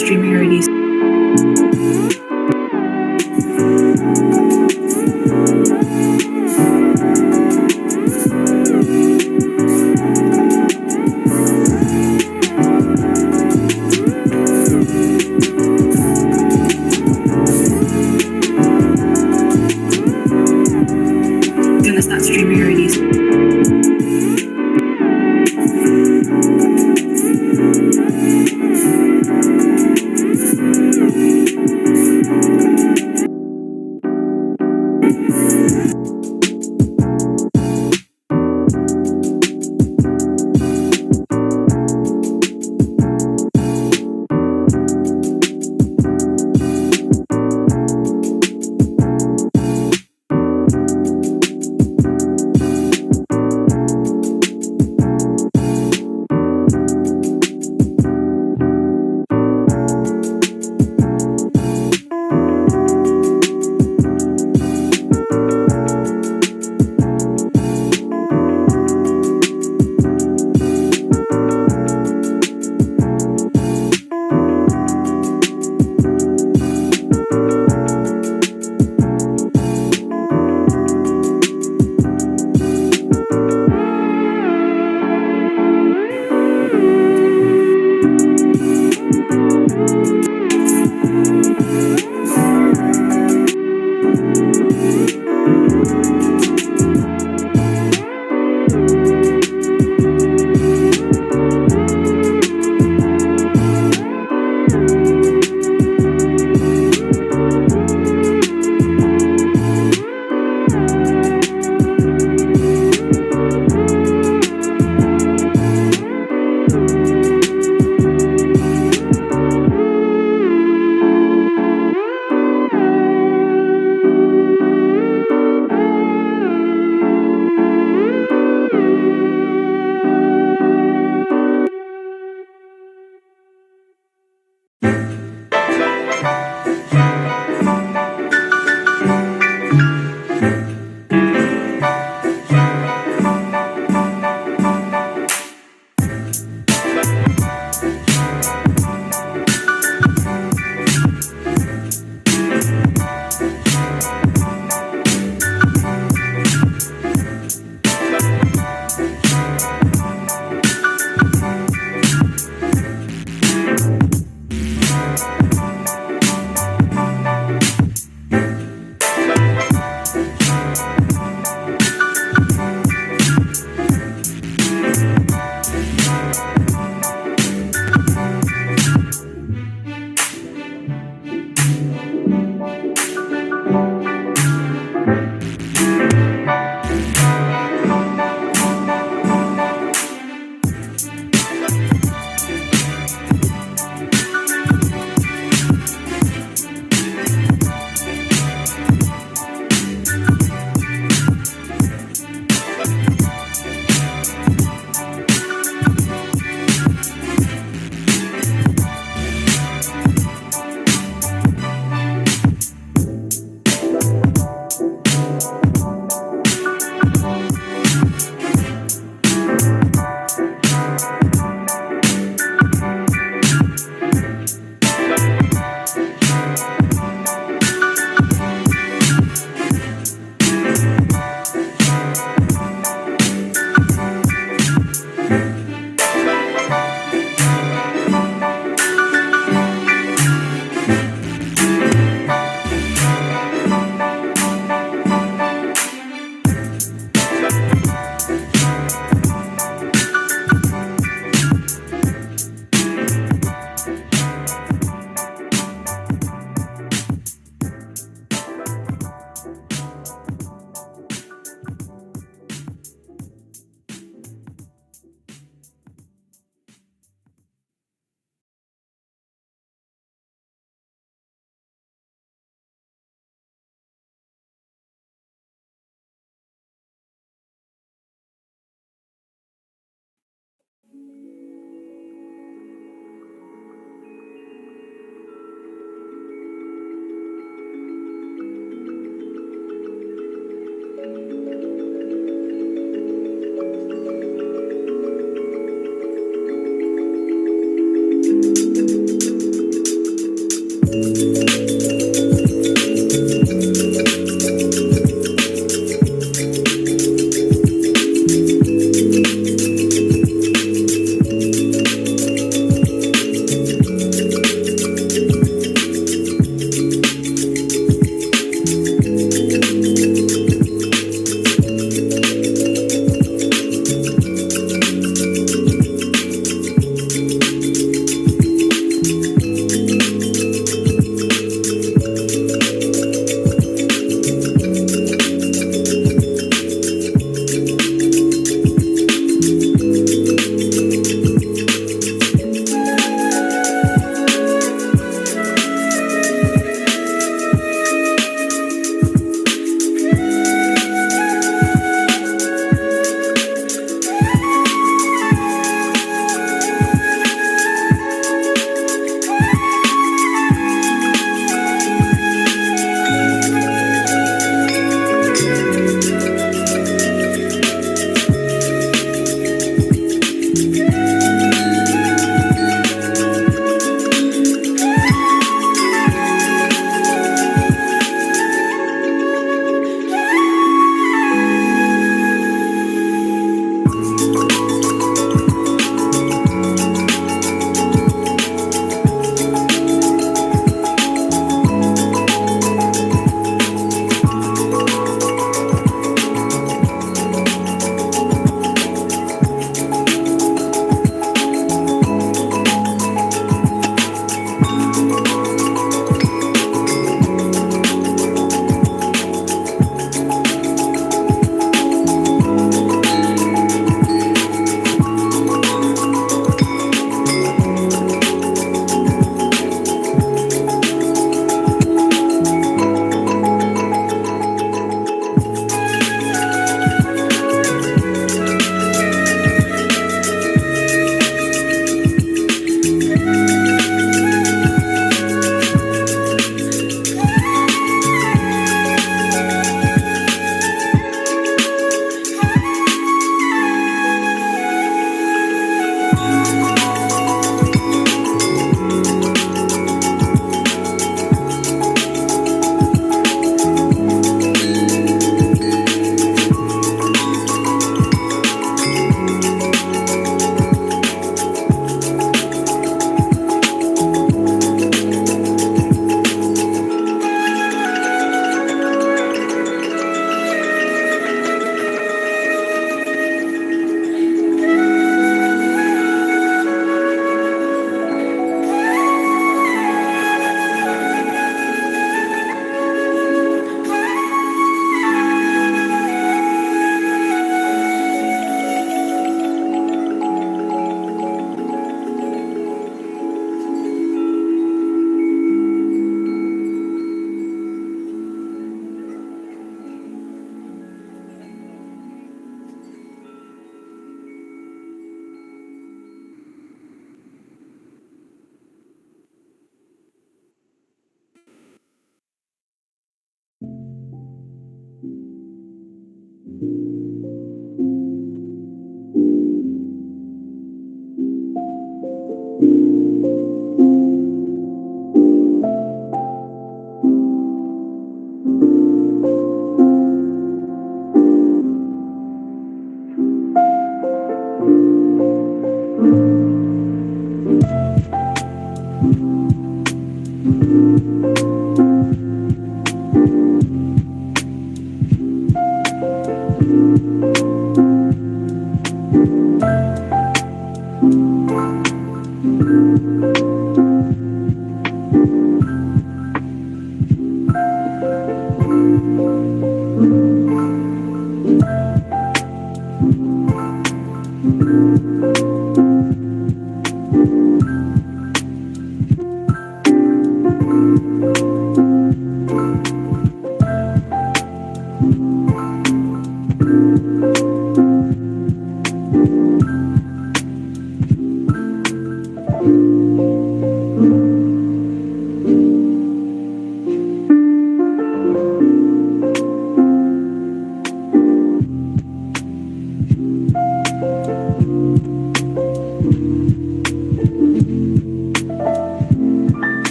streaming already. Gonna start streaming already.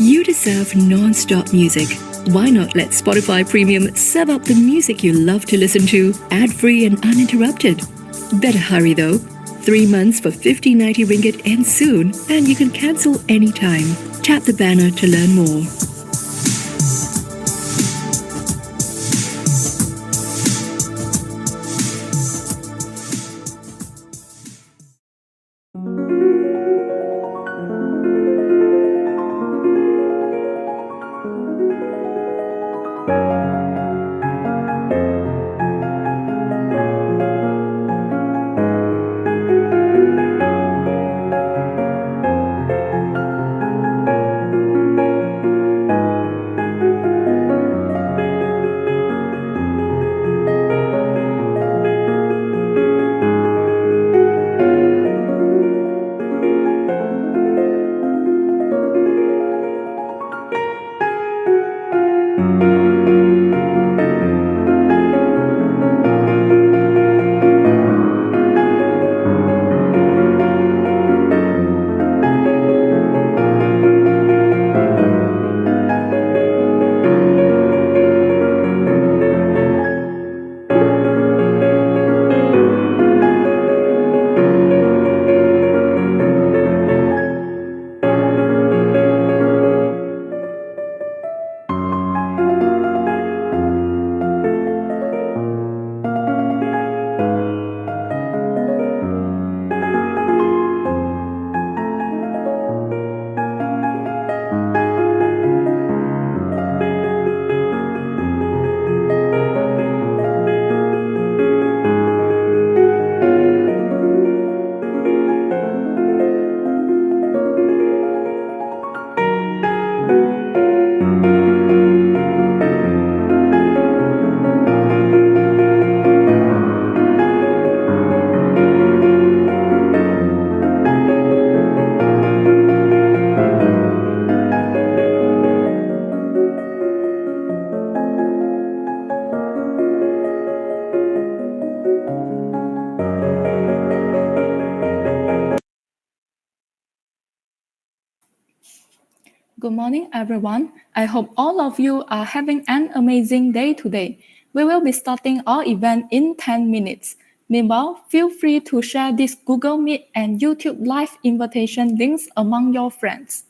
You deserve non-stop music. Why not let Spotify Premium serve up the music you love to listen to, ad-free and uninterrupted? Better hurry though. 3 months for 50-90 ringgit ends soon, and you can cancel anytime. Tap the banner to learn more. Good morning, everyone. I hope all of you are having an amazing day today. We will be starting our event in 10 minutes. Meanwhile, feel free to share this Google Meet and YouTube Live invitation links among your friends.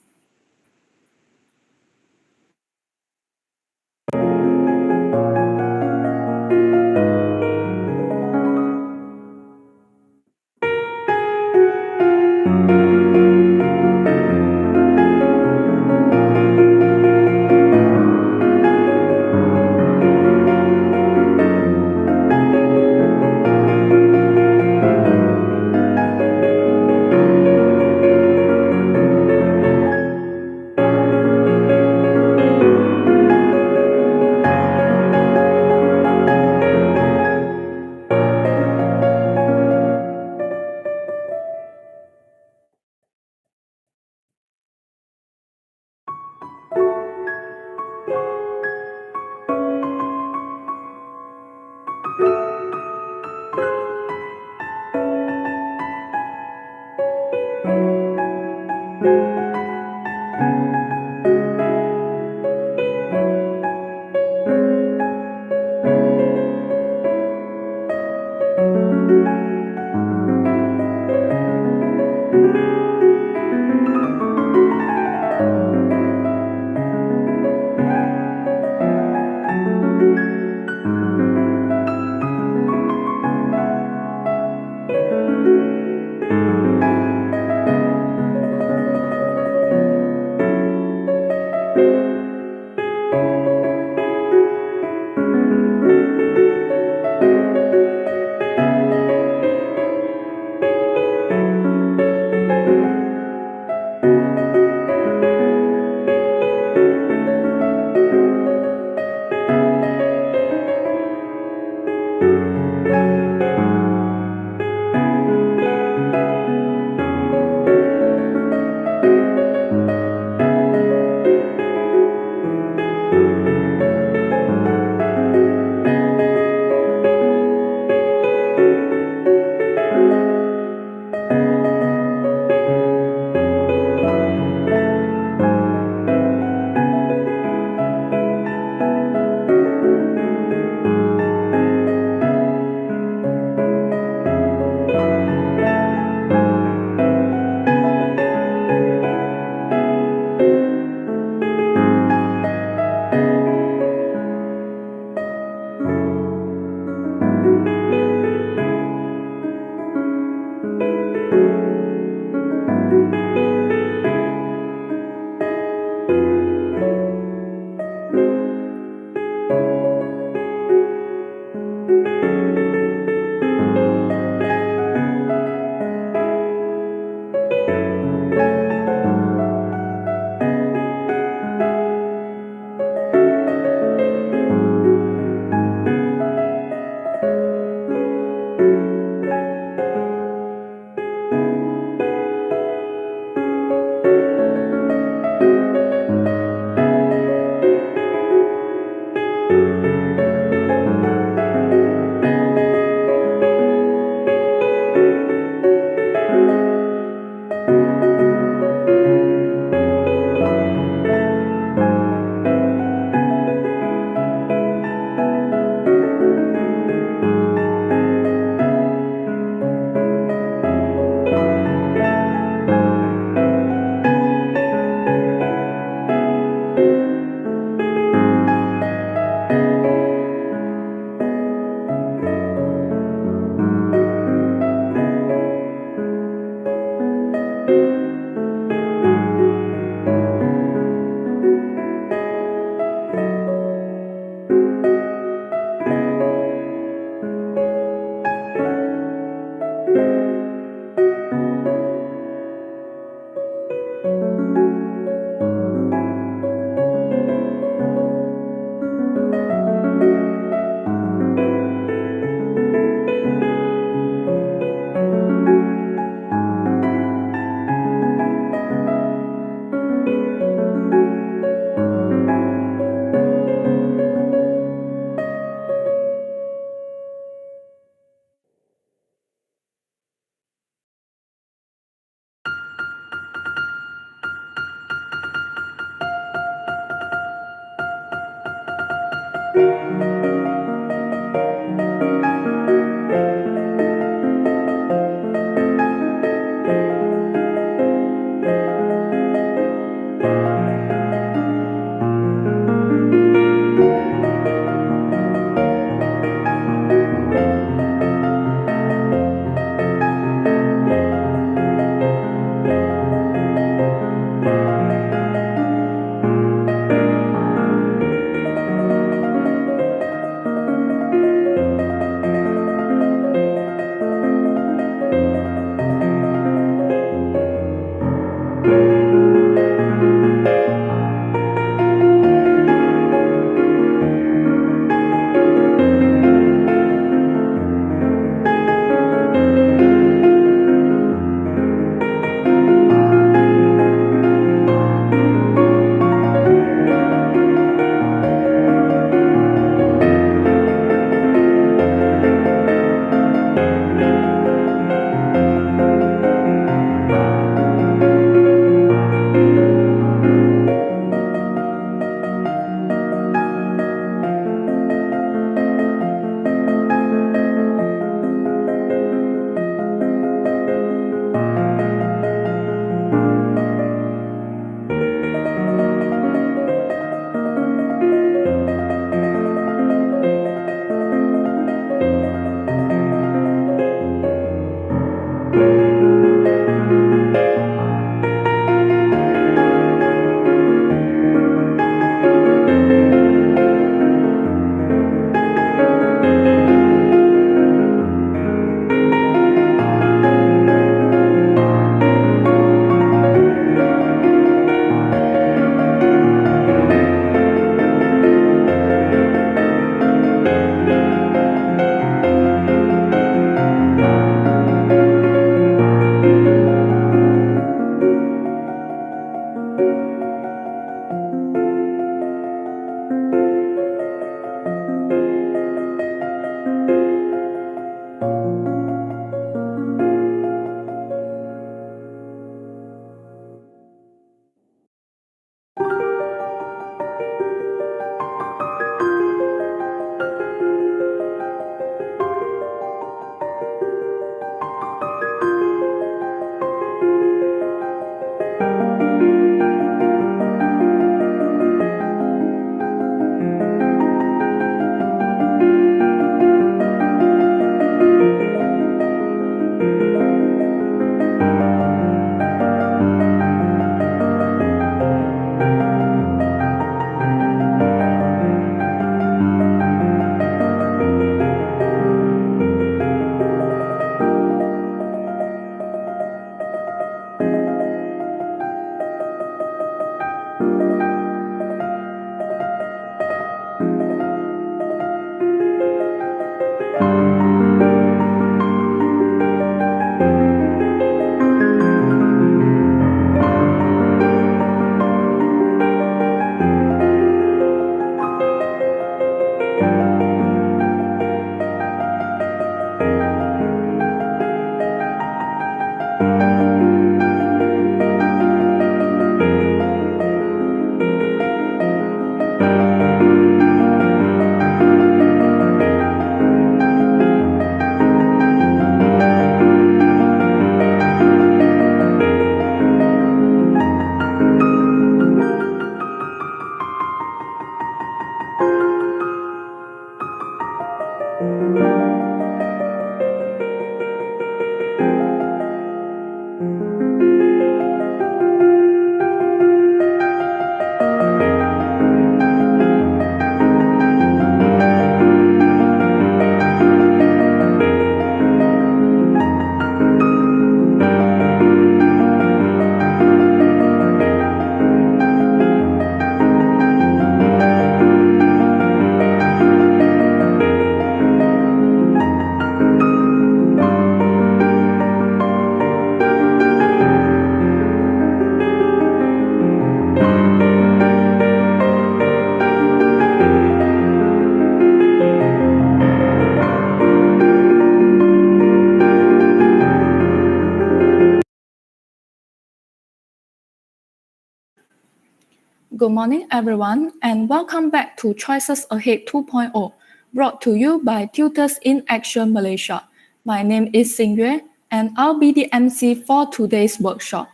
Good morning, everyone, and welcome back to Choices Ahead 2.0, brought to you by Tutors in Action Malaysia. My name is Xing Yue, and I'll be the MC for today's workshop.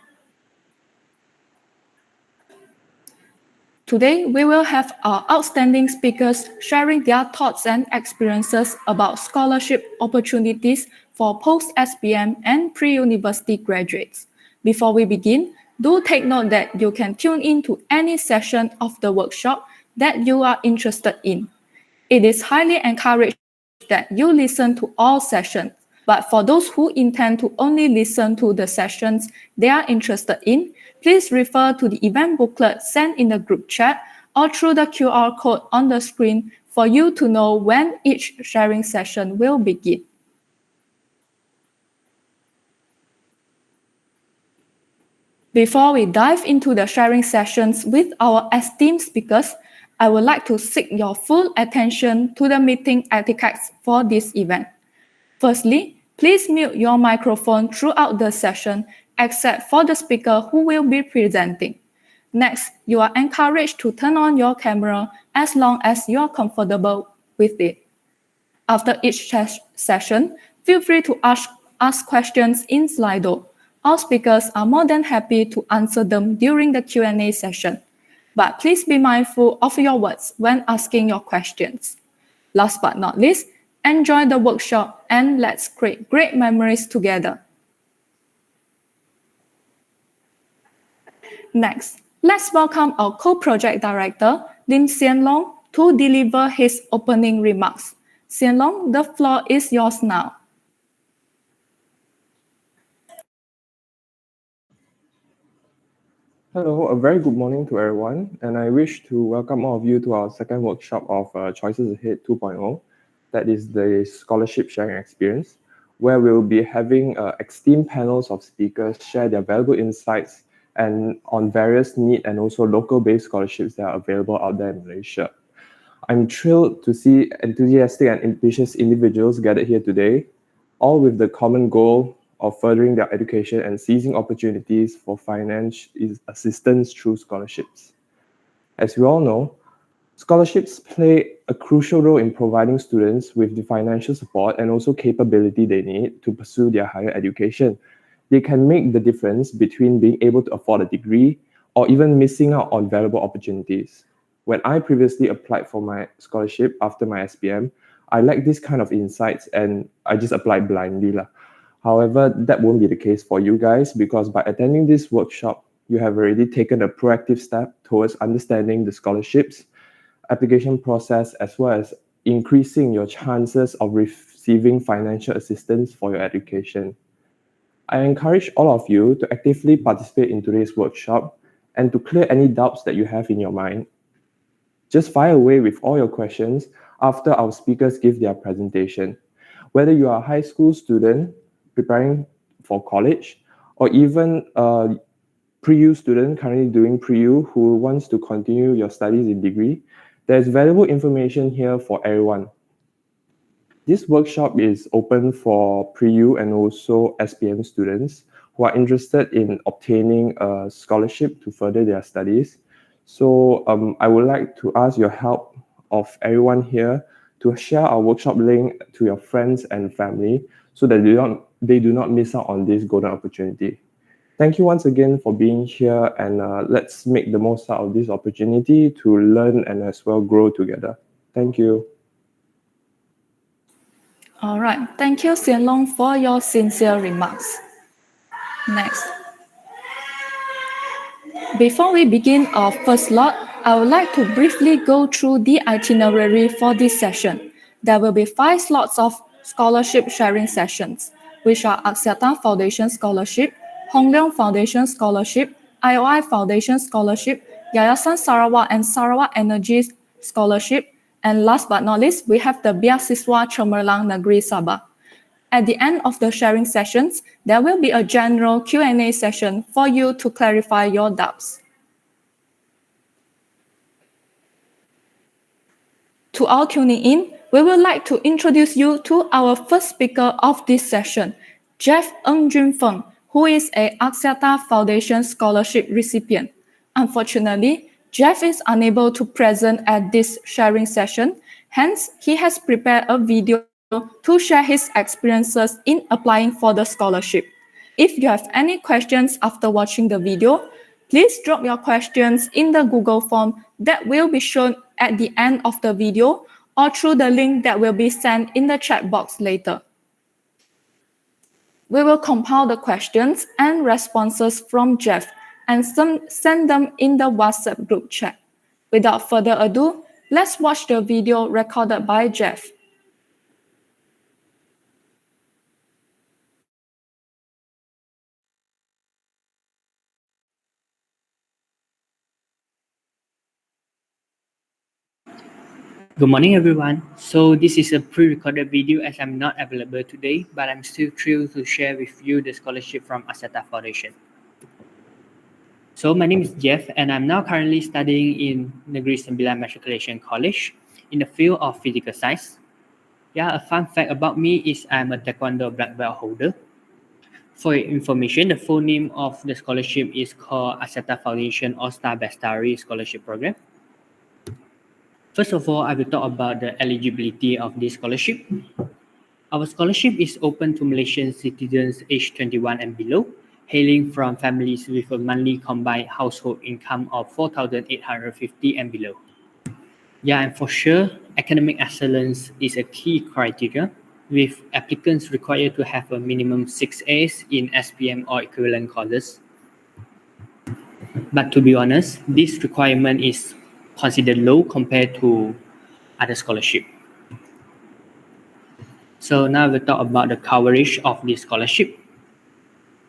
Today, we will have our outstanding speakers sharing their thoughts and experiences about scholarship opportunities for post-SPM and pre-university graduates. Before we begin, do take note that you can tune in to any session of the workshop that you are interested in. It is highly encouraged that you listen to all sessions, but for those who intend to only listen to the sessions they are interested in, please refer to the event booklet sent in the group chat or through the QR code on the screen for you to know when each sharing session will begin. Before we dive into the sharing sessions with our esteemed speakers, I would like to seek your full attention to the meeting etiquettes for this event. Firstly, please mute your microphone throughout the session, except for the speaker who will be presenting. Next, you are encouraged to turn on your camera as long as you are comfortable with it. After each session, feel free to ask questions in Slido. All speakers are more than happy to answer them during the Q&A session. But please be mindful of your words when asking your questions. Last but not least, enjoy the workshop and let's create great memories together. Next, let's welcome our co-project director, Lim Hsien Loong, to deliver his opening remarks. Hsien Loong, the floor is yours now. Hello, a very good morning to everyone, and I wish to welcome all of you to our second workshop of Choices Ahead 2.0, that is the scholarship sharing experience, where we'll be having esteemed panels of speakers share their valuable insights and on various need and also local-based scholarships that are available out there in Malaysia. I'm thrilled to see enthusiastic and ambitious individuals gathered here today, all with the common goal of furthering their education and seizing opportunities for financial assistance through scholarships. As we all know, scholarships play a crucial role in providing students with the financial support and also capability they need to pursue their higher education. They can make the difference between being able to afford a degree or even missing out on valuable opportunities. When I previously applied for my scholarship after my SPM, I lacked this kind of insights and I just applied blindly. However, that won't be the case for you guys because by attending this workshop, you have already taken a proactive step towards understanding the scholarships, application process, as well as increasing your chances of receiving financial assistance for your education. I encourage all of you to actively participate in today's workshop and to clear any doubts that you have in your mind. Just fire away with all your questions after our speakers give their presentation. Whether you are a high school student preparing for college, or even a pre-U student currently doing pre-U who wants to continue your studies in degree, there's valuable information here for everyone. This workshop is open for pre-U and also SPM students who are interested in obtaining a scholarship to further their studies. So I would like to ask your help of everyone here to share our workshop link to your friends and family so that they do not miss out on this golden opportunity. Thank you once again for being here, and let's make the most out of this opportunity to learn and as well grow together. Thank you. All right, thank you, Hsien Loong, for your sincere remarks. Next. Before we begin our first lot, I would like to briefly go through the itinerary for this session. There will be 5 slots of scholarship sharing sessions, which are Axiata Foundation Scholarship, Leong Foundation Scholarship, IOI Foundation Scholarship, Yayasan Sarawak and Sarawak Energy Scholarship, and last but not least, we have the Biasiswa Cemerlang Negeri Sabah. At the end of the sharing sessions, there will be a general Q&A session for you to clarify your doubts. To all tuning in, we would like to introduce you to our first speaker of this session, Jeff Ng Jun Feng, who is a Axiata Foundation Scholarship recipient. Unfortunately, Jeff is unable to present at this sharing session, hence he has prepared a video to share his experiences in applying for the scholarship. If you have any questions after watching the video, please drop your questions in the Google form that will be shown at the end of the video or through the link that will be sent in the chat box later. We will compile the questions and responses from Jeff and send them in the WhatsApp group chat. Without further ado, let's watch the video recorded by Jeff. Good morning, everyone. So this is a pre-recorded video as I'm not available today, but I'm still thrilled to share with you the scholarship from Azata Foundation. So my name is Jeff, and I'm now currently studying in Negeri Sembilan Matriculation College in the field of physical science. Yeah, a fun fact about me is I'm a Taekwondo black belt holder. For your information, the full name of the scholarship is called Azata Foundation All-Star Bestari Scholarship Program. First of all, I will talk about the eligibility of this scholarship. Our scholarship is open to Malaysian citizens aged 21 and below, hailing from families with a monthly combined household income of 4,850 and below. Yeah, and for sure, academic excellence is a key criteria, with applicants required to have a minimum 6 A's in SPM or equivalent courses. But to be honest, this requirement is considered low compared to other scholarships. So now we'll talk about the coverage of this scholarship.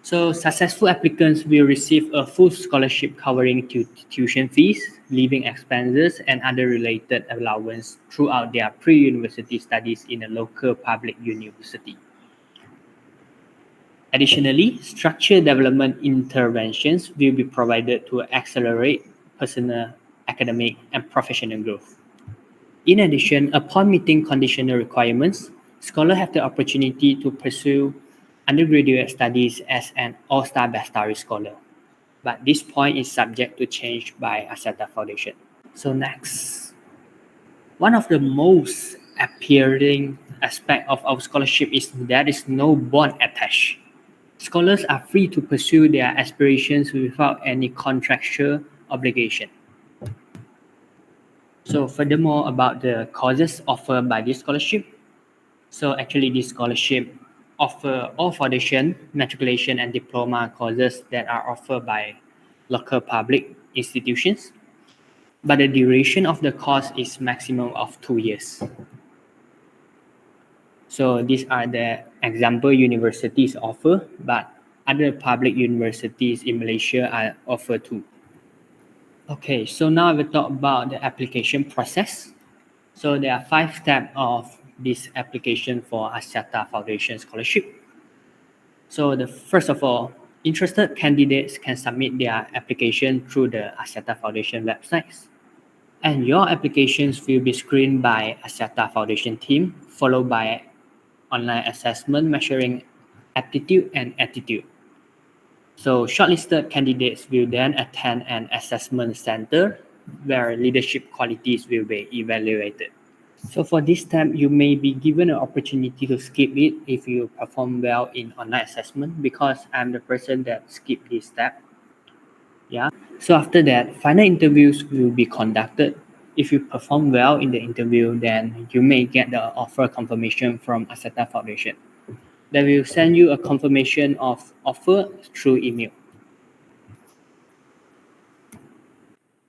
So successful applicants will receive a full scholarship covering tuition fees, living expenses, and other related allowance throughout their pre-university studies in a local public university. Additionally, structured development interventions will be provided to accelerate personal, academic, and professional growth. In addition, upon meeting conditional requirements, scholars have the opportunity to pursue undergraduate studies as an all-star Bestari scholar. But this point is subject to change by Azata Foundation. So next, one of the most appealing aspect of our scholarship is there is no bond attached. Scholars are free to pursue their aspirations without any contractual obligation. So furthermore, about the courses offered by this scholarship. So actually this scholarship offer all foundation, matriculation, and diploma courses that are offered by local public institutions. But the duration of the course is maximum of 2 years. So these are the example universities offer, but other public universities in Malaysia are offered too. Okay, so now we'll talk about the application process. So there are 5 steps of this application for Axiata Foundation Scholarship. So first of all, interested candidates can submit their application through the Axiata Foundation websites. And your applications will be screened by Axiata Foundation team, followed by online assessment measuring aptitude and attitude. So shortlisted candidates will then attend an assessment center where leadership qualities will be evaluated. So for this step, you may be given an opportunity to skip it if you perform well in online assessment, because I'm the person that skipped this step. Yeah. So after that, final interviews will be conducted. If you perform well in the interview, then you may get the offer confirmation from Azata Foundation. They will send you a confirmation of offer through email.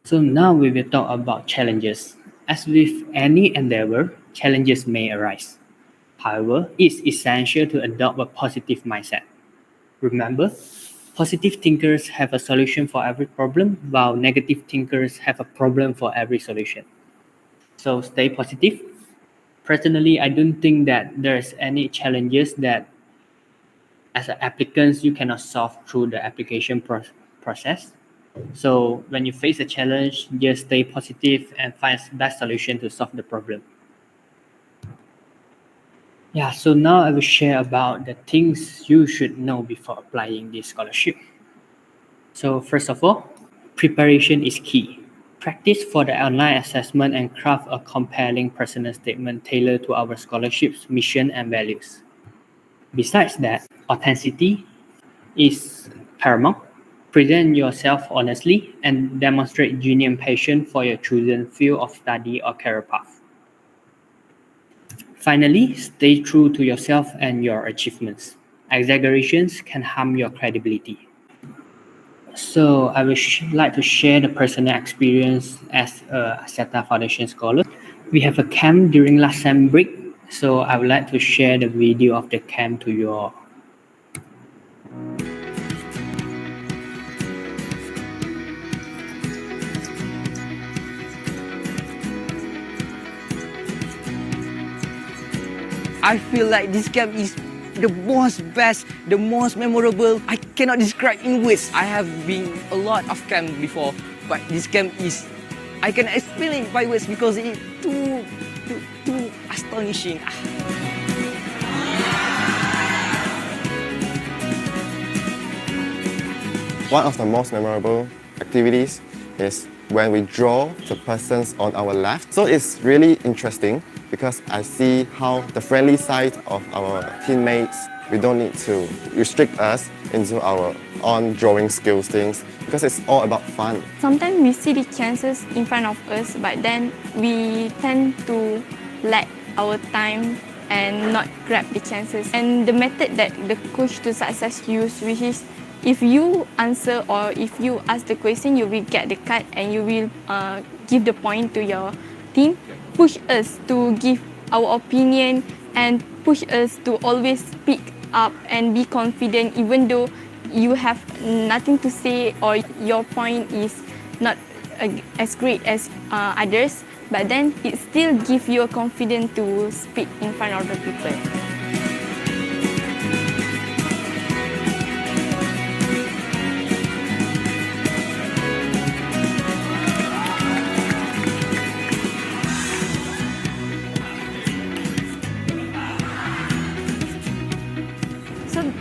So now we will talk about challenges. As with any endeavor, challenges may arise. However, it's essential to adopt a positive mindset. Remember, positive thinkers have a solution for every problem, while negative thinkers have a problem for every solution. So stay positive. Personally, I don't think that there's any challenges that as an applicant you cannot solve through the application process. So when you face a challenge, just stay positive and find the best solution to solve the problem. Yeah, so now I will share about the things you should know before applying this scholarship. So first of all, preparation is key. Practice for the online assessment and craft a compelling personal statement tailored to our scholarship's mission and values. Besides that, authenticity is paramount. Present yourself honestly and demonstrate genuine passion for your chosen field of study or career path. Finally, stay true to yourself and your achievements. Exaggerations can harm your credibility. So I would like to share the personal experience as a Axiata Foundation scholar. We have a camp during last sem break, so I would like to share the video of the camp to you all. I feel like this camp is the most best, the most memorable. I cannot describe in words. I have been a lot of camp before, but this camp is, I can explain it by words because it's too astonishing. One of the most memorable activities is when we draw the persons on our left. So it's really interesting because I see how the friendly side of our teammates, we don't need to restrict us into our own drawing skills things because it's all about fun. Sometimes we see the chances in front of us, but then we tend to lack our time and not grab the chances. And the method that the coach to success use, which is if you answer or if you ask the question, you will get the card and you will give the point to your team. Push us to give our opinion and push us to always speak up and be confident even though you have nothing to say or your point is not as great as others, but then it still gives you a confidence to speak in front of the people.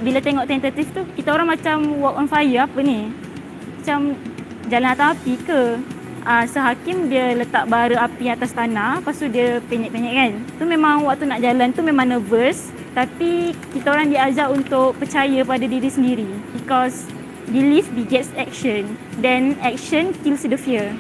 Bila tengok tentative tu, kita orang macam walk on fire apa ni? Macam jalan atas api ke? Sehakim dia letak bara api atas tanah, lepas tu dia penyek-penyek kan? Tu memang waktu nak jalan tu memang nervous, tapi kita orang diajar untuk percaya pada diri sendiri. Because belief begets action, then action kills the fear.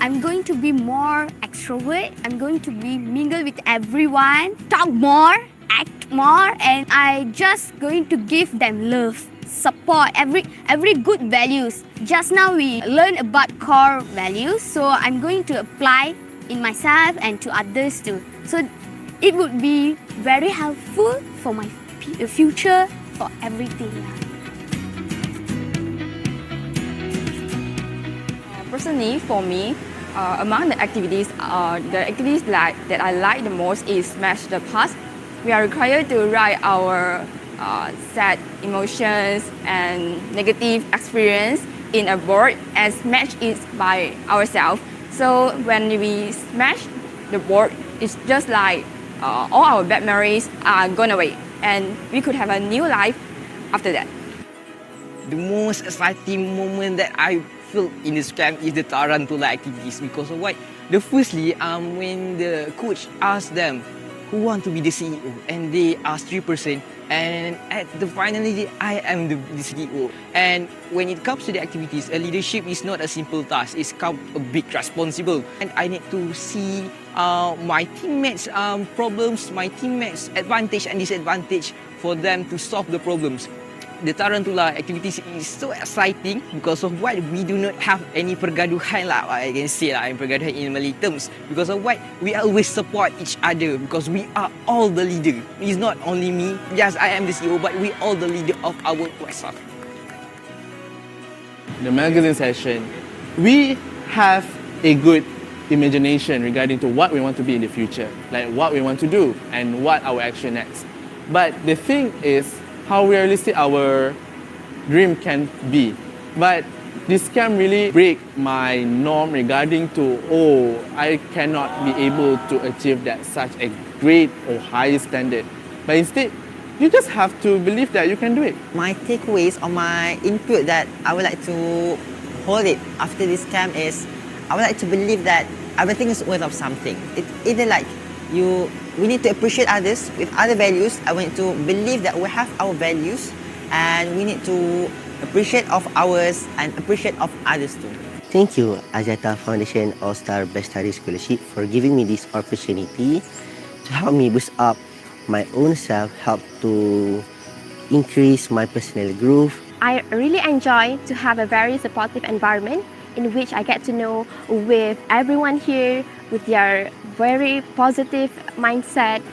I'm going to be more extrovert. I'm going to be mingle with everyone, talk more, act more, and I just going to give them love, support, every good values. Just now we learned about core values, so I'm going to apply in myself and to others too. So it would be very helpful for my future, for everything. Personally, for me, among the activities that I like the most is Smash the Past. We are required to write our sad emotions and negative experience in a board and smash it by ourselves. So when we smash the board, it's just like all our bad memories are gone away and we could have a new life after that. The most exciting moment that I feel in this camp is the tarantula activities because of what? Firstly, when the coach asked them who want to be the CEO and they asked 3%, and at the finally I am the CEO. And when it comes to the activities, leadership is not a simple task, it's a big responsible. And I need to see my teammates' problems, my teammates' advantage and disadvantage for them to solve the problems. The tarantula activities is so exciting because of what? We do not have any pergaduhan lah, I can say lah, pergaduhan in Malay terms. Because of what? We always support each other because we are all the leader. It's not only me, yes, I am the CEO, but we all the leader of our workshop. The magazine session, we have a good imagination regarding to what we want to be in the future, like what we want to do and what our action next. But the thing is, how realistic our dream can be. But This scam really break my norm regarding to, oh, I cannot be able to achieve that such a great or high standard. But instead, you just have to believe that you can do it. My takeaways or my input that I would like to hold it after this scam is, I would like to believe that everything is worth of something. It's either like we need to appreciate others with other values. I want to believe that we have our values and we need to appreciate of ours and appreciate of others too. Thank you, Azata Foundation All-Star Best Study Scholarship, for giving me this opportunity to help me boost up my own self, help to increase my personal growth. I really enjoy to have a very supportive environment in which I get to know with everyone here with their very positive mindset.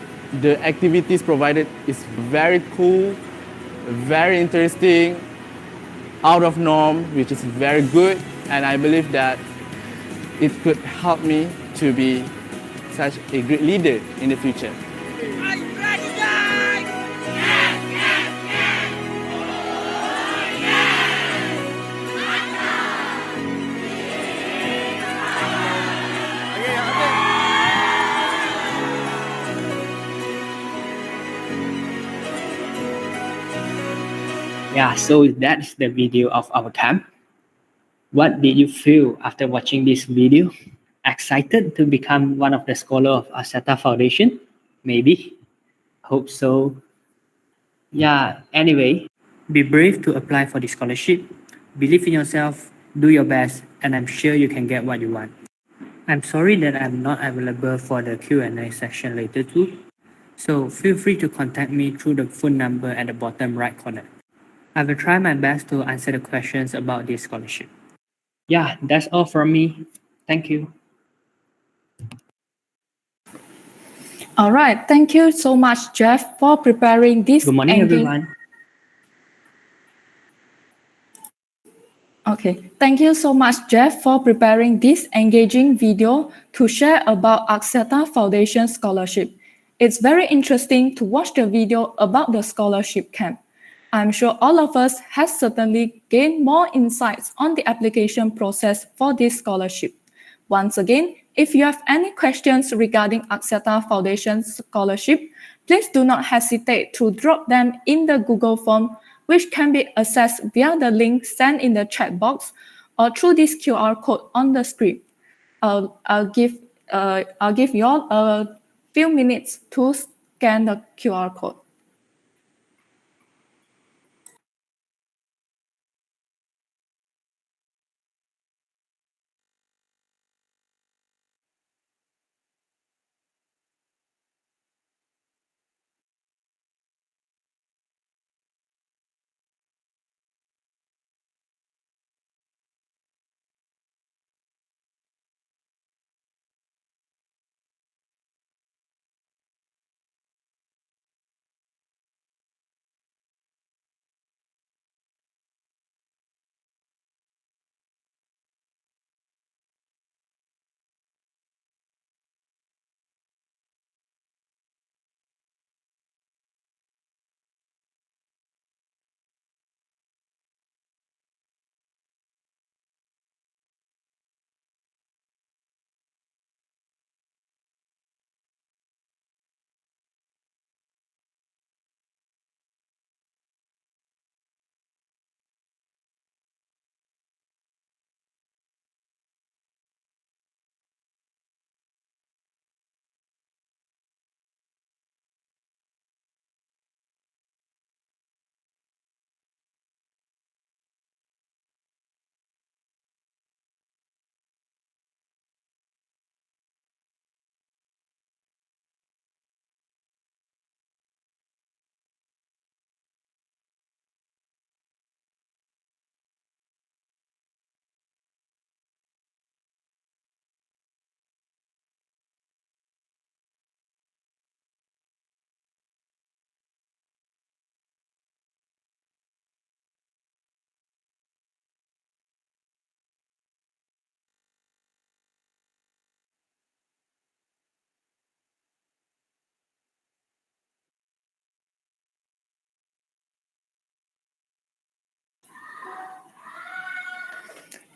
The activities provided is very cool, very interesting, out of norm, which is very good, and I believe that it could help me to be such a great leader in the future. Yeah, so that's the video of our camp. What did you feel after watching this video? Excited to become one of the scholars of Axiata Foundation? Maybe. Hope so. Yeah, anyway, be brave to apply for the scholarship. Believe in yourself, do your best, and I'm sure you can get what you want. I'm sorry that I'm not available for the Q&A session later too. So feel free to contact me through the phone number at the bottom right corner. I will try my best to answer the questions about this scholarship. Yeah, that's all from me. Thank you. All right, thank you so much, Jeff, for preparing this. Good morning, everyone. Okay, thank you so much, Jeff, for preparing this engaging video to share about Axiata Foundation Scholarship. It's very interesting to watch the video about the scholarship camp. I'm sure all of us has certainly gained more insights on the application process for this scholarship. Once again, if you have any questions regarding Axiata Foundation Scholarship, please do not hesitate to drop them in the Google form, which can be accessed via the link sent in the chat box or through this QR code on the screen. I'll give you all a few minutes to scan the QR code.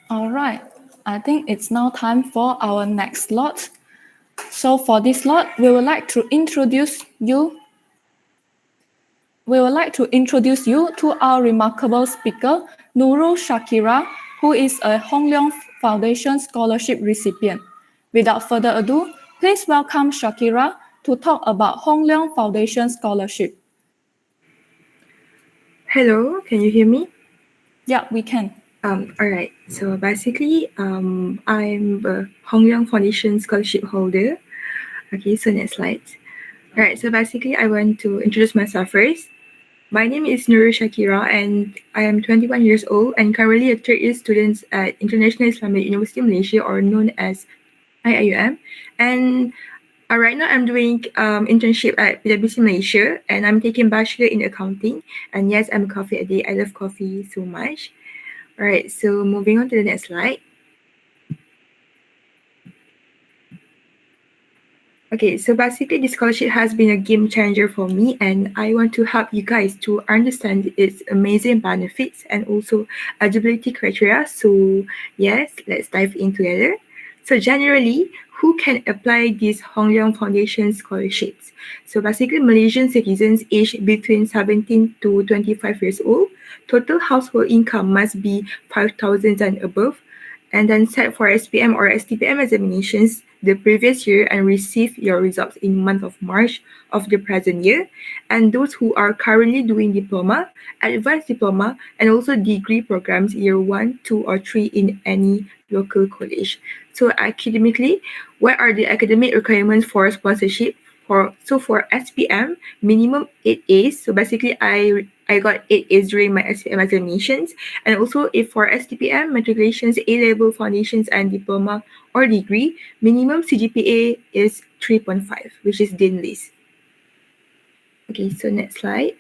All right, I think it's now time for our next slot. So for this slot, we would like to introduce you to our remarkable speaker, Nurul Shakira, who is a Hong Leong Foundation scholarship recipient. Without further ado, please welcome Shakira to talk about Hong Leong Foundation scholarship. Hello, can you hear me? Yeah, we can. All right. So basically, I'm a Hong Leong Foundation scholarship holder. Okay, so next slide. All right. So basically, I want to introduce myself first. My name is Nurul Shakira, and I am 21 years old and currently a third year student at International Islamic University Malaysia, or known as IIUM. And right now, I'm doing internship at PwC Malaysia, and I'm taking bachelor in accounting. And yes, I'm a coffee addict. I love coffee so much. All right, so moving on to the next slide. Okay, so basically this scholarship has been a game changer for me, and I want to help you guys to understand its amazing benefits and also eligibility criteria. So yes, let's dive in together. So generally, who can apply these Hong Leong Foundation scholarships? So basically, Malaysian citizens aged between 17 to 25 years old. Total household income must be 5,000 and above, and then set for SPM or STPM examinations the previous year and receive your results in month of March of the present year. And those who are currently doing diploma, advanced diploma, and also degree programs year 1, 2, or 3 in any local college. So academically, what are the academic requirements for sponsorship? For SPM, minimum 8 A's. So basically, I got 8 A's during my SPM examinations. And also, if for STPM, matriculations, A-level, foundations, and diploma or degree, minimum CGPA is 3.5, which is Dean list. Okay, so next slide.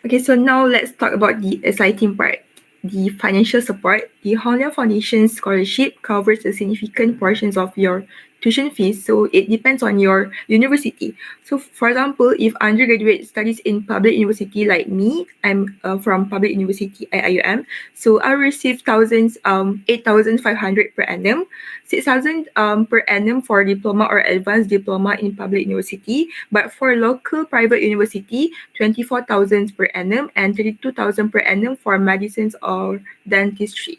Okay, so now let's talk about the exciting part. The financial support. The Hong Leong Foundation scholarship covers a significant portions of your tuition fees, so it depends on your university. So for example, if undergraduate studies in public university like me, I'm from public university IIUM, so I receive 8,500 per annum, 6,000 per annum for diploma or advanced diploma in public university, but for local private university, 24,000 per annum and 32,000 per annum for medicines or dentistry.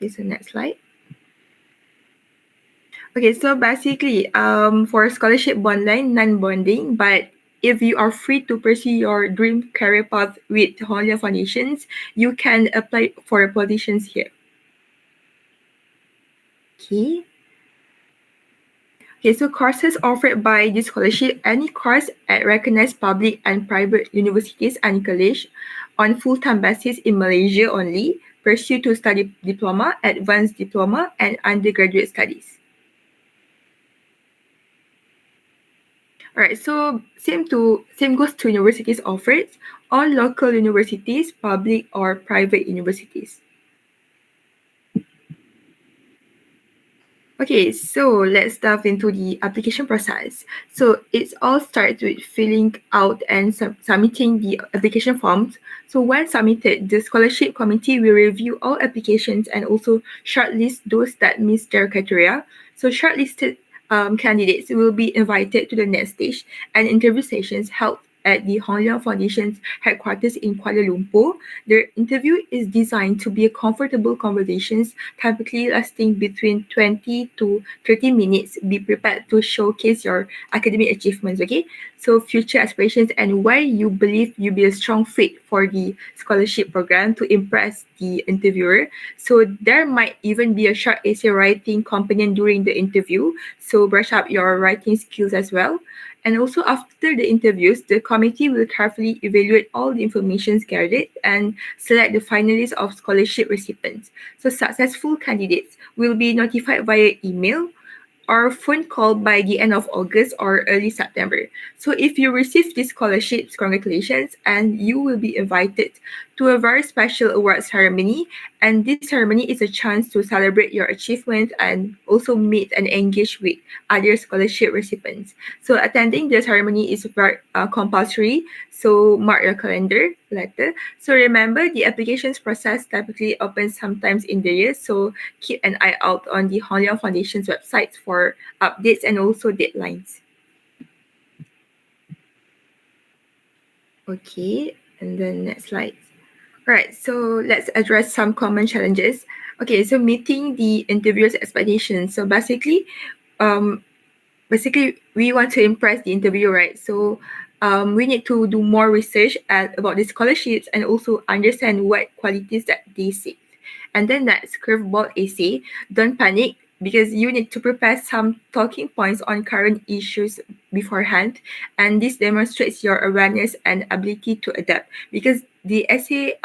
Okay, so next slide. Okay, so basically, for scholarship bond line, non-bonding, but if you are free to pursue your dream career path with Hong Leong Foundations, you can apply for positions here. Okay. Okay, so courses offered by this scholarship, any course at recognized public and private universities and college on full-time basis in Malaysia only, pursue to study diploma, advanced diploma, and undergraduate studies. All right, so same goes to universities offered, all local universities, public or private universities. Okay, so let's dive into the application process. So it all starts with filling out and submitting the application forms. So once submitted, the scholarship committee will review all applications and also shortlist those that meet their criteria. So shortlisted candidates will be invited to the next stage, and interview sessions held at the Hong Leong Foundation's headquarters in Kuala Lumpur. The interview is designed to be a comfortable conversations, typically lasting between 20 to 30 minutes. Be prepared to showcase your academic achievements, okay? So future aspirations and why you believe you'll be a strong fit for the scholarship program to impress the interviewer. So there might even be a short essay writing component during the interview. So brush up your writing skills as well. And also after the interviews, the committee will carefully evaluate all the information gathered and select the finalists of scholarship recipients. So successful candidates will be notified via email or phone call by the end of August or early September. So if you receive these scholarships, congratulations, and you will be invited to a very special award ceremony. And this ceremony is a chance to celebrate your achievements and also meet and engage with other scholarship recipients. So attending the ceremony is very compulsory, so mark your calendar. letter. So remember, the applications process typically opens sometimes in the year, so keep an eye out on the Hong Leong Foundation's website for updates and also deadlines. Okay, and then next slide. All right, so let's address some common challenges. Okay, so meeting the interviewer's expectations. So basically we want to impress the interviewer, right? So we need to do more research about the scholarships and also understand what qualities that they seek. And then that's curveball essay. Don't panic because you need to prepare some talking points on current issues beforehand. And this demonstrates your awareness and ability to adapt because the essay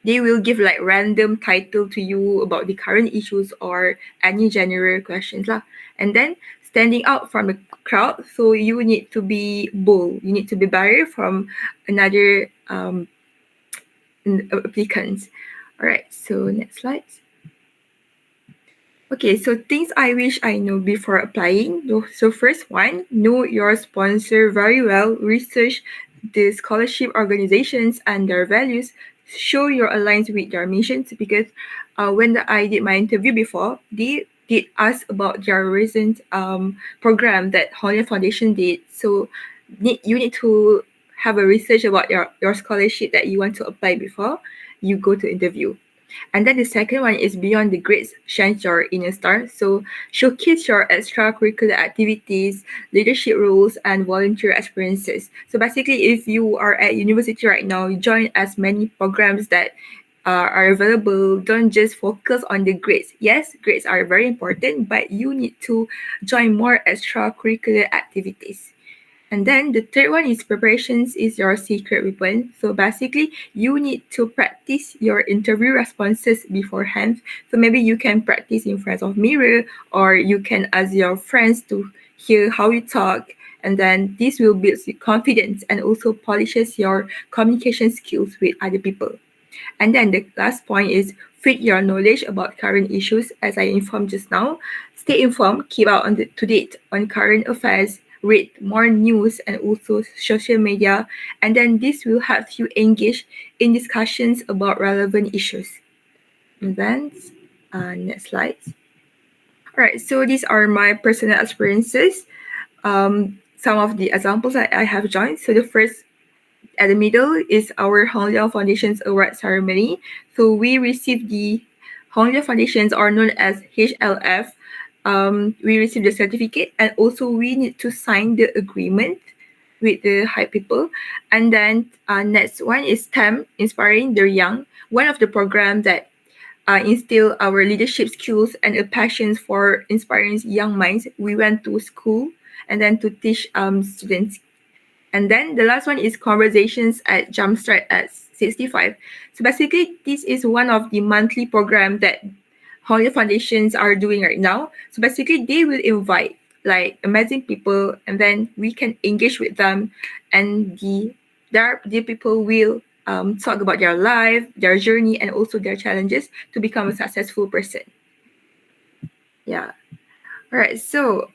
they will give like random title to you about the current issues or any general questions lah. And then standing out from the crowd, so you need to be bold. You need to be better from another applicants. All right, so next slide. Okay, so things I wish I know before applying. So first one, know your sponsor very well. Research the scholarship organizations and their values. Show your alliance with their missions because when I did my interview before, they did ask about their recent program that Hong Leong Foundation did. So you need to have a research about your scholarship that you want to apply before you go to interview. And then the second one is beyond the grades, shine your inner star. So showcase your extracurricular activities, leadership roles, and volunteer experiences. So basically, if you are at university right now, you join as many programs that are available. Don't just focus on the grades. Yes, grades are very important, but you need to join more extracurricular activities. And then the third one is preparations is your secret weapon. So basically, you need to practice your interview responses beforehand. So maybe you can practice in front of mirror or you can ask your friends to hear how you talk. And then this will build your confidence and also polishes your communication skills with other people. And then the last point is fit your knowledge about current issues. As I informed just now, stay informed, keep out to date on current affairs, read more news and also social media, and then this will help you engage in discussions about relevant issues. And then next slide. All right, so these are my personal experiences. Some of the examples I have joined. So the first at the middle is our Hong Leong Foundation's award ceremony. So we received the Hong Leong Foundations, are known as HLF. We received the certificate and also we need to sign the agreement with the high people. And then next one is STEM, Inspiring the Young, one of the programs that instill our leadership skills and a passion for inspiring young minds. We went to school and then to teach students. And then the last one is Conversations at Jumpstart at 65. So basically, this is one of the monthly programs that Hong Leong Foundations are doing right now. So basically, they will invite like amazing people, and then we can engage with them, and the people will talk about their life, their journey, and also their challenges to become a successful person. Yeah. All right. So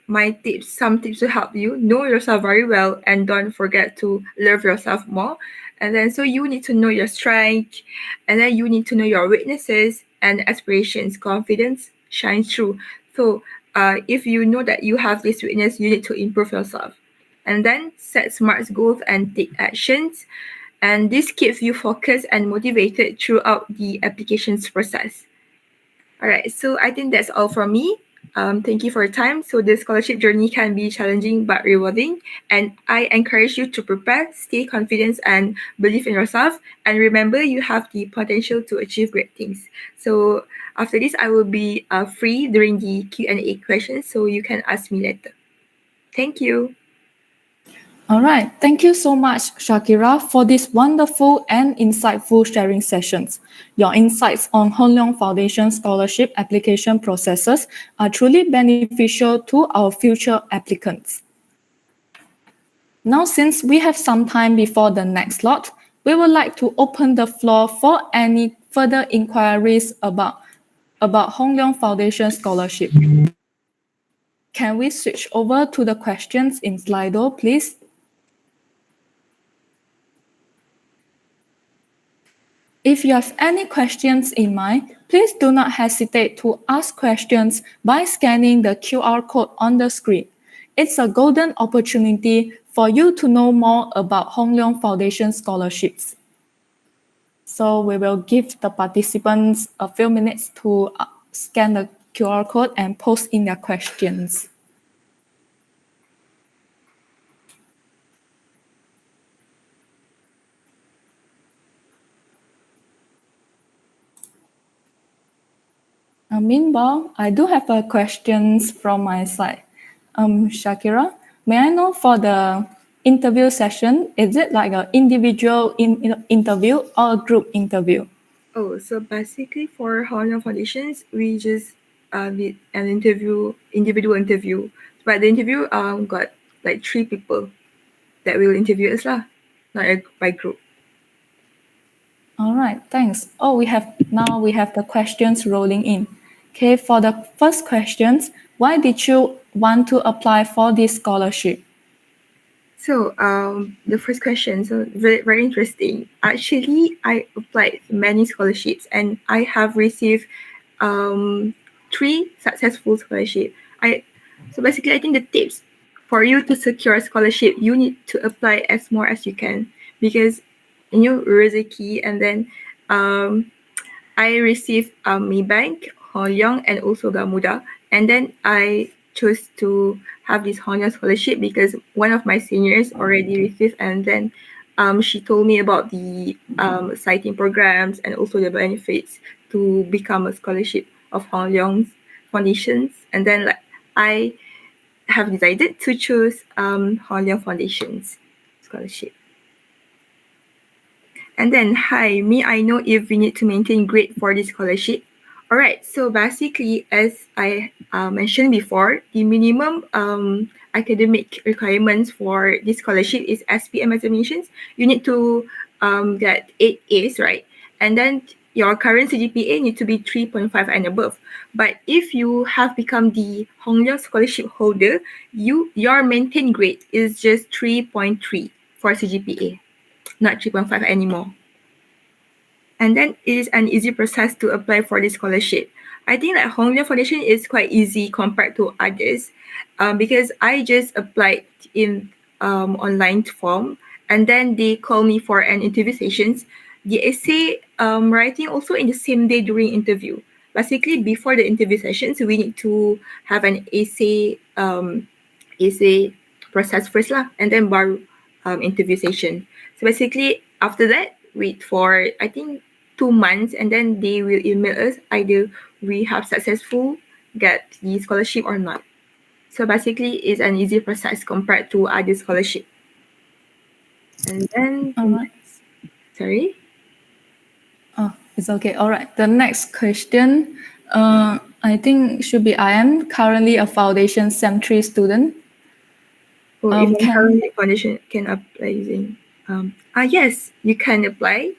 my tips, some tips to help you know yourself very well, and don't forget to love yourself more. And then so you need to know your strength, and then you need to know your weaknesses and aspirations. Confidence shines through. So if you know that you have this weakness, you need to improve yourself. And then set smart goals and take actions. And this keeps you focused and motivated throughout the applications process. All right, so I think that's all from me. Thank you for your time. So the scholarship journey can be challenging but rewarding, and I encourage you to prepare, stay confident, and believe in yourself. And remember, you have the potential to achieve great things. So after this, I will be free during the Q&A questions, so you can ask me later. Thank you. All right. Thank you so much, Shakira, for this wonderful and insightful sharing sessions. Your insights on Hong Leong Foundation scholarship application processes are truly beneficial to our future applicants. Now, since we have some time before the next slot, we would like to open the floor for any further inquiries about Hong Leong Foundation scholarship. Can we switch over to the questions in Slido, please? If you have any questions in mind, please do not hesitate to ask questions by scanning the QR code on the screen. It's a golden opportunity for you to know more about Hong Leong Foundation scholarships. So we will give the participants a few minutes to scan the QR code and post in their questions. Meanwhile, I do have questions from my side. Shakira, may I know for the interview session, is it like an individual interview or a group interview? Oh, so basically for Hong Leong Foundations, we just did an individual interview. But the interview got like 3 people that will interview us lah, not by group. All right, thanks. Oh, we have the questions rolling in. Okay, for the first questions, why did you want to apply for this scholarship? So the first question, so very, very interesting. Actually, I applied many scholarships and I have received 3 successful scholarships. So basically, I think the tips for you to secure a scholarship, you need to apply as more as you can because rezeki. And then I received Maybank, Yong, and also Gamuda. And then I chose to have this Honor scholarship because one of my seniors already received, and then she told me about the citing programs and also the benefits to become a scholarship of Hong Leong's foundations. And then I have decided to choose Hong Leong Foundation's scholarship. And then, hi, may I know if we need to maintain grade for this scholarship? All right, so basically, as I mentioned before, the minimum academic requirements for this scholarship is SPM examinations. You need to get 8 A's, right? And then your current CGPA need to be 3.5 and above. But if you have become the Hong Leong scholarship holder, your maintained grade is just 3.3 for CGPA, not 3.5 anymore. And then it is an easy process to apply for this scholarship. I think that Hong Leong Foundation is quite easy compared to others because I just applied in online form and then they call me for an interview sessions. The essay writing also in the same day during interview. Basically, before the interview sessions, we need to have an essay process first lah, and then baru interview session. So basically, after that, wait for I think 2 months, and then they will email us either we have successful get the scholarship or not. So basically, it's an easy process compared to other scholarship. And then, sorry. Oh, it's okay. All right. The next question, I think should be I am currently a foundation SEM 3 student. If I'm currently foundation, can apply using. Yes, you can apply.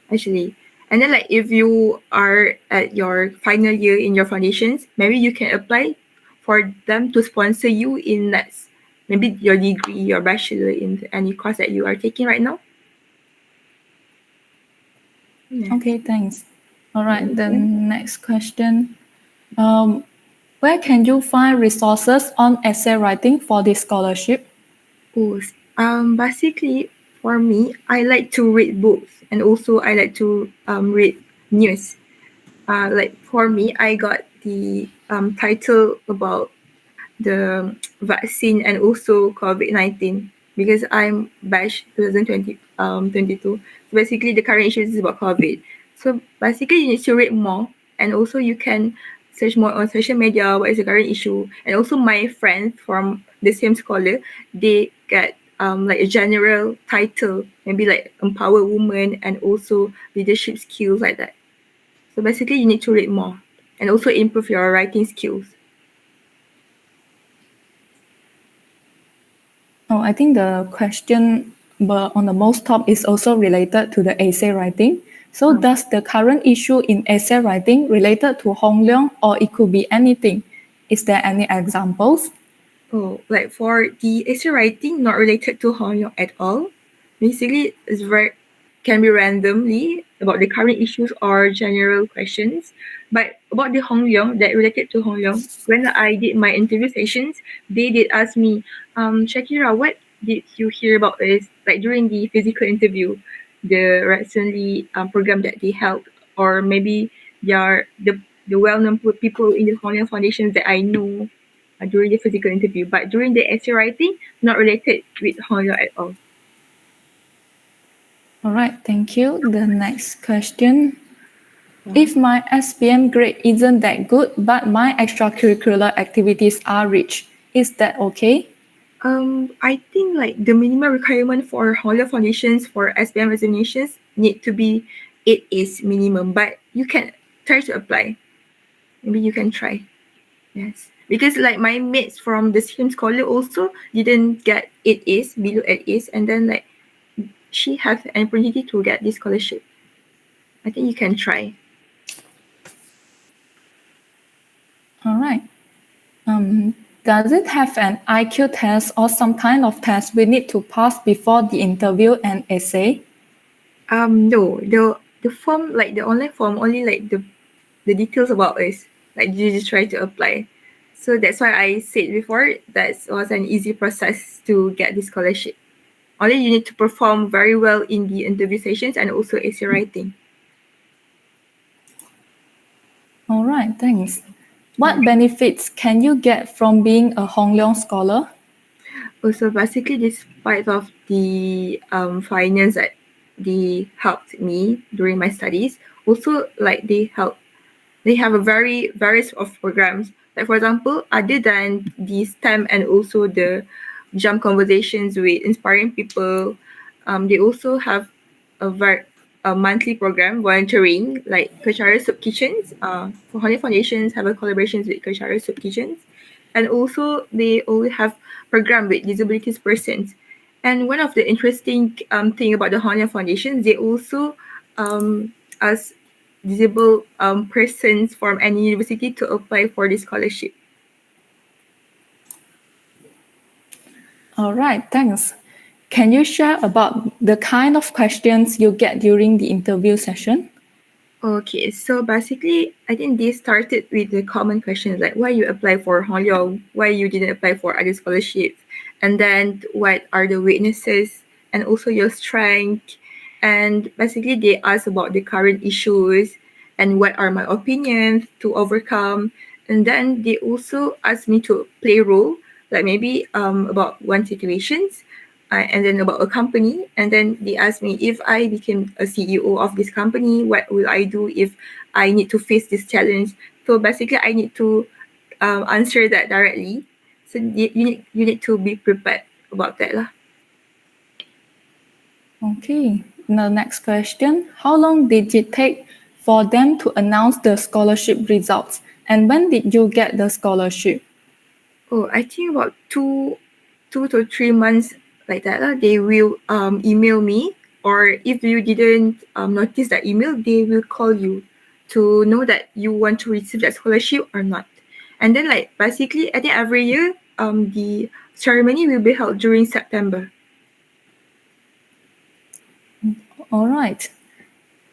Actually, and then if you are at your final year in your foundations, maybe you can apply for them to sponsor you in maybe your degree, your bachelor in any course that you are taking right now. Yeah. Okay, thanks. All right, then next question. Where can you find resources on essay writing for this scholarship? Basically, for me, I like to read books and also I like to read news. For me, I got the title about the vaccine and also COVID-19 because I'm batch 2022. So basically, the current issue is about COVID. So basically, you need to read more, and also you can search more on social media what is the current issue. And also, my friends from the same scholar, they get a general title, maybe like empower women and also leadership skills like that. So basically, you need to read more and also improve your writing skills. Oh, I think the question on the most top is also related to the essay writing. So does the current issue in essay writing related to Hong Leong, or it could be anything? Is there any examples? Oh, for the essay writing, not related to Hong Leong at all. Basically, it's very can be randomly about the current issues or general questions. But about the Hong Leong, that related to Hong Leong, when I did my interview sessions, they did ask me, Shakira, what did you hear about this? Like during the physical interview, the recently program that they held, or maybe they are the well-known people in the Hong Leong Foundation that I know during the physical interview. But during the essay writing, not related with Hong Leong at all. All right, thank you. The next question. If my SPM grade isn't that good, but my extracurricular activities are rich, is that okay? I think like the minimum requirement for Hong Leong foundations for SPM examinations need to be 8 A's minimum, but you can try to apply. Maybe you can try. Yes. Because like my mates from the same scholar also didn't get 8 A's, below 8 A's, and then like she has an opportunity to get this scholarship. I think you can try. All right. Does it have an IQ test or some kind of test we need to pass before the interview and essay? No. The form, like the online form, only like the details about us. Like you just try to apply. So that's why I said before that was an easy process to get the scholarship. Only you need to perform very well in the interview sessions and also essay writing. All right, thanks. What benefits can you get from being a Hong Leong scholar? Also, basically, despite of the finance that they helped me during my studies, also like they have a very various of programs. Like for example, other than the STEM and also the jump conversations with inspiring people, they also have a monthly program volunteering like Kechara Soup Kitchens. For Honey Foundations have a collaborations with Kechara Soup Kitchens, and also they always have program with disabilities persons. And one of the interesting thing about the Honey Foundation, they also ask disabled persons from any university to apply for this scholarship. All right, thanks. Can you share about the kind of questions you get during the interview session? Okay, so basically, I think they started with the common questions like why you apply for Hong Leong, why you didn't apply for other scholarships, and then what are the weaknesses and also your strength. And basically, they ask about the current issues and what are my opinions to overcome. And then they also ask me to play a role, like maybe about one situations, and then about a company. And then they asked me if I became a CEO of this company, what will I do if I need to face this challenge? So basically, I need to answer that directly. So you need to be prepared about that lah. Okay, the next question. How long did it take for them to announce the scholarship results? And when did you get the scholarship? Oh, I think about two to 3 months like that lah. They will email me, or if you didn't notice that email, they will call you to know that you want to receive that scholarship or not. And then like basically I think every year the ceremony will be held during September. All right.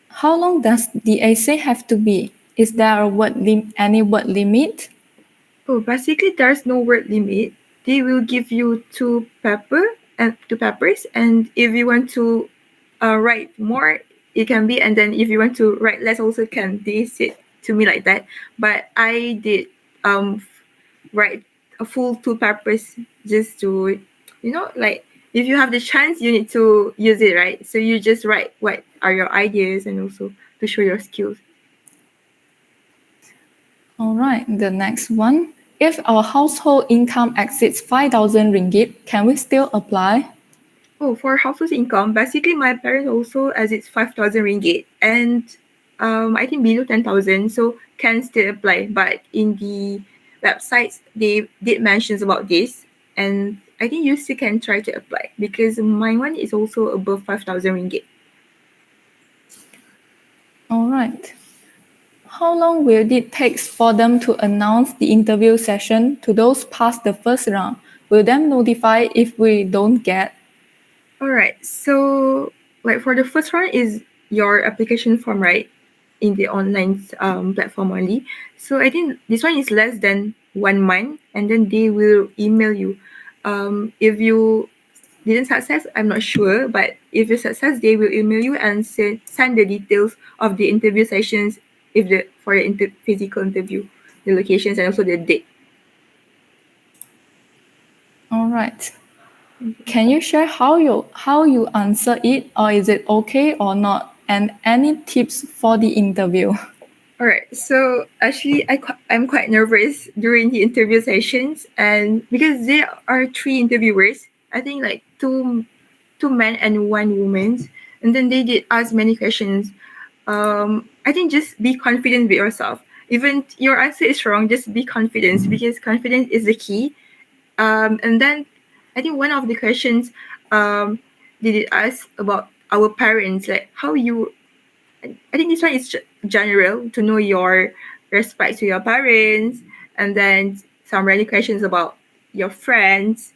How long does the essay have to be? Is there any word limit? Oh, basically there's no word limit. They will give you two papers, and if you want to write more, it can be, and then if you want to write less, also can. They said to me like that, but I did write a full 2 papers just to, like if you have the chance, you need to use it, right? So you just write what are your ideas and also to show your skills. All right, the next one. If our household income exceeds 5,000 ringgit, can we still apply? Oh, for household income, basically my parents also as it's 5,000 ringgit, and I think below 10,000, so can still apply. But in the websites, they did mentions about this, and I think you still can try to apply because my one is also above 5,000 ringgit. All right. How long will it take for them to announce the interview session to those past the first round? Will them notify if we don't get? All right. So like for the first one is your application form, right? In the online platform only. So I think this one is less than 1 month, and then they will email you. If you didn't success, I'm not sure, but if you success, they will email you and send the details of the interview sessions, if the for the physical interview, the locations and also the date. All right. Can you share how you answer it, or is it okay or not, and any tips for the interview? All right. So actually, I'm quite nervous during the interview sessions, and because there are 3 interviewers, I think like two men and 1 woman, and then they did ask many questions. I think just be confident with yourself. Even your answer is wrong, just be confident, because confidence is the key. And then I think one of the questions they did ask about our parents, like how you. I think this one is general, to know your respect to your parents, and then some random questions about your friends.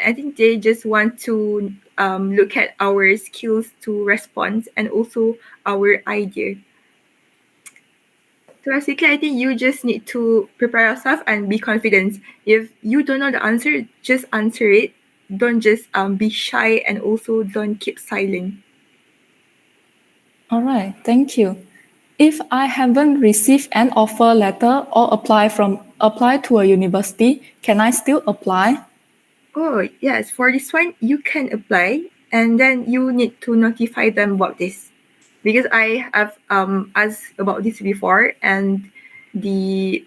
I think they just want to look at our skills to respond and also our idea. So basically, I think you just need to prepare yourself and be confident. If you don't know the answer, just answer it. Don't just be shy, and also don't keep silent. All right, thank you. If I haven't received an offer letter or apply to a university, can I still apply? Oh, yes. For this one, you can apply, and then you need to notify them about this. Because I have asked about this before, and the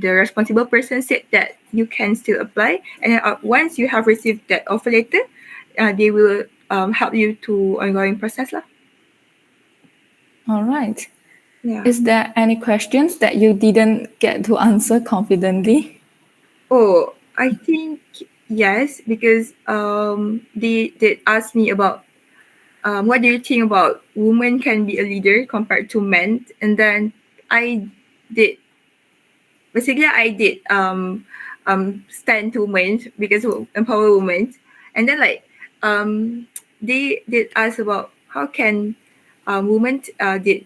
responsible person said that you can still apply, and once you have received that offer letter, they will help you to ongoing process lah. All right. Yeah. Is there any questions that you didn't get to answer confidently? Oh, I think yes, because they did ask me about what do you think about women can be a leader compared to men, and then I did stand to women because empower women, and then like they did ask about how can women did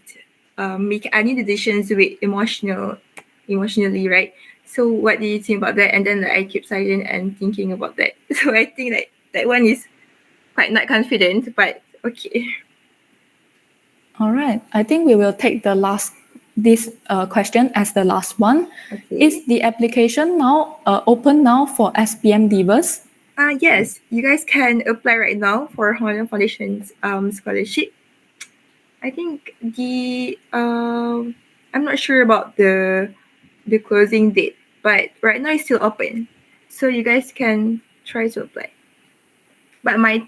make any decisions with emotionally, right? So what do you think about that? And then I keep silent and thinking about that. So I think that one is quite not confident, but okay. All right. I think we will take this question as the last one. Okay. Is the application now open now for SPM Divas? Yes, you guys can apply right now for Honor Foundation's scholarship. I think I'm not sure about the closing date, but right now it's still open, so you guys can try to apply. But my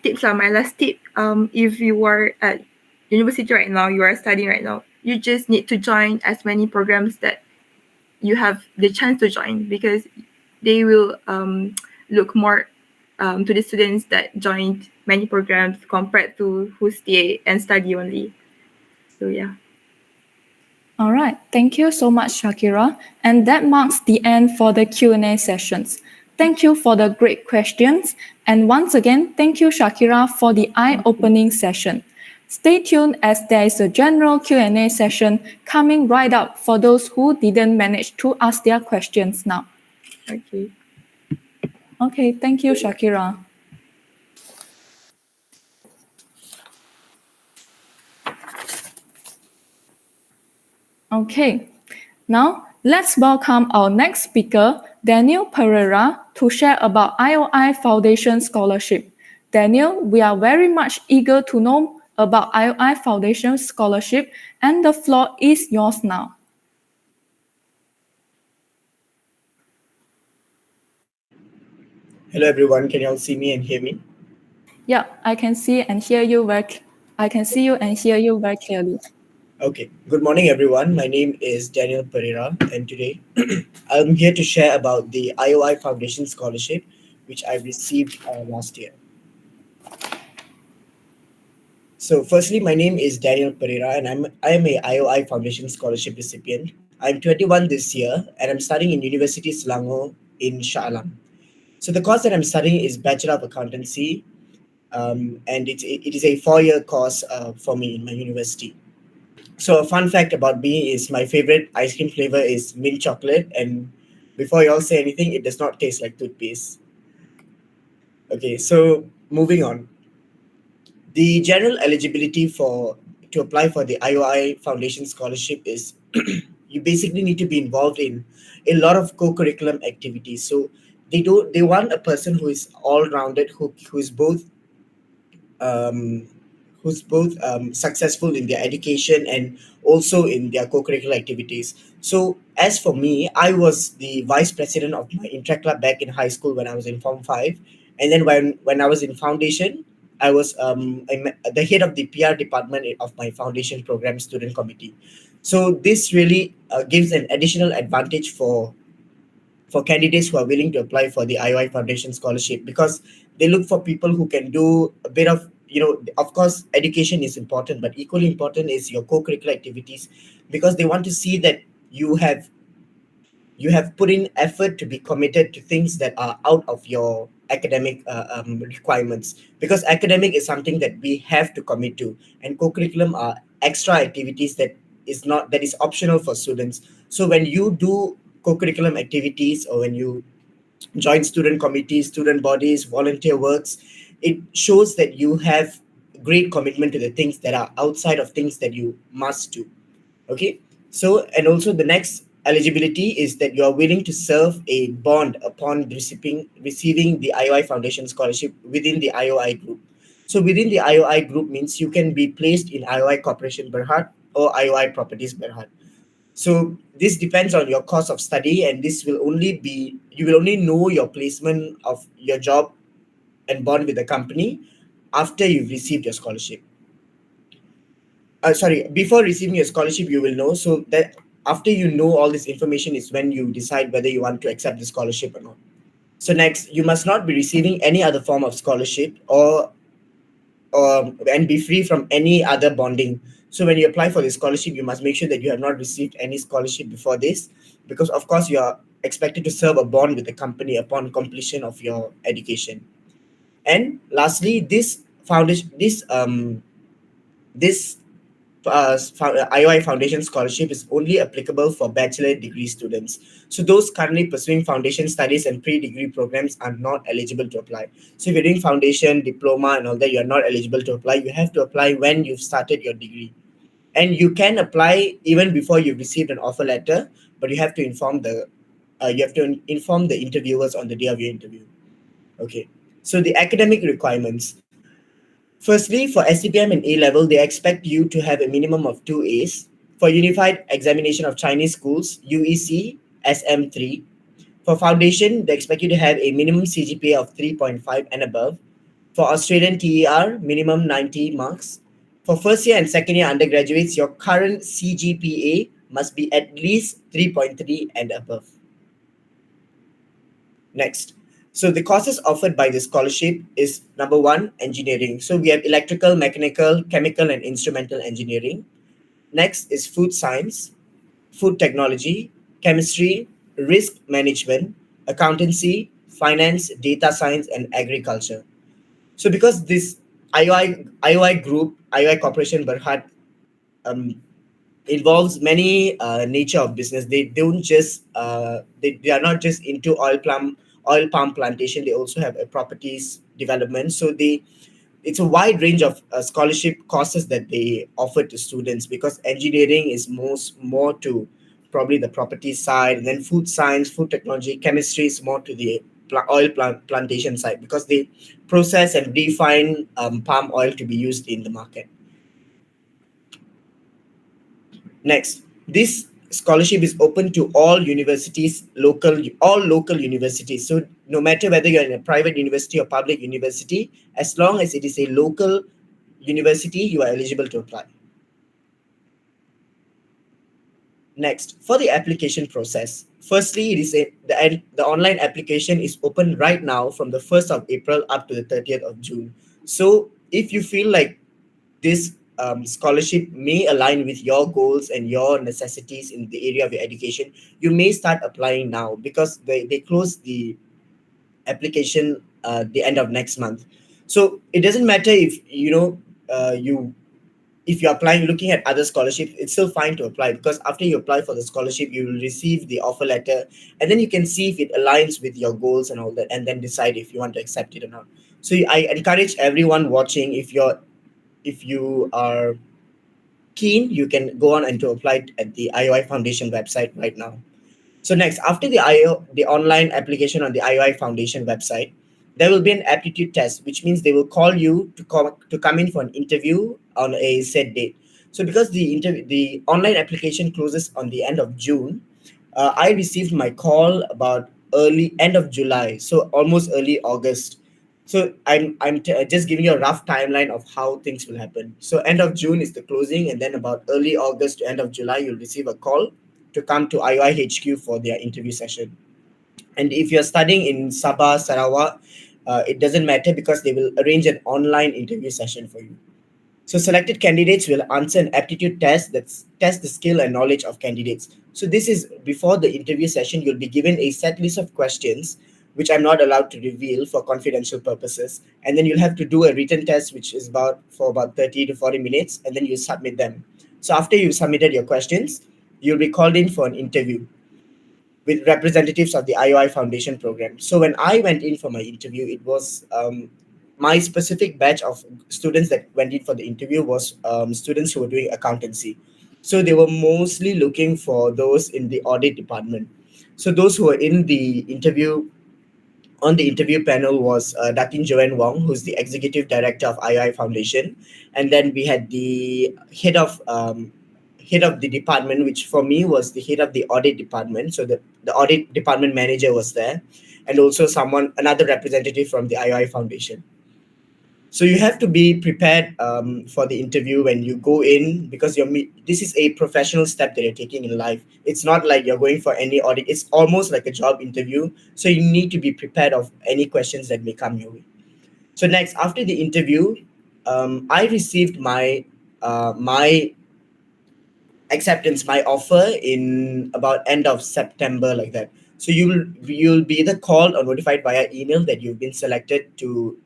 last tip, if you are at university right now, you are studying right now, you just need to join as many programs that you have the chance to join, because they will look more to the students that joined many programs compared to who stay and study only. So yeah. All right. Thank you so much, Shakira. And that marks the end for the Q&A sessions. Thank you for the great questions. And once again, thank you, Shakira, for the eye-opening session. Stay tuned, as there is a general Q&A session coming right up for those who didn't manage to ask their questions now. Okay. Okay, thank you, Shakira. Okay, now let's welcome our next speaker, Daniel Pereira, to share about IOI Foundation Scholarship. Daniel, we are very much eager to know about IOI Foundation Scholarship, and the floor is yours now. Hello everyone, can you all see me and hear me? Yeah, I can see and hear you very clearly. Okay, good morning everyone. My name is Daniel Pereira, and today I'm here to share about the IOI Foundation Scholarship, which I received last year. So firstly, my name is Daniel Pereira, and I am a IOI Foundation Scholarship recipient. I'm 21 this year, and I'm studying in University Selangor in Shah Alam. So the course that I'm studying is Bachelor of Accountancy, and it is a 4-year course for me in my university. So a fun fact about me is my favorite ice cream flavor is mint chocolate, and before you all say anything, it does not taste like toothpaste. Okay, so moving on. The general eligibility to apply for the IOI Foundation scholarship is you basically need to be involved in a lot of co-curriculum activities. So they want a person who is all-rounded, who is both um, successful in their education and also in their co-curricular activities. So as for me, I was the vice president of my intra club back in high school when I was in Form 5. And then when I was in foundation, I was the head of the PR department of my foundation program student committee. So this really gives an additional advantage for candidates who are willing to apply for the IOI Foundation scholarship, because they look for people who can do a bit of, of course, education is important, but equally important is your co-curricular activities, because they want to see that you have put in effort to be committed to things that are out of your academic requirements, because academic is something that we have to commit to, and co-curriculum are extra activities that is optional for students. So when you do co-curriculum activities, or when you join student committees, student bodies, volunteer works, it shows that you have great commitment to the things that are outside of things that you must do. Okay, so and also the next eligibility is that you are willing to serve a bond upon receiving the IOI Foundation scholarship within the IOI group. So within the IOI group means you can be placed in IOI Corporation Berhad or IOI Properties Berhad. So this depends on your course of study, and you will only know your placement of your job and bond with the company after you've received your scholarship. Sorry, before receiving your scholarship, you will know. So that after you know all this information is when you decide whether you want to accept the scholarship or not. So next, you must not be receiving any other form of scholarship and be free from any other bonding. So when you apply for the scholarship, you must make sure that you have not received any scholarship before this, because of course you are expected to serve a bond with the company upon completion of your education. And lastly, this foundation, this IOI Foundation scholarship is only applicable for bachelor degree students. So those currently pursuing foundation studies and pre-degree programs are not eligible to apply. So if you're doing foundation, diploma and all that, you're not eligible to apply. You have to apply when you've started your degree. And you can apply even before you've received an offer letter, but you have to inform the interviewers on the day of your interview. Okay. So the academic requirements. Firstly, for SCPM and A-level, they expect you to have a minimum of 2 A's. For Unified Examination of Chinese Schools, UEC, SM3. For Foundation, they expect you to have a minimum CGPA of 3.5 and above. For Australian TER, minimum 90 marks. For first year and second year undergraduates, your current CGPA must be at least 3.3 and above. Next. So the courses offered by the scholarship is number 1, engineering. So we have electrical, mechanical, chemical, and instrumental engineering. Next is food science, food technology, chemistry, risk management, accountancy, finance, data science, and agriculture. So because this IOI group, IOI Corporation Berhad, involves many nature of business. They don't just they are not just into oil palm plantation. They also have a properties development. So it's a wide range of scholarship courses that they offer to students, because engineering is more to probably the property side, and then food science, food technology, chemistry is more to the plantation side, because they process and refine palm oil to be used in the market. Next, this scholarship is open to all universities, all local universities. So no matter whether you're in a private university or public university, as long as it is a local university, you are eligible to apply. Next, for the application process. Firstly, the online application is open right now from the 1st of April up to the 30th of June. So if you feel like this scholarship may align with your goals and your necessities in the area of your education, you may start applying now, because they close the application the end of next month. So it doesn't matter if if you're applying, looking at other scholarships, it's still fine to apply, because after you apply for the scholarship, you will receive the offer letter, and then you can see if it aligns with your goals and all that, and then decide if you want to accept it or not. So I encourage everyone watching, if you are keen, you can go on and to apply at the IOI Foundation website right now. So next, after the online application on the IOI Foundation website, there will be an aptitude test, which means they will call you to come in for an interview on a set date. So because the online application closes on the end of June, I received my call about early end of July, so almost early August. So I'm just giving you a rough timeline of how things will happen. So end of June is the closing, and then about early August to end of July, you'll receive a call to come to IOI HQ for their interview session. And if you're studying in Sabah, Sarawak, it doesn't matter, because they will arrange an online interview session for you. So selected candidates will answer an aptitude test that tests the skill and knowledge of candidates. So this is before the interview session, you'll be given a set list of questions, which I'm not allowed to reveal for confidential purposes. And then you'll have to do a written test, which is for about 30 to 40 minutes, and then you submit them. So after you've submitted your questions, you'll be called in for an interview with representatives of the IOI Foundation program. So when I went in for my interview, it was my specific batch of students that went in for the interview was students who were doing accountancy. So they were mostly looking for those in the audit department. So those who were in the interview, on the interview panel, was Datin Joanne Wong, who's the executive director of IOI Foundation, and then we had the head of the department, which for me was the head of the audit department. So the audit department manager was there, and also another representative from the IOI Foundation. So you have to be prepared for the interview when you go in, because this is a professional step that you're taking in life. It's not like you're going for any audit. It's almost like a job interview. So you need to be prepared of any questions that may come your way. So next, after the interview, I received my acceptance, my offer, in about end of September, like that. So you'll be either called or notified via email that you've been selected to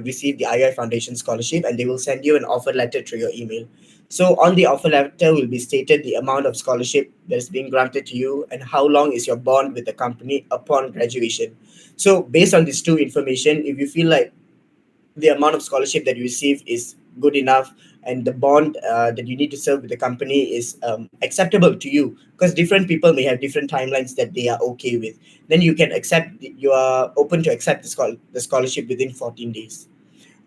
receive the IOI Foundation scholarship, and they will send you an offer letter through your email. So on the offer letter will be stated the amount of scholarship that is being granted to you, and how long is your bond with the company upon graduation. So based on these two information, if you feel like the amount of scholarship that you receive is good enough, and the bond that you need to serve with the company is acceptable to you, because different people may have different timelines that they are okay with, then you are open to accept the scholarship within 14 days.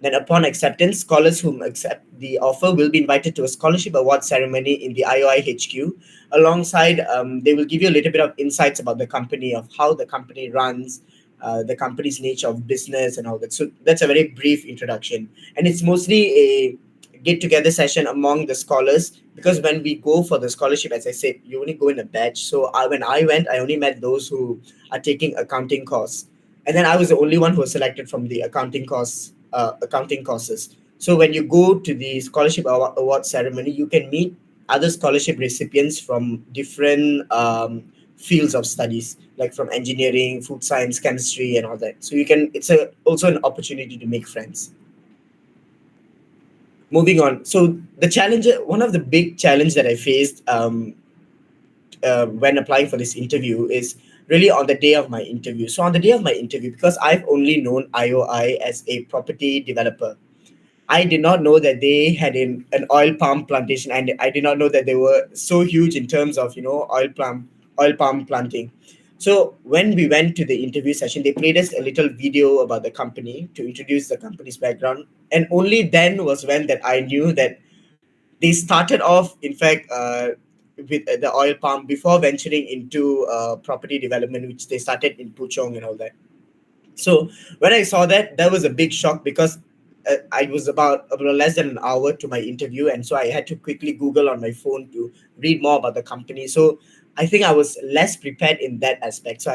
Then upon acceptance, scholars whom accept the offer will be invited to a scholarship award ceremony in the IOI HQ. Alongside, they will give you a little bit of insights about the company, of how the company runs, the company's nature of business and all that. So that's a very brief introduction. And it's mostly a get-together session among the scholars, because when we go for the scholarship, as I said, you only go in a batch. So when I went, I only met those who are taking accounting course. And then I was the only one who was selected from the accounting courses. So when you go to the scholarship award ceremony, you can meet other scholarship recipients from different fields of studies, like from engineering, food science, chemistry, and all that. So it's also an opportunity to make friends. Moving on. So one of the big challenge that I faced when applying for this interview is really on the day of my interview. So on the day of my interview, because I've only known IOI as a property developer, I did not know that they had an oil palm plantation, and I did not know that they were so huge in terms of oil palm planting. So when we went to the interview session, they played us a little video about the company to introduce the company's background, and only then was when that I knew that they started off, in fact, with the oil palm before venturing into property development, which they started in Puchong and all that. So when I saw that was a big shock, because I was about less than an hour to my interview, and so I had to quickly Google on my phone to read more about the company. So I think I was less prepared in that aspect. So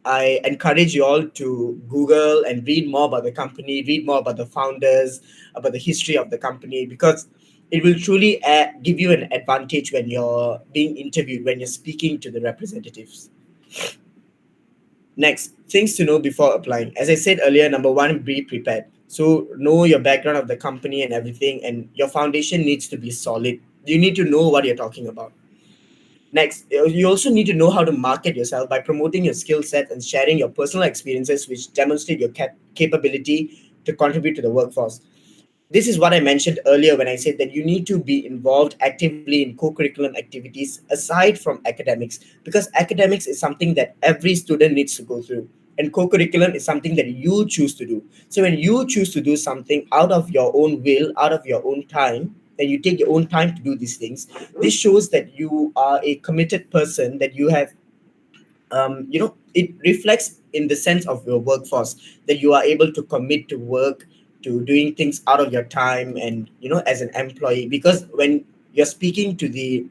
I encourage you all to Google and read more about the company, read more about the founders, about the history of the company, because it will truly give you an advantage when you're being interviewed, when you're speaking to the representatives. Next, things to know before applying. As I said earlier, number one, be prepared. So know your background of the company and everything, and your foundation needs to be solid. You need to know what you're talking about. Next, you also need to know how to market yourself by promoting your skill set and sharing your personal experiences which demonstrate your capability to contribute to the workforce. This is what I mentioned earlier when I said that you need to be involved actively in co-curriculum activities aside from academics, because academics is something that every student needs to go through, and co-curriculum is something that you choose to do. So when you choose to do something out of your own will, out of your own time, and you take your own time to do these things, this shows that you are a committed person, that you have it reflects in the sense of your workforce, that you are able to commit to work, to doing things out of your time, and as an employee. Because when you're speaking to the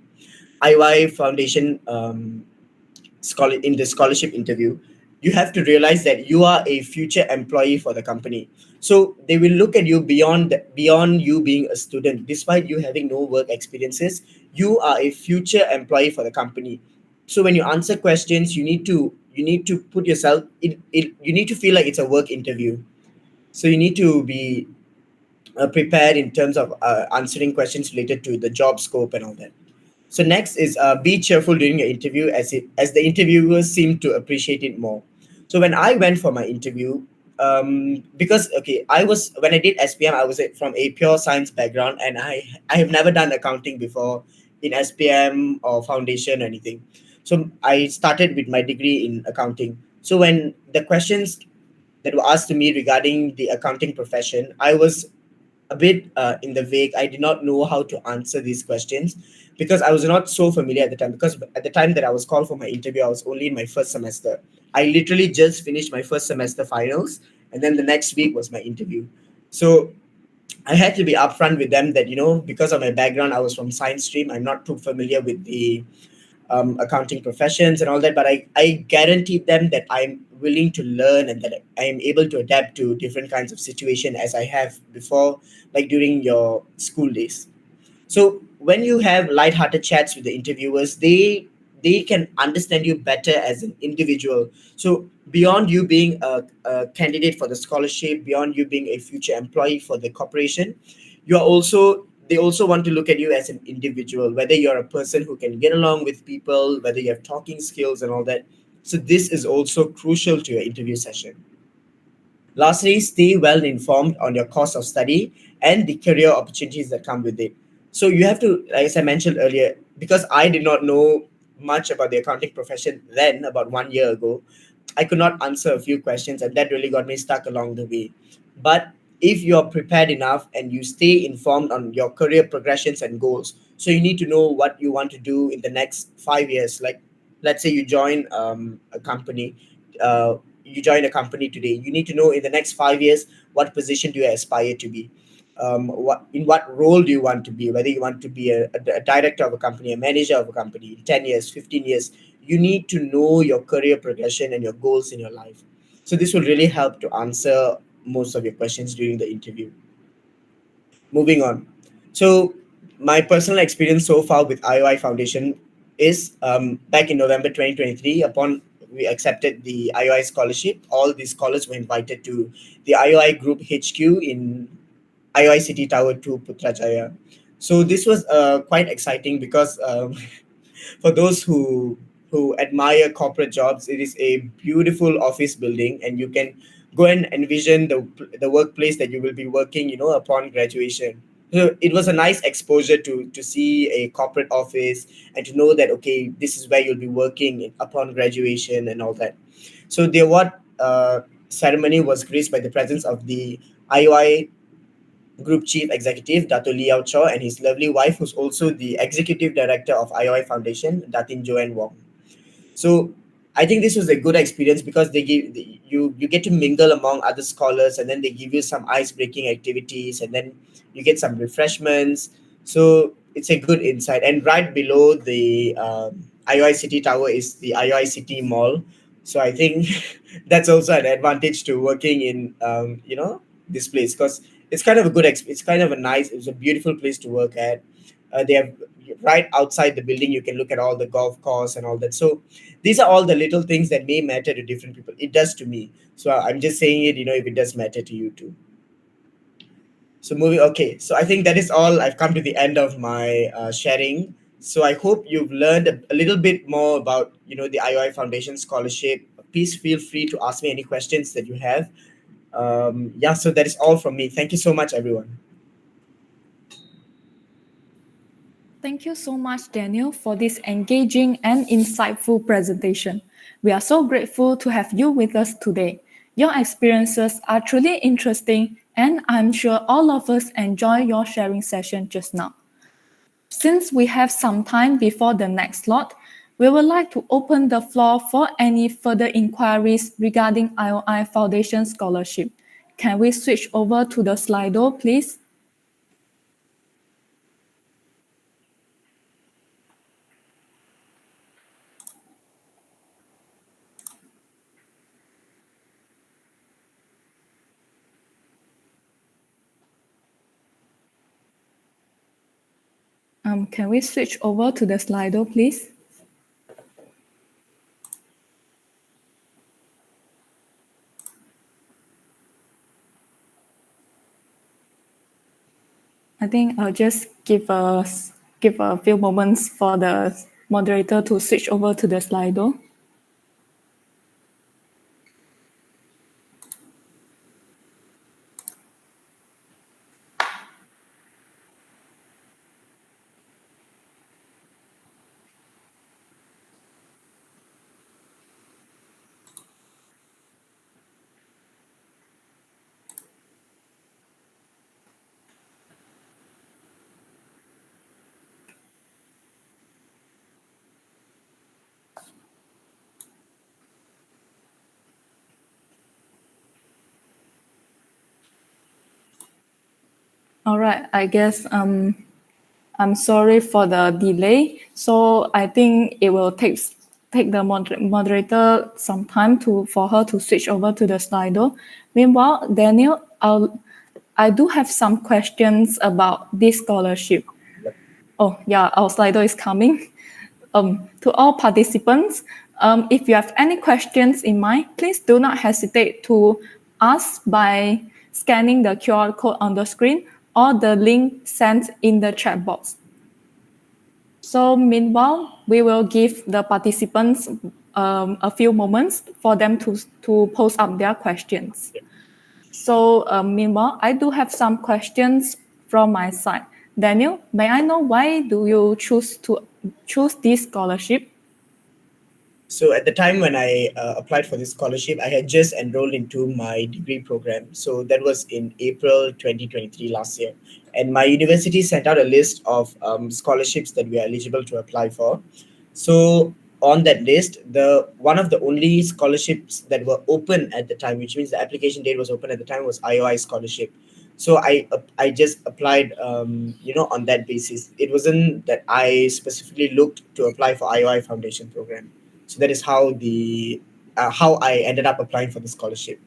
IY Foundation in the scholarship interview, you have to realize that you are a future employee for the company. So they will look at you beyond you being a student. Despite you having no work experiences, you are a future employee for the company. So when you answer questions, you need to put yourself you need to feel like it's a work interview. So you need to be prepared in terms of answering questions related to the job scope and all that. So next is be cheerful during your interview, as the interviewers seem to appreciate it more. So when I went for my interview, because okay, I was when I did SPM, I was from a pure science background, and I have never done accounting before in SPM or foundation or anything. So I started with my degree in accounting. So when the questions that were asked to me regarding the accounting profession, I was a bit in the vague. I did not know how to answer these questions because I was not so familiar at the time. Because at the time that I was called for my interview, I was only in my first semester. I literally just finished my first semester finals, and then the next week was my interview. So I had to be upfront with them that, because of my background, I was from science stream. I'm not too familiar with the accounting professions and all that, but I guaranteed them that I'm willing to learn and that I am able to adapt to different kinds of situation as I have before, like during your school days. So when you have light-hearted chats with the interviewers, they can understand you better as an individual. So beyond you being a candidate for the scholarship, beyond you being a future employee for the corporation, they also want to look at you as an individual, whether you're a person who can get along with people, whether you have talking skills and all that. So this is also crucial to your interview session. Lastly, stay well informed on your course of study and the career opportunities that come with it. So you have to, as I mentioned earlier, because I did not know much about the accounting profession then, about 1 year ago, I could not answer a few questions, and that really got me stuck along the way. But if you're prepared enough and you stay informed on your career progressions and goals, so you need to know what you want to do in the next 5 years. Like, let's say you join a company, you join a company today. You need to know in the next 5 years what position do you aspire to be. What role do you want to be? Whether you want to be a director of a company, a manager of a company in 10 years, 15 years, you need to know your career progression and your goals in your life. So this will really help to answer most of your questions during the interview. Moving on. So my personal experience so far with IOI Foundation is back in November 2023, upon we accepted the IOI scholarship, all the scholars were invited to the IOI Group HQ in IOI City Tower 2, Putrajaya. So this was quite exciting because for those who admire corporate jobs, it is a beautiful office building, and you can go and envision the workplace that you will be working, upon graduation. So it was a nice exposure to see a corporate office and to know that, okay, this is where you'll be working upon graduation and all that. So the award ceremony was graced by the presence of the IOI Group Chief Executive, Dato Liao Cho, and his lovely wife, who's also the Executive Director of IOI Foundation, Datin Joanne Wong. So I think this was a good experience because you get to mingle among other scholars, and then they give you some ice-breaking activities, and then you get some refreshments. So it's a good insight. And right below the IOI City Tower is the IOI City Mall. So I think that's also an advantage to working in this place, because it's kind of a it's kind of a nice, it's a beautiful place to work at. They have right outside the building. You can look at all the golf course and all that. So these are all the little things that may matter to different people. It does to me. So I'm just saying it, if it does matter to you too. So moving, okay. So I think that is all. I've come to the end of my sharing. So I hope you've learned a little bit more about, the IOI Foundation Scholarship. Please feel free to ask me any questions that you have. Yeah, so that is all from me. Thank you so much, everyone. Thank you so much, Daniel, for this engaging and insightful presentation. We are so grateful to have you with us today. Your experiences are truly interesting, and I'm sure all of us enjoy your sharing session just now. Since we have some time before the next slot, we would like to open the floor for any further inquiries regarding IOI Foundation Scholarship. Can we switch over to the Slido, please? Can we switch over to the Slido, please? I think I'll just give a few moments for the moderator to switch over to the Slido. All right, I guess I'm sorry for the delay. So I think it will take the moderator some time for her to switch over to the Slido. Meanwhile, Daniel, I do have some questions about this scholarship. Oh yeah, our Slido is coming. To all participants, if you have any questions in mind, please do not hesitate to ask by scanning the QR code on the screen or the link sent in the chat box. So meanwhile, we will give the participants a few moments for them to post up their questions. So meanwhile, I do have some questions from my side. Daniel, may I know why do you choose this scholarship? So at the time when I applied for this scholarship, I had just enrolled into my degree program. So that was in April 2023 last year. And my university sent out a list of scholarships that we are eligible to apply for. So on that list, one of the only scholarships that were open at the time, which means the application date was open at the time, was IOI scholarship. So I just applied, on that basis. It wasn't that I specifically looked to apply for IOI Foundation program. So that is how how I ended up applying for the scholarship.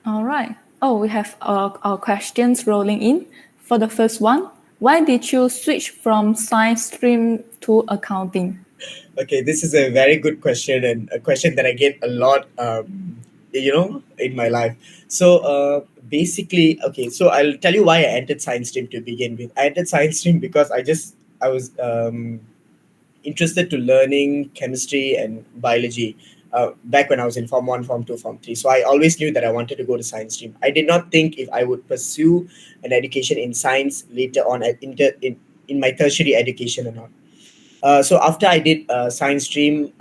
All right. Oh, we have our questions rolling in. For the first one, why did you switch from science stream to accounting? Okay, this is a very good question and a question that I get a lot, in my life. So basically, okay, so I'll tell you why I entered science stream to begin with. I entered science stream because I was interested to learning chemistry and biology back when I was in Form 1, Form 2, Form 3. So I always knew that I wanted to go to science stream. I did not think if I would pursue an education in science later on in my tertiary education or not. So after I did science stream,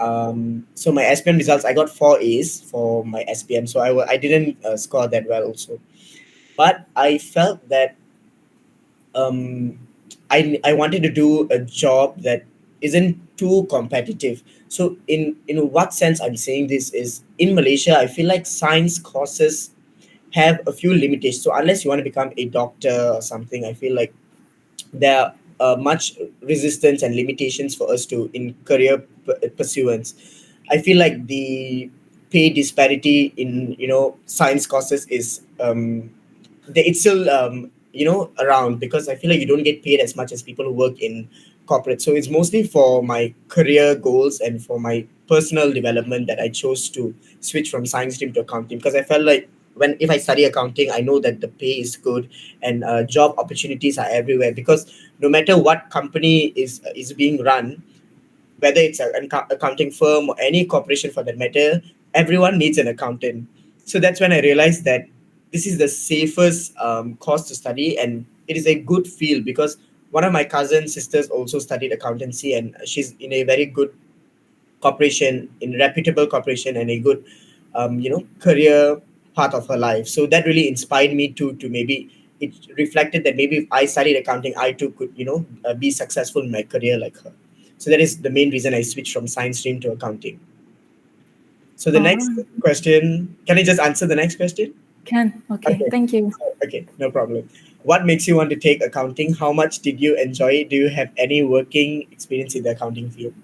so my SPM results, I got 4 A's for my SPM. So I didn't score that well also. But I felt that I wanted to do a job that isn't too competitive. So in what sense I'm saying this is, in Malaysia, I feel like science courses have a few limitations. So unless you want to become a doctor or something, I feel like there are much resistance and limitations for us to in career pursuance. I feel like the pay disparity in science courses is it's still around, because I feel like you don't get paid as much as people who work in corporate. So it's mostly for my career goals and for my personal development that I chose to switch from science stream to accounting, because I felt like if I study accounting, I know that the pay is good and job opportunities are everywhere, because no matter what company is being run, whether it's an accounting firm or any corporation for that matter, everyone needs an accountant. So that's when I realized that this is the safest course to study, and it is a good field, because one of my cousin sisters also studied accountancy, and she's in a very good corporation, in reputable corporation, and a good career part of her life. So that really inspired me to maybe, it reflected that maybe if I studied accounting, I too could be successful in my career like her. So that is the main reason I switched from science stream to accounting. So the next question, can I just answer the next question? Can. Okay. Thank you. Okay, no problem. What makes you want to take accounting? How much did you enjoy it? Do you have any working experience in the accounting field?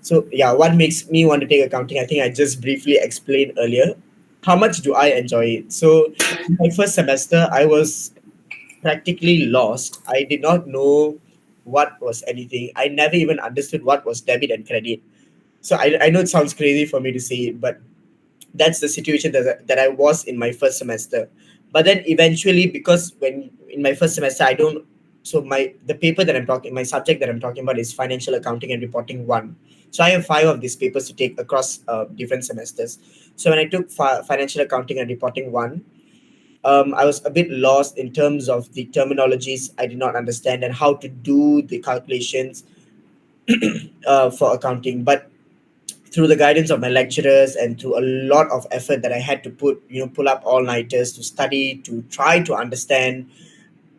So yeah, what makes me want to take accounting? I think I just briefly explained earlier. How much do I enjoy it? So in my first semester, I was practically lost. I did not know what was anything. I never even understood what was debit and credit. So I know it sounds crazy for me to say it, but that's the situation that I was in my first semester. But then eventually, because when in my first semester, I don't, so the paper that I'm talking, my subject that I'm talking about is financial accounting and reporting 1. So I have 5 of these papers to take across different semesters. So when I took financial accounting and reporting 1, I was a bit lost in terms of the terminologies I did not understand and how to do the calculations for accounting. But through the guidance of my lecturers and through a lot of effort that I had to pull up all-nighters to study, to try to understand,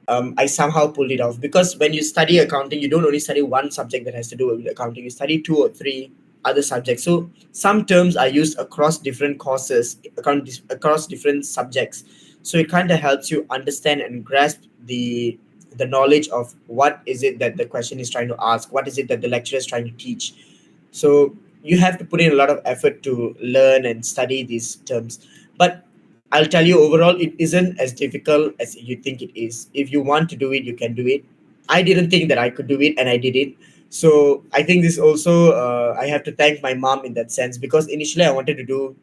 I somehow pulled it off. Because when you study accounting, you don't only study one subject that has to do with accounting, you study 2 or 3 other subjects. So some terms are used across different courses, across different subjects. So it kind of helps you understand and grasp the knowledge of what is it that the question is trying to ask, what is it that the lecturer is trying to teach. So you have to put in a lot of effort to learn and study these terms. But I'll tell you, overall, it isn't as difficult as you think it is. If you want to do it, you can do it. I didn't think that I could do it, and I did it. So I think this also, I have to thank my mom in that sense, because initially I wanted to do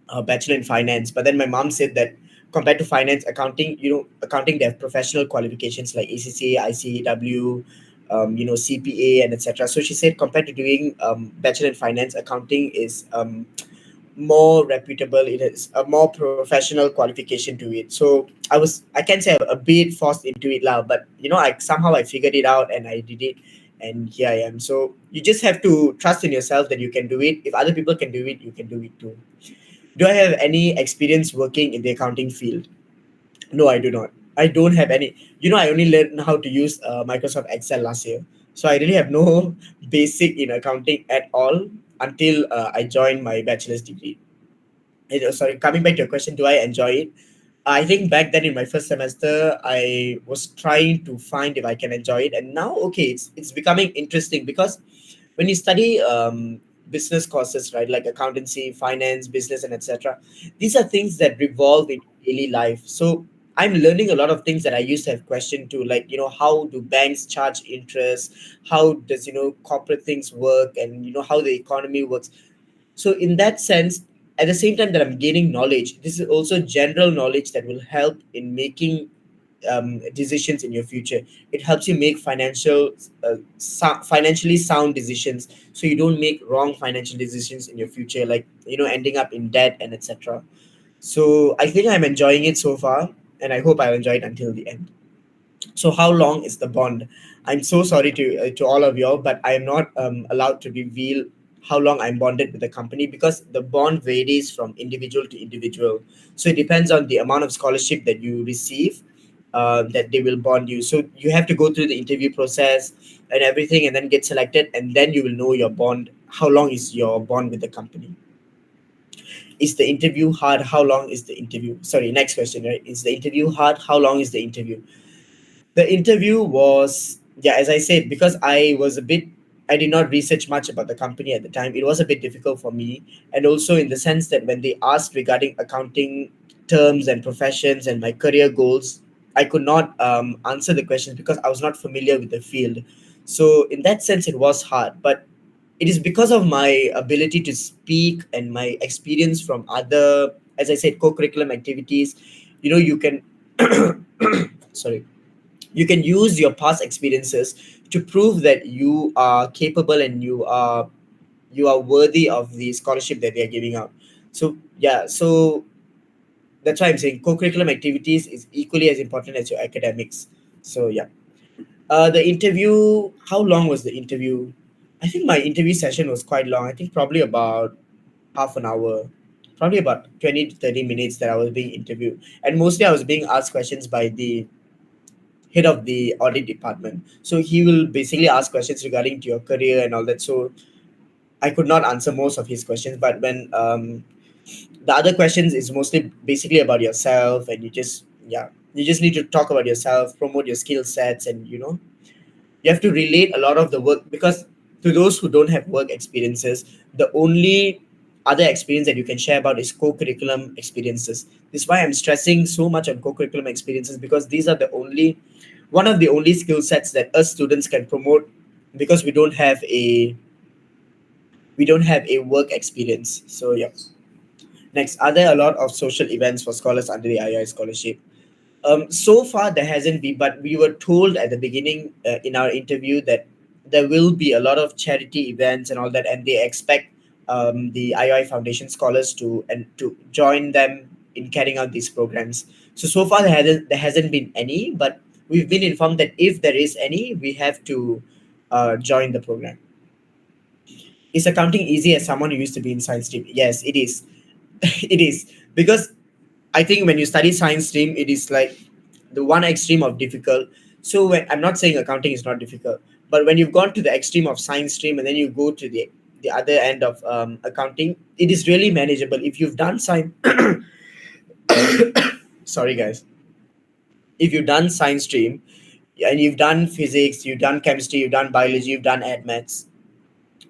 a bachelor in finance, but then my mom said that compared to finance, accounting, accounting, they have professional qualifications like ACCA, ICAW, CPA, and etc. So she said compared to doing bachelor in finance, accounting is more reputable. It is a more professional qualification to it. So I can say a bit forced into it now, but I somehow I figured it out and I did it, and here I am. So you just have to trust in yourself that you can do it. If other people can do it, you can do it too. Do I have any experience working in the accounting field? No, I do not. I don't have any. I only learned how to use Microsoft Excel last year. So I really have no basic in accounting at all until I joined my bachelor's degree. Sorry, coming back to your question, do I enjoy it? I think back then in my first semester, I was trying to find if I can enjoy it. And now, okay, it's becoming interesting, because when you study business courses, right, like accountancy, finance, business, and etc., these are things that revolve in daily life. So I'm learning a lot of things that I used to have questioned to, like, how do banks charge interest? How does, corporate things work? And, how the economy works. So in that sense, at the same time that I'm gaining knowledge, this is also general knowledge that will help in making decisions in your future. It helps you make financially sound decisions, so you don't make wrong financial decisions in your future, like ending up in debt and etc. So I think I'm enjoying it so far, and I hope I'll enjoy it until the end. So how long is the bond? I'm so sorry to all of y'all, but I am not allowed to reveal how long I'm bonded with the company, because the bond varies from individual to individual. So it depends on the amount of scholarship that you receive, that they will bond you. So you have to go through the interview process and everything, and then get selected, and then you will know your bond. How long is your bond with the company? Is the interview hard? How long is the interview? Sorry, next question, right? Is the interview hard? How long is the interview? The interview was, yeah, as I said, because I did not research much about the company at the time. It was a bit difficult for me. And also in the sense that when they asked regarding accounting terms and professions and my career goals, I could not answer the questions because I was not familiar with the field. So in that sense, it was hard. But it is because of my ability to speak and my experience from other, as I said, co-curriculum activities. You can, sorry, you can use your past experiences to prove that you are capable and you are worthy of the scholarship that they are giving out. So yeah, so that's why I'm saying co-curriculum activities is equally as important as your academics. So yeah. The interview, how long was the interview? I think my interview session was quite long. I think probably about half an hour, probably about 20 to 30 minutes that I was being interviewed. And mostly I was being asked questions by the head of the audit department. So he will basically ask questions regarding to your career and all that. So I could not answer most of his questions, but when the other questions is mostly basically about yourself, and you just need to talk about yourself, promote your skill sets, and you have to relate a lot of the work, because to those who don't have work experiences, the only other experience that you can share about is co-curriculum experiences. This is why I'm stressing so much on co-curriculum experiences, because these are the only one of the only skill sets that us students can promote, because we don't have a work experience. So yeah. Next, are there a lot of social events for scholars under the II scholarship? So far, there hasn't been, but we were told at the beginning in our interview that there will be a lot of charity events and all that, and they expect the II Foundation scholars to join them in carrying out these programs. So far there hasn't been any, but we've been informed that if there is any, we have to join the program. Is accounting easy as someone who used to be in science stream? Yes, it is. It is, because I think when you study science stream, it is like the one extreme of difficult. So I'm not saying accounting is not difficult, but when you've gone to the extreme of science stream and then you go to the other end of accounting, it is really manageable if you've done science. Sorry, guys. If you've done science stream and you've done physics, you've done chemistry, you've done biology, you've done ed maths,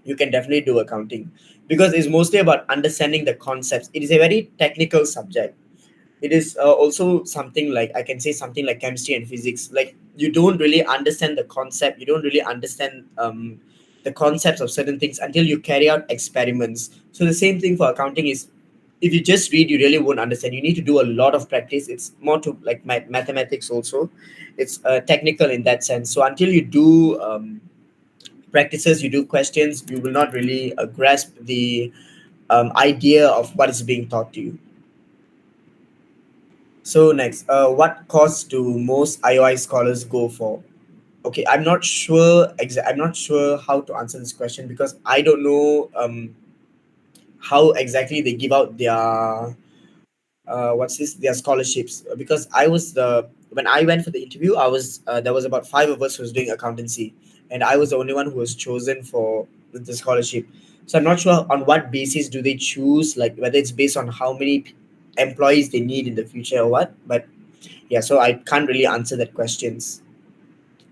you can definitely do accounting, because it's mostly about understanding the concepts. It is a very technical subject. It is also something like, I can say, something like chemistry and physics. Like, you don't really understand the concept, you don't really understand the concepts of certain things until you carry out experiments. So the same thing for accounting is, if you just read, you really won't understand. You need to do a lot of practice. It's more to like mathematics also. It's technical in that sense. So until you do practices, you do questions, you will not really grasp the idea of what is being taught to you. So next, what course do most IOI scholars go for? Okay, I'm not sure how to answer this question, because I don't know how exactly they give out their scholarships, because I was the when I went for the interview, I was there was about five of us who was doing accountancy, and I was the only one who was chosen for the scholarship. So I'm not sure on what basis do they choose, like whether it's based on how many employees they need in the future or what. But yeah, so I can't really answer that question.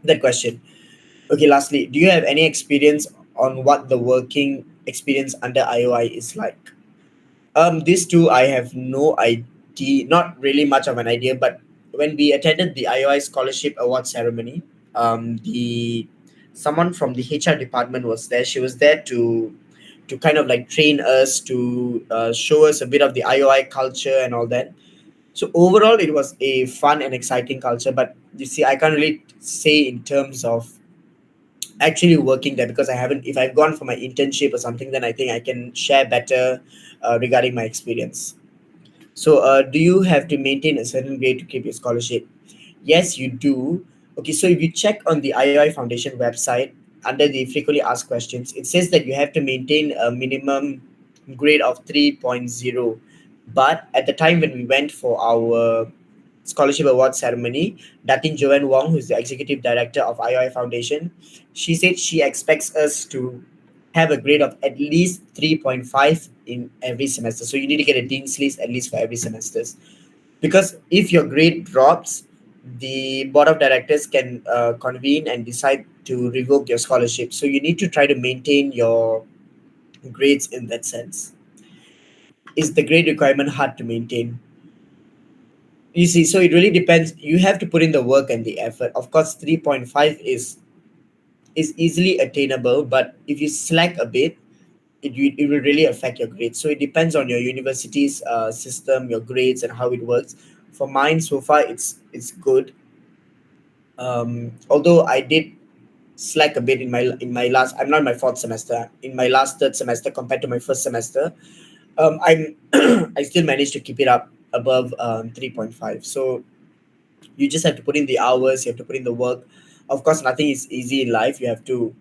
Okay, lastly, do you have any experience on what the working experience under IOI is like? These two, I have no idea, not really much of an idea. But when we attended the IOI scholarship award ceremony, the someone from the HR department was there. She was there to kind of like train us, to show us a bit of the IOI culture and all that. So overall, it was a fun and exciting culture. But you see, I can't really say in terms of actually working there, because I haven't. If I've gone for my internship or something, then I think I can share better regarding my experience. So, do you have to maintain a certain grade to keep your scholarship? Yes, you do. Okay, so if you check on the IOI Foundation website under the frequently asked questions, it says that you have to maintain a minimum grade of 3.0. But at the time when we went for our scholarship award ceremony, Datin Joanne Wong, who's the executive director of IOI Foundation, she said she expects us to have a grade of at least 3.5 in every semester. So you need to get a dean's list at least for every semester. Because if your grade drops, the board of directors can convene and decide to revoke your scholarship. So you need to try to maintain your grades in that sense. Is the grade requirement hard to maintain? You see, so it really depends. You have to put in the work and the effort. Of course, 3.5 is easily attainable, but if you slack a bit, it will really affect your grades. So it depends on your university's system, your grades, and how it works. For mine, so far, it's good. Although I did slack a bit in my last. I'm not in my fourth semester. In my last third semester compared to my first semester, I'm I still managed to keep it up above 3.5. So you just have to put in the hours. You have to put in the work. Of course, nothing is easy in life. You have to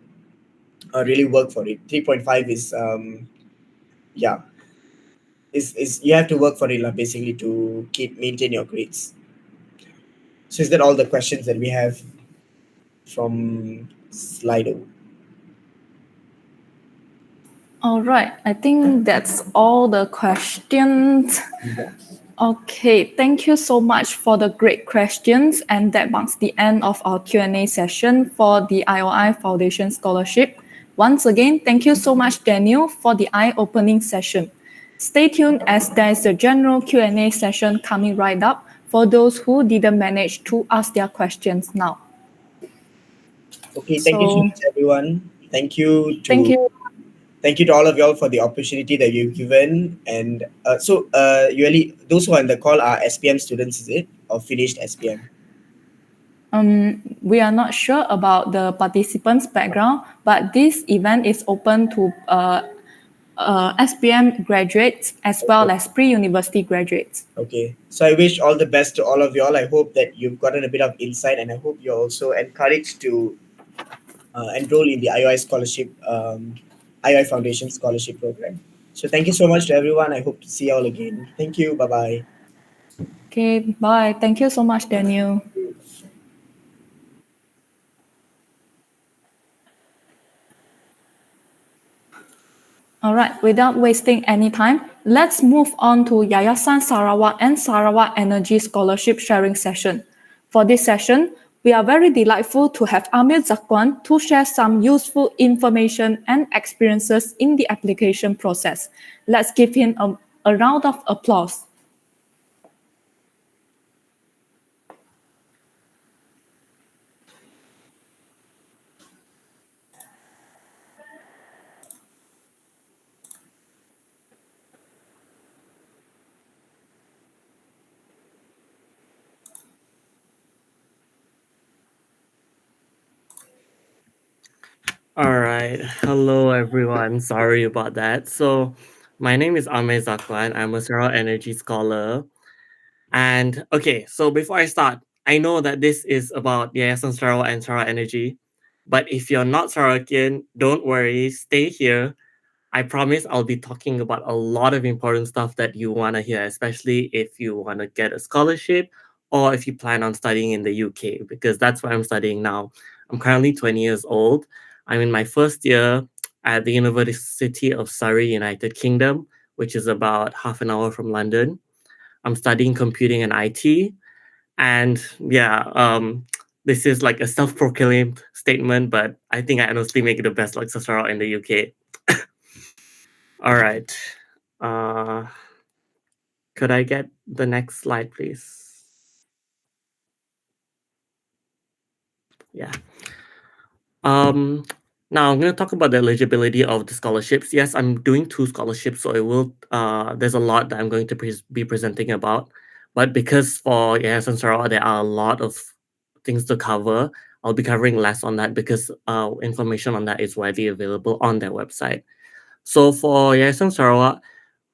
really work for it. 3.5 is yeah is you have to work for it lah, basically to keep maintain your grades. So is that all the questions that we have from Slido? All right, I think that's all the questions. Okay, thank you so much for the great questions, and that marks the end of our Q&A session for the IOI Foundation Scholarship. Once again, thank you so much, Daniel, for the eye-opening session. Stay tuned as there's a general Q&A session coming right up for those who didn't manage to ask their questions now. Okay, thank you so So- much, everyone. Thank you to Thank you. Thank you to all of y'all for the opportunity that you've given. And usually those who are on the call are SPM students, is it, or finished SPM? We are not sure about the participants' background, but this event is open to SPM graduates as well as pre-university graduates. Okay, so I wish all the best to all of y'all. I hope that you've gotten a bit of insight, and I hope you're also encouraged to enroll in the IOI scholarship, IOI Foundation scholarship program. So thank you so much to everyone. I hope to see you all again. Thank you. Bye bye. Okay, bye. Thank you so much, Daniel. All right, without wasting any time, let's move on to Yayasan Sarawak and Sarawak Energy Scholarship Sharing Session. For this session, we are very delightful to have Amir Zakwan to share some useful information and experiences in the application process. Let's give him a round of applause. All right. Hello, everyone. Sorry about that. So, my name is Amir Zakwan. I'm a Sarawak Energy Scholar. And okay, so before I start, I know that this is about Yayasan Sarawak and Sarawak Energy. But if you're not Sarawakian, don't worry, stay here. I promise I'll be talking about a lot of important stuff that you want to hear, especially if you want to get a scholarship or if you plan on studying in the UK, because that's what I'm studying now. I'm currently 20 years old. I'm in my first year at the University of Surrey, United Kingdom, which is about half an hour from London. I'm studying computing and IT. And yeah, this is like a self-proclaimed statement, but I think I honestly make it the best like Sarawak in the UK. All right. Could I get the next slide, please? Yeah. Now I'm going to talk about the eligibility of the scholarships. Yes, I'm doing 2 scholarships, so it will. There's a lot that I'm going to be presenting about, but because for Yayasan Sarawak there are a lot of things to cover, I'll be covering less on that because information on that is widely available on their website. So for Yayasan Sarawak,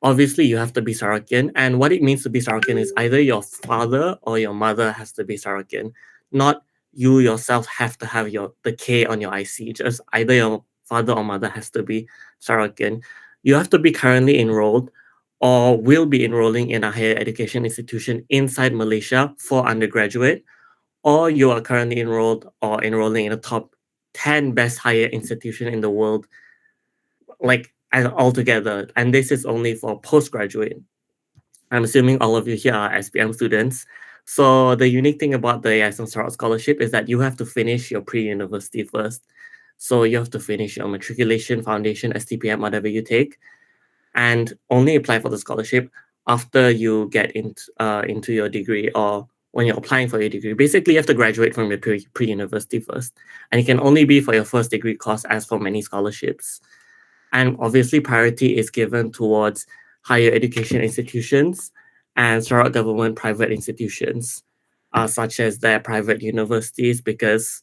obviously you have to be Sarawakian, and what it means to be Sarawakian is either your father or your mother has to be Sarawakian, not you yourself have to have the K on your IC. Just either your father or mother has to be Sarawakian. You have to be currently enrolled or will be enrolling in a higher education institution inside Malaysia for undergraduate, or you are currently enrolled or enrolling in a top 10 best higher institution in the world, like altogether. And this is only for postgraduate. I'm assuming all of you here are SPM students. So the unique thing about the Yayasan Sarawak Scholarship is that you have to finish your pre-university first. So you have to finish your matriculation, foundation, STPM, whatever you take, and only apply for the scholarship after you get into your degree or when you're applying for your degree. Basically, you have to graduate from your pre-university first, and it can only be for your first degree course as for many scholarships. And obviously, priority is given towards higher education institutions and Sarawak government private institutions, such as their private universities, because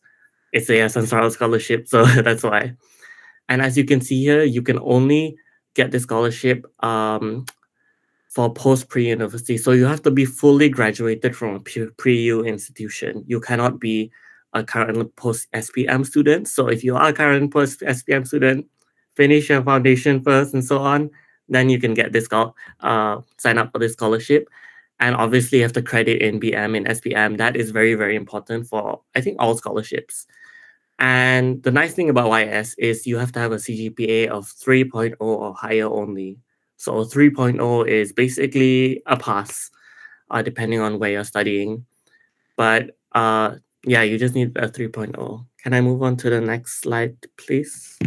it's a Yayasan Sarawak scholarship, so that's why. And as you can see here, you can only get the scholarship for post pre-university. So you have to be fully graduated from a pre-U institution. You cannot be a current post SPM student. So if you are a current post SPM student, finish your foundation first and so on, then you can get this sign up for this scholarship. And obviously you have to credit in BM and SPM. That is very, very important for, I think, all scholarships. And the nice thing about YS is you have to have a CGPA of 3.0 or higher only. So 3.0 is basically a pass, depending on where you're studying. But yeah, you just need a 3.0. Can I move on to the next slide, please?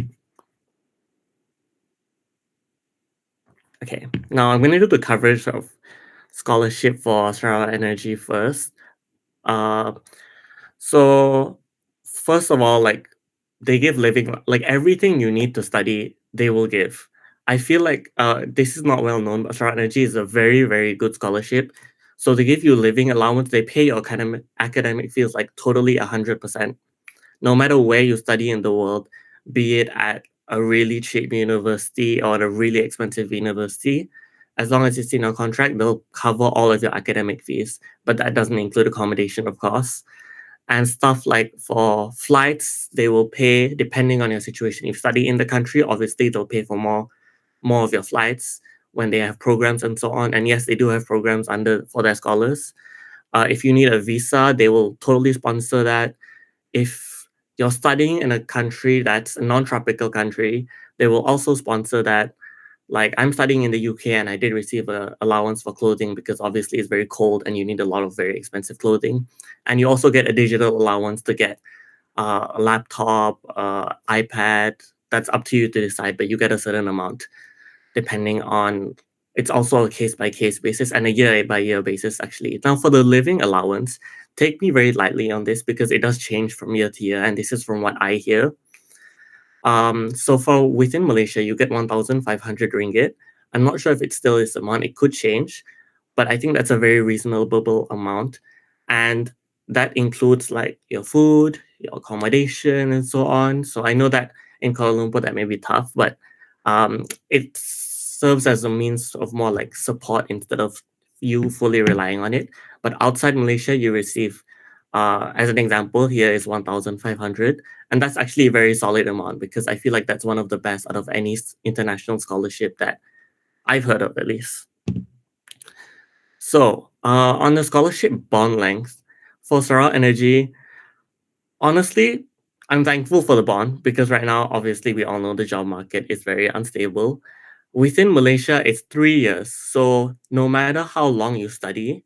Okay, now I'm going to do the coverage of scholarship for Sarawak Energy first. So first of all, like they give living, like everything you need to study, they will give. I feel like this is not well known, but Sarawak Energy is a very, very good scholarship. So they give you living allowance, they pay your academic fees like totally 100%. No matter where you study in the world, be it at a really cheap university or a really expensive university, as long as it's in a contract, they'll cover all of your academic fees. But that doesn't include accommodation, of course. And stuff like for flights, they will pay depending on your situation. If you study in the country, obviously they'll pay for more of your flights when they have programs and so on. And yes, they do have programs for their scholars. If you need a visa, they will totally sponsor that. If you're studying in a country that's a non-tropical country, they will also sponsor that. Like I'm studying in the UK and I did receive an allowance for clothing because obviously it's very cold and you need a lot of very expensive clothing. And you also get a digital allowance to get a laptop, iPad. That's up to you to decide, but you get a certain amount depending on, it's also a case-by-case basis and a year-by-year basis actually. Now for the living allowance, take me very lightly on this because it does change from year to year and this is from what I hear. So for within Malaysia, you get 1,500 ringgit. I'm not sure if it still is the amount, it could change, but I think that's a very reasonable amount. And that includes like your food, your accommodation and so on. So I know that in Kuala Lumpur that may be tough, but it serves as a means of more like support instead of you fully relying on it. But outside Malaysia, you receive, as an example, here is 1,500. And that's actually a very solid amount because I feel like that's one of the best out of any international scholarship that I've heard of at least. So on the scholarship bond length for Sarawak Energy, honestly, I'm thankful for the bond because right now, obviously, we all know the job market is very unstable. Within Malaysia, it's 3 years. So no matter how long you study,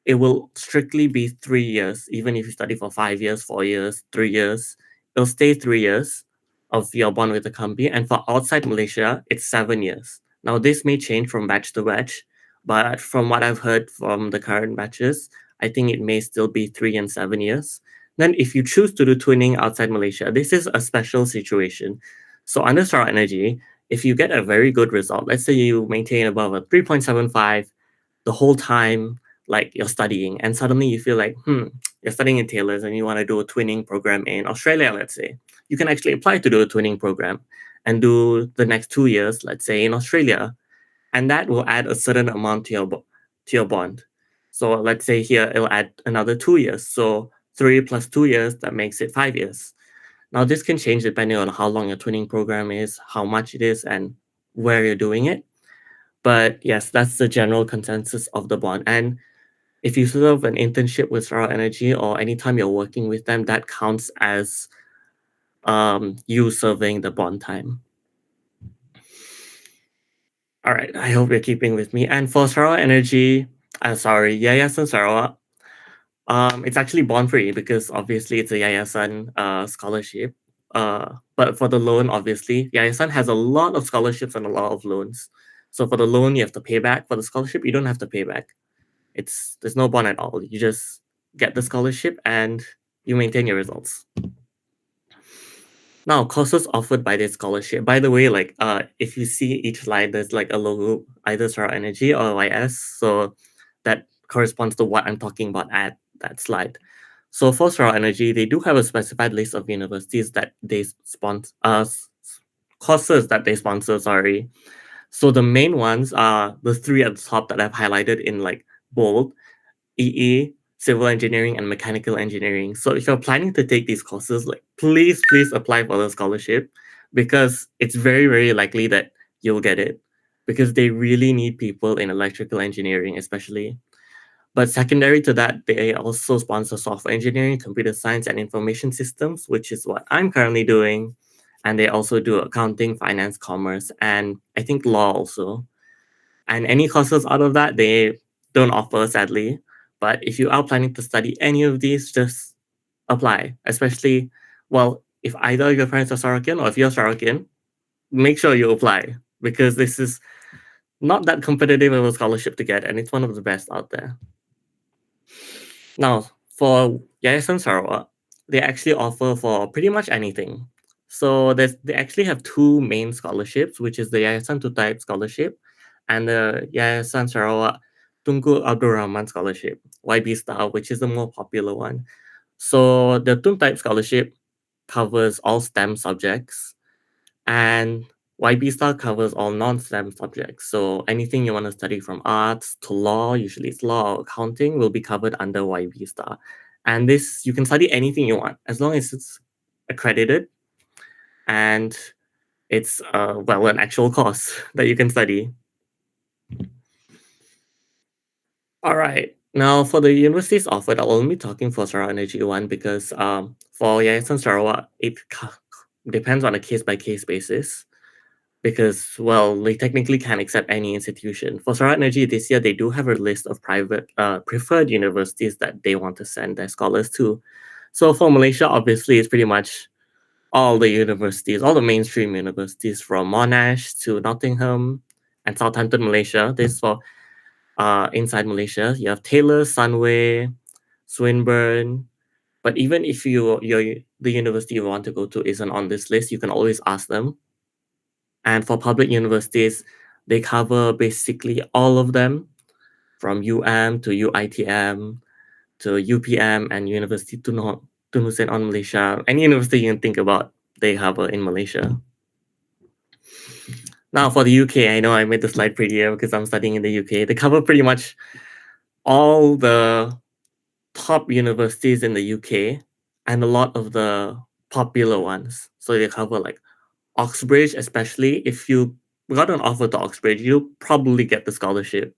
it will strictly be 3 years. Even if you study for 5 years, 4 years, 3 years, it'll stay 3 years of your bond with the company. And for outside Malaysia, it's 7 years. Now, this may change from batch to batch, but from what I've heard from the current batches, I think it may still be 3 and 7 years. Then if you choose to do twinning outside Malaysia, this is a special situation. So under Sarawak Energy, if you get a very good result, let's say you maintain above a 3.75 the whole time, like you're studying, and suddenly you feel like, you're studying in Taylor's and you want to do a twinning program in Australia, let's say, you can actually apply to do a twinning program and do the next 2 years, let's say in Australia, and that will add a certain amount to your bond. So let's say here it'll add another 2 years. So 3 plus 2 years, that makes it 5 years. Now this can change depending on how long your twinning program is, how much it is, and where you're doing it. But yes, that's the general consensus of the bond. And if you serve an internship with Sarawak Energy or anytime you're working with them, that counts as you serving the bond time. All right, I hope you're keeping with me. And for Sarawak Energy, Yayasan Sarawak, it's actually bond free because obviously it's a Yayasan scholarship. But for the loan, obviously, Yayasan has a lot of scholarships and a lot of loans. So for the loan, you have to pay back. For the scholarship, you don't have to pay back. There's no bond at all. You just get the scholarship and you maintain your results. Now, courses offered by this scholarship. By the way, like if you see each line, there's like a logo, either Sarawak Energy or YS. So that corresponds to what I'm talking about at that slide. So for Sarawak Energy, they do have a specified list of universities that they sponsor, courses that they sponsor, sorry. So the main ones are the three at the top that I've highlighted in like bold: EE, civil engineering, and mechanical engineering. So if you're planning to take these courses, like please apply for the scholarship, because it's very, very likely that you'll get it, because they really need people in electrical engineering, especially. But secondary to that, they also sponsor software engineering, computer science, and information systems, which is what I'm currently doing. And they also do accounting, finance, commerce, and I think law also. And any courses out of that, they don't offer, sadly. But if you are planning to study any of these, just apply. Especially, well, if either of your parents are Sarawakian or if you're Sarawakian, make sure you apply, because this is not that competitive of a scholarship to get, and it's one of the best out there. Now, for Yayasan Sarawak, they actually offer for pretty much anything. So they actually have two main scholarships, which is the Yayasan Tutayab Scholarship and the Yayasan Sarawak Tunku Abdul Rahman Scholarship, YB Star, which is the more popular one. So the Tutayab Scholarship covers all STEM subjects, and YB Star covers all non-STEM subjects. So anything you want to study from arts to law, usually it's law or accounting, will be covered under YB Star. And this, you can study anything you want as long as it's accredited and it's well, an actual course that you can study. All right. Now for the universities offered, I'll only be talking for Sarawak Energy 1 because for Yayasan Sarawak, it depends on a case-by-case basis. Because, well, they technically can accept any institution. For Sarawak Energy this year, they do have a list of private preferred universities that they want to send their scholars to. So for Malaysia, obviously, it's pretty much all the universities, all the mainstream universities, from Monash to Nottingham and Southampton, Malaysia. This for inside Malaysia. You have Taylor, Sunway, Swinburne. But even if the university you want to go to isn't on this list, you can always ask them. And for public universities, they cover basically all of them, from UM to UITM to UPM and University Tun Hussein on Malaysia. Any university you can think about, they cover in Malaysia. Now for the UK, I know I made the slide prettier because I'm studying in the UK. They cover pretty much all the top universities in the UK and a lot of the popular ones. So they cover like Oxbridge, especially if you got an offer to Oxbridge, you'll probably get the scholarship.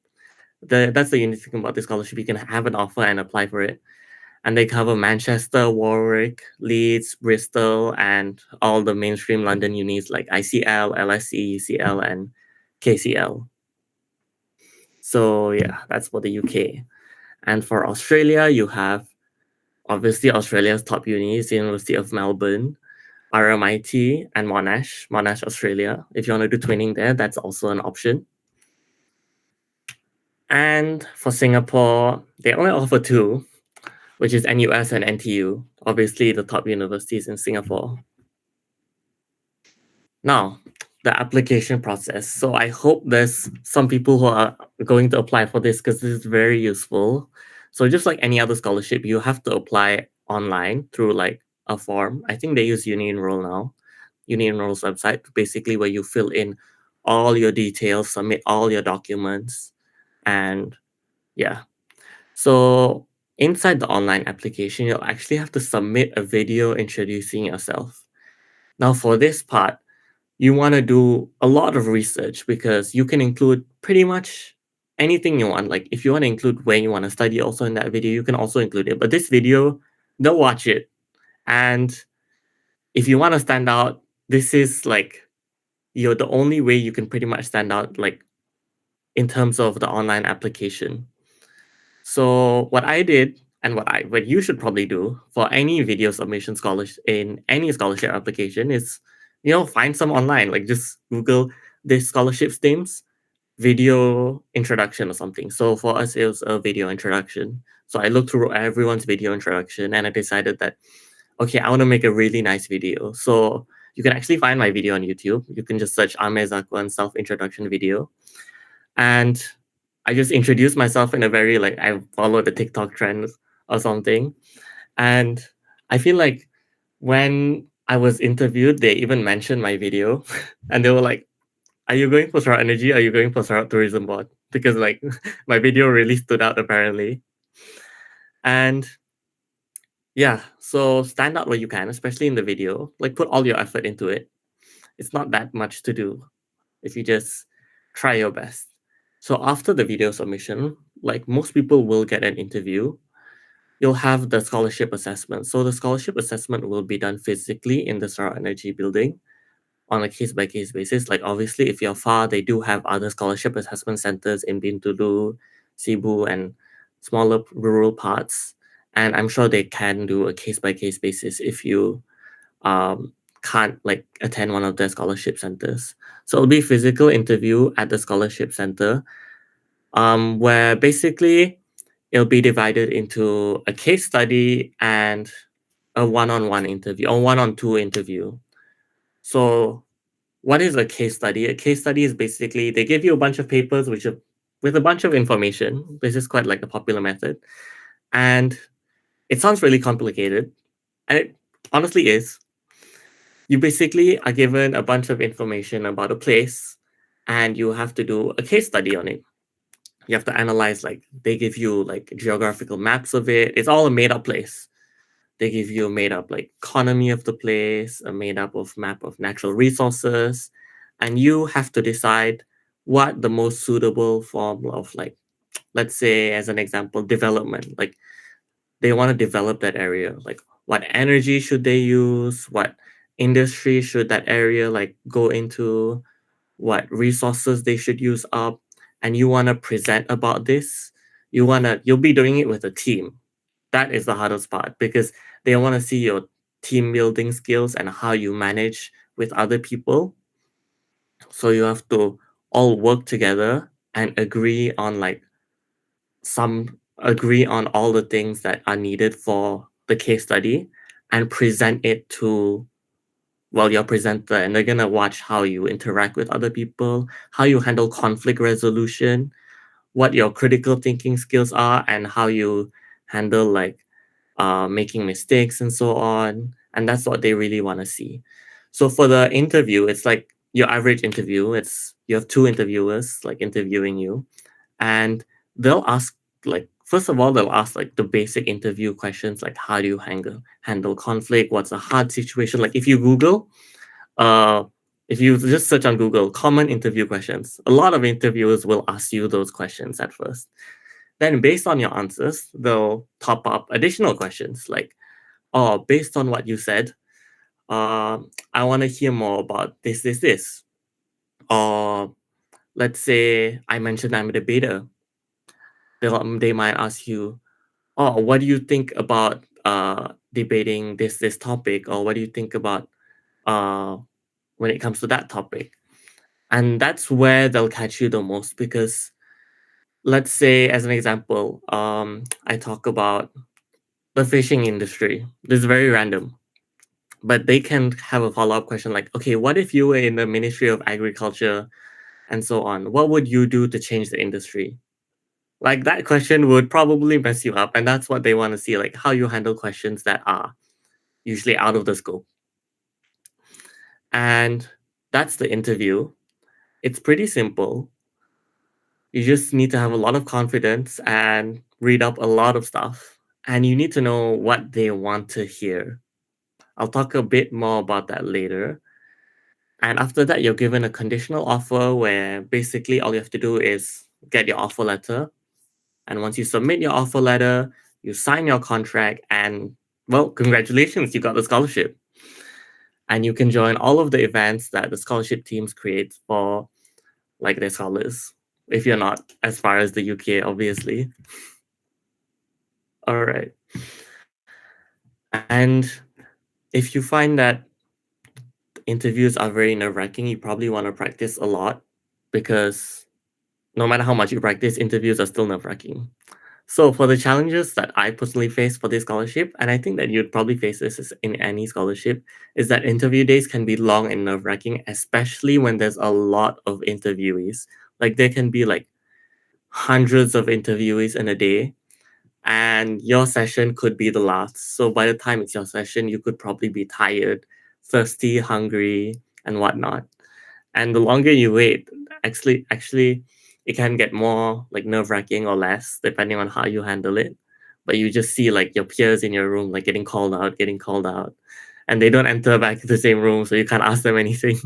That's the unique thing about the scholarship. You can have an offer and apply for it. And they cover Manchester, Warwick, Leeds, Bristol, and all the mainstream London unis like ICL, LSE, UCL, and KCL. So yeah, that's for the UK. And for Australia, you have obviously Australia's top unis, University of Melbourne, RMIT, and Monash, Australia. If you want to do twinning there, that's also an option. And for Singapore, they only offer two, which is NUS and NTU, obviously the top universities in Singapore. Now, the application process. So I hope there's some people who are going to apply for this because this is very useful. So just like any other scholarship, you have to apply online through like a form. I think they use Uni Enroll now. Uni Enroll's website, basically where you fill in all your details, submit all your documents, and yeah. So inside the online application, you'll actually have to submit a video introducing yourself. Now for this part, you want to do a lot of research because you can include pretty much anything you want. Like if you want to include where you want to study also in that video, you can also include it. But this video, don't watch it. And if you want to stand out, this is like you're the only way you can pretty much stand out, like in terms of the online application. So what I did and what you should probably do for any video submission scholarship in any scholarship application is, find some online, like just Google the scholarship names video introduction or something. So for us, it was a video introduction. So I looked through everyone's video introduction and I decided that, okay, I want to make a really nice video. So you can actually find my video on YouTube. You can just search Ame Zakwan self-introduction video. And I just introduced myself in a very, like, I followed the TikTok trends or something. And I feel like when I was interviewed, they even mentioned my video and they were like, are you going for Sarawak Energy? Are you going for Sarawak Tourism Board? Because like my video really stood out apparently. And yeah, so stand out where you can, especially in the video. Like put all your effort into it. It's not that much to do if you just try your best. So after the video submission, like most people will get an interview. You'll have the scholarship assessment. So the scholarship assessment will be done physically in the Sarawak Energy building on a case-by-case basis. Like obviously, if you're far, they do have other scholarship assessment centers in Bintulu, Cebu, and smaller rural parts. And I'm sure they can do a case-by-case basis if you can't like attend one of their scholarship centers. So it'll be physical interview at the scholarship center, where basically it'll be divided into a case study and a one-on-one interview or one-on-two interview. So what is a case study? A case study is basically they give you a bunch of papers with a bunch of information. This is quite like the popular method. And it sounds really complicated. And it honestly is. You basically are given a bunch of information about a place and you have to do a case study on it. You have to analyze, like, they give you like geographical maps of it. It's all a made up place. They give you a made up like economy of the place, a made up of map of natural resources, and you have to decide what the most suitable form of, like, let's say as an example, development. Like they want to develop that area. Like what energy should they use? What industry should that area like go into? What resources they should use up? And you want to present about this. You'll be doing it with a team. That is the hardest part because they want to see your team building skills and how you manage with other people. So you have to all work together and agree on all the things that are needed for the case study and present it to your presenter, and they're gonna watch how you interact with other people, how you handle conflict resolution, what your critical thinking skills are, and how you handle like making mistakes and so on. And that's what they really want to see. So for the interview, it's like your average interview. You have two interviewers like interviewing you, and they'll ask like, first of all, they'll ask like the basic interview questions, like how do you handle conflict? What's a hard situation? Like if you just search on Google common interview questions, a lot of interviewers will ask you those questions at first. Then based on your answers, they'll top up additional questions like, oh, based on what you said, I want to hear more about this. Or let's say I mentioned I'm a debater. They might ask you, oh, what do you think about debating this topic? Or what do you think about when it comes to that topic? And that's where they'll catch you the most because let's say, as an example, I talk about the fishing industry. This is very random, but they can have a follow-up question like, okay, what if you were in the Ministry of Agriculture and so on? What would you do to change the industry? Like that question would probably mess you up, and that's what they want to see, like how you handle questions that are usually out of the scope. And that's the interview. It's pretty simple. You just need to have a lot of confidence and read up a lot of stuff. And you need to know what they want to hear. I'll talk a bit more about that later. And after that, you're given a conditional offer where basically all you have to do is get your offer letter. And once you submit your offer letter, you sign your contract, and well, congratulations, you got the scholarship. And you can join all of the events that the scholarship teams create for like their scholars. If you're not as far as the UK, obviously. All right. And if you find that interviews are very nerve-wracking, you probably want to practice a lot because no matter how much you practice, interviews are still nerve-wracking. So for the challenges that I personally face for this scholarship, and I think that you'd probably face this in any scholarship, is that interview days can be long and nerve-wracking, especially when there's a lot of interviewees. Like there can be like hundreds of interviewees in a day, and your session could be the last. So by the time it's your session, you could probably be tired, thirsty, hungry, and whatnot. And the longer you wait, actually it can get more like nerve-wracking or less depending on how you handle it. But you just see like your peers in your room like getting called out, and they don't enter back to the same room, so you can't ask them anything.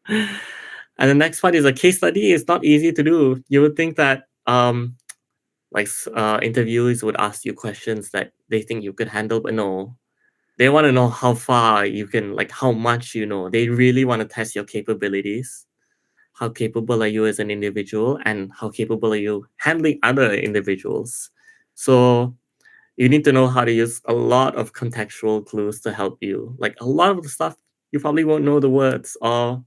And the next part is a case study. It's not easy to do. You would think that interviewers would ask you questions that they think you could handle, but no. They want to know how far you can, like how much you know. They really want to test your capabilities. How capable are you as an individual, and how capable are you handling other individuals? So you need to know how to use a lot of contextual clues to help you. Like a lot of the stuff, you probably won't know the words or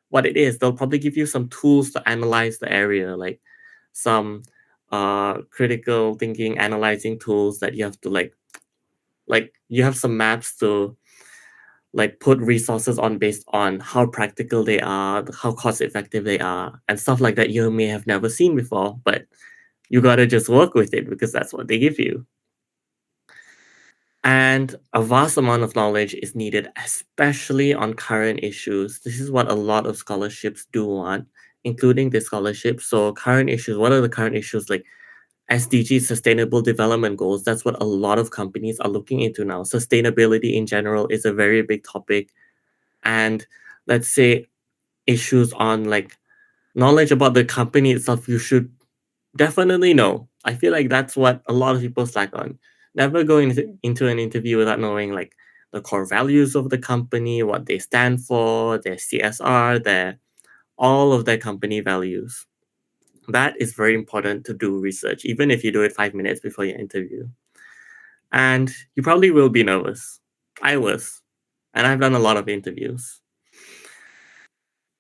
what it is. They'll probably give you some tools to analyze the area, like some critical thinking analyzing tools that you have to like you have some maps to like put resources on based on how practical they are, how cost effective they are, and stuff like that you may have never seen before, but you gotta just work with it because that's what they give you. And a vast amount of knowledge is needed, especially on current issues. This is what a lot of scholarships do want, including this scholarship. So current issues, what are the current issues? Like SDG, Sustainable Development Goals. That's what a lot of companies are looking into now. Sustainability in general is a very big topic. And let's say issues on like knowledge about the company itself, you should definitely know. I feel like that's what a lot of people slack on. Never go into an interview without knowing like the core values of the company, what they stand for, their CSR, their all of their company values. That is very important to do research, even if you do it 5 minutes before your interview. And you probably will be nervous. I was. And I've done a lot of interviews.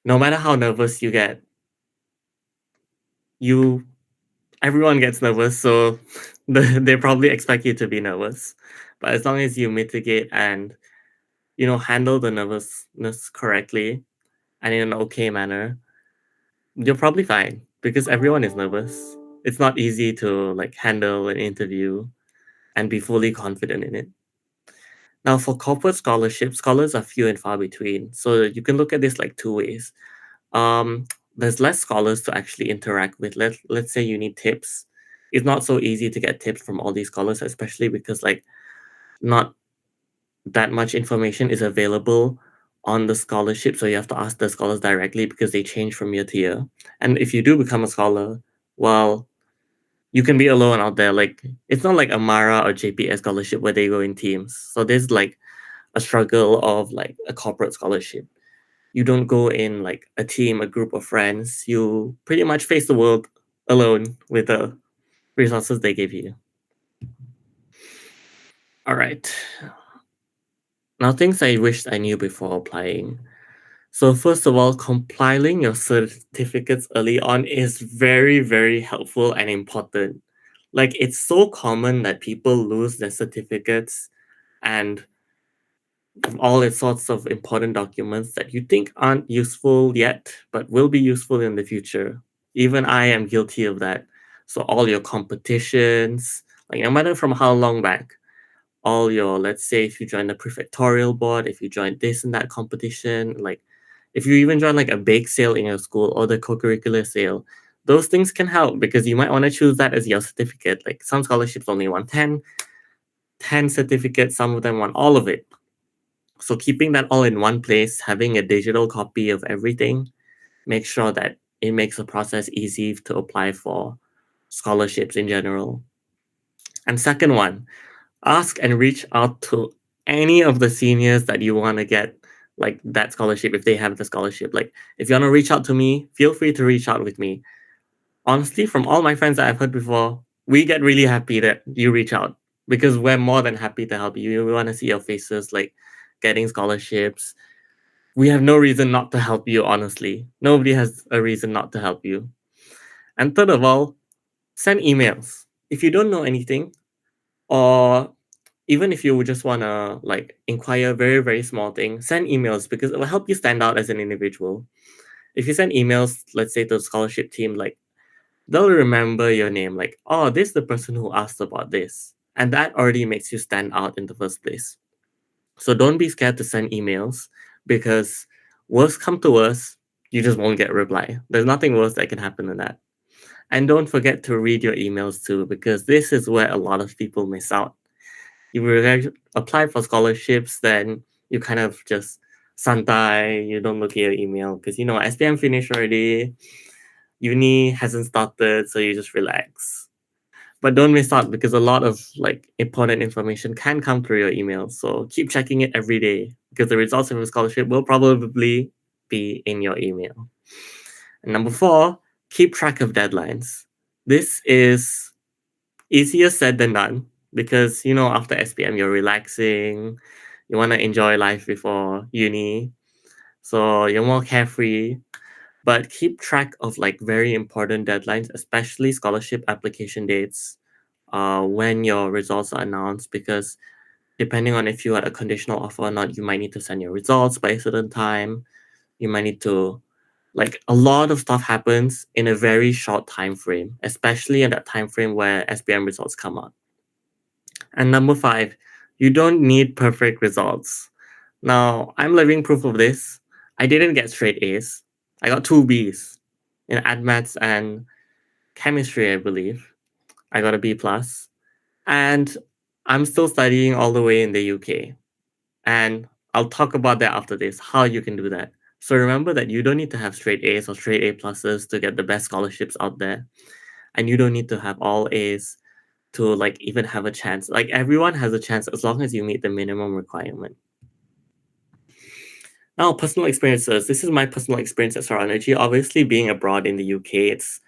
No matter how nervous you get, everyone gets nervous, so they probably expect you to be nervous. But as long as you mitigate and handle the nervousness correctly and in an okay manner, you're probably fine because everyone is nervous. It's not easy to like handle an interview and be fully confident in it. Now, for corporate scholarships, scholars are few and far between. So you can look at this like two ways. There's less scholars to actually interact with. Let's say you need tips. It's not so easy to get tips from all these scholars, especially because like not that much information is available on the scholarship. So you have to ask the scholars directly because they change from year to year. And if you do become a scholar, well, you can be alone out there. Like it's not like Amara or JPS scholarship where they go in teams. So there's like a struggle of like a corporate scholarship. You don't go in like a team, a group of friends. You pretty much face the world alone with the resources they give you. All right. Now, things I wished I knew before applying. So first of all, compiling your certificates early on is very, very helpful and important. Like it's so common that people lose their certificates and all its sorts of important documents that you think aren't useful yet, but will be useful in the future. Even I am guilty of that. So all your competitions, like no matter from how long back, all your, let's say if you join the prefectorial board, if you join this and that competition, like if you even join like a bake sale in your school or the co-curricular sale, those things can help because you might want to choose that as your certificate. Like some scholarships only want 10 certificates, some of them want all of it. So keeping that all in one place, having a digital copy of everything, make sure that it makes the process easy to apply for scholarships in general. And second one, ask and reach out to any of the seniors that you want to get like that scholarship if they have the scholarship. Like if you want to reach out to me, feel free to reach out with me. Honestly, from all my friends that I've heard before, we get really happy that you reach out because we're more than happy to help you. We want to see your faces like getting scholarships. We have no reason not to help you, honestly. Nobody has a reason not to help you. And third of all, send emails. If you don't know anything, or even if you just want to like inquire very, very small thing, send emails because it will help you stand out as an individual. If you send emails, let's say to the scholarship team, like they'll remember your name, like, oh, this is the person who asked about this. And that already makes you stand out in the first place. So don't be scared to send emails because worst come to worst, you just won't get a reply. There's nothing worse that can happen than that. And don't forget to read your emails too, because this is where a lot of people miss out. You apply for scholarships, then you kind of just santai, you don't look at your email because SPM finished already, uni hasn't started, so you just relax. But don't miss out because a lot of like important information can come through your email. So keep checking it every day because the results of your scholarship will probably be in your email. And number 4, keep track of deadlines. This is easier said than done because after SPM you're relaxing, you want to enjoy life before uni, so you're more carefree. But keep track of like very important deadlines, especially scholarship application dates, when your results are announced, because depending on if you had a conditional offer or not, you might need to send your results by a certain time. You might need to, like, a lot of stuff happens in a very short time frame, especially in that time frame where SPM results come out. And number 5, you don't need perfect results. Now, I'm living proof of this. I didn't get straight A's. I got 2 B's in Ad Maths and Chemistry, I believe. I got a B+. And I'm still studying all the way in the UK. And I'll talk about that after this, how you can do that. So remember that you don't need to have straight A's or straight A pluses to get the best scholarships out there. And you don't need to have all A's to like even have a chance. Like everyone has a chance as long as you meet the minimum requirement. Now, personal experiences. This is my personal experience at Sarawak Energy. Obviously, being abroad in the UK, it's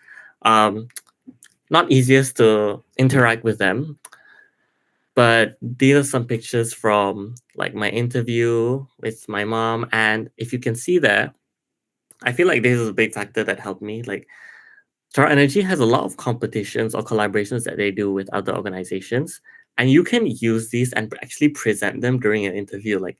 not easiest to interact with them. But these are some pictures from like my interview with my mom. And if you can see there, I feel like this is a big factor that helped me. Like Sarawak Energy has a lot of competitions or collaborations that they do with other organizations. And you can use these and actually present them during an interview. Like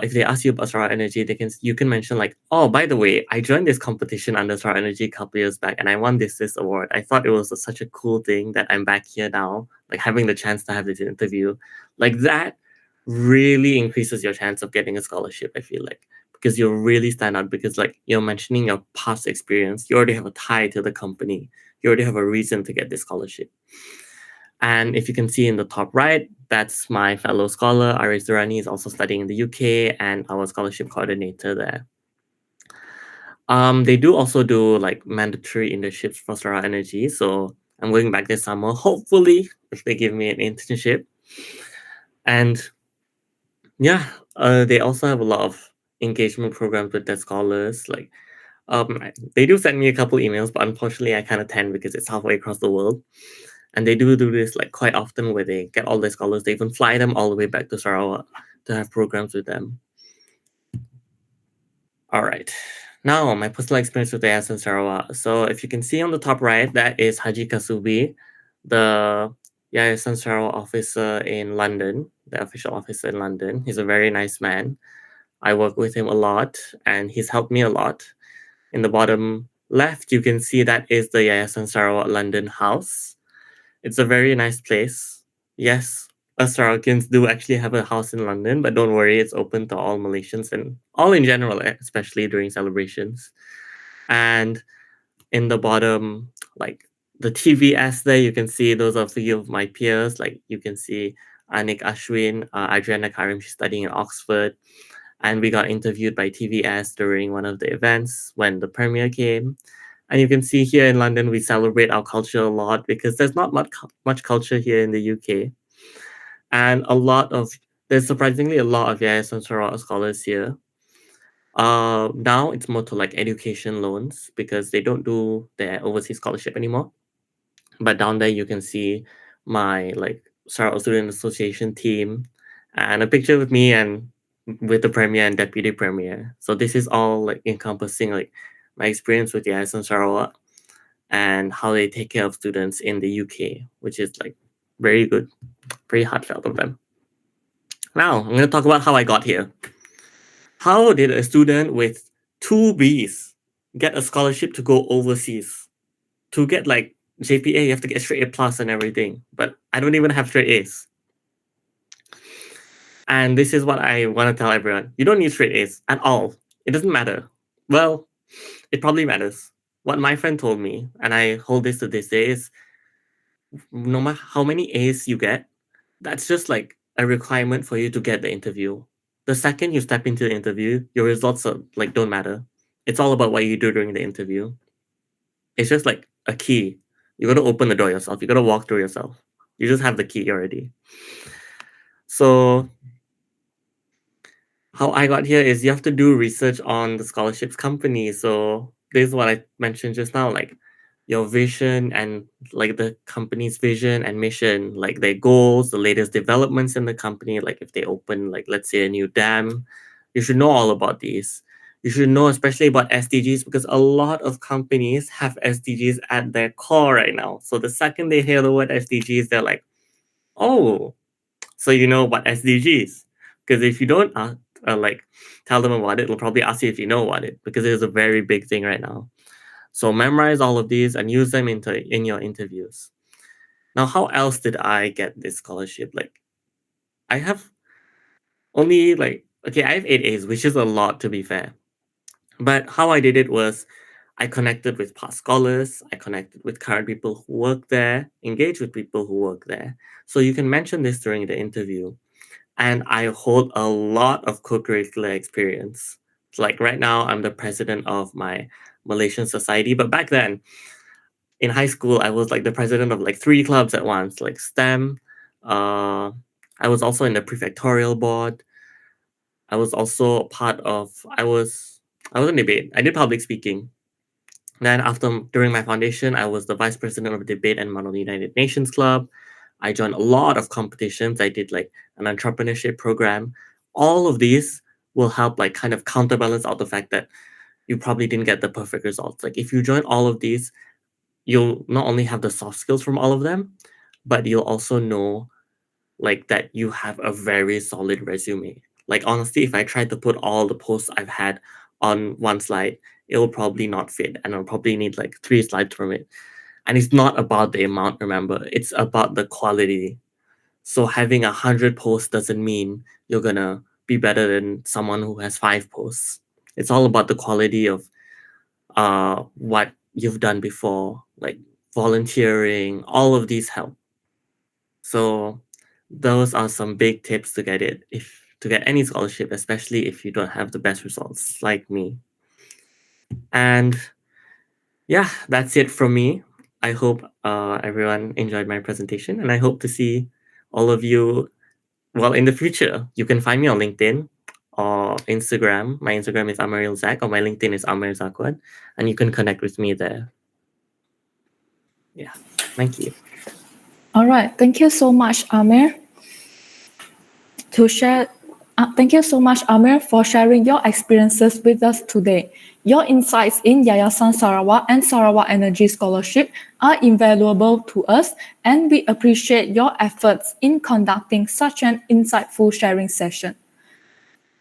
if they ask you about Sarawak Energy, you can mention like, oh, by the way, I joined this competition under Sarawak Energy a couple years back and I won this award. I thought it was such a cool thing that I'm back here now, like having the chance to have this interview. Like that really increases your chance of getting a scholarship, I feel like, because you'll really stand out because like you're mentioning your past experience. You already have a tie to the company. You already have a reason to get this scholarship. And if you can see in the top right, that's my fellow scholar, Aris Durrani, is also studying in the UK and our scholarship coordinator there. They do also do like mandatory internships for Sarawak Energy. So I'm going back this summer, hopefully, if they give me an internship. And yeah, they also have a lot of engagement programs with their scholars. Like they do send me a couple emails, but unfortunately I can't attend because it's halfway across the world. And they do this like quite often where they get all their scholars. They even fly them all the way back to Sarawak to have programs with them. All right. Now, my personal experience with the Yayasan Sarawak. So if you can see on the top right, that is Haji Kasubi, the Yayasan Sarawak officer in London, the official officer in London. He's a very nice man. I work with him a lot and he's helped me a lot. In the bottom left, you can see that is the Yayasan Sarawak London house. It's a very nice place. Yes, us Sarawakians do actually have a house in London, but don't worry, it's open to all Malaysians and all in general, especially during celebrations. And in the bottom, like the TVS there, you can see those are a few of my peers. Like you can see Anik Ashwin, Adriana Karim, she's studying in Oxford. And we got interviewed by TVS during one of the events when the premiere came. And you can see here in London, we celebrate our culture a lot because there's not much culture here in the UK. And there's surprisingly a lot of Yayasan Sarawak scholars here. Now it's more to like education loans because they don't do their overseas scholarship anymore. But down there, you can see my like Sarawak Student Association team and a picture with me and with the premier and deputy premier. So this is all like encompassing like my experience with Yayasan Sarawak. and how they take care of students in the UK, which is like very good, pretty heartfelt of them. Now, I'm going to talk about how I got here. How did a student with 2 Bs get a scholarship to go overseas? To get like JPA, you have to get straight A plus and everything, but I don't even have straight A's. And this is what I want to tell everyone. You don't need straight A's at all. It doesn't matter. Well, it probably matters. What my friend told me, and I hold this to this day, is no matter how many A's you get, that's just like a requirement for you to get the interview. The second you step into the interview, your results are, like, don't matter. It's all about what you do during the interview. It's just like a key. You got to open the door yourself. You got to walk through yourself. You just have the key already. So how I got here is you have to do research on the scholarships company. So this is what I mentioned just now, like your vision and like the company's vision and mission, like their goals, the latest developments in the company. Like if they open, like, let's say, a new dam, you should know all about these. You should know especially about SDGs, because a lot of companies have SDGs at their core right now. So the second they hear the word SDGs, they're like, oh, so you know about SDGs. Because if you don't like tell them about it, they'll probably ask you if you know about it, because it is a very big thing right now. So memorize all of these and use them in your interviews. Now, how else did I get this scholarship? Like, I have only I have 8 A's, which is a lot, to be fair. But how I did it was I connected with past scholars, I connected with current people who work there, engaged with people who work there. So you can mention this during the interview. And I hold a lot of co-curricular experience. Like right now, I'm the president of my Malaysian society. But back then, in high school, I was like the president of like 3 clubs at once, like STEM. I was also in the prefectorial board. I was also part of, I was in debate. I did public speaking. Then during my foundation, I was the vice president of debate and Model United Nations Club. I joined a lot of competitions. I did like an entrepreneurship program. All of these will help like kind of counterbalance out the fact that you probably didn't get the perfect results. Like if you join all of these, you'll not only have the soft skills from all of them, but you'll also know like that you have a very solid resume. Like honestly, if I tried to put all the posts I've had on one slide, it will probably not fit, and I'll probably need like 3 slides from it. And it's not about the amount, remember, it's about the quality. So having 100 posts doesn't mean you're gonna be better than someone who has 5 posts. It's all about the quality of what you've done before, like volunteering. All of these help. So those are some big tips to get any scholarship, especially if you don't have the best results like me. And yeah, that's it from me. I hope everyone enjoyed my presentation, and I hope to see all of you, well, in the future. You can find me on LinkedIn or Instagram. My Instagram is AmarilZak, or my LinkedIn is Amir Zakwan, and you can connect with me there. Yeah, thank you. All right, thank you so much, Amir, to share. Thank you so much, Amir, for sharing your experiences with us today. Your insights in Yayasan Sarawak and Sarawak Energy Scholarship are invaluable to us, and we appreciate your efforts in conducting such an insightful sharing session.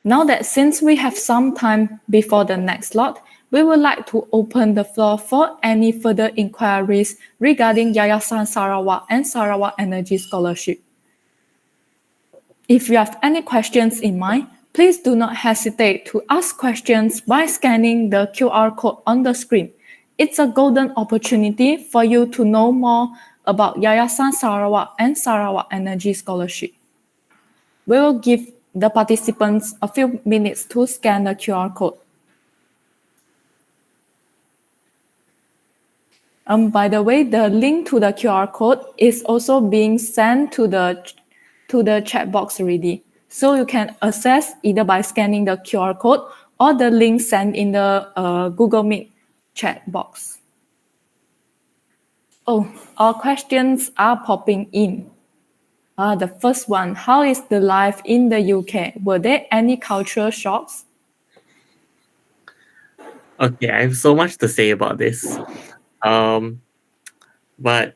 Now that since we have some time before the next slot, we would like to open the floor for any further inquiries regarding Yayasan Sarawak and Sarawak Energy Scholarship. If you have any questions in mind, please do not hesitate to ask questions by scanning the QR code on the screen. It's a golden opportunity for you to know more about Yayasan Sarawak and Sarawak Energy Scholarship. We will give the participants a few minutes to scan the QR code. By the way, the link to the QR code is also being sent to the chat box already. So you can access either by scanning the QR code or the link sent in the Google Meet chat box. Oh, our questions are popping in. The first one, how is the life in the UK? Were there any cultural shocks? Okay, I have so much to say about this. But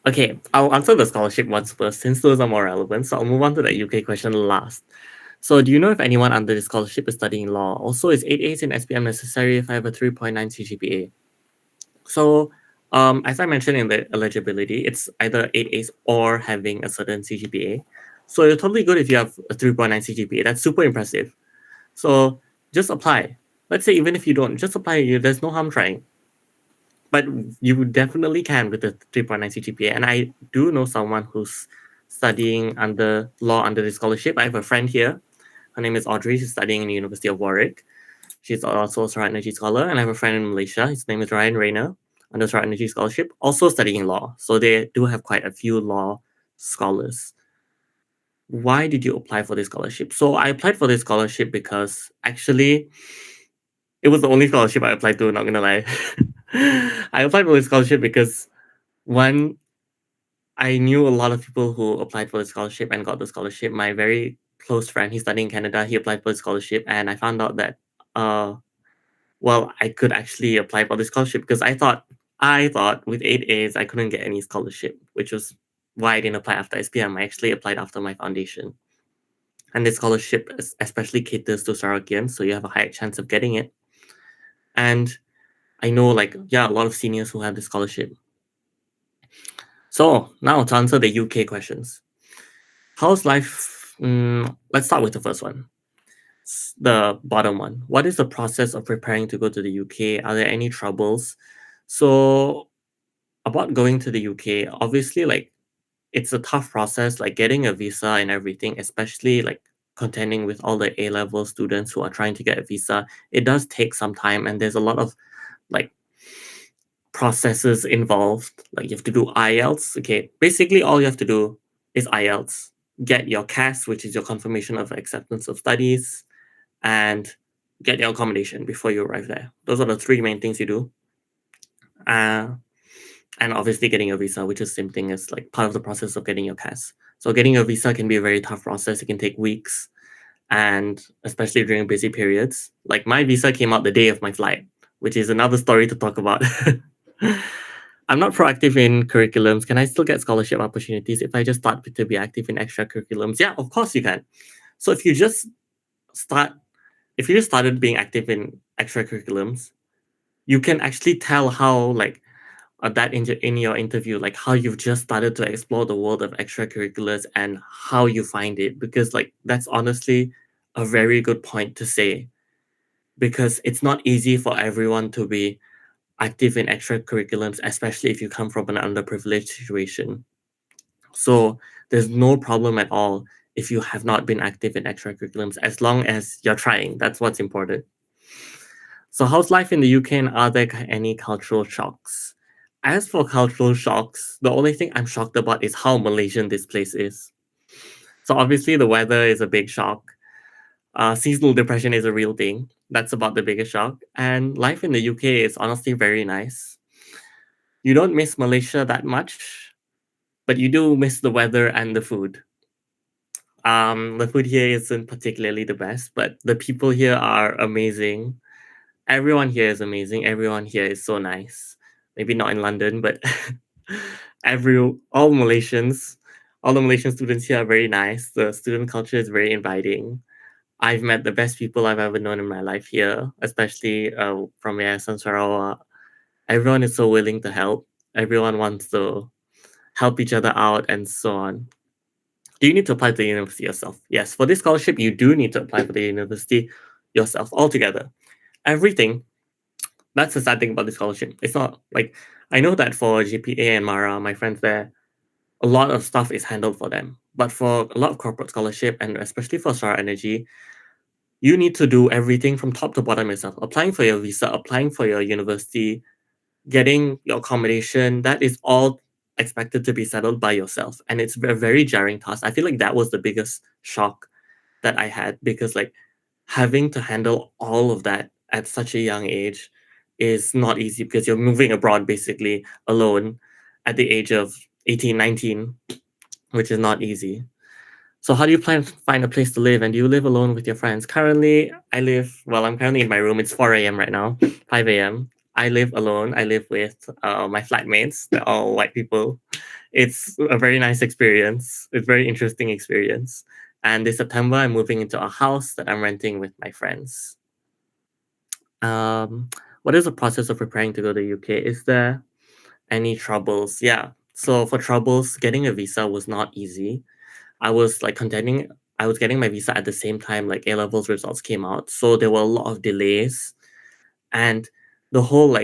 okay, I'll answer the scholarship ones first since those are more relevant. So I'll move on to the UK question last. So do you know if anyone under the scholarship is studying law? Also, is 8 A's in SPM necessary if I have a 3.9 CGPA? So as I mentioned in the eligibility, it's either 8 A's or having a certain CGPA. So you're totally good if you have a 3.9 CGPA. That's super impressive. So just apply. Let's say even if you don't, just apply. There's no harm trying. But you definitely can with the 3.9 CGPA. And I do know someone who's studying under law under the scholarship. I have a friend here. Her name is Audrey. She's studying in the University of Warwick. She's also a Sarawak Energy scholar. And I have a friend in Malaysia. His name is Ryan Rayner, under Sarawak Energy Scholarship, also studying law. So they do have quite a few law scholars. Why did you apply for this scholarship? So I applied for this scholarship because actually it was the only scholarship I applied to, not gonna lie. I applied for this scholarship because one, I knew a lot of people who applied for the scholarship and got the scholarship. My very close friend, he's studying in Canada, he applied for the scholarship, and I found out that well, I could actually apply for the scholarship because I thought with 8 A's I couldn't get any scholarship, which was why I didn't apply after SPM. I actually applied after my foundation. And this scholarship especially caters to Sarawakians, so you have a higher chance of getting it. And I know a lot of seniors who have the scholarship. So now to answer the UK questions. How's life? Let's start with the first one. The bottom one. What is the process of preparing to go to the UK? Are there any troubles? So about going to the UK, obviously it's a tough process, like getting a visa and everything, especially contending with all the A-level students who are trying to get a visa. It does take some time and there's a lot of processes involved. Like you have to do IELTS. Okay, basically all you have to do is IELTS. Get your CAS, which is your confirmation of acceptance of studies, and get your accommodation before you arrive there. Those are the three main things you do. And obviously getting a visa, which is the same thing as part of the process of getting your CAS. So getting a visa can be a very tough process. It can take weeks, and especially during busy periods. Like my visa came out the day of my flight, which is another story to talk about. I'm not proactive in curriculums. Can I still get scholarship opportunities if I just start to be active in extra curriculums? Yeah, of course you can. So if you just started being active in extra curriculums, you can actually tell how that in your interview, how you've just started to explore the world of extracurriculars and how you find it, because that's honestly a very good point to say, because it's not easy for everyone to be active in extracurriculums, especially if you come from an underprivileged situation. So there's no problem at all if you have not been active in extracurriculums, as long as you're trying. That's what's important. So how's life in the UK, and are there any cultural shocks? As for cultural shocks, the only thing I'm shocked about is how Malaysian this place is. So obviously the weather is a big shock. Seasonal depression is a real thing. That's about the biggest shock. And life in the UK is honestly very nice. You don't miss Malaysia that much, but you do miss the weather and the food. The food here isn't particularly the best, but the people here are amazing. Everyone here is amazing. Everyone here is so nice. Maybe not in London, but all the Malaysian students here are very nice. The student culture is very inviting. I've met the best people I've ever known in my life here, especially from Yayasan Sarawak. Everyone is so willing to help. Everyone wants to help each other out and so on. Do you need to apply to the university yourself? Yes, for this scholarship, you do need to apply for the university yourself altogether. Everything. That's the sad thing about the scholarship. It's not I know that for GPA and Mara, my friends there, a lot of stuff is handled for them. But for a lot of corporate scholarship, and especially for Sarawak Energy, you need to do everything from top to bottom yourself. Applying for your visa, applying for your university, getting your accommodation, that is all expected to be settled by yourself. And it's a very jarring task. I feel like that was the biggest shock that I had, because having to handle all of that at such a young age is not easy, because you're moving abroad basically alone at the age of 18, 19, which is not easy. So how do you plan to find a place to live? And do you live alone with your friends? Currently, I'm currently in my room. It's 4 a.m. right now, 5 a.m. I live alone. I live with my flatmates. They're all white people. It's a very nice experience. It's a very interesting experience. And this September, I'm moving into a house that I'm renting with my friends. What is the process of preparing to go to the UK? Is there any troubles? Yeah. So for troubles, getting a visa was not easy. I was getting my visa at the same time like A-levels results came out. So there were a lot of delays. And the whole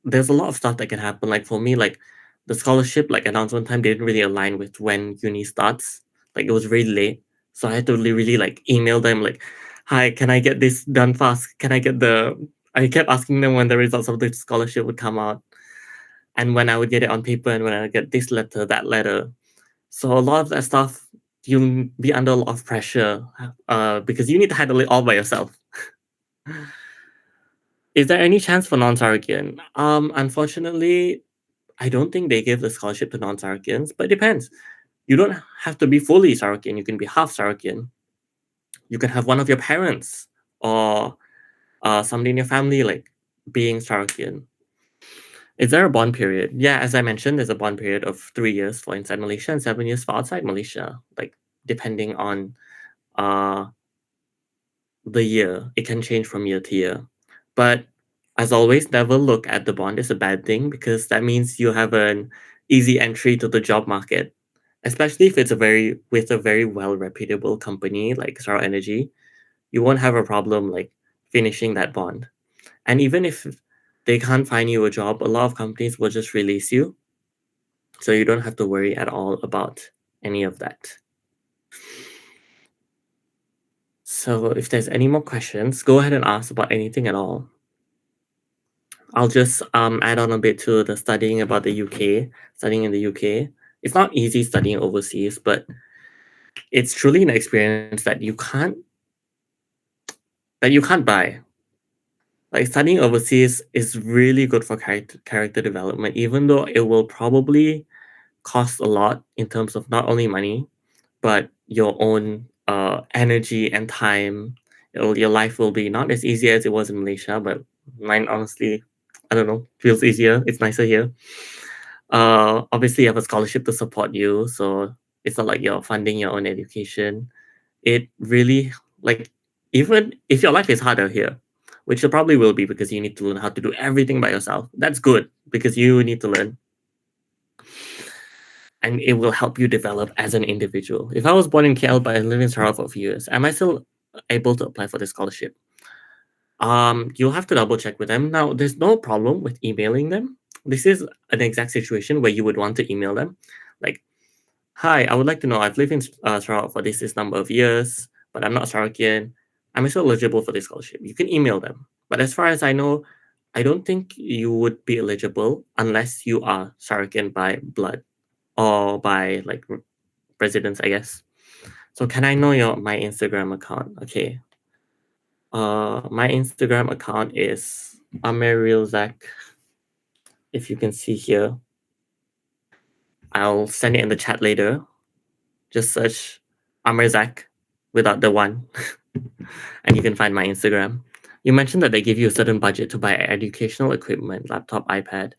there's a lot of stuff that can happen. Like for me, like the scholarship announcement time didn't really align with when uni starts. Like it was very late. So I had to really email them like, hi, can I get this done fast? I kept asking them when the results of the scholarship would come out and when I would get it on paper and when I would get this letter, that letter. So a lot of that stuff, you'll be under a lot of pressure because you need to handle it all by yourself. Is there any chance for non-Sarakian? Unfortunately, I don't think they give the scholarship to non-Sarakians, but it depends. You don't have to be fully Sarakian. You can be half Sarakian. You can have one of your parents or somebody in your family being Sarakian. Is there a bond period? Yeah, as I mentioned, there's a bond period of 3 years for inside Malaysia and 7 years for outside Malaysia. Depending on the year, it can change from year to year. But as always, never look at the bond as a bad thing because that means you have an easy entry to the job market, especially if it's with a very well reputable company like Sarawak Energy. You won't have a problem finishing that bond. And even if they can't find you a job, a lot of companies will just release you. So you don't have to worry at all about any of that. So if there's any more questions, go ahead and ask about anything at all. I'll just add on a bit to the studying in the UK. It's not easy studying overseas, but it's truly an experience that you can't buy. Like studying overseas is really good for character development, even though it will probably cost a lot in terms of not only money, but your own energy and time. Your life will be not as easy as it was in Malaysia, but mine honestly, I don't know, feels easier. It's nicer here. Obviously, you have a scholarship to support you, so it's not like you're funding your own education. It really even if your life is harder here, which it probably will be because you need to learn how to do everything by yourself. That's good because you need to learn. And it will help you develop as an individual. If I was born in KL but I live in Sarawak for a few years, am I still able to apply for this scholarship? You'll have to double check with them. Now, there's no problem with emailing them. This is an exact situation where you would want to email them. Like, hi, I would like to know, I've lived in Sarawak for this number of years, but I'm not Sarawakian. I'm still eligible for this scholarship. You can email them. But as far as I know, I don't think you would be eligible unless you are Sarawakian by blood or by residence, I guess. So can I know my Instagram account? Okay. My Instagram account is AmirRealZach. If you can see here, I'll send it in the chat later. Just search AmirZach without the one, and you can find my Instagram. You mentioned that they give you a certain budget to buy educational equipment, laptop, iPad.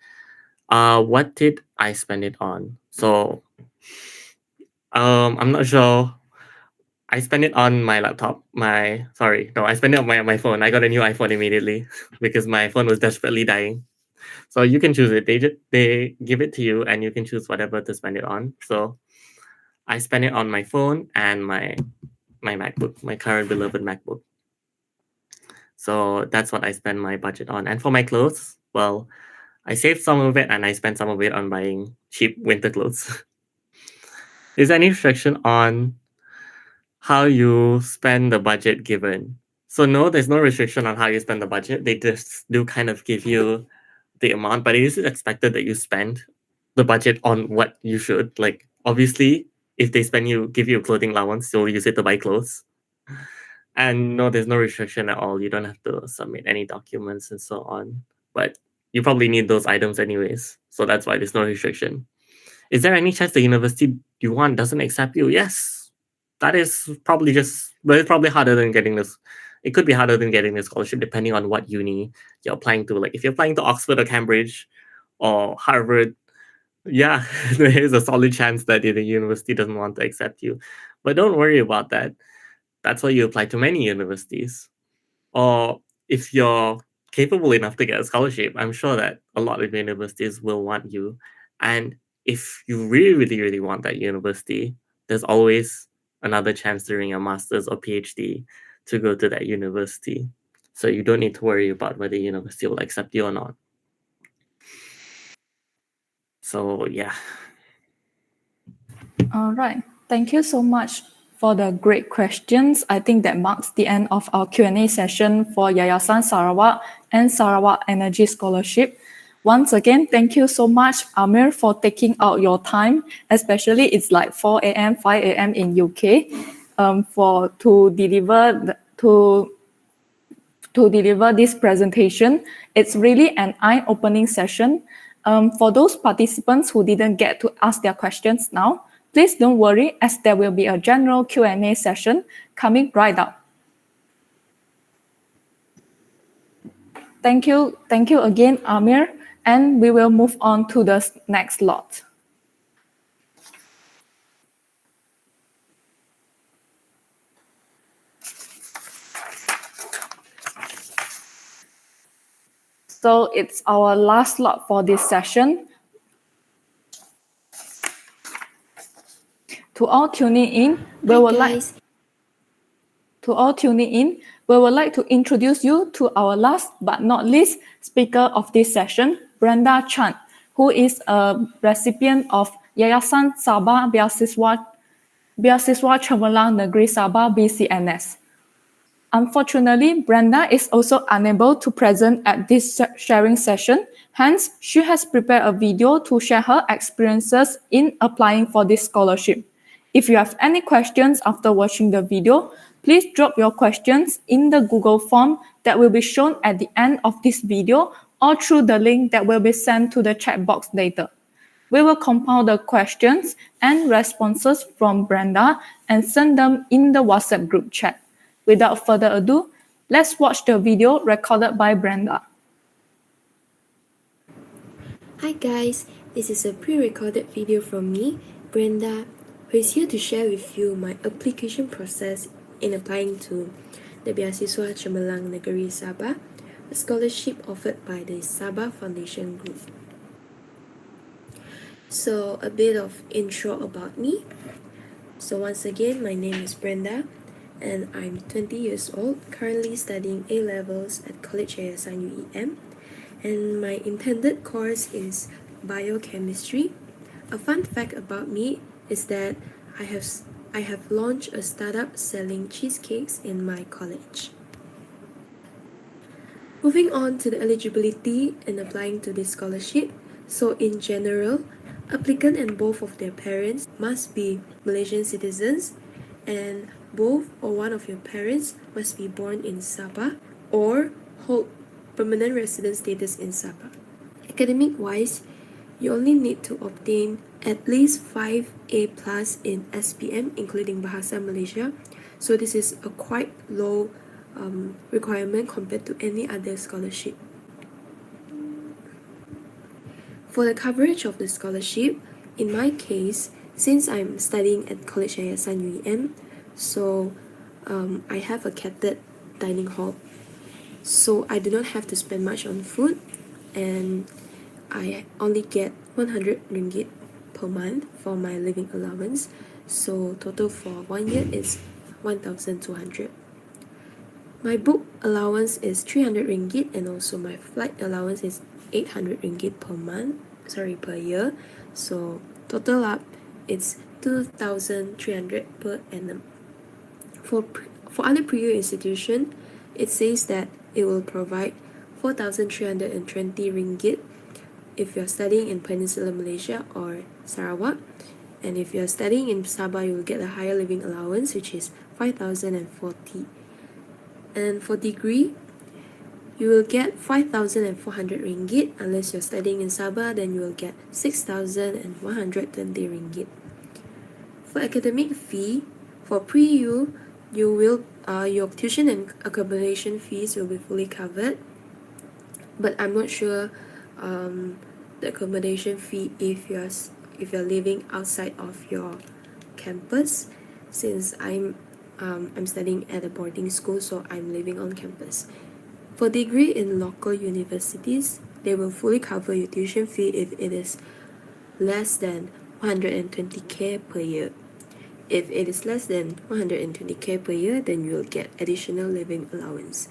What did I spend it on? So, I'm not sure. I spent it on my laptop. I spent it on my phone. I got a new iPhone immediately because my phone was desperately dying. So you can choose it. They give it to you, and you can choose whatever to spend it on. So I spent it on my phone and my MacBook, my current beloved MacBook. So that's what I spend my budget on. And for my clothes, well, I saved some of it and I spent some of it on buying cheap winter clothes. Is there any restriction on how you spend the budget given? So no, there's no restriction on how you spend the budget. They just do kind of give you the amount, but it is expected that you spend the budget on what you should. Like obviously, if they give you a clothing allowance, you'll use it to buy clothes. And no, there's no restriction at all. You don't have to submit any documents and so on. But you probably need those items anyways. So that's why there's no restriction. Is there any chance the university you want doesn't accept you? Yes. That is probably but it's probably harder than getting this it could be harder than getting a scholarship depending on what uni you're applying to. Like if you're applying to Oxford or Cambridge or Harvard, yeah, there is a solid chance that the university doesn't want to accept you. But don't worry about that. That's why you apply to many universities. Or if you're capable enough to get a scholarship, I'm sure that a lot of universities will want you. And if you really, really, really want that university, there's always another chance during your master's or PhD to go to that university. So you don't need to worry about whether the university will accept you or not. So yeah. All right. Thank you so much for the great questions. I think that marks the end of our Q&A session for Yayasan Sarawak and Sarawak Energy Scholarship. Once again, thank you so much, Amir, for taking out your time, especially it's like 4 a.m., 5 a.m. in UK, to deliver this presentation. It's really an eye-opening session. For those participants who didn't get to ask their questions now, please don't worry, as there will be a general Q&A session coming right up. Thank you again, Amir, and we will move on to the next lot. So it's our last lot for this session. To all tuning in, we would like to introduce you to our last but not least speaker of this session, Brenda Chan, who is a recipient of Yayasan Sabah Biasiswa Cemerlang Negeri Sabah BCNS. Unfortunately, Brenda is also unable to present at this sharing session. Hence, she has prepared a video to share her experiences in applying for this scholarship. If you have any questions after watching the video, please drop your questions in the Google form that will be shown at the end of this video or through the link that will be sent to the chat box later. We will compile the questions and responses from Brenda and send them in the WhatsApp group chat. Without further ado, let's watch the video recorded by Brenda. Hi guys, this is a pre-recorded video from me, Brenda, who is here to share with you my application process in applying to the Biasiswa Cemerlang Negeri Sabah, a scholarship offered by the Sabah Foundation group. So a bit of intro about me. So once again, my name is Brenda and I'm 20 years old, currently studying A-levels at College Yayasan UEM, and my intended course is biochemistry. A fun fact about me is that I have launched a startup selling cheesecakes in my college. Moving on to the eligibility in applying to this scholarship. So in general, applicant and both of their parents must be Malaysian citizens, and both or one of your parents must be born in Sabah or hold permanent resident status in Sabah. Academic-wise, you only need to obtain at least 5 A+ in SPM, including Bahasa Malaysia. So this is a quite low requirement compared to any other scholarship. For the coverage of the scholarship, in my case, since I'm studying at College Yayasan UEM, so I have a catered dining hall. So I do not have to spend much on food, and I only get 100 ringgit per month for my living allowance. So total for 1 year is 1,200. My book allowance is 300 ringgit, and also my flight allowance is 800 ringgit per year. So total up, it's 2,300 per annum. For other pre-U institution, it says that it will provide 4,320 ringgit if you're studying in Peninsular Malaysia or Sarawak, and if you're studying in Sabah, you will get a higher living allowance, which is 5,040. And for degree, you will get 5,400 ringgit. Unless you're studying in Sabah, then you will get 6,120 ringgit. For academic fee, for pre-U, you will your tuition and accommodation fees will be fully covered, but I'm not sure the accommodation fee if you're living outside of your campus, since I'm studying at a boarding school, so I'm living on campus. For degree in local universities, they will fully cover your tuition fee if it is less than 120k per year. If it is less than 120k per year, then you will get additional living allowance.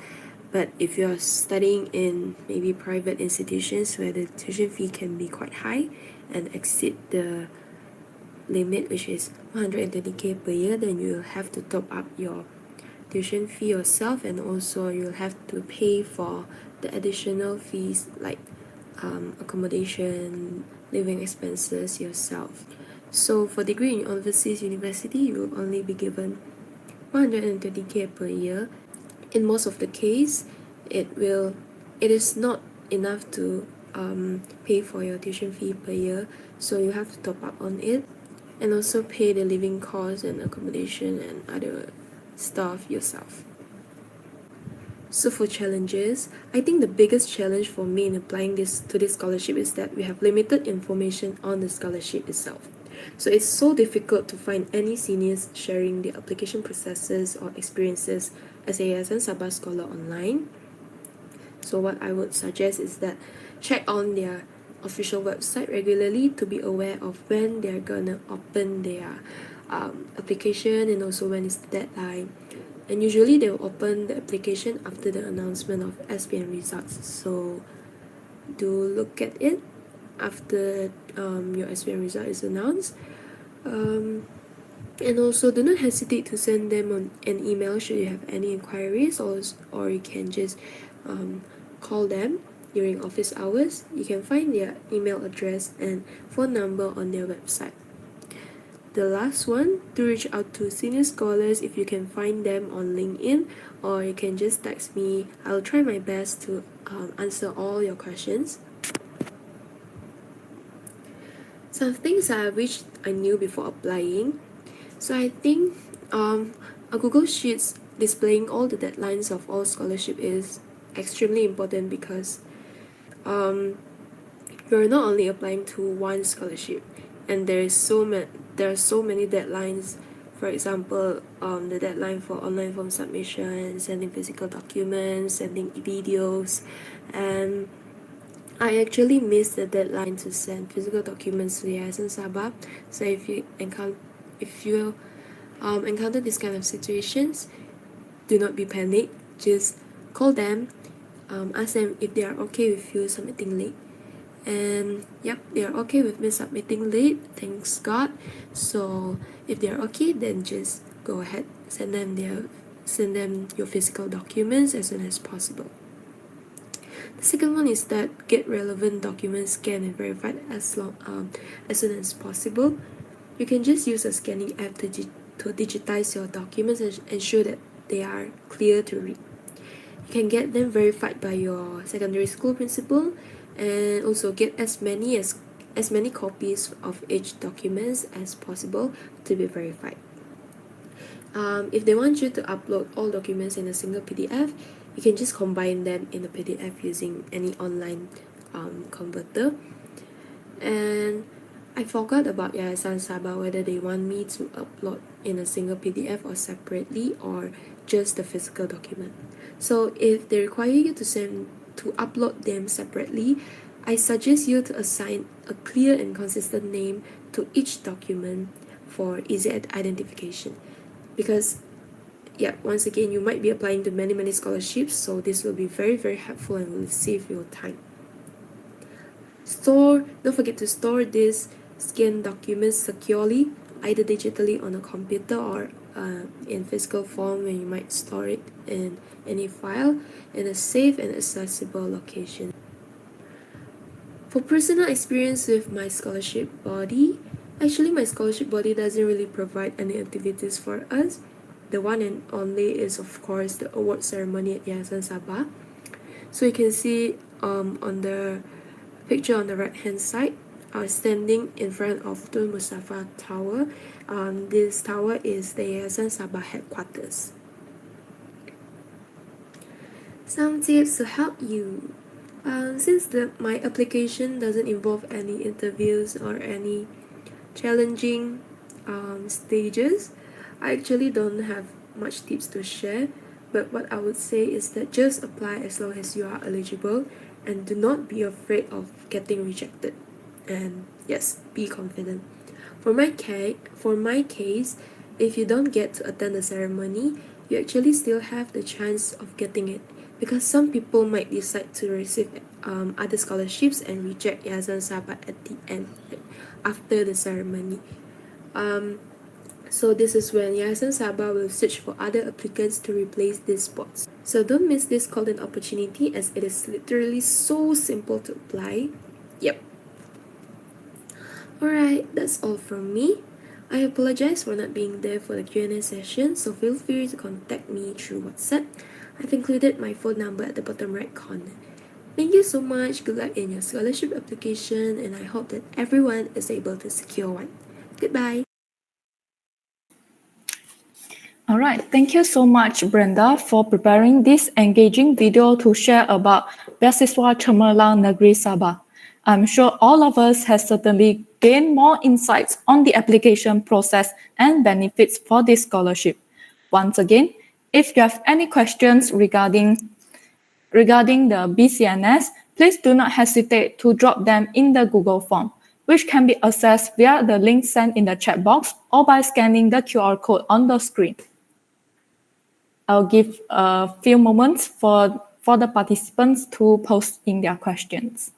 But if you're studying in maybe private institutions where the tuition fee can be quite high and exceed the limit, which is 120k per year, then you'll have to top up your tuition fee yourself, and also you'll have to pay for the additional fees like accommodation, living expenses yourself. So for degree in overseas university, you will only be given 120k per year. In most of the case, it is not enough to pay for your tuition fee per year, so you have to top up on it, and also pay the living costs and accommodation and other stuff yourself. So for challenges, I think the biggest challenge for me in applying this scholarship is that we have limited information on the scholarship itself. So it's so difficult to find any seniors sharing the application processes or experiences as a Yayasan Sabah scholar online. So what I would suggest is that check on their official website regularly to be aware of when they're gonna open their application, and also when is the deadline. And usually they will open the application after the announcement of SPM results. So do look at it after your SPM result is announced. And also do not hesitate to send them an email should you have any inquiries, or you can just call them during office hours. You can find their email address and phone number on their website. The last one, to reach out to senior scholars if you can find them on LinkedIn, or you can just text me. I'll try my best to answer all your questions. Some things I wish I knew before applying. So I think a Google Sheets displaying all the deadlines of all scholarship is extremely important, because you're not only applying to one scholarship, and there are so many deadlines. For example, the deadline for online form submission, sending physical documents, sending videos, and I actually missed the deadline to send physical documents to the Yayasan Sabah. So if you encounter this kind of situations, do not be panicked. Just call them, ask them if they are okay with you submitting late. And yep, they are okay with me submitting late, thanks God. So if they are okay, then just go ahead, send them your physical documents as soon as possible. The second one is that get relevant documents scanned and verified as soon as possible. You can just use a scanning app to digitize your documents and ensure that they are clear to read. You can get them verified by your secondary school principal, and also get as many copies of each documents as possible to be verified. If they want you to upload all documents in a single PDF, you can just combine them in a PDF using any online converter. And I forgot about Yayasan Sabah, whether they want me to upload in a single PDF or separately, or just the physical document. So if they require you to upload them separately, I suggest you to assign a clear and consistent name to each document for easy identification. Because once again, you might be applying to many scholarships, so this will be very, very helpful and will save your time. Don't forget to store these scanned documents securely, either digitally on a computer or in physical form, when you might store it in any file in a safe and accessible location. For personal experience with my scholarship body, actually my scholarship body doesn't really provide any activities for us. The one and only is of course the award ceremony at Yayasan Sabah. So you can see on the picture on the right hand side, standing in front of Tun Mustafa Tower. This tower is the Yayasan Sabah headquarters. Some tips to help you. Since my application doesn't involve any interviews or any challenging stages, I actually don't have much tips to share. But what I would say is that just apply as long as you are eligible and do not be afraid of getting rejected. And yes, be confident. For my case, if you don't get to attend the ceremony, you actually still have the chance of getting it because some people might decide to receive other scholarships and reject Yayasan Sabah at the end, like, after the ceremony. So this is when Yayasan Sabah will search for other applicants to replace these spots. So don't miss this golden opportunity as it is literally so simple to apply. Yep. Alright, that's all from me. I apologize for not being there for the Q&A session, so feel free to contact me through WhatsApp. I've included my phone number at the bottom right corner. Thank you so much, good luck in your scholarship application, and I hope that everyone is able to secure one. Goodbye. All right, thank you so much, Brenda, for preparing this engaging video to share about Biasiswa Cemerlang Negeri Sabah. I'm sure all of us has certainly gained more insights on the application process and benefits for this scholarship. Once again, if you have any questions regarding the BCNS, please do not hesitate to drop them in the Google form, which can be accessed via the link sent in the chat box or by scanning the QR code on the screen. I'll give a few moments for the participants to post in their questions.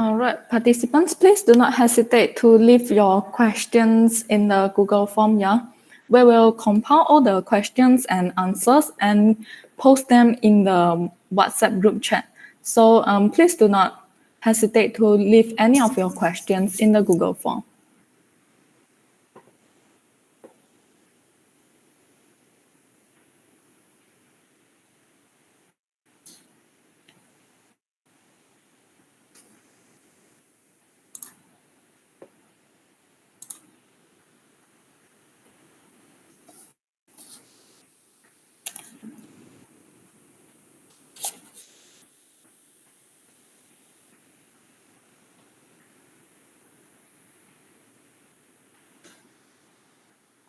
All right, participants, please do not hesitate to leave your questions in the Google form, yeah? We will compile all the questions and answers and post them in the WhatsApp group chat. So please do not hesitate to leave any of your questions in the Google form.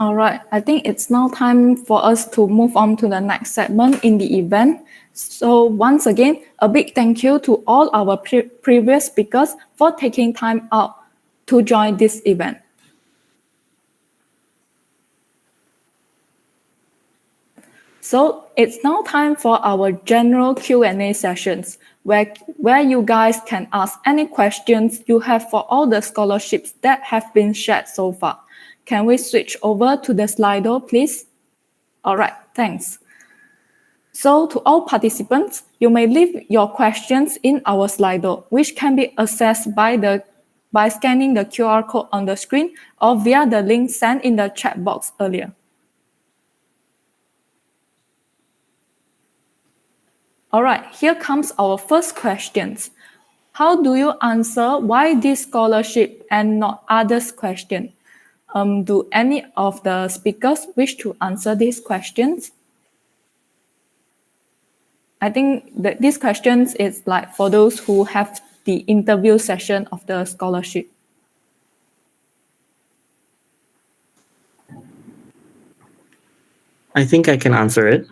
All right, I think it's now time for us to move on to the next segment in the event. So once again, a big thank you to all our previous speakers for taking time out to join this event. So it's now time for our general Q&A sessions, where you guys can ask any questions you have for all the scholarships that have been shared so far. Can we switch over to the Slido, please? All right, thanks. So to all participants, you may leave your questions in our Slido, which can be accessed by scanning the QR code on the screen or via the link sent in the chat box earlier. All right, here comes our first questions. How do you answer why this scholarship and not others question. Do any of the speakers wish to answer these questions? I think that these questions is like for those who have the interview session of the scholarship. I think I can answer it.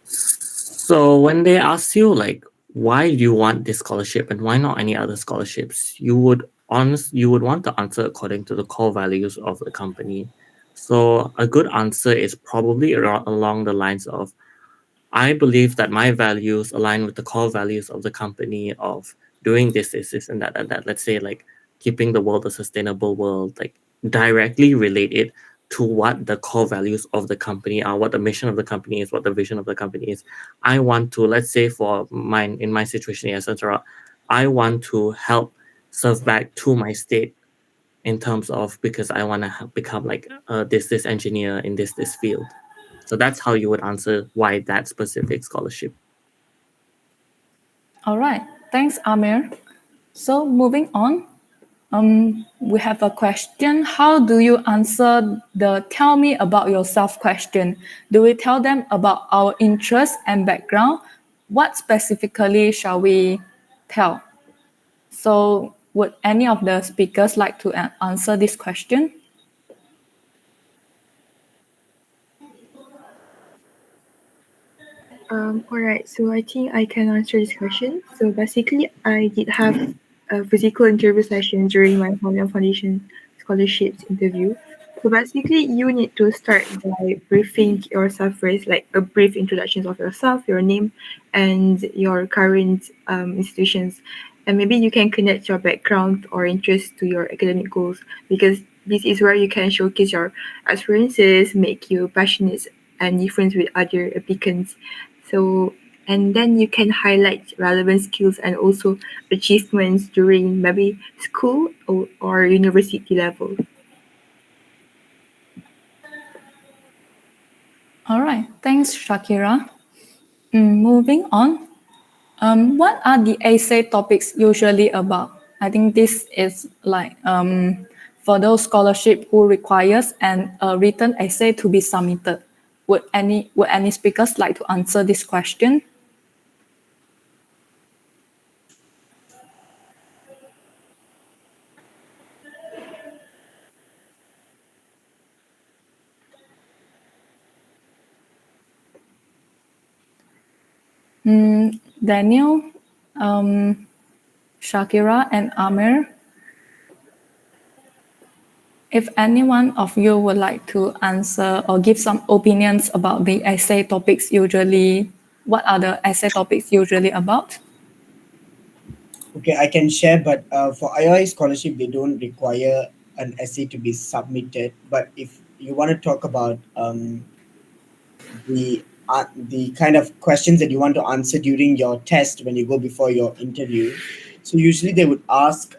So when they ask you like, why do you want this scholarship and why not any other scholarships, you would want to answer according to the core values of the company. So a good answer is probably along the lines of, I believe that my values align with the core values of the company of doing this, and that, and that. Let's say like keeping the world a sustainable world, like directly related to what the core values of the company are, what the mission of the company is, what the vision of the company is. I want to, let's say for mine, in my situation, etc., I want to help serve back to my state in terms of, because I want to become like this engineer in this field. So that's how you would answer why that specific scholarship. All right, thanks, Amir. So moving on, we have a question. How do you answer the tell me about yourself question? Do we tell them about our interests and background? What specifically shall we tell? So would any of the speakers like to answer this question? All right, so I think I can answer this question. So basically, I did have a physical interview session during my Salah Foundation scholarships interview. So basically, you need to start by briefing yourself first, like a brief introduction of yourself, your name, and your current institutions. And maybe you can connect your background or interest to your academic goals, because this is where you can showcase your experiences, make you passionate and different with other applicants. So, and then you can highlight relevant skills and also achievements during maybe school or university level. All right, thanks, Shakira. Moving on, what are the essay topics usually about? I think this is like for those scholarship who requires a written essay to be submitted. Would any speakers like to answer this question? Daniel, Shakira, and Amir. If any one of you would like to answer or give some opinions about the essay topics usually, what are the essay topics usually about? Okay, I can share, but for IOI scholarship, they don't require an essay to be submitted. But if you want to talk about the kind of questions that you want to answer during your test when you go before your interview, so usually they would ask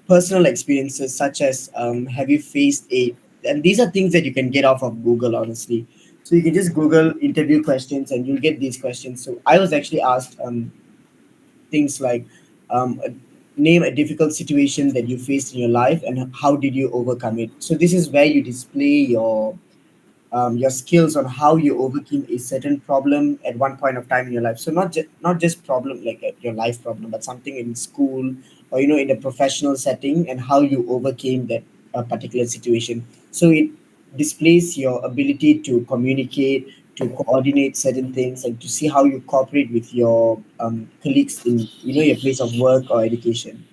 personal experiences such as have you faced a, and these are things that you can get off of Google, honestly. So you can just Google interview questions and you'll get these questions. So I was actually asked things like name a difficult situation that you faced in your life and how did you overcome it. So this is where you display your skills on how you overcame a certain problem at one point of time in your life. So not just problem like your life problem, but something in school or in a professional setting, and how you overcame that particular situation. So it displays your ability to communicate, to coordinate certain things, and to see how you cooperate with your colleagues in your place of work or education.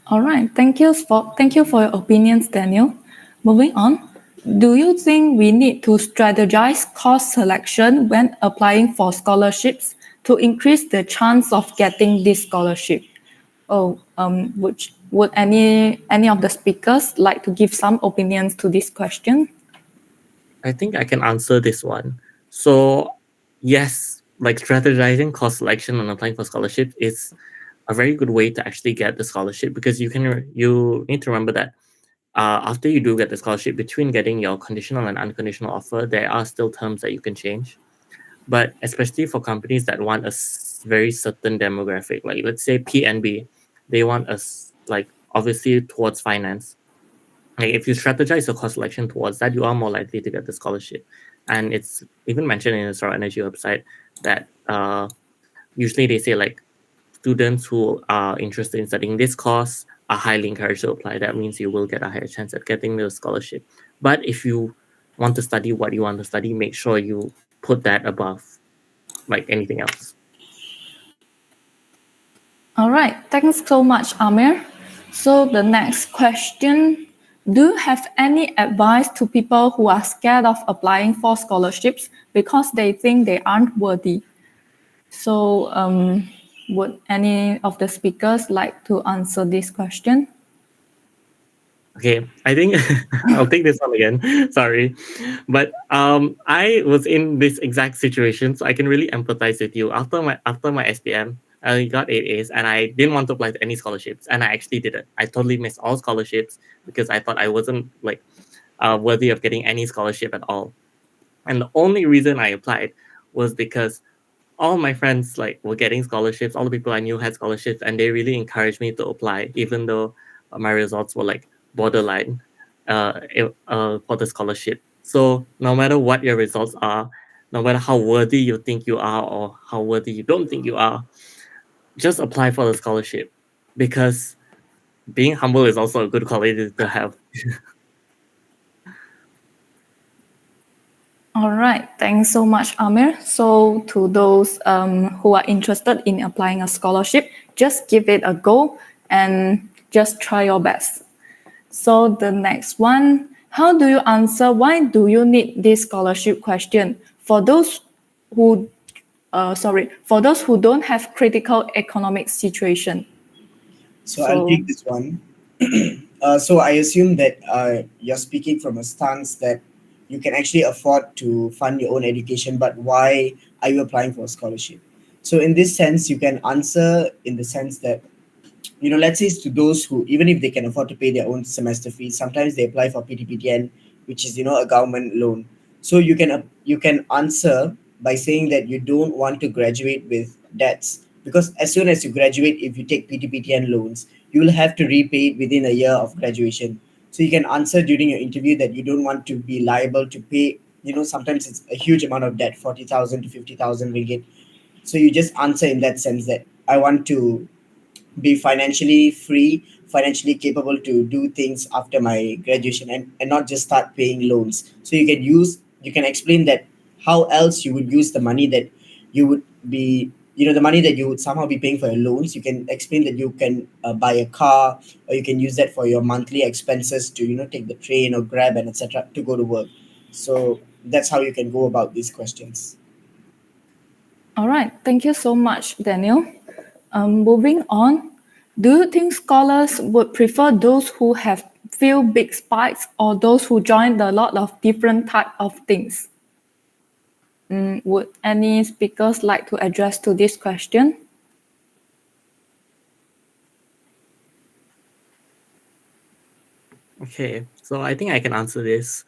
All right, thank you for your opinions, Daniel. Moving on, do you think we need to strategize course selection when applying for scholarships to increase the chance of getting this scholarship? Would any of the speakers like to give some opinions to this question? I think I can answer this one. So yes, like strategizing course selection and applying for scholarships is a very good way to actually get the scholarship, because you need to remember that after you do get the scholarship, between getting your conditional and unconditional offer, there are still terms that you can change. But especially for companies that want a very certain demographic, like let's say PNB, they want us like obviously towards finance. Like if you strategize your course selection towards that, you are more likely to get the scholarship. And it's even mentioned in the Sarawak Energy website that usually they say like students who are interested in studying this course are highly encouraged to apply. That means you will get a higher chance at getting the scholarship. But if you want to study what you want to study, make sure you put that above like anything else. All right, thanks so much, Amir. So the next question, do you have any advice to people who are scared of applying for scholarships because they think they aren't worthy? So would any of the speakers like to answer this question? Okay, I think I'll take this one again. Sorry. But I was in this exact situation, so I can really empathize with you. After my SPM, I got 8 A's and I didn't want to apply to any scholarships, and I actually did it. I totally missed all scholarships because I thought I wasn't like worthy of getting any scholarship at all. And the only reason I applied was because all my friends like were getting scholarships. All the people I knew had scholarships, and they really encouraged me to apply, even though my results were like borderline for the scholarship. So no matter what your results are, no matter how worthy you think you are or how worthy you don't think you are, just apply for the scholarship, because being humble is also a good quality to have. All right, thanks so much, Amir. So to those who are interested in applying a scholarship, just give it a go and just try your best. So the next one, how do you answer why do you need this scholarship question? For those who don't have critical economic situation. So I'll take this one. So I assume that you're speaking from a stance that you can actually afford to fund your own education, but why are you applying for a scholarship? So in this sense, you can answer in the sense that, let's say to those who, even if they can afford to pay their own semester fees, sometimes they apply for PTPTN, which is, a government loan. So you can answer by saying that you don't want to graduate with debts, because as soon as you graduate, if you take PTPTN loans, you will have to repay it within a year of graduation. So you can answer during your interview that you don't want to be liable to pay, sometimes it's a huge amount of debt, 40,000 to 50,000 ringgit. So you just answer in that sense that I want to be financially free, financially capable to do things after my graduation, and not just start paying loans. So you can explain that how else you would use the money that you would be, the money that you would somehow be paying for your loans. You can explain that you can buy a car, or you can use that for your monthly expenses to, take the train or Grab and etc. to go to work. So that's how you can go about these questions. All right, thank you so much, Daniel. Moving on, do you think scholars would prefer those who have few big spikes or those who join a lot of different type of things? Would any speakers like to address to this question? Okay, so I think I can answer this.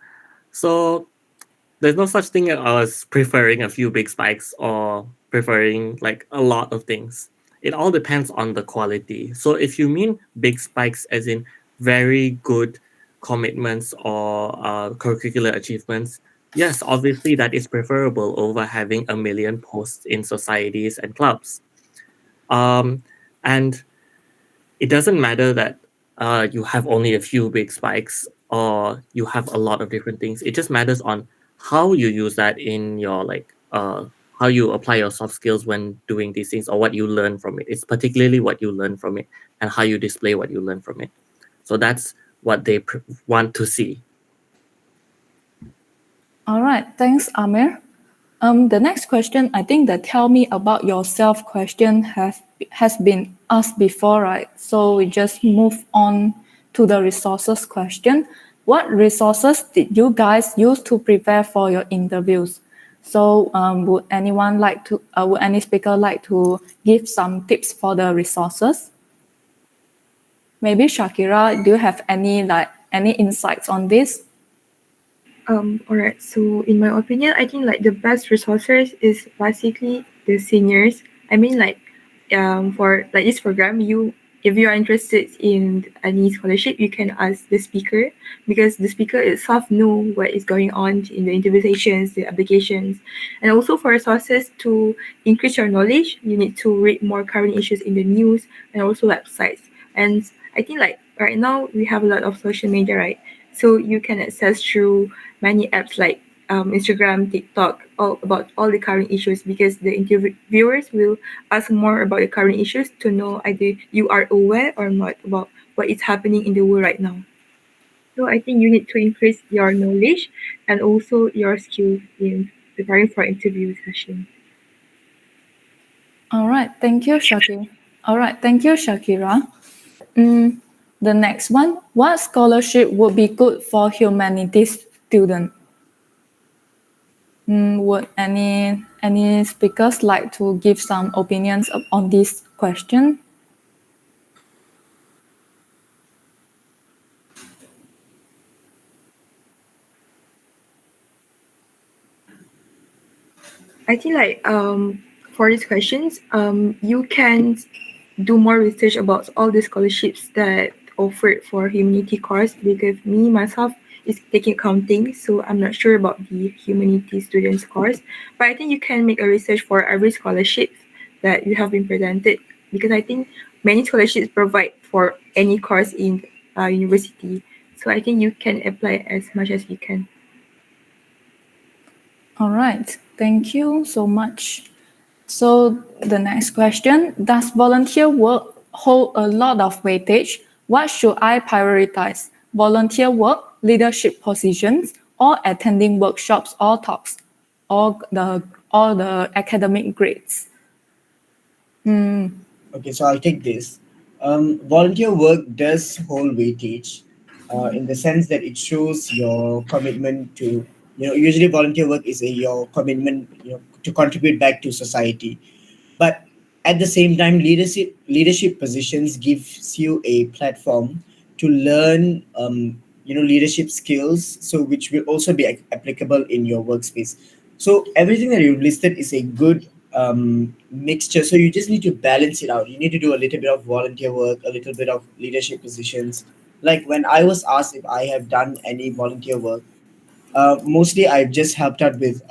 So there's no such thing as preferring a few big spikes or preferring like a lot of things. It all depends on the quality. So if you mean big spikes as in very good commitments or curricular achievements, yes, obviously that is preferable over having a million posts in societies and clubs. And it doesn't matter that you have only a few big spikes or you have a lot of different things. It just matters on how you use that in your how you apply your soft skills when doing these things, or what you learn from it. It's particularly what you learn from it and how you display what you learn from it. So that's what they want to see. All right, thanks, Amir. The next question, I think the tell me about yourself question has been asked before, right? So we just move on to the resources question. What resources did you guys use to prepare for your interviews? So would any speaker like to give some tips for the resources? Maybe Shakira, do you have any insights on this? Alright. So in my opinion, I think like the best resources is basically the seniors. I mean like, for like this program, if you are interested in any scholarship, you can ask the speaker because the speaker itself know what is going on in the interview sessions, the applications, and also for resources to increase your knowledge, you need to read more current issues in the news and also websites. And I think like right now we have a lot of social media, right? So you can access through many apps like Instagram, TikTok, all about all the current issues because the interviewers will ask more about the current issues to know either you are aware or not about what is happening in the world right now. So I think you need to increase your knowledge and also your skills in preparing for interview session. All right, thank you, Shakira. All right, thank you, Shakira. The next one, what scholarship would be good for humanities student? Would any speakers like to give some opinions on this question? I think like for these questions, you can do more research about all the scholarships that offered for humanity course because me myself is taking accounting, so I'm not sure about the humanity students course. But I think you can make a research for every scholarship that you have been presented because I think many scholarships provide for any course in university. So I think you can apply as much as you can. All right, thank you so much. So the next question, does volunteer work hold a lot of weightage? What should I prioritize? Volunteer work, leadership positions, or attending workshops or talks, or the academic grades? Okay, so I'll take this. Volunteer work does hold weightage in the sense that it shows your commitment to, usually volunteer work is your commitment, to contribute back to society. But at the same time, leadership positions gives you a platform to learn, leadership skills, so which will also be applicable in your workspace. So everything that you've listed is a good mixture. So you just need to balance it out. You need to do a little bit of volunteer work, a little bit of leadership positions. Like when I was asked if I have done any volunteer work, mostly I've just helped out with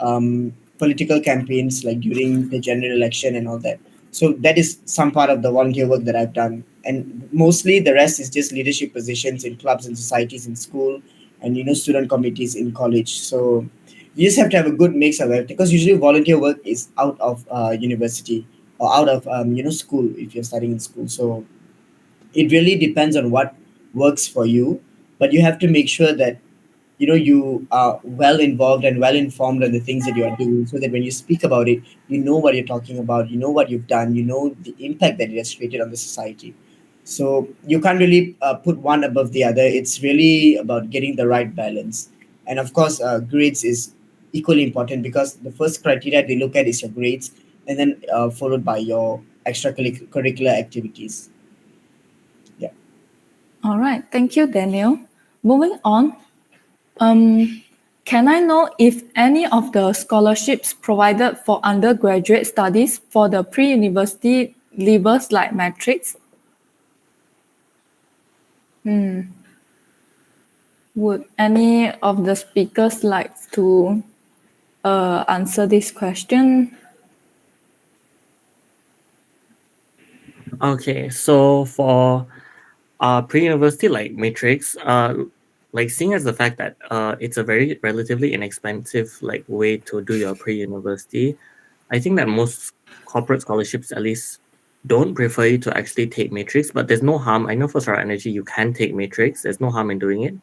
political campaigns, like during the general election and all that. So that is some part of the volunteer work that I've done, and mostly the rest is just leadership positions in clubs and societies in school, and student committees in college. So you just have to have a good mix of it because usually volunteer work is out of university or out of school if you're studying in school. So it really depends on what works for you, but you have to make sure that you are well involved and well informed on the things that you are doing, so that when you speak about it, you know what you're talking about, you know what you've done, you know the impact that it has created on the society. So you can't really put one above the other. It's really about getting the right balance. And of course, grades is equally important because the first criteria they look at is your grades, and then followed by your extracurricular activities. Yeah. All right, thank you, Daniel. Moving on, can I know if any of the scholarships provided for undergraduate studies for the pre-university levels like matrix? Would any of the speakers like to answer this question? Okay, so for pre-university like matrix, like seeing as the fact that it's a very relatively inexpensive like way to do your pre-university, I think that most corporate scholarships at least don't prefer you to actually take matrix, but there's no harm. I know for Sarawak Energy you can take matrix. There's no harm in doing it.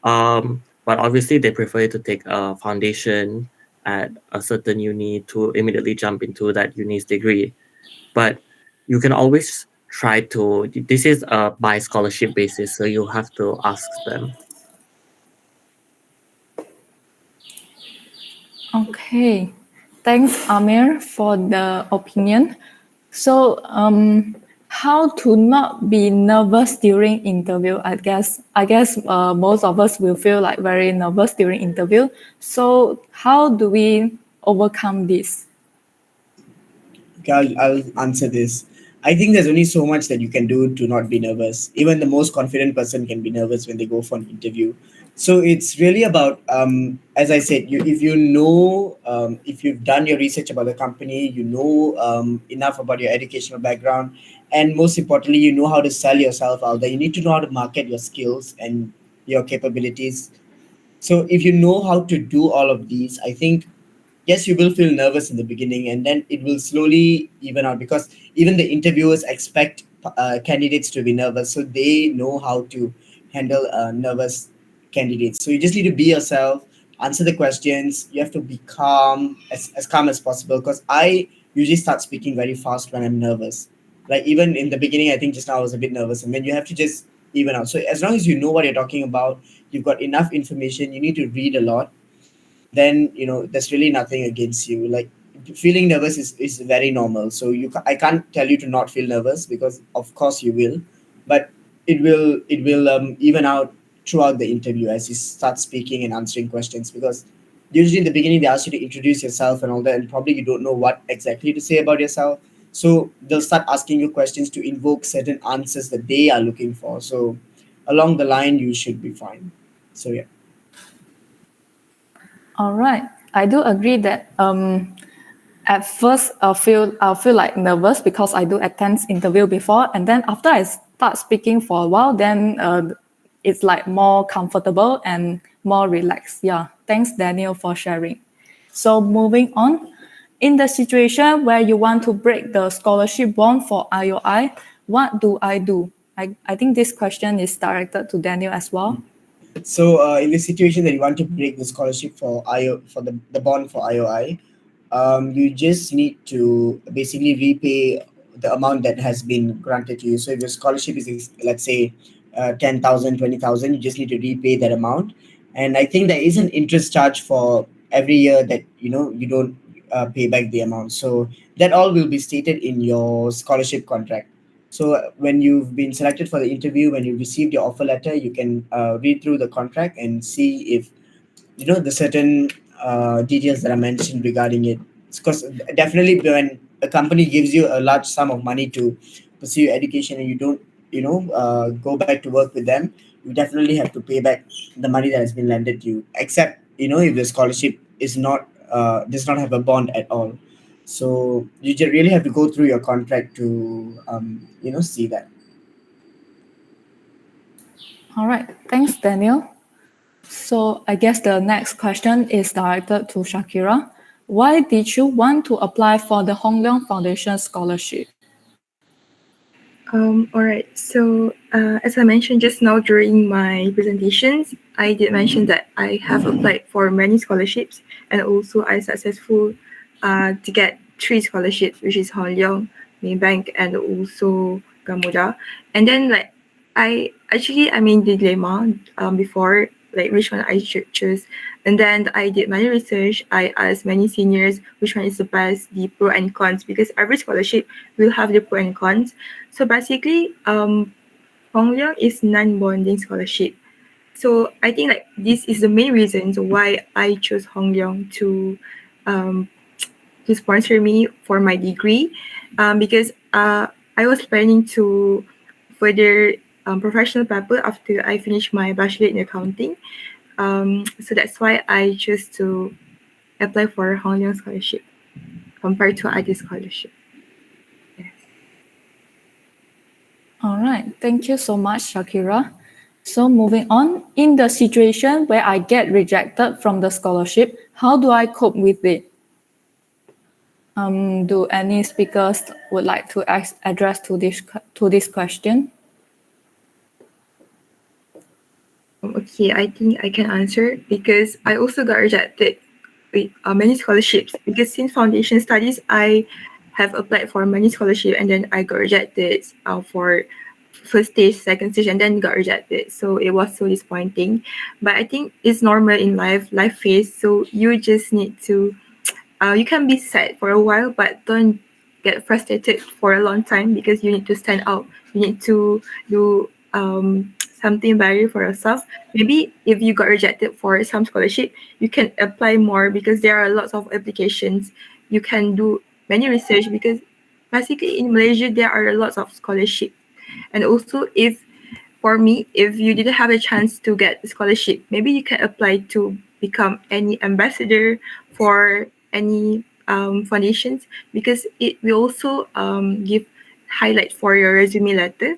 But obviously they prefer you to take a foundation at a certain uni to immediately jump into that uni's degree. But you can always try to, this is a by scholarship basis, so you have to ask them. Okay, thanks Amir for the opinion. So how to not be nervous during interview. I guess most of us will feel like very nervous during interview. So how do we overcome this? Okay, I'll answer this. I think there's only so much that you can do to not be nervous. Even the most confident person can be nervous when they go for an interview. So it's really about, as I said, if you know, if you've done your research about the company, you know enough about your educational background, and most importantly, you know how to sell yourself out there. You need to know how to market your skills and your capabilities. So if you know how to do all of these, I think yes, you will feel nervous in the beginning, and then it will slowly even out because even the interviewers expect candidates to be nervous, so they know how to handle nervous candidates. So you just need to be yourself, answer the questions. You have to be calm, as calm as possible. Because I usually start speaking very fast when I'm nervous. Like even in the beginning, I think just now I was a bit nervous, and then you have to just even out. So as long as you know what you're talking about, you've got enough information. You need to read a lot, then there's really nothing against you. Like feeling nervous is very normal, so I can't tell you to not feel nervous, because of course you will, but it will even out throughout the interview as you start speaking and answering questions, because usually in the beginning they ask you to introduce yourself and all that, and probably you don't know what exactly to say about yourself, so they'll start asking you questions to invoke certain answers that they are looking for. So along the line you should be fine. So yeah. All right, I do agree that at first I'll feel like nervous because I do attend interview before, and then after I start speaking for a while, then it's like more comfortable and more relaxed. Yeah, thanks Daniel for sharing. So moving on, in the situation where you want to break the scholarship bond for IOI, what do I do? I think this question is directed to Daniel as well. So in the situation that you want to break the scholarship for for the bond for IOI, you just need to basically repay the amount that has been granted to you. So if your scholarship is, let's say, 10,000, 20,000, you just need to repay that amount. And I think there is an interest charge for every year that you don't pay back the amount. So that all will be stated in your scholarship contract. So when you've been selected for the interview, when you received your offer letter, you can read through the contract and see if the certain details that are mentioned regarding it. Because definitely when a company gives you a large sum of money to pursue your education and you don't go back to work with them, you definitely have to pay back the money that has been lended to you, except if the scholarship is not does not have a bond at all. So you just really have to go through your contract to see that. All right, thanks Daniel. So I guess the next question is directed to Shakira. Why did you want to apply for the Leong Foundation scholarship? All right. So, as I mentioned just now during my presentations, I did mention that I have applied for many scholarships, and also I successful to get 3 scholarships, which is Leong, Maybank, and also Gamuda. And then I'm in dilemma before like which one I should choose. And then I did many research. I asked many seniors which one is the best, the pro and cons, because every scholarship will have the pro and cons. So basically, Leong is non-bonding scholarship. So I think like this is the main reason why I chose Leong to sponsor me for my degree, because I was planning to further professional paper after I finish my bachelor in accounting. So that's why I chose to apply for Leong scholarship compared to other scholarship. All right, thank you so much, Shakira. So moving on, in the situation where I get rejected from the scholarship, how do I cope with it? Do any speakers would like to address to this question? Okay, I think I can answer because I also got rejected with many scholarships, because since foundation studies I have applied for many scholarships and then I got rejected for first stage, second stage, and then got rejected. So it was so disappointing. But I think it's normal in life phase. So you just need to, you can be sad for a while, but don't get frustrated for a long time because you need to stand out. You need to do something better for yourself. Maybe if you got rejected for some scholarship, you can apply more because there are lots of applications. You can do many research because basically in Malaysia there are lots of scholarship. And also for me, if you didn't have a chance to get a scholarship, maybe you can apply to become any ambassador for any foundations because it will also give highlight for your resume letter.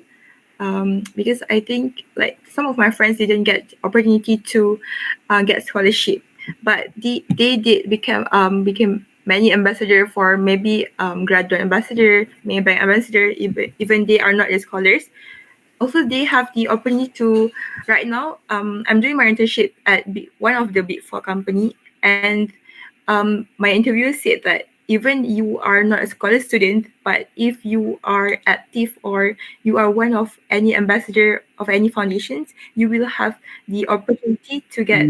Because I think like some of my friends didn't get opportunity to get scholarship, but they did became many ambassador for maybe graduate ambassador, Maybank ambassador, even they are not the scholars. Also, they have the opportunity to right now. I'm doing my internship at one of the big four company, and my interviewer said that even you are not a scholar student, but if you are active or you are one of any ambassador of any foundations, you will have the opportunity to get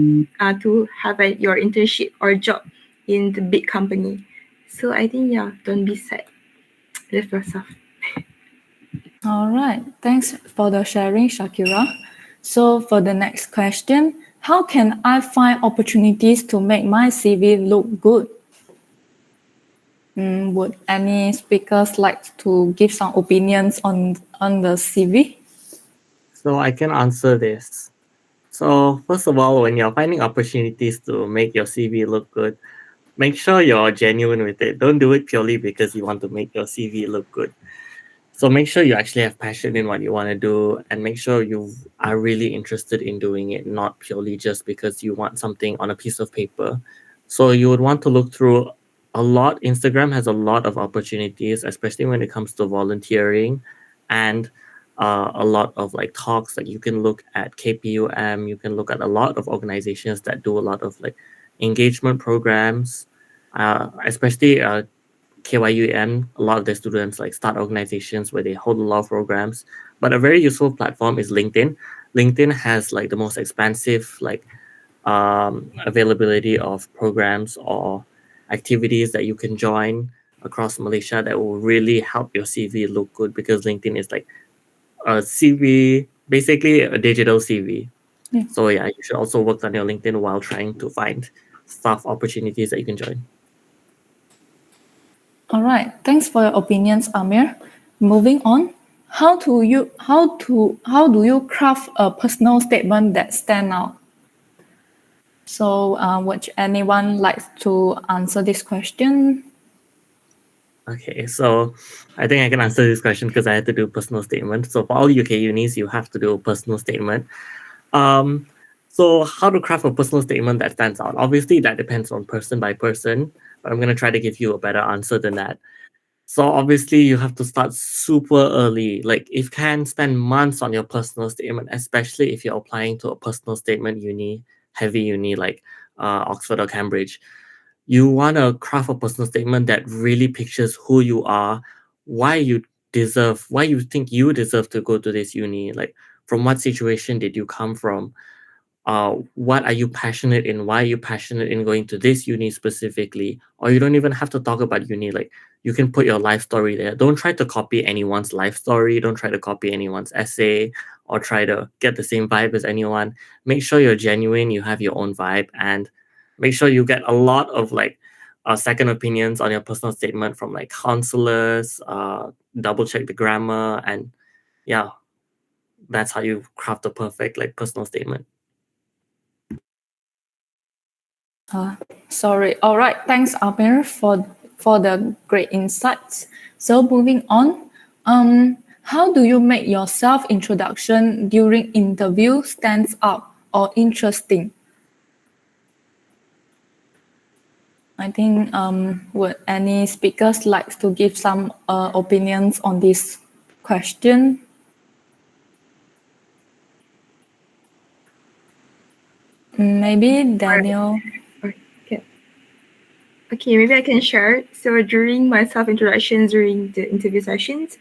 to have your internship or job in the big company. So I think don't be sad. Live yourself. All right. Thanks for the sharing, Shakira. So for the next question, how can I find opportunities to make my CV look good? Would any speakers like to give some opinions on the CV? So I can answer this. So first of all, when you're finding opportunities to make your CV look good, make sure you're genuine with it. Don't do it purely because you want to make your CV look good. So make sure you actually have passion in what you want to do, and make sure you are really interested in doing it, not purely just because you want something on a piece of paper. So you would want to look through a lot. Instagram has a lot of opportunities, especially when it comes to volunteering, and a lot of like talks. Like you can look at KPUM, you can look at a lot of organizations that do a lot of like engagement programs, especially KYUM. A lot of the students like start organizations where they hold a lot of programs. But a very useful platform is LinkedIn. LinkedIn has like the most expansive like availability of programs or activities that you can join across Malaysia that will really help your CV look good, because LinkedIn is like a CV, basically a digital CV. Yeah. So yeah, you should also work on your LinkedIn while trying to find staff opportunities that you can join. All right. Thanks for your opinions, Amir. Moving on, how do you craft a personal statement that stand out? So, would anyone like to answer this question? Okay, so I think I can answer this question because I had to do a personal statement. So for all UK unis, you have to do a personal statement. So how to craft a personal statement that stands out? Obviously, that depends on person by person, but I'm going to try to give you a better answer than that. So obviously, you have to start super early. Like if you can spend months on your personal statement, especially if you're applying to a personal statement heavy uni like Oxford or Cambridge. You want to craft a personal statement that really pictures who you are, why you think you deserve to go to this uni, like from what situation did you come from, what are you passionate in, why are you passionate in going to this uni specifically. Or you don't even have to talk about uni, like you can put your life story there. Don't try to copy anyone's life story, don't try to copy anyone's essay or try to get the same vibe as anyone. Make sure you're genuine, you have your own vibe, and make sure you get a lot of like second opinions on your personal statement from like counselors, double check the grammar, and yeah, that's how you craft a perfect like personal statement. Sorry. All right. Thanks, Amir, for the great insights. So moving on, how do you make your self introduction during interview stands out or interesting? I think would any speakers like to give some opinions on this question? Maybe Daniel. Okay, maybe I can share. So during my self-introductions during the interview sessions,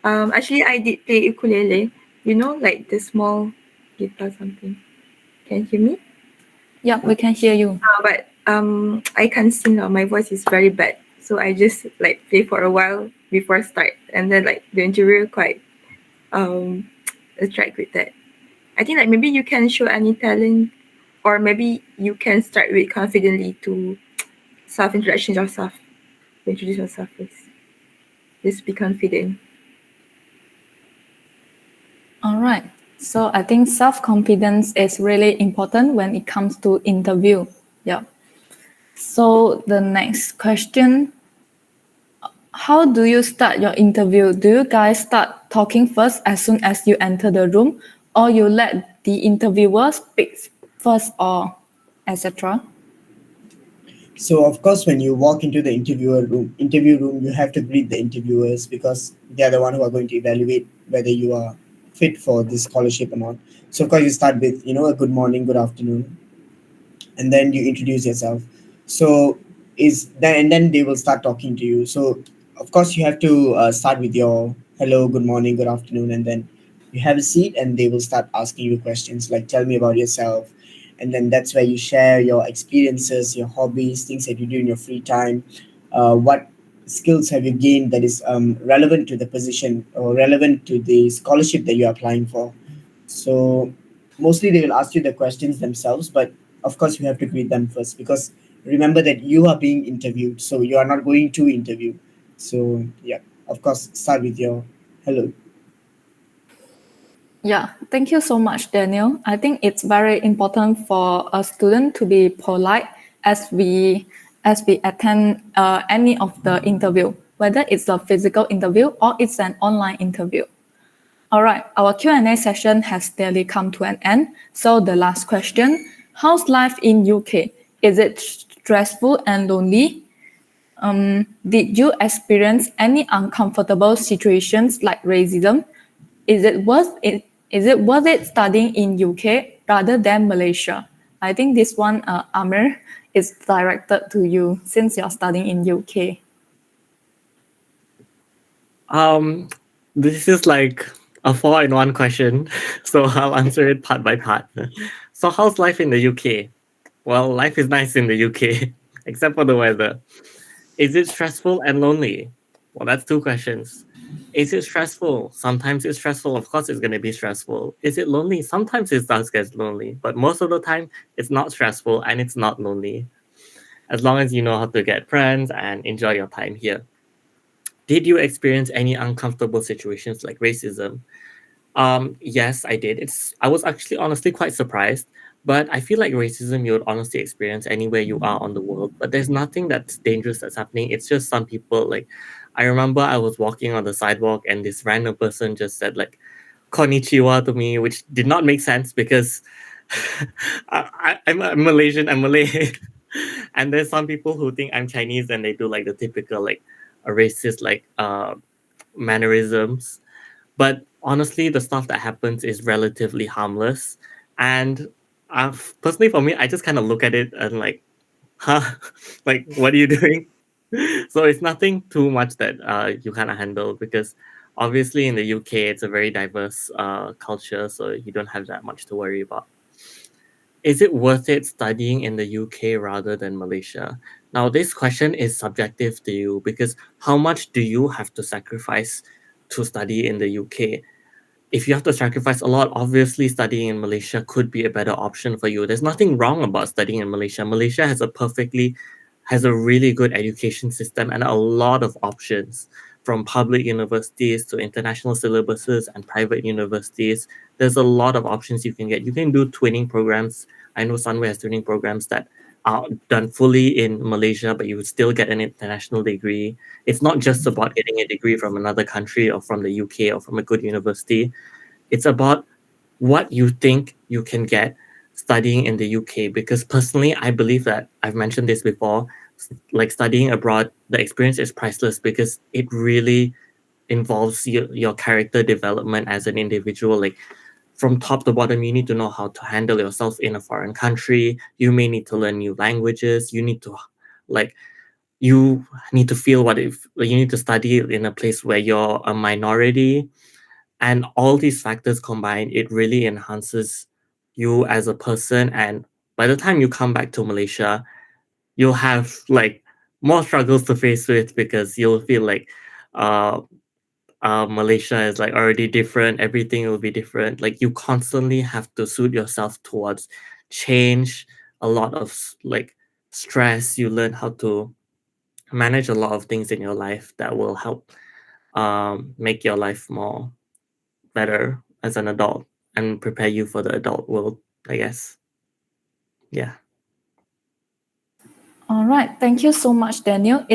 actually I did play ukulele. You know, like the small guitar something. Can you hear me? Yeah, we can hear you. But I can't sing now. My voice is very bad. So I just like play for a while before start, and then like the interviewer quite attract with that. I think like maybe you can show any talent, or maybe you can start with confidently to self-introduction yourself, introduce yourself first. Just be confident. All right. So I think self-confidence is really important when it comes to interview. Yeah. So the next question, how do you start your interview? Do you guys start talking first as soon as you enter the room, or you let the interviewer speak first, or etc.? So of course, when you walk into the interview room, you have to greet the interviewers because they are the one who are going to evaluate whether you are fit for this scholarship or not. So of course, you start with a good morning, good afternoon, and then you introduce yourself. So and then they will start talking to you. So of course, you have to start with your hello, good morning, good afternoon, and then you have a seat, and they will start asking you questions like, tell me about yourself. And then that's where you share your experiences, your hobbies, things that you do in your free time. What skills have you gained that is relevant to the position or relevant to the scholarship that you're applying for? So mostly they will ask you the questions themselves, but of course you have to greet them first because remember that you are being interviewed, so you are not going to interview. So yeah, of course, start with your hello. Yeah, thank you so much, Daniel. I think it's very important for a student to be polite as we attend any of the interview, whether it's a physical interview or it's an online interview. All right, our Q&A session has nearly come to an end. So the last question, how's life in UK? Is it stressful and lonely? Did you experience any uncomfortable situations like racism? Is it worth it? Is it worth it studying in UK rather than Malaysia? I think this one, Amir, is directed to you since you're studying in UK. This is like a 4-in-1 question, so I'll answer it part by part. So how's life in the UK? Well, life is nice in the UK, except for the weather. Is it stressful and lonely? Well, that's 2 questions. Is it stressful? Sometimes it's stressful. Of course, it's going to be stressful. Is it lonely? Sometimes it does get lonely, but most of the time, it's not stressful and it's not lonely. As long as you know how to get friends and enjoy your time here. Did you experience any uncomfortable situations like racism? Yes, I did. I was actually honestly quite surprised, but I feel like racism you would honestly experience anywhere you are on the world. But there's nothing that's dangerous that's happening. It's just some people like I remember I was walking on the sidewalk and this random person just said like konnichiwa to me, which did not make sense because I'm Malaysian, I'm Malay. And there's some people who think I'm Chinese and they do like the typical like a racist like mannerisms. But honestly, the stuff that happens is relatively harmless. And personally, for me, I just kind of look at it and like, huh, like, what are you doing? So it's nothing too much that you kind of handle because obviously in the UK, it's a very diverse culture. So you don't have that much to worry about. Is it worth it studying in the UK rather than Malaysia? Now, this question is subjective to you because how much do you have to sacrifice to study in the UK? If you have to sacrifice a lot, obviously studying in Malaysia could be a better option for you. There's nothing wrong about studying in Malaysia. Malaysia has a really good education system and a lot of options from public universities to international syllabuses and private universities. There's a lot of options you can get. You can do twinning programs. I know Sunway has twinning programs that are done fully in Malaysia, but you would still get an international degree. It's not just about getting a degree from another country or from the UK or from a good university. It's about what you think you can get studying in the UK. Because personally, I believe that I've mentioned this before, like studying abroad, the experience is priceless because it really involves your character development as an individual. Like from top to bottom, you need to know how to handle yourself in a foreign country. You may need to learn new languages. You need to like you need to feel what if you need to study in a place where you're a minority, and all these factors combined, it really enhances you as a person. And by the time you come back to Malaysia, you'll have like more struggles to face with, because you'll feel like Malaysia is like already different. Everything will be different. Like you constantly have to suit yourself towards change. A lot of like stress. You learn how to manage a lot of things in your life that will help make your life more better as an adult and prepare you for the adult world, I guess. Yeah. All right. Thank you so much, Daniel.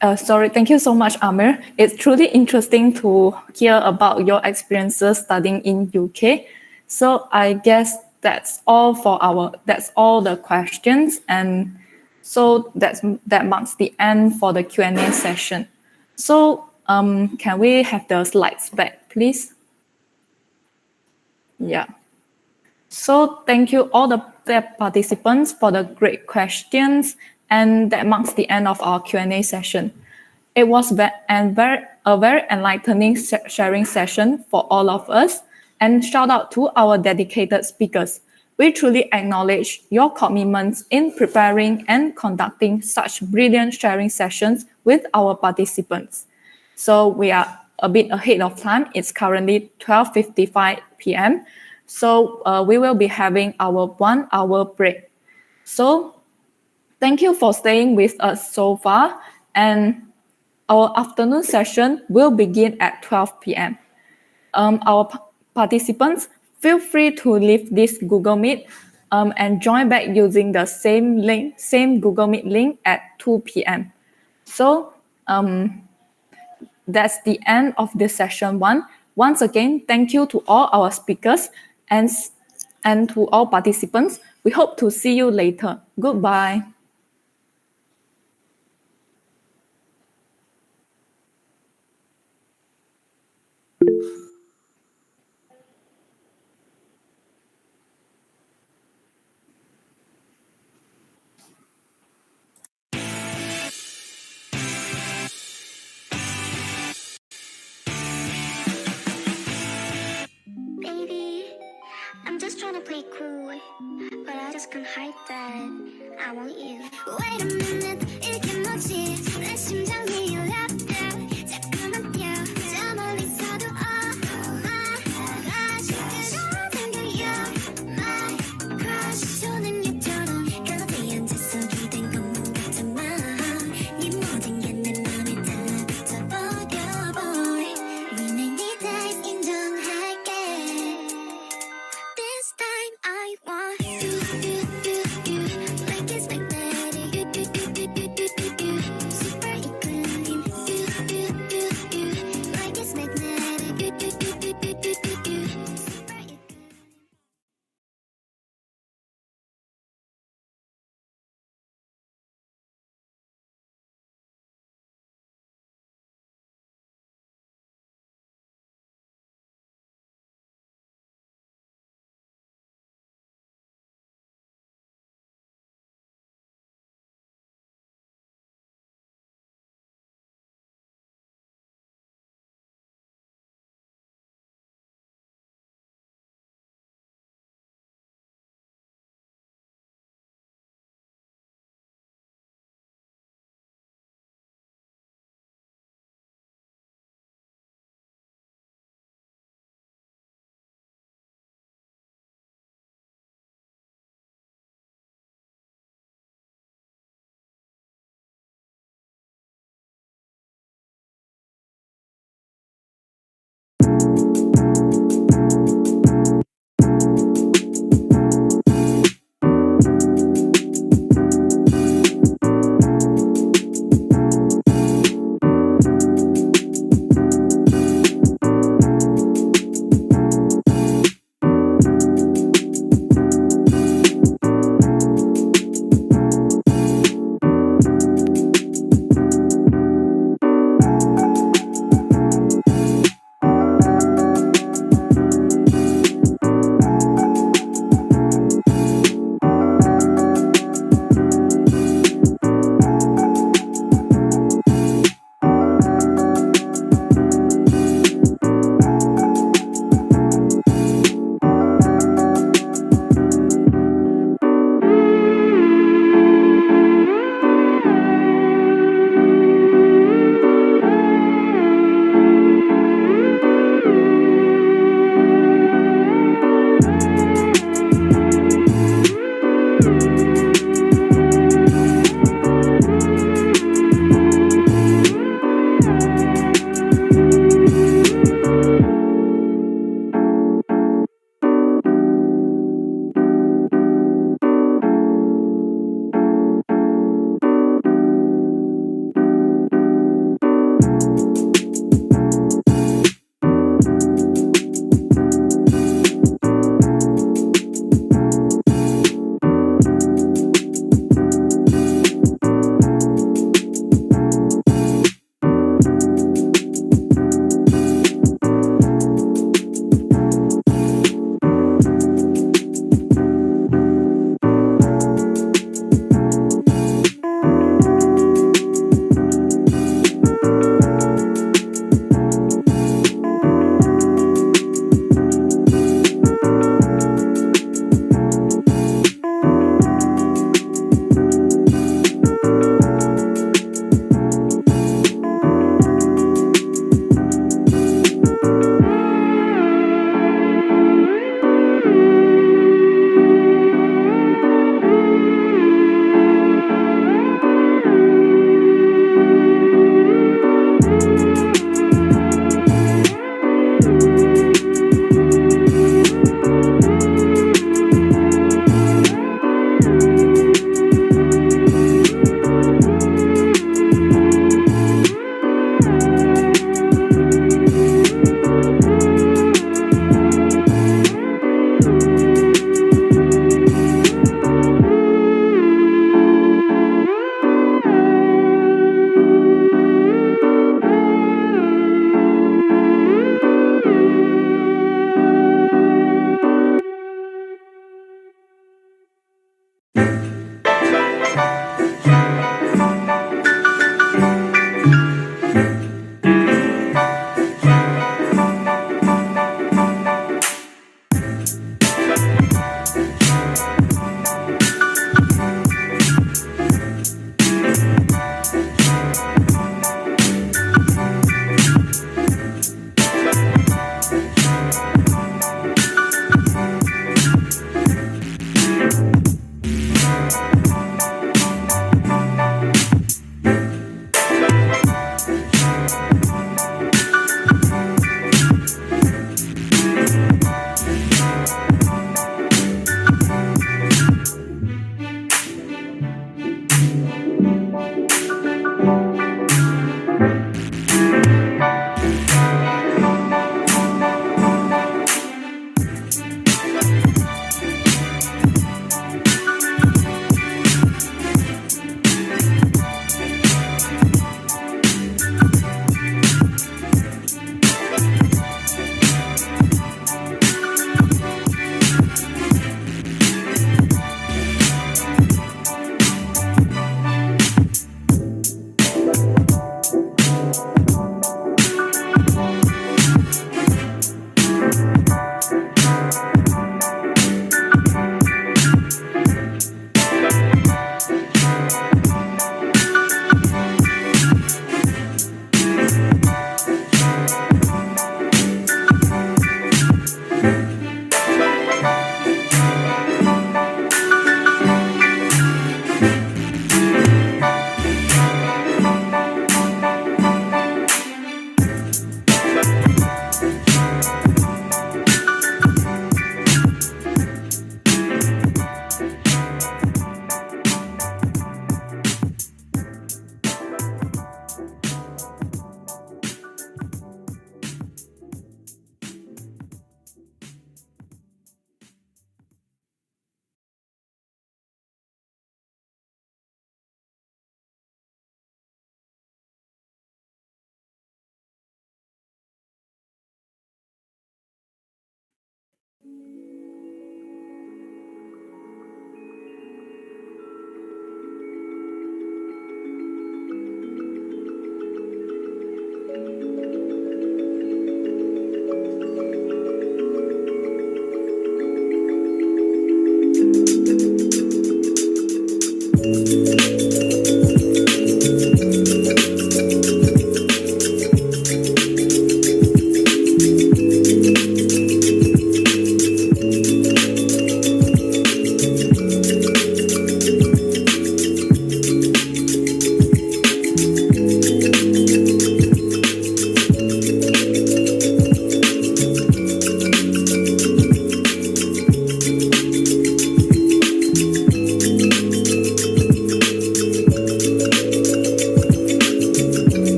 Thank you so much, Amir. It's truly interesting to hear about your experiences studying in UK. So I guess that's all the questions, and so that marks the end for the Q&A session. So can we have the slides back, please? Yeah. So thank you all the participants for the great questions, and that marks the end of our Q&A session. It was a very enlightening sharing session for all of us, and shout out to our dedicated speakers. We truly acknowledge your commitments in preparing and conducting such brilliant sharing sessions with our participants. So we are a bit ahead of time. It's currently 12:55 p.m. So we will be having our 1 hour break. So thank you for staying with us so far. And our afternoon session will begin at 12 p.m. Our participants, feel free to leave this Google Meet and join back using the same Google Meet link at 2 p.m. So that's the end of this session 1. Once again, thank you to all our speakers and to all participants. We hope to see you later. Goodbye. Baby, I'm just trying to play cool, but I just can't hide that I want you. Wait a minute, 이게 뭐지? 내 심장이 울렸대. 자꾸만 뛰어, 저 멀리서도 my 시끄러운 생각이야. My crush, 손은 유처럼 가벼이 앉아서 기댄 것만 같은 마음. 네 모든 게 내 맘에 달라붙어 버려, boy. Rename 네 days 인정할게. This time I want you, like it's magnetic. Super equilibrium. Like it's magnetic.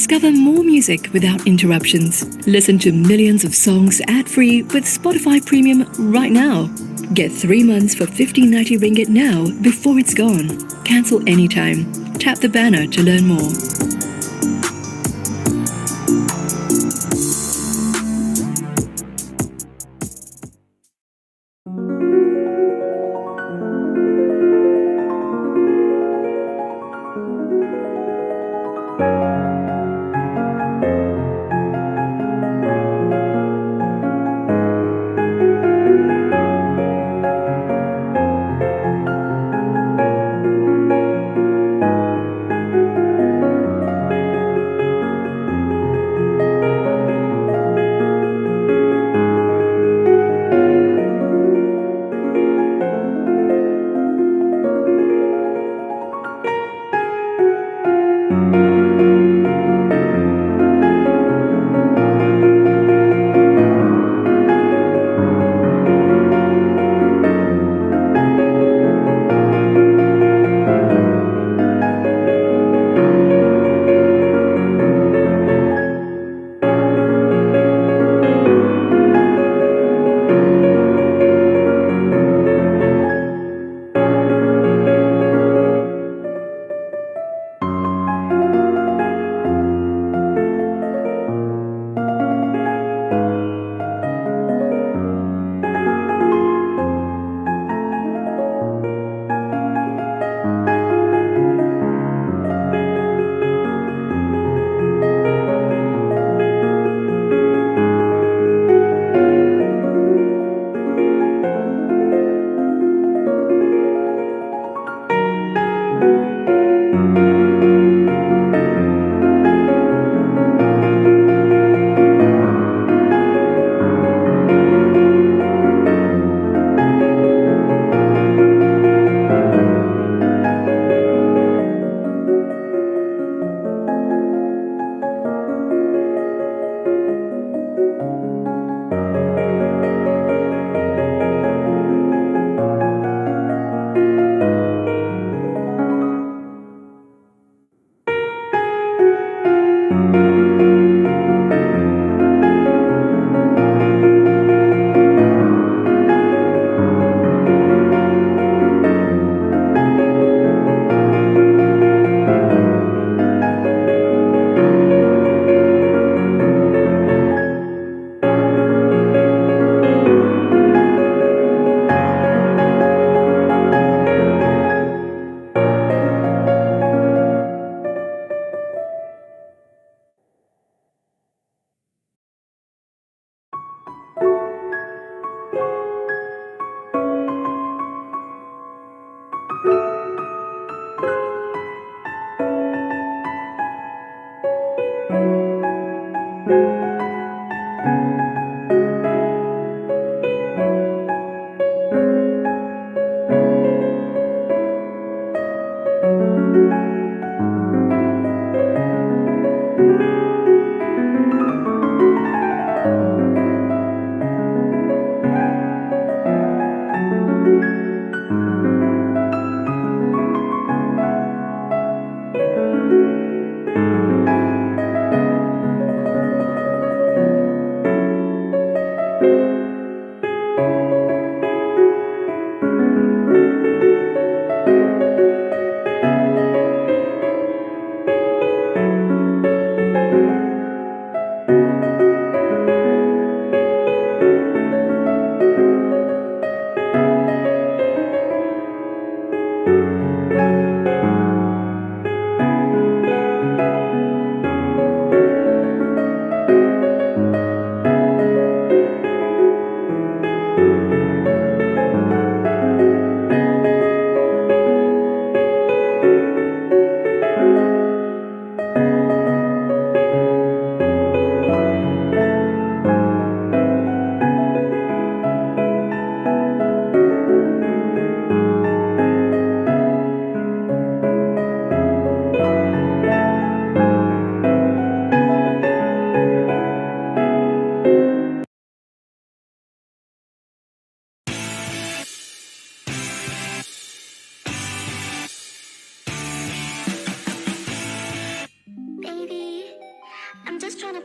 Discover more music without interruptions. Listen to millions of songs ad-free with Spotify Premium right now. Get 3 months for 15.90 ringgit now before it's gone. Cancel anytime. Tap the banner to learn more.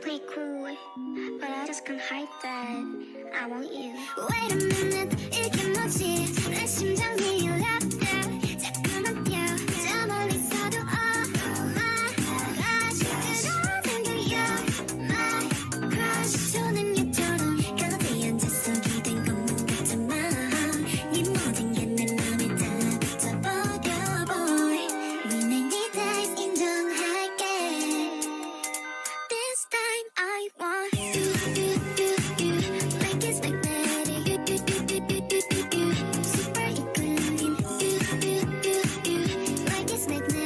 play cool, but I just can't hide that I want you. Wait a minute, 이게 뭐지? 내 심장이 울렸대. 자꾸만 뛰어, 저 멀리서도 oh my gosh. 그러는 you're my crush. 손은 유처럼 가벼이 앉아서 기댄 것만 같은 마음. 네 모든 게 내 맘에 달라붙어버려 boy. Rename 네 days 인정할게. This time I want you, like it's magnetic. Super equilibrium. Like it's magnetic.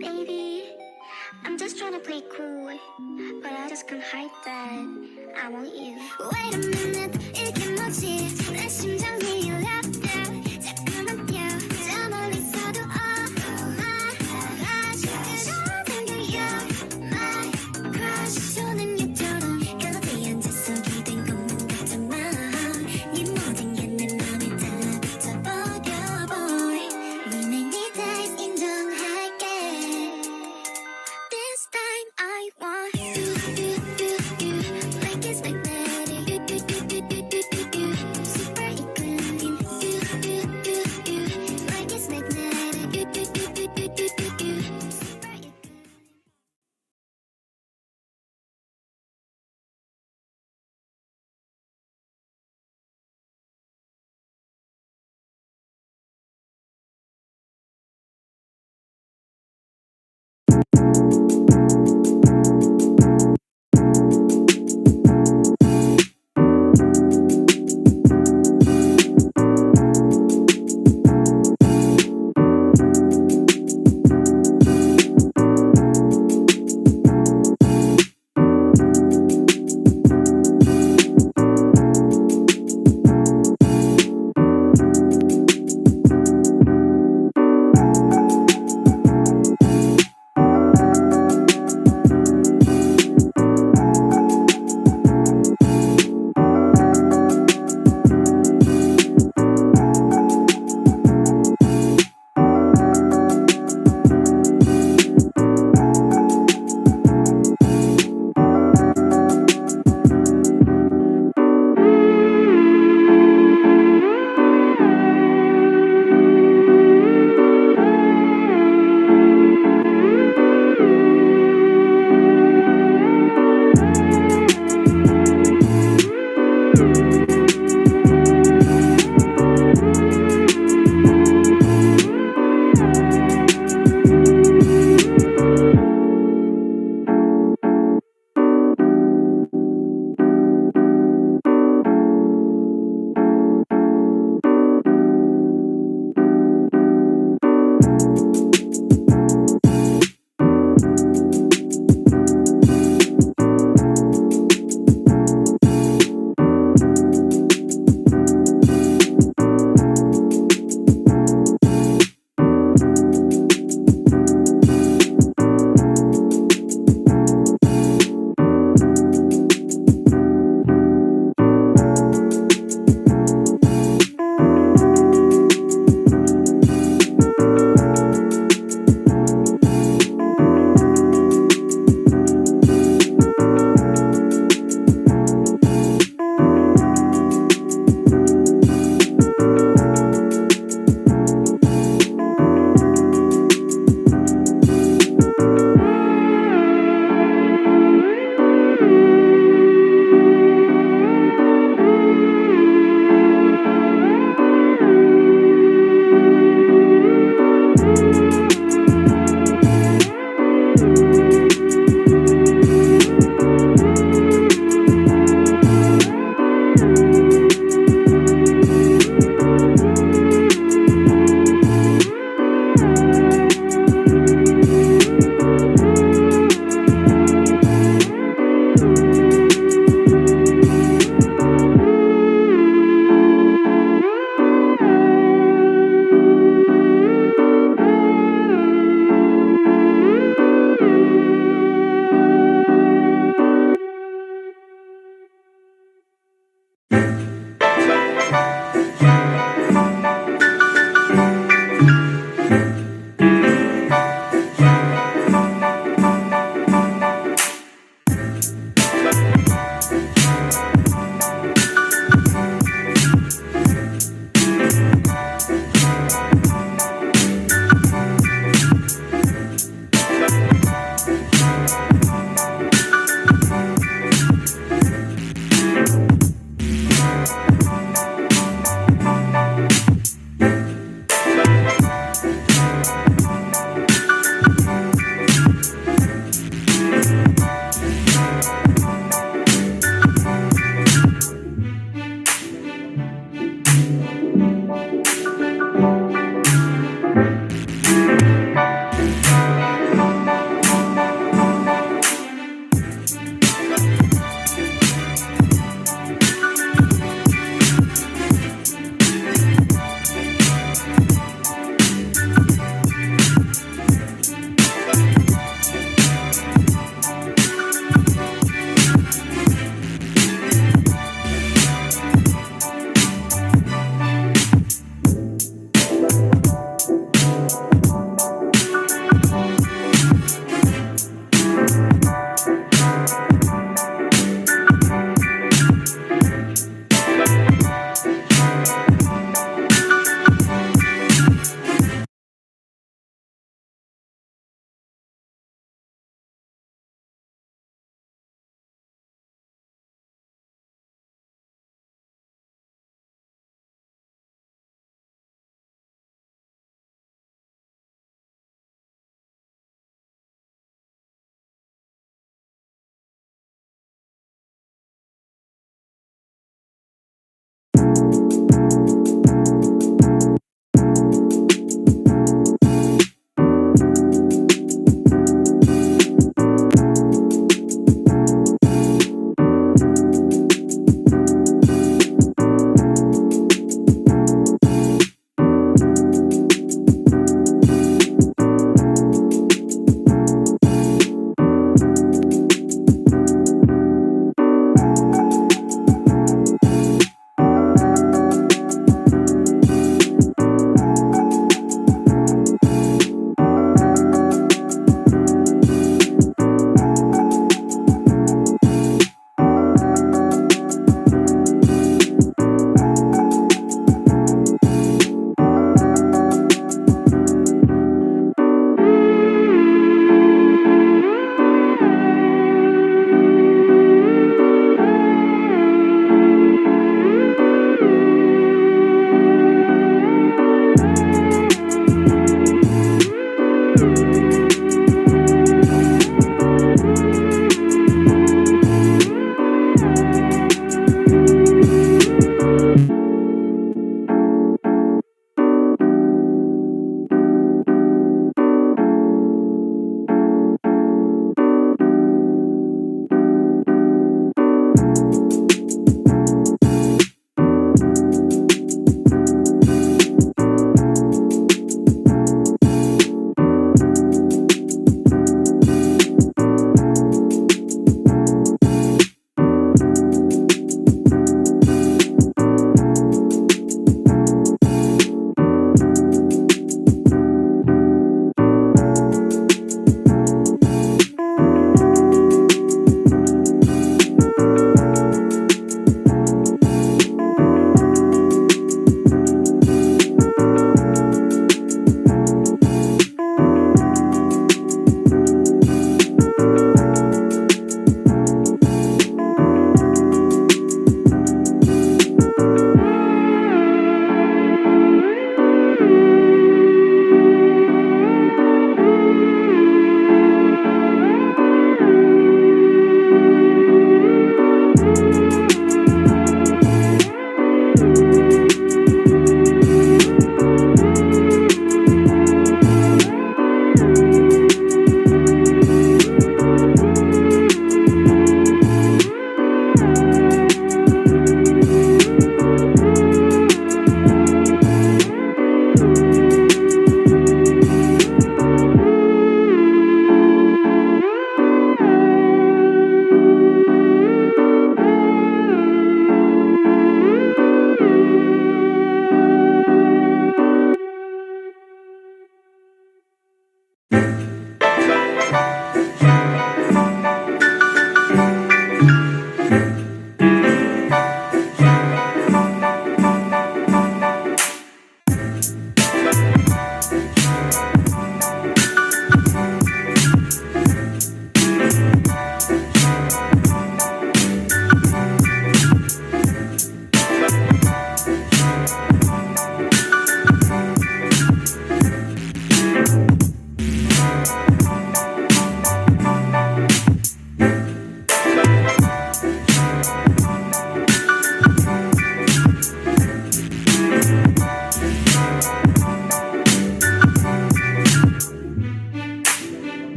Baby, I'm just trying to play cool, but I just can't hide that I want you. Wait a minute, 이게 뭐지? 내 심장이 열렸다. 잠깐만 펴, 저 멀리서도 아직도 you're my crush. 손은 육처럼 멜로디 앉아서 기댄 것만 같잖아. 네 모든 게 내 맘에 달라붙어버려, boy. We make me days 인정할게. This time I want you, like it's magnetic. Super equilibrium. Like it's magnetic.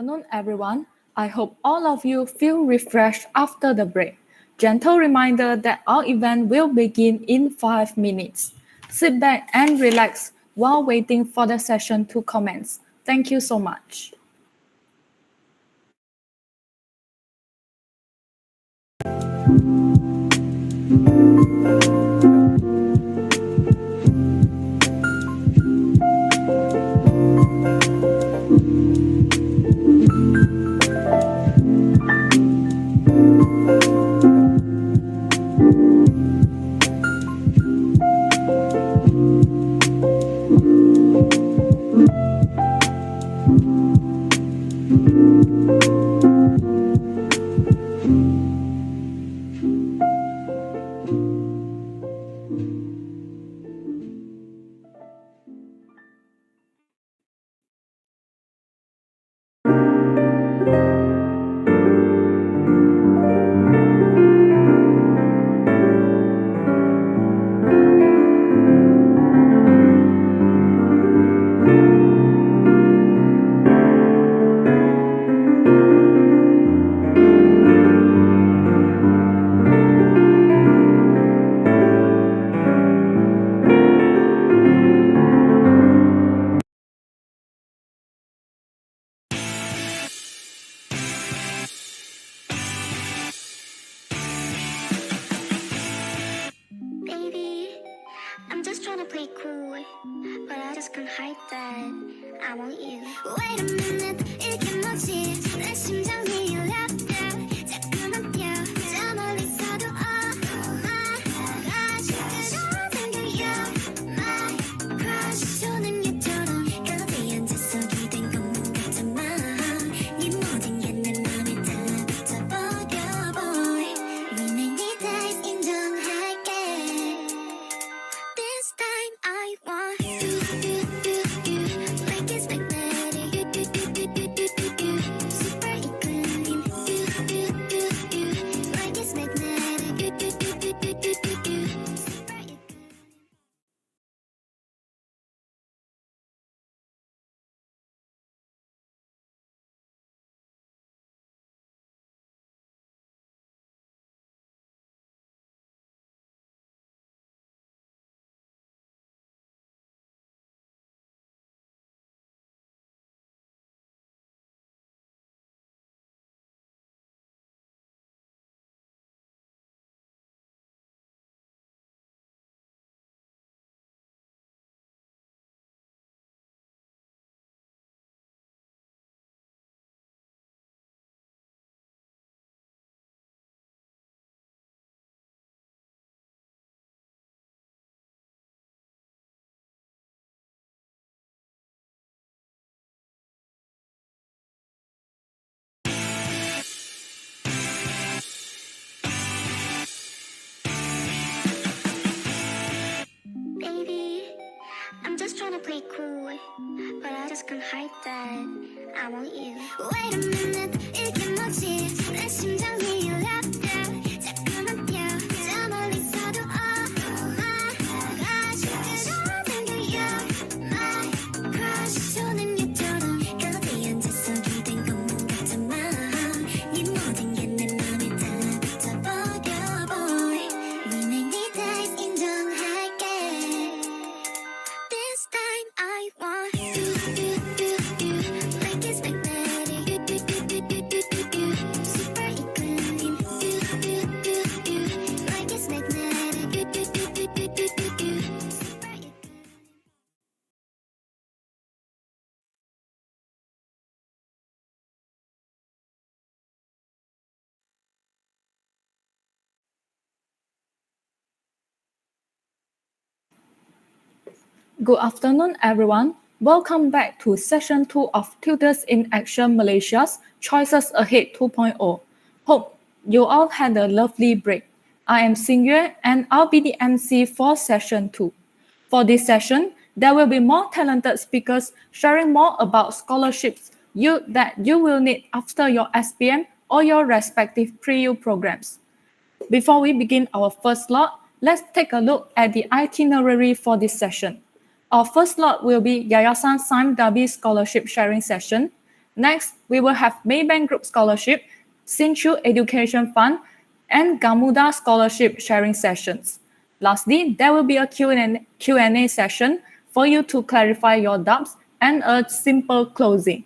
afternoon, everyone. I hope all of you feel refreshed after the break. Gentle reminder that our event will begin in 5 minutes. Sit back and relax while waiting for the session to commence. Thank you so much. Baby, I'm just trying to play cool, but I just can't hide that I want you. Wait a minute, 이게 뭐지? 내 심장이 열렸다. 자꾸만 뛰어, 저 멀리서도 말하지. 그러던 you, my crush. 손은 유처럼 가벼이 앉아서 기댄 것만 같지만 네 모든 게 내 맘에 달라붙어 버려, boy. 니네 네 taste 인정할게. This time I want you, like it's magnetic. Super equilibrium. Like it's magnetic. Baby, I'm just trying to play cool, but I just can't hide that I want you. Wait a minute, 이게 뭐지? 내 심장이 열렸다. 자꾸만 뛰어, 저 멀리서도 말하지. 그러던 you, my crush. 손은 유처럼 가벼이 앉아서 기댄 것만 같지만 네 모든 게 내 맘에 달라붙어 버려, boy. 니네 네 taste 인정할게. This time I want you, like it's magnetic. Super equilibrium. Like it's magnetic. Good afternoon, everyone. Welcome back to Session 2 of Tutors in Action Malaysia's Choices Ahead 2.0. Hope you all had a lovely break. I am Xingyue and I'll be the MC for Session 2. For this session, there will be more talented speakers sharing more about scholarships that you will need after your SPM or your respective pre-U programs. Before we begin our first slot, let's take a look at the itinerary for this session. Our first slot will be Yayasan Sime Darby Scholarship Sharing Session. Next, we will have Maybank Group Scholarship, Sinchu Education Fund, and Gamuda Scholarship sharing sessions. Lastly, there will be a Q&A session for you to clarify your doubts and a simple closing.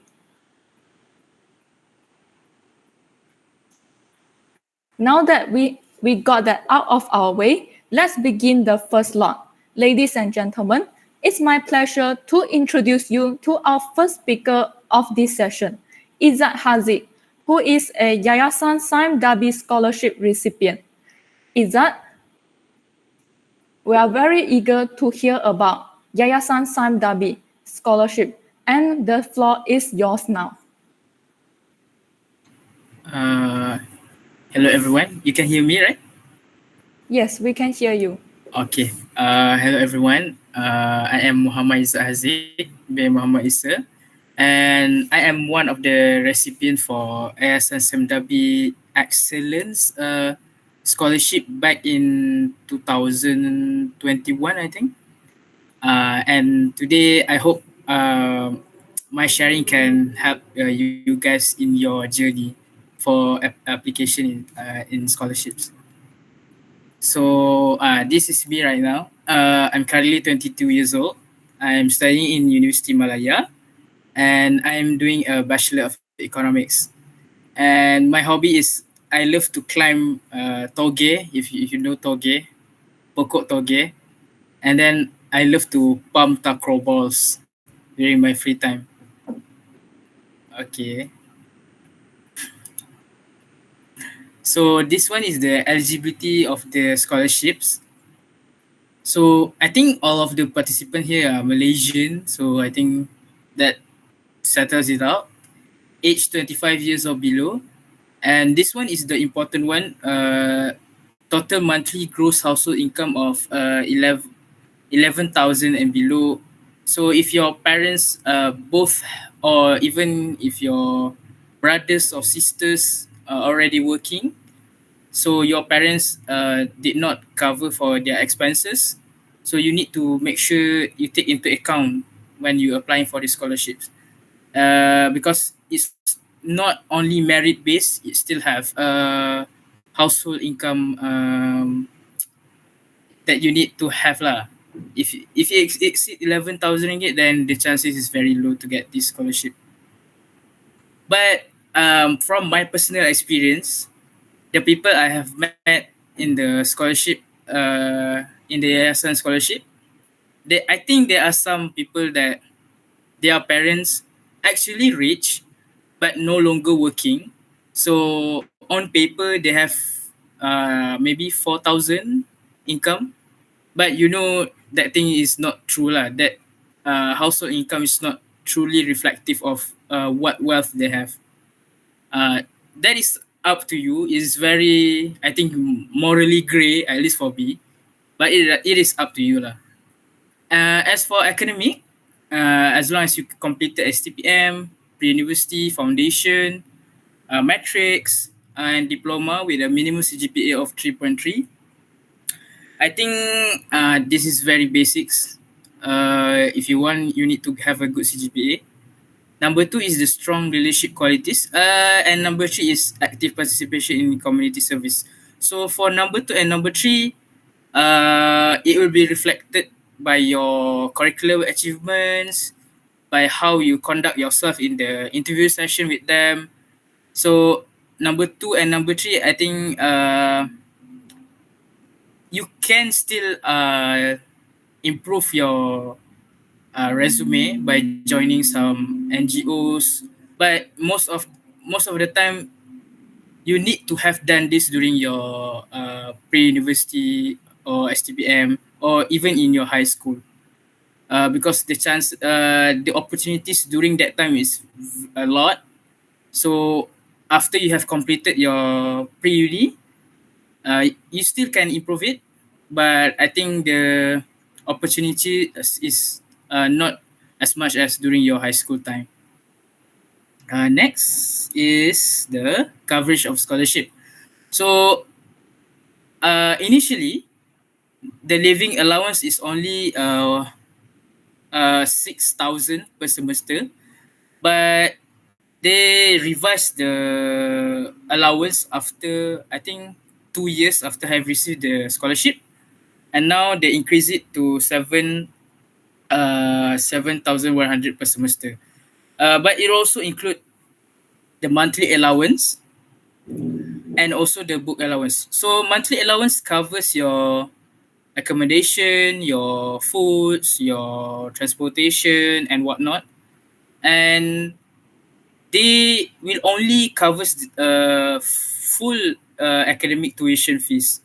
Now that we got that out of our way, let's begin the first lot. Ladies and gentlemen, it's my pleasure to introduce you to our first speaker of this session, Izzat Haziq, who is a Yayasan Sime Darby Scholarship recipient. Izzat, we are very eager to hear about Yayasan Sime Darby Scholarship, and the floor is yours now. Hello everyone, you can hear me, right? Yes, we can hear you. Okay. Hello everyone. I am Muhammad Izzat Haziq bin Muhammad Isa, and I am one of the recipients for Yayasan Semdabi Excellence Scholarship back in 2021, I think. And today I hope my sharing can help you guys in your journey for application in scholarships. So this is me right now. I'm currently 22 years old. I'm studying in University Malaya, and I'm doing a Bachelor of Economics. And my hobby is I love to climb toge, if you know toge, pokok toge. And then I love to pump takraw balls during my free time. Okay. So this one is the eligibility of the scholarships. So I think all of the participants here are Malaysian. So I think that settles it out. Age 25 years or below. And this one is the important one. Total monthly gross household income of 11,000 and below. So if your parents both, or even if your brothers or sisters are already working, so your parents did not cover for their expenses, so you need to make sure you take into account when you applying for the scholarships, because it's not only merit based, it still have household income that you need to have lah. If you exceed 11,000 ringgit, then the chances is very low to get this scholarship. But from my personal experience, the people I have met in the scholarship, in the Yayasan scholarship, I think there are some people that their parents actually rich, but no longer working. So on paper, they have maybe 4,000 income, but you know that thing is not true lah. That household income is not truly reflective of what wealth they have. That is up to you. It's very, I think, morally grey, at least for me. But it is up to you lah. As for academic, as long as you completed STPM, pre-university, foundation, matrix, and diploma with a minimum CGPA of 3.3, I think this is very basics. If you want, you need to have a good CGPA. Number 2 is the strong leadership qualities. And number 3 is active participation in community service. So for number 2 and number 3, it will be reflected by your curricular achievements, by how you conduct yourself in the interview session with them. So number 2 and number 3, I think you can still improve your resume by joining some NGOs, but most of the time you need to have done this during your pre-university or STPM, or even in your high school, because the opportunities during that time is a lot. So after you have completed your pre-uni, you still can improve it, but I think the opportunity is not as much as during your high school time. Next is the coverage of scholarship. So initially, the living allowance is only 6,000 per semester, but they revised the allowance after, I think, 2 years after I have received the scholarship, and now they increase it to 7,100 per semester. But it also include the monthly allowance and also the book allowance. So monthly allowance covers your accommodation, your foods, your transportation, and whatnot, and they will only covers full academic tuition fees.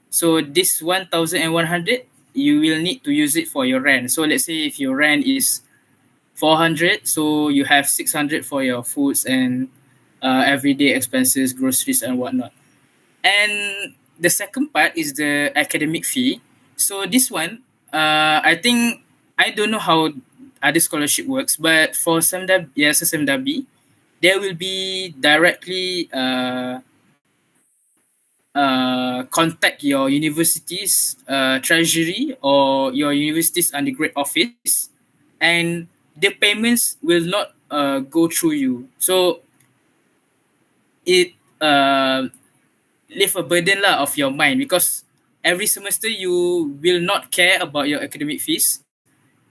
So this 1,100, you will need to use it for your rent. So let's say if your rent is 400, so you have 600 for your foods and everyday expenses, groceries, and whatnot. And the second part is the academic fee. So this one, I think, I don't know how other scholarship works, but for SEMDAB, yes, SEMDAB, there will be directly contact your university's treasury or your university's undergrad office, and the payments will not go through you. So it leave a burden lah of your mind, because every semester you will not care about your academic fees,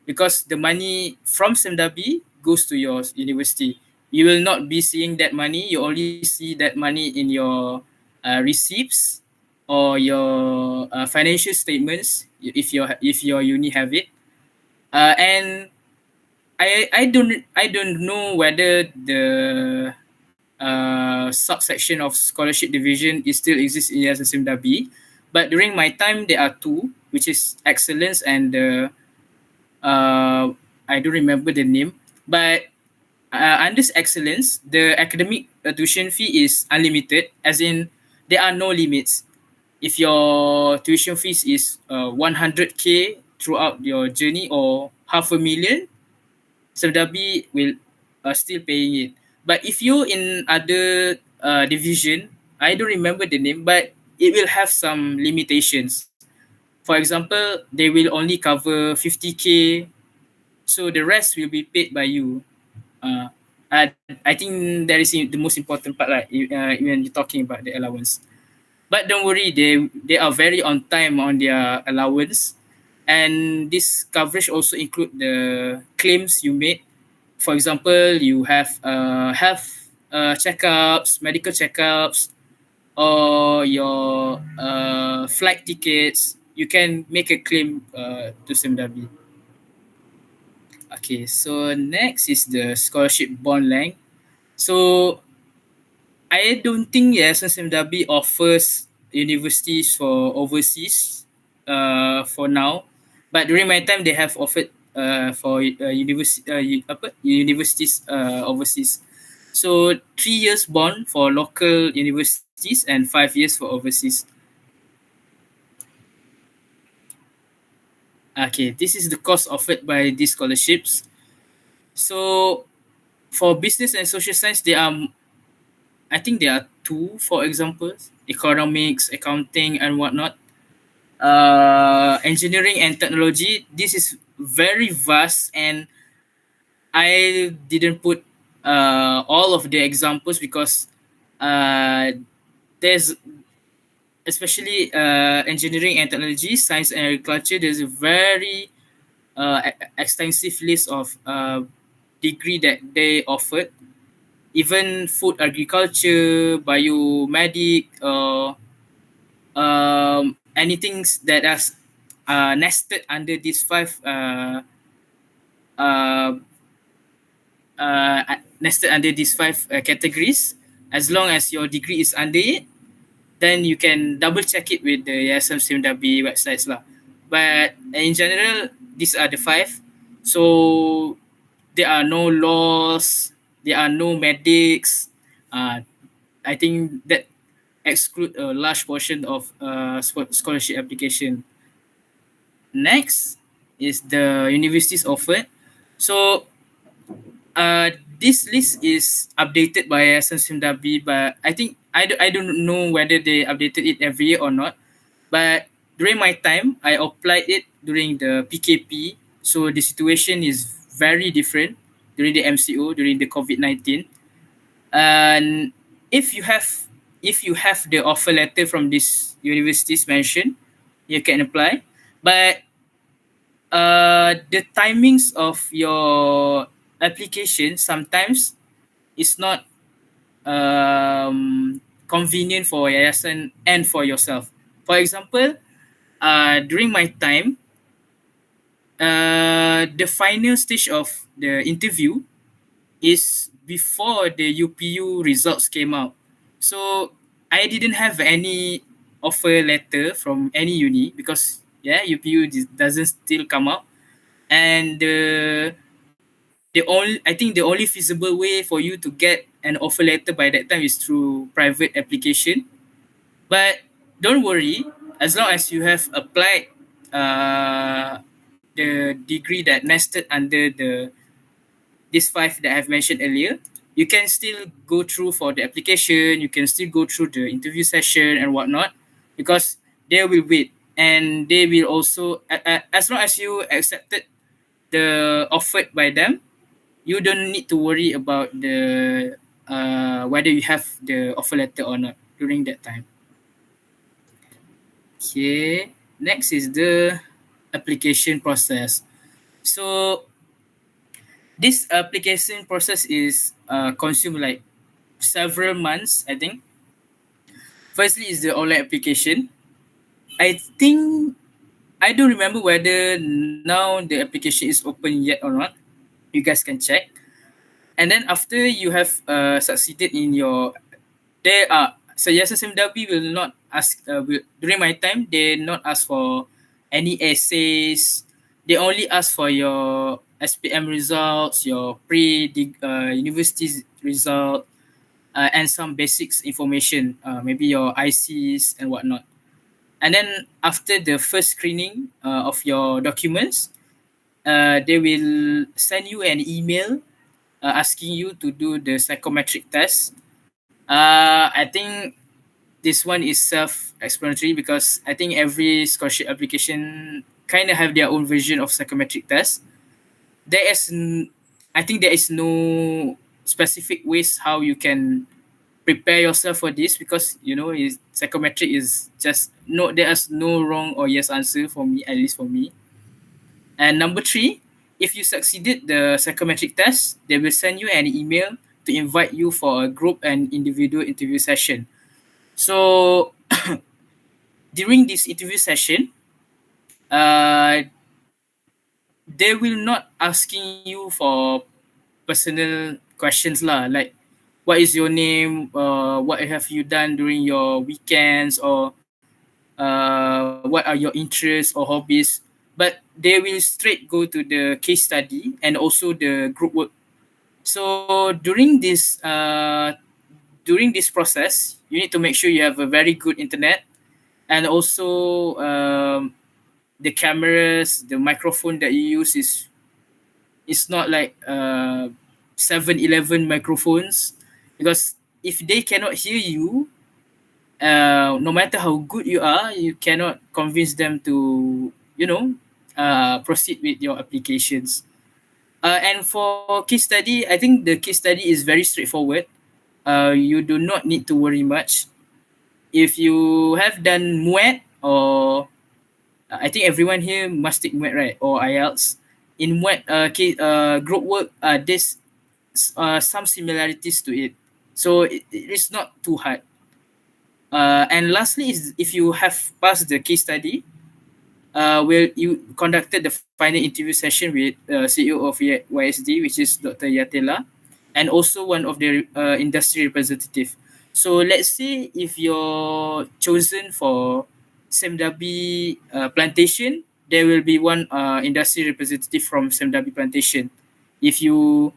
because the money from SEMDAB goes to your university. You will not be seeing that money. You only see that money in your receipts or your financial statements, if your uni have it. And I don't know whether the subsection of scholarship division is still exists in SMW, but during my time there are two, which is excellence and I don't remember the name, but under excellence, the academic tuition fee is unlimited, as in there are no limits. If your tuition fees is 100K throughout your journey or 500,000, SMW will still paying it. But if you in other division, I don't remember the name, but it will have some limitations. For example, they will only cover 50K, so the rest will be paid by you. I think that is the most important part, like when you're talking about the allowance. But don't worry, they are very on time on their allowance, and this coverage also include the claims you made. For example, you have health checkups, medical checkups, or your flight tickets. You can make a claim to SMW. Okay, so next is the scholarship bond length. So I don't think SMW offers universities for overseas for now, but during my time they have offered for universities overseas. So 3 years bond for local universities and 5 years for overseas. Okay, this is the cost offered by these scholarships. So for business and social science, I think there are two, for example, economics, accounting, and whatnot. Engineering and technology, this is very vast, and I didn't put all of the examples because there's especially engineering and technology, science and agriculture. There's a very extensive list of degree that they offered. Even food agriculture, biomedic, anything that is nested under these five categories. As long as your degree is under it, then you can double check it with the Yayasan SIMW websites lah. But in general, these are the five. So there are no laws, there are no medics. I think that exclude a large portion of scholarship application. Next is the universities offered. So this list is updated by Yayasan SIMW, but I think I don't know whether they updated it every year or not. But during my time, I applied it during the PKP. So the situation is very different during the MCO, during the COVID-19. And if you have the offer letter from these universities mentioned, you can apply. But the timings of your application sometimes is not convenient for yayasan and for yourself. For example, during my time, the final stage of the interview is before the UPU results came out. So I didn't have any offer letter from any uni because UPU doesn't still come out, and I think the only feasible way for you to get an offer letter by that time is through private application. But don't worry, as long as you have applied the degree that nested under these five that I've mentioned earlier, you can still go through for the application, you can still go through the interview session and whatnot, because they will wait, and they will also, as long as you accepted the offered by them, you don't need to worry about the whether you have the offer letter or not during that time. Okay, next is the application process. So this application process is consume like several months, I think. Firstly is the online application. I think I don't remember whether now the application is open yet or not. You guys can check. And then after you have succeeded in your, there are, so Yayasan Darby will not ask, during my time, they not ask for any essays. They only ask for your SPM results, your university result, and some basics information, maybe your ICs and whatnot. And then after the first screening of your documents, they will send you an email asking you to do the psychometric test. I think this one is self-explanatory because I think every scholarship application kind of have their own version of psychometric test. I think there is no specific ways how you can prepare yourself for this, because psychometric is just there is no wrong or yes answer for me, at least for me. And number 3, if you succeeded the psychometric test, they will send you an email to invite you for a group and individual interview session. So during this interview session, they will not asking you for personal questions lah, like what is your name, what have you done during your weekends, or what are your interests or hobbies. But they will straight go to the case study and also the group work. So during this process, you need to make sure you have a very good internet, and also the cameras, the microphone that you use is not like 7-Eleven microphones, because if they cannot hear you, no matter how good you are, you cannot convince them to proceed with your applications. And for case study, I think the case study is very straightforward. You do not need to worry much. If you have done MUET, or I think everyone here must take MUET, right? Or IELTS. In MUET, group work, there's some similarities to it. So it is not too hard. And lastly is if you have passed the case study, you conducted the final interview session with CEO of YSD, which is Dr. Yatela, and also one of the industry representative. So let's say if you're chosen for Semdabi Plantation, there will be one industry representative from Semdabi Plantation. If you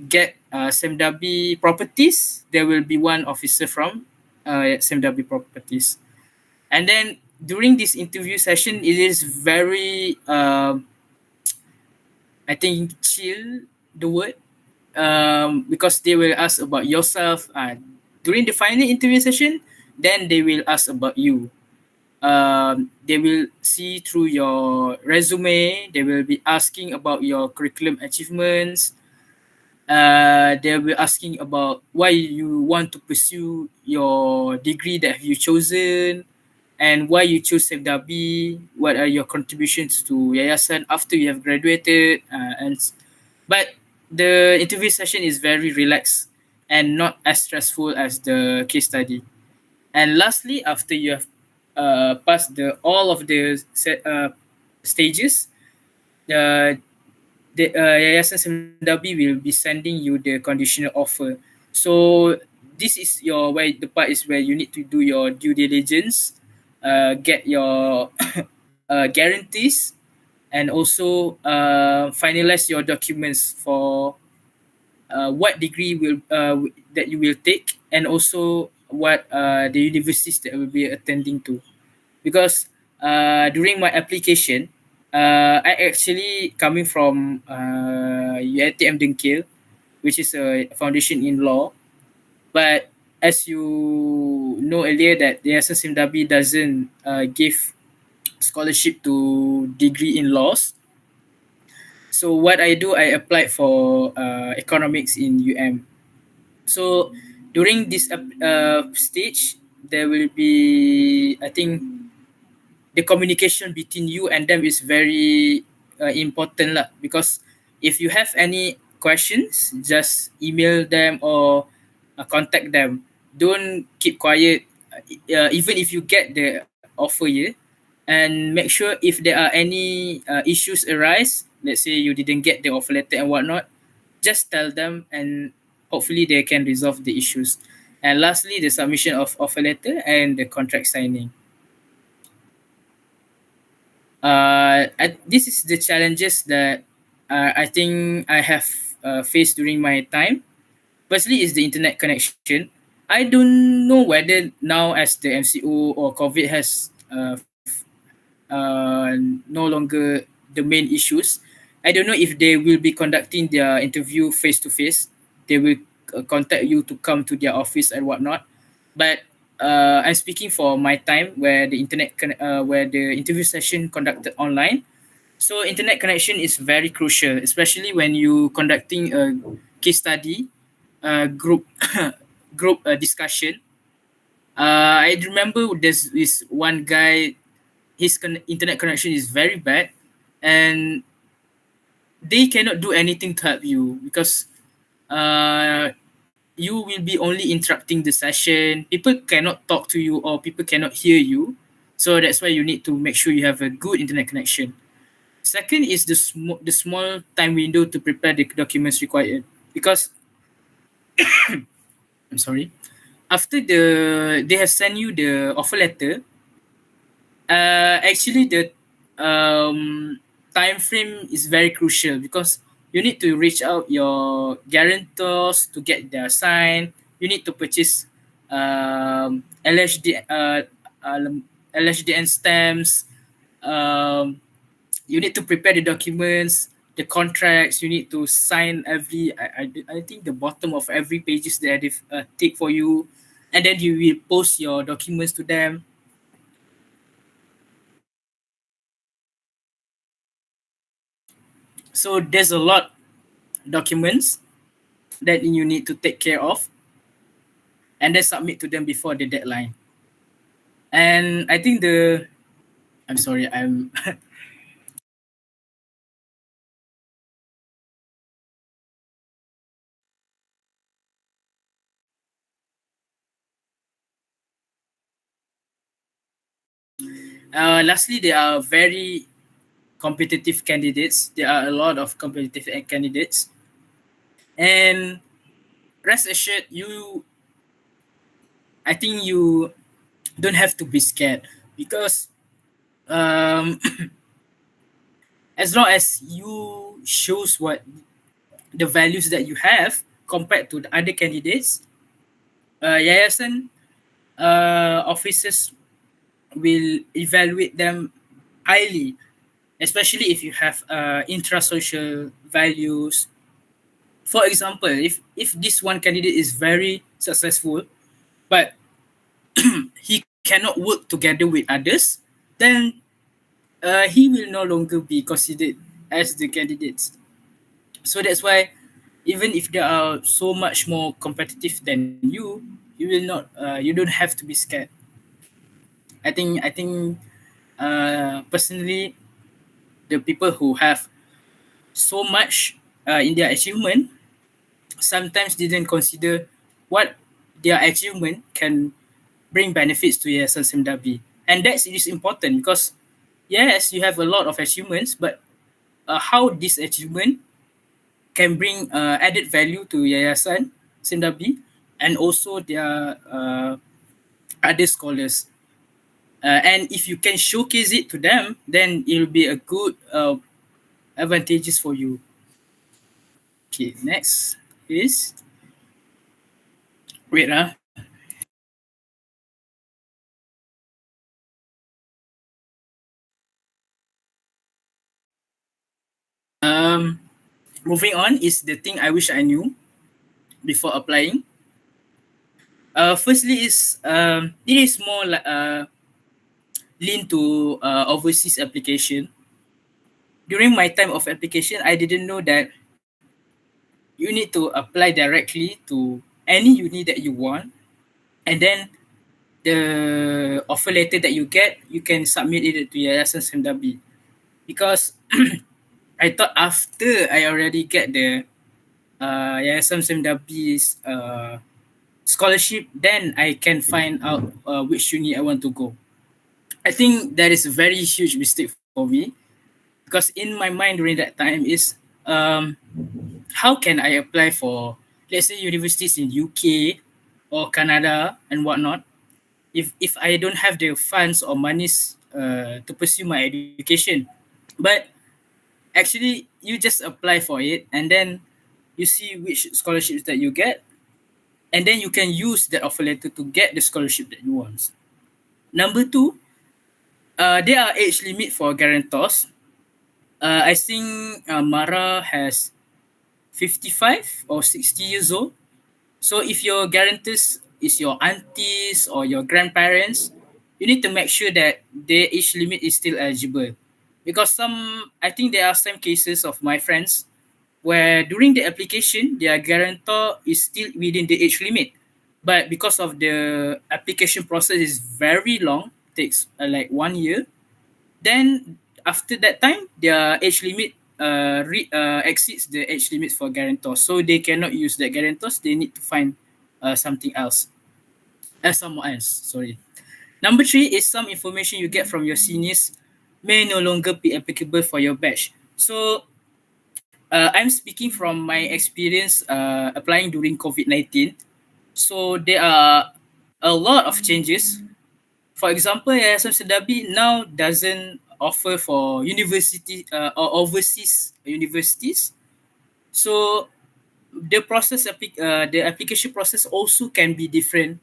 get Semdabi Properties, there will be one officer from Semdabi Properties. And then during this interview session, it is very, I think, chill, the word, because they will ask about yourself. During the final interview session, then they will ask about you. They will see through your resume. They will be asking about your curriculum achievements. they were asking about why you want to pursue your degree that you chosen, and why you chose Darby. What are your contributions to Yayasan after you have graduated? But the interview session is very relaxed and not as stressful as the case study. And lastly, after you have passed all of the stages, the Yayasan Darby will be sending you the conditional offer. So this is the part is where you need to do your due diligence, get your guarantees, and also finalize your documents for what degree that you will take, and also what the universities that will be attending to. Because during my application, I actually coming from UiTM Dengkil, which is a foundation in law. But as you know earlier, that the Yayasan Darby doesn't give scholarship to degree in laws. So what I do, I applied for economics in UM. So during this stage, there will be, I think, the communication between you and them is very important lah. Because if you have any questions, just email them or contact them. Don't keep quiet, even if you get the offer, yeah. And make sure if there are any issues arise, let's say you didn't get the offer letter and whatnot, just tell them, and hopefully they can resolve the issues. And lastly, the submission of offer letter and the contract signing. This is the challenges that I think I have faced during my time. Firstly is the internet connection. I don't know whether now, as the MCO or COVID has no longer the main issues, I don't know if they will be conducting their interview face to face. They will contact you to come to their office and whatnot. But I'm speaking for my time where the where the interview session conducted online. So internet connection is very crucial, especially when you conducting a case study, group discussion. I remember there's this one guy, his internet connection is very bad, and they cannot do anything to help you because you will be only interrupting the session. People cannot talk to you or people cannot hear you. So that's why you need to make sure you have a good internet connection. Second is the small time window to prepare the documents required, because I'm sorry, after they have sent you the offer letter, actually the time frame is very crucial, because you need to reach out your guarantors to get their sign. You need to purchase LHDN stamps. You need to prepare the documents, the contracts. You need to sign I think the bottom of every pages that they take for you, and then you will post your documents to them. So there's a lot documents that you need to take care of, and then submit to them before the deadline. And I think I'm sorry, I'm lastly, there are very competitive candidates. There are a lot of competitive candidates, and rest assured, I think you don't have to be scared, because as long as you shows what the values that you have compared to the other candidates, Yayasan officers will evaluate them highly, especially if you have intrasocial values. For example, if this one candidate is very successful, but he cannot work together with others, then he will no longer be considered as the candidates. So that's why even if they are so much more competitive than you, you will not. You don't have to be scared. I think personally, the people who have so much in their achievement sometimes didn't consider what their achievement can bring benefits to Yayasan Semdabi. And that is important because yes, you have a lot of achievements, but how this achievement can bring added value to Yayasan Semdabi and also their other scholars. And if you can showcase it to them, then it will be a good advantages for you. Okay, next is wait moving on is the thing I wish I knew before applying. Firstly is it is more like lean to overseas application. During my time of application, I didn't know that you need to apply directly to any uni that you want, and then the offer letter that you get, you can submit it to Yayasan Semdabi. Because I thought after I already get the Yayasan Semdabi's scholarship, then I can find out which uni I want to go. I think that is a very huge mistake for me because in my mind during that time is how can I apply for, let's say, universities in UK or Canada and whatnot if I don't have the funds or monies to pursue my education. But actually, you just apply for it and then you see which scholarships that you get, and then you can use that offer letter to get the scholarship that you want. Number two, there are age limit for guarantors. I think Mara has 55 or 60 years old. So if your guarantors is your aunties or your grandparents, you need to make sure that their age limit is still eligible. Because I think there are some cases of my friends where during the application, their guarantor is still within the age limit. But because of the application process is very long, takes like 1 year, then after that time, their age limit exceeds the age limit for guarantors. So they cannot use that guarantors. They need to find something else. Someone else, sorry. Number three is some information you get from your seniors may no longer be applicable for your batch. So I'm speaking from my experience applying during COVID-19. So there are a lot of changes. For example, Yayasan Sedabi now doesn't offer for university or overseas universities. So the application process also can be different.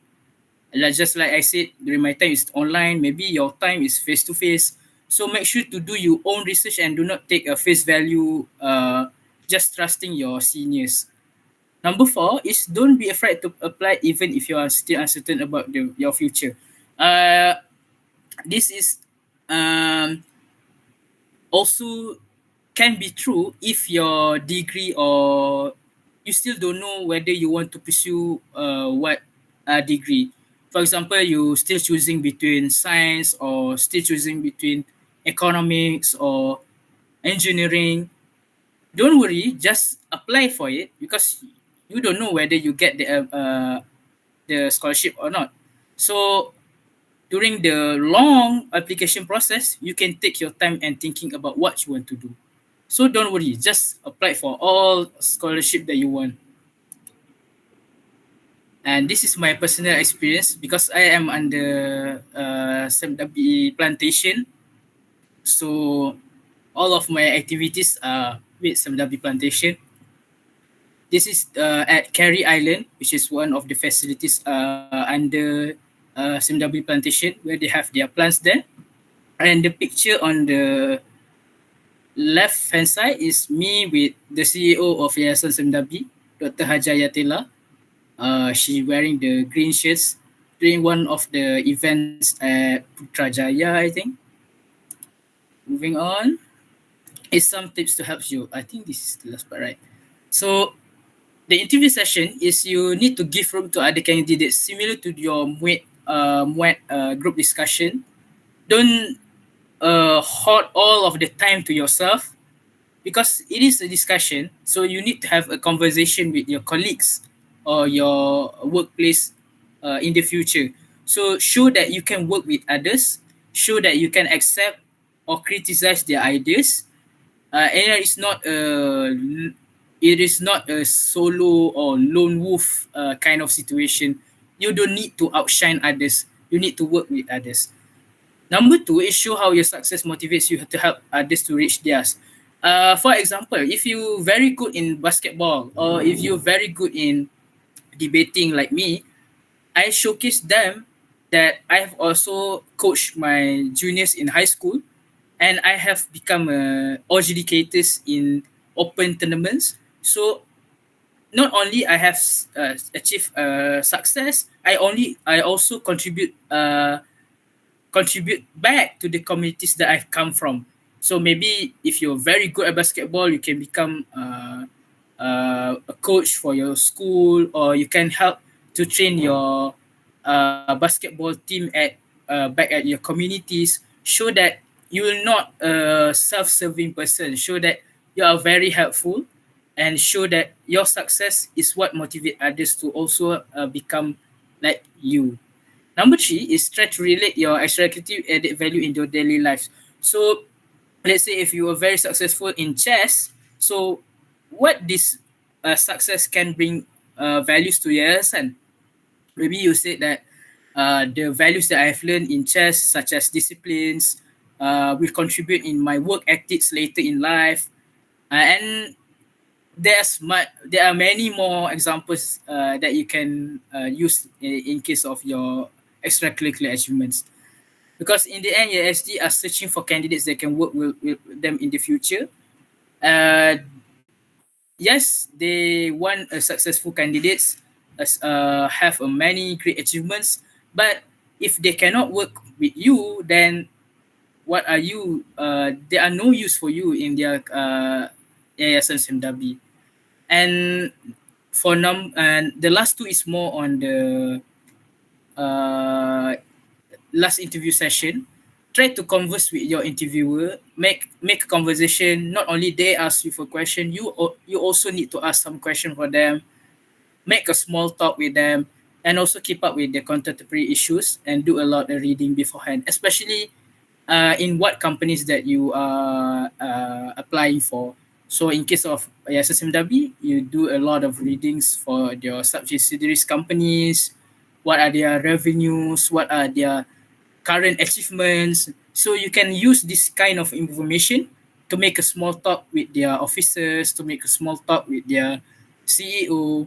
Just like I said, during my time is online, maybe your time is face to face. So make sure to do your own research and do not take a face value just trusting your seniors. Number four is don't be afraid to apply even if you are still uncertain about your future. This is also can be true if your degree or you still don't know whether you want to pursue what degree. For example, you still choosing between science or still choosing between economics or engineering. Don't worry, just apply for it because you don't know whether you get the scholarship or not. So during the long application process, you can take your time and thinking about what you want to do. So don't worry, just apply for all scholarship that you want. And this is my personal experience because I am under Semdabi plantation. So all of my activities are with Semdabi plantation. This is at Carey Island, which is one of the facilities under Semdabi plantation where they have their plants there. And the picture on the left hand side is me with the CEO of Yayasan Semdabi, Dr. Hajayatila. She wearing the green shirts during one of the events at Putrajaya, I think. Moving on is some tips to help you. I think this is the last part, right? So the interview session is you need to give room to other candidates, similar to your group discussion. Don't hoard all of the time to yourself, because it is a discussion. So you need to have a conversation with your colleagues or your workplace in the future. So show that you can work with others, show that you can accept or criticize their ideas, and it is not a solo or lone wolf kind of situation. You don't need to outshine others. You need to work with others. Number two is show how your success motivates you to help others to reach theirs. For example, if you very good in basketball or if you're very good in debating like me, I showcase them that I have also coached my juniors in high school, and I have become adjudicators in open tournaments. So not only I have achieved success, I also contribute back to the communities that I've come from. So maybe if you're very good at basketball, you can become a coach for your school, or you can help to train your basketball team at back at your communities. Show that you will not a self-serving person. Show that you are very helpful, and show that your success is what motivate others to also become like you. Number three is try to relate your extracurricular added value in your daily lives. So let's say if you are very successful in chess, so what this success can bring values to Yayasan? Maybe you said that the values that I've learned in chess, such as disciplines, will contribute in my work ethics later in life. And there are many more examples that you can use in case of your extracurricular achievements. Because in the end, YSD are searching for candidates that can work with them in the future. Yes, they want a successful candidates, have many great achievements, but if they cannot work with you, then what are you? There are no use for you in their Yayasan Darby. And and the last two is more on the last interview session. Try to converse with your interviewer. Make a conversation. Not only they ask you for question, you also need to ask some question for them. Make a small talk with them, and also keep up with the contemporary issues and do a lot of reading beforehand, especially in what companies that you are applying for. So in case of SSMW, you do a lot of readings for your subsidiaries companies. What are their revenues? What are their current achievements? So you can use this kind of information to make a small talk with their officers, to make a small talk with their CEO.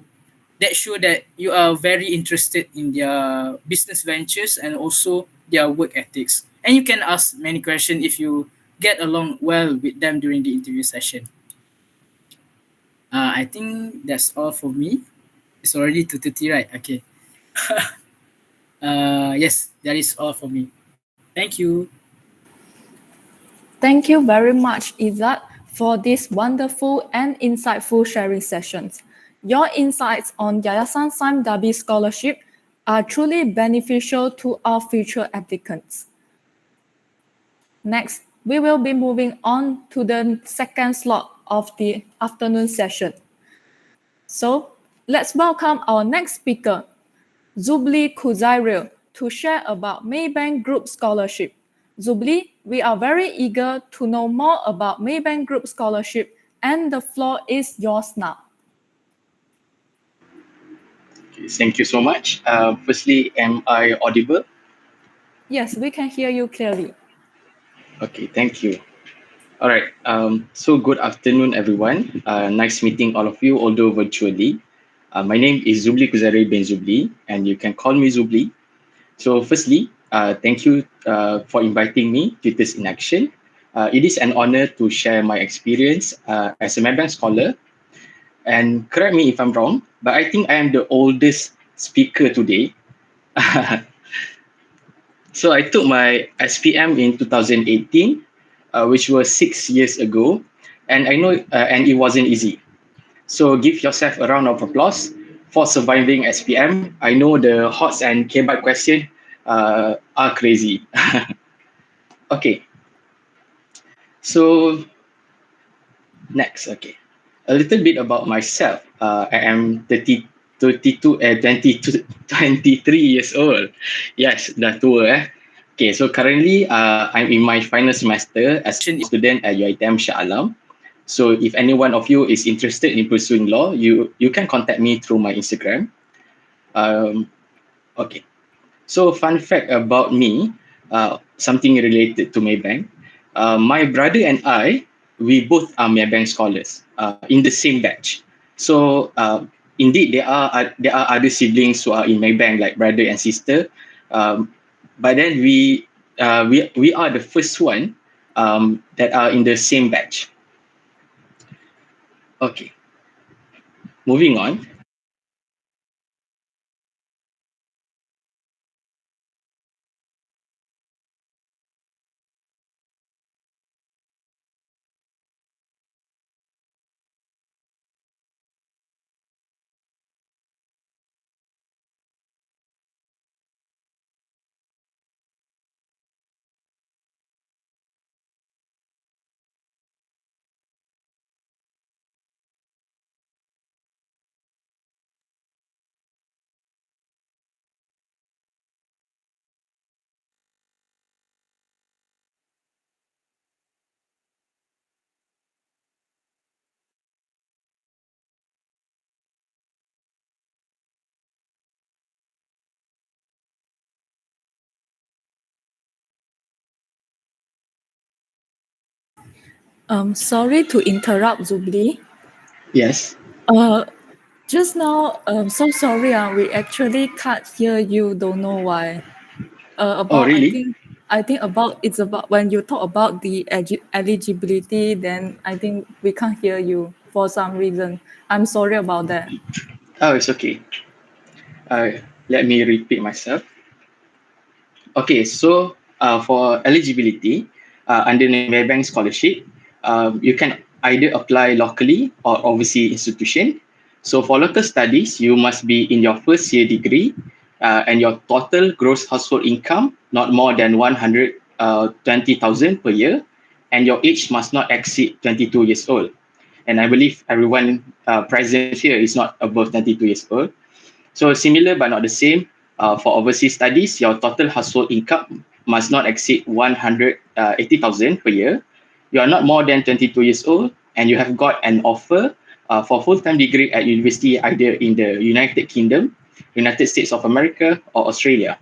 That show that you are very interested in their business ventures and also their work ethics. And you can ask many questions if you get along well with them during the interview session. I think that's all for me. It's already 2:30, right? Okay. Yes, that is all for me. Thank you. Thank you very much, Izzat, for this wonderful and insightful sharing sessions. Your insights on Yayasan Sime Darby Scholarship are truly beneficial to our future applicants. Next, we will be moving on to the second slot of the afternoon session. So, let's welcome our next speaker, Zubli Kuzairil, to share about Maybank Group Scholarship. Zubli, we are very eager to know more about Maybank Group Scholarship, and the floor is yours now. Okay, thank you so much. Firstly, am I audible? Yes, we can hear you clearly. Okay, thank you. All right. So good afternoon, everyone. Nice meeting all of you, although virtually. My name is Zubli Kuzari bin Zubli, and you can call me Zubli. So firstly, thank you for inviting me to Tutors in Action. It is an honor to share my experience as a Maybank scholar. And correct me if I'm wrong, but I think I am the oldest speaker today. So I took my SPM in 2018, which was 6 years ago, and I know, and it wasn't easy. So give yourself a round of applause for surviving SPM. I know the HOTS and KBITE question are crazy. Okay, so next, okay. A little bit about myself. I am 23 years old. Yes, dah tua Okay, so currently I'm in my final semester as a student at UiTM Shah Alam. So if any one of you is interested in pursuing law, you can contact me through my Instagram. Okay. So fun fact about me, something related to Maybank. My brother and I, we both are Maybank scholars in the same batch. So indeed, there are other siblings who are in Maybank, like brother and sister. But then we are the first one that are in the same batch. Okay. Moving on. Sorry to interrupt, Zubli. Yes. Just now, so sorry, we actually can't hear you. Don't know why. About Really? I think about it's about when you talk about the eligibility, then I think we can't hear you for some reason. I'm sorry about that. Oh, it's okay. Let me repeat myself. Okay, so for eligibility under Maybank scholarship, you can either apply locally or overseas institution. So for local studies, you must be in your first year degree and your total gross household income not more than 120,000 per year, and your age must not exceed 22 years old. And I believe everyone present here is not above 22 years old. So similar but not the same. For overseas studies, your total household income must not exceed 180,000 per year. You are not more than 22 years old, and you have got an offer for full-time degree at university either in the United Kingdom, United States of America, or Australia.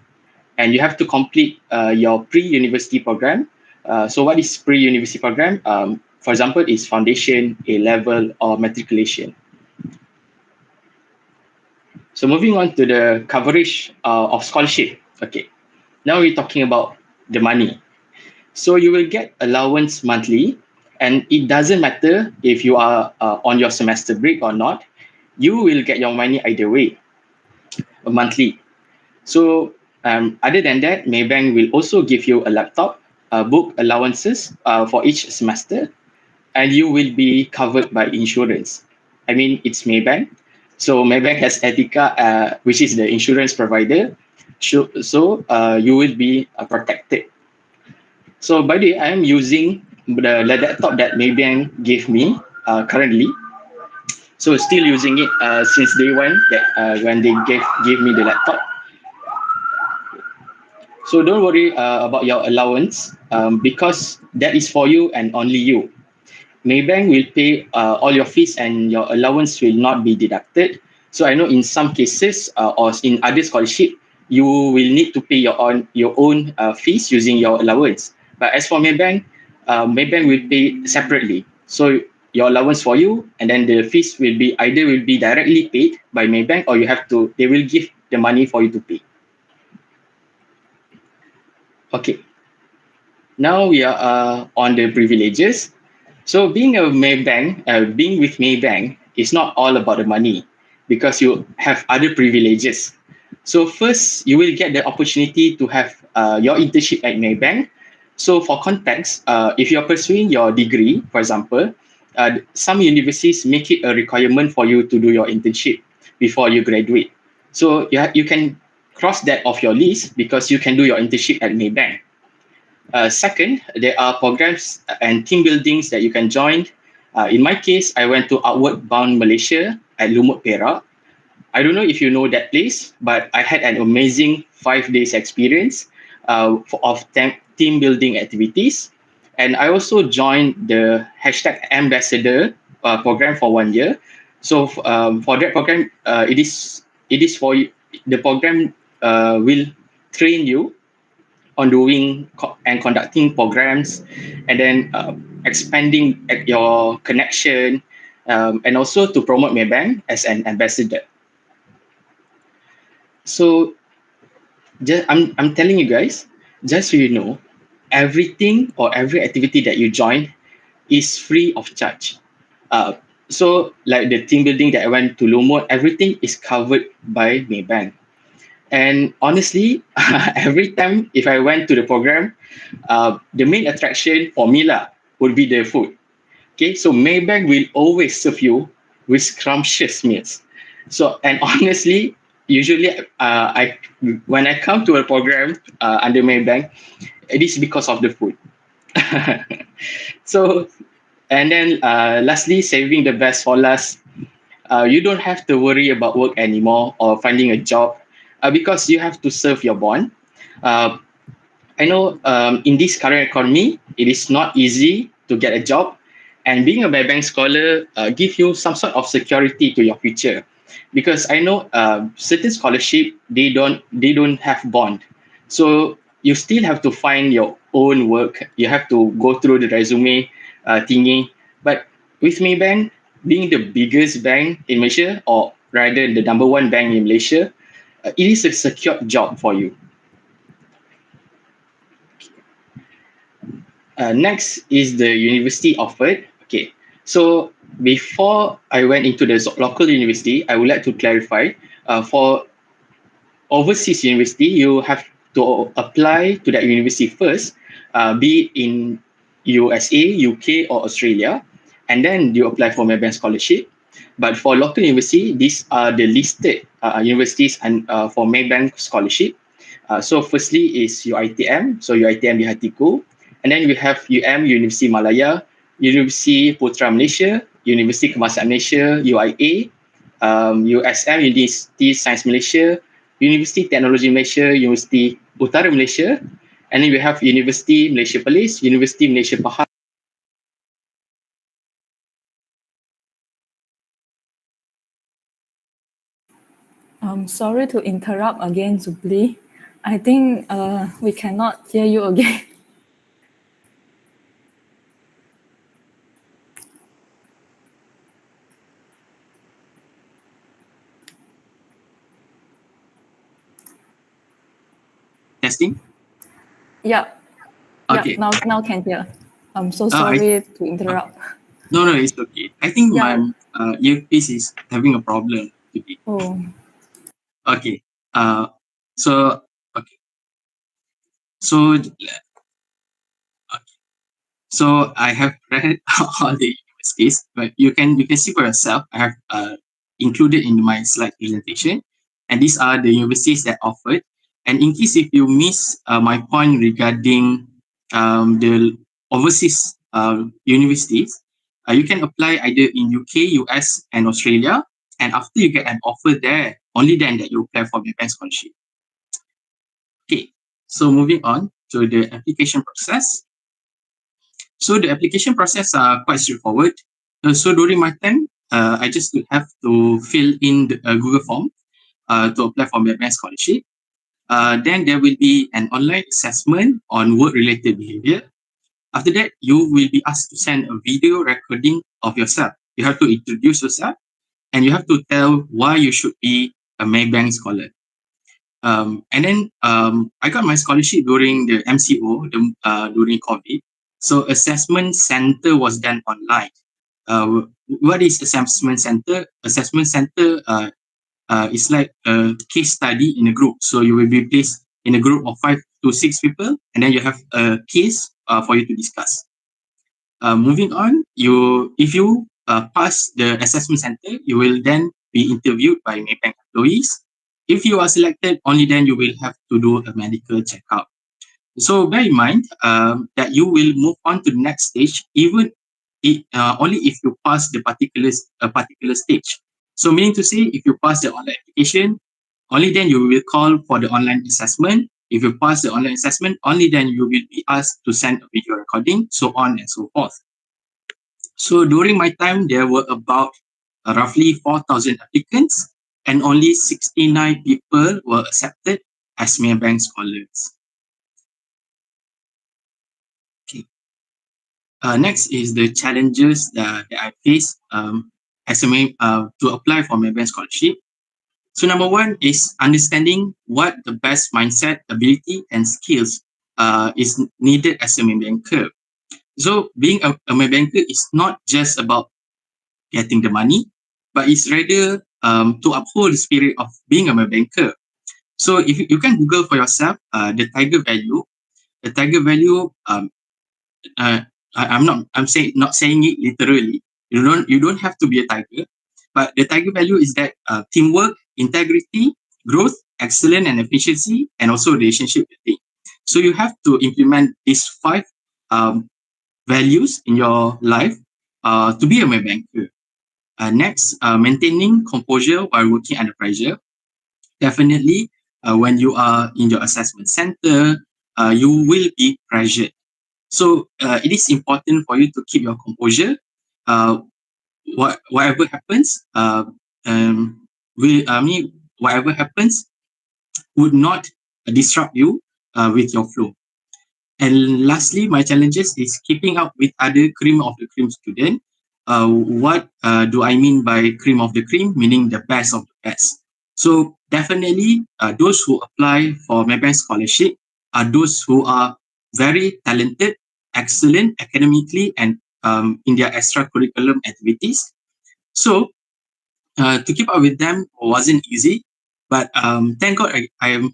And you have to complete your pre-university program. So what is pre-university program? For example, is foundation, A-level, or matriculation. So moving on to the coverage of scholarship. Okay, now we're talking about the money. So you will get allowance monthly, and it doesn't matter if you are on your semester break or not. You will get your money either way, monthly. So other than that, Maybank will also give you a laptop, book allowances for each semester, and you will be covered by insurance. I mean, it's Maybank. So Maybank has Etika, which is the insurance provider. So you will be protected. So by the way, I am using the laptop that Maybank gave me currently. So still using it since day one that when they gave me the laptop. So don't worry about your allowance because that is for you and only you. Maybank will pay all your fees and your allowance will not be deducted. So I know in some cases or in other scholarship, you will need to pay your own fees using your allowance. But as for Maybank, Maybank will pay separately. So your allowance for you, and then the fees will be directly paid by Maybank, or they will give the money for you to pay. Okay. Now we are on the privileges. So being with Maybank is not all about the money because you have other privileges. So first, you will get the opportunity to have your internship at Maybank. So for context, if you're pursuing your degree, for example, some universities make it a requirement for you to do your internship before you graduate. So you can cross that off your list because you can do your internship at Maybank. Second, there are programs and team buildings that you can join. In my case, I went to Outward Bound Malaysia at Lumut Perak. I don't know if you know that place, but I had an amazing 5 days experience of team building activities. And I also joined the #ambassador program for 1 year. So for that program, it is for you, the program will train you on doing and conducting programs, and then expanding your connection, and also to promote Maybank as an ambassador. So I'm telling you guys, just so you know, everything or every activity that you join is free of charge. So like the team building that I went to Lumut, everything is covered by Maybank. And honestly, every time if I went to the program, the main attraction for me would be the food. Okay, so Maybank will always serve you with scrumptious meals. So, and honestly, usually when I come to a program under Maybank, it is because of the food. So, and then lastly, saving the best for last. You don't have to worry about work anymore or finding a job because you have to serve your bond. I know in this current economy, it is not easy to get a job, and being a Maybank scholar give you some sort of security to your future, because I know certain scholarship they don't have bond, so you still have to find your own work. You have to go through the resume thingy, but with Maybank being the biggest bank in Malaysia, or rather the number one bank in Malaysia, it is a secure job for you. Next is the university offered. Okay, so before I went into the local university, I would like to clarify. For overseas university, you have to apply to that university first, be it in USA, UK, or Australia, and then you apply for Maybank scholarship. But for local university, these are the listed universities and for Maybank scholarship. So firstly is UiTM, so UiTM di hatiku. And then we have University Malaya, University Putra Malaysia, University Kebangsaan Malaysia, UIA, USM, University Sains Malaysia, University Teknologi Malaysia, University Utara Malaysia, and then we have University Malaysia Perlis, University Malaysia Pahang. Sorry to interrupt again, Zubli. I think we cannot hear you again. Testing? Yeah. Okay. Yeah, now can hear. I'm so sorry to interrupt. No, it's okay. I think my earpiece is having a problem today. Oh. Okay. So okay. So So I have read all the universities, but you can see for yourself. I have included in my slide presentation, and these are the universities that offered. And in case if you miss my point regarding the overseas universities, you can apply either in UK, US, and Australia. And after you get an offer there, only then that you apply for the Maybank scholarship. Okay, so moving on to the application process. So the application process are quite straightforward. So during my time, I just have to fill in the Google form to apply for Maybank scholarship. Then there will be an online assessment on work-related behavior. After that, you will be asked to send a video recording of yourself. You have to introduce yourself, and you have to tell why you should be a Maybank scholar. And then I got my scholarship during the MCO, during COVID. So assessment center was done online. What is assessment center? Assessment center is like a case study in a group. So you will be placed in a group of 5 to 6 people, and then you have a case for you to discuss. Moving on, if you pass the assessment center, you will then be interviewed by Maybank employees. If you are selected, only then you will have to do a medical checkup. So bear in mind that you will move on to the next stage, only if you pass the particular stage. So meaning to say, if you pass the online application, only then you will call for the online assessment. If you pass the online assessment, only then you will be asked to send a video recording, so on and so forth. So during my time, there were about roughly 4,000 applicants, and only 69 people were accepted as Maybank scholars. Okay. Next is the challenges that I faced to apply for Maybank scholarship. So number one is understanding what the best mindset, ability, and skills is needed as a Maybanker. So being a Maybanker is not just about getting the money, but it's rather to uphold the spirit of being a Maybanker. So if you can Google for yourself the Tiger value. The Tiger value, I'm not saying it literally. You don't have to be a tiger, but the Tiger value is that teamwork, integrity, growth, excellence and efficiency, and also relationship building. So you have to implement these 5 values in your life to be a Maybanker. Next, maintaining composure while working under pressure. Definitely, when you are in your assessment center, you will be pressured. So it is important for you to keep your composure. Whatever happens, whatever happens would not disrupt you with your flow. And lastly, my challenges is keeping up with other cream of the cream student. What do I mean by cream of the cream? Meaning the best of the best. So definitely, those who apply for Maybank scholarship are those who are very talented, excellent academically, and in their extracurriculum activities. So to keep up with them wasn't easy, but thank God I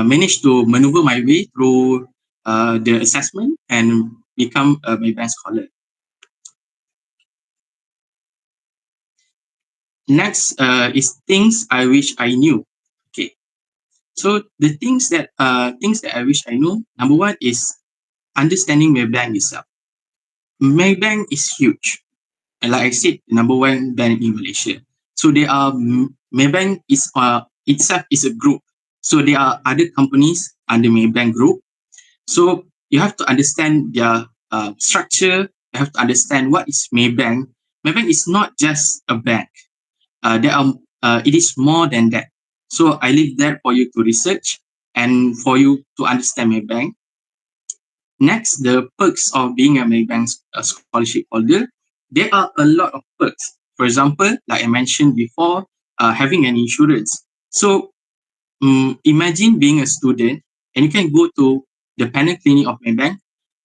managed to maneuver my way through the assessment and become a Maybank scholar. Next is things I wish I knew. Okay, so the things that I wish I knew. Number one is understanding Maybank itself. Maybank is huge, and like I said, the number one bank in Malaysia. So there are Maybank is itself is a group. So there are other companies under Maybank group. So you have to understand their structure. You have to understand what is Maybank. Maybank is not just a bank. It is more than that. So I leave that for you to research and for you to understand Maybank. Next, the perks of being a Maybank scholarship holder. There are a lot of perks. For example, like I mentioned before, having an insurance. So imagine being a student and you can go to the panel clinic of Maybank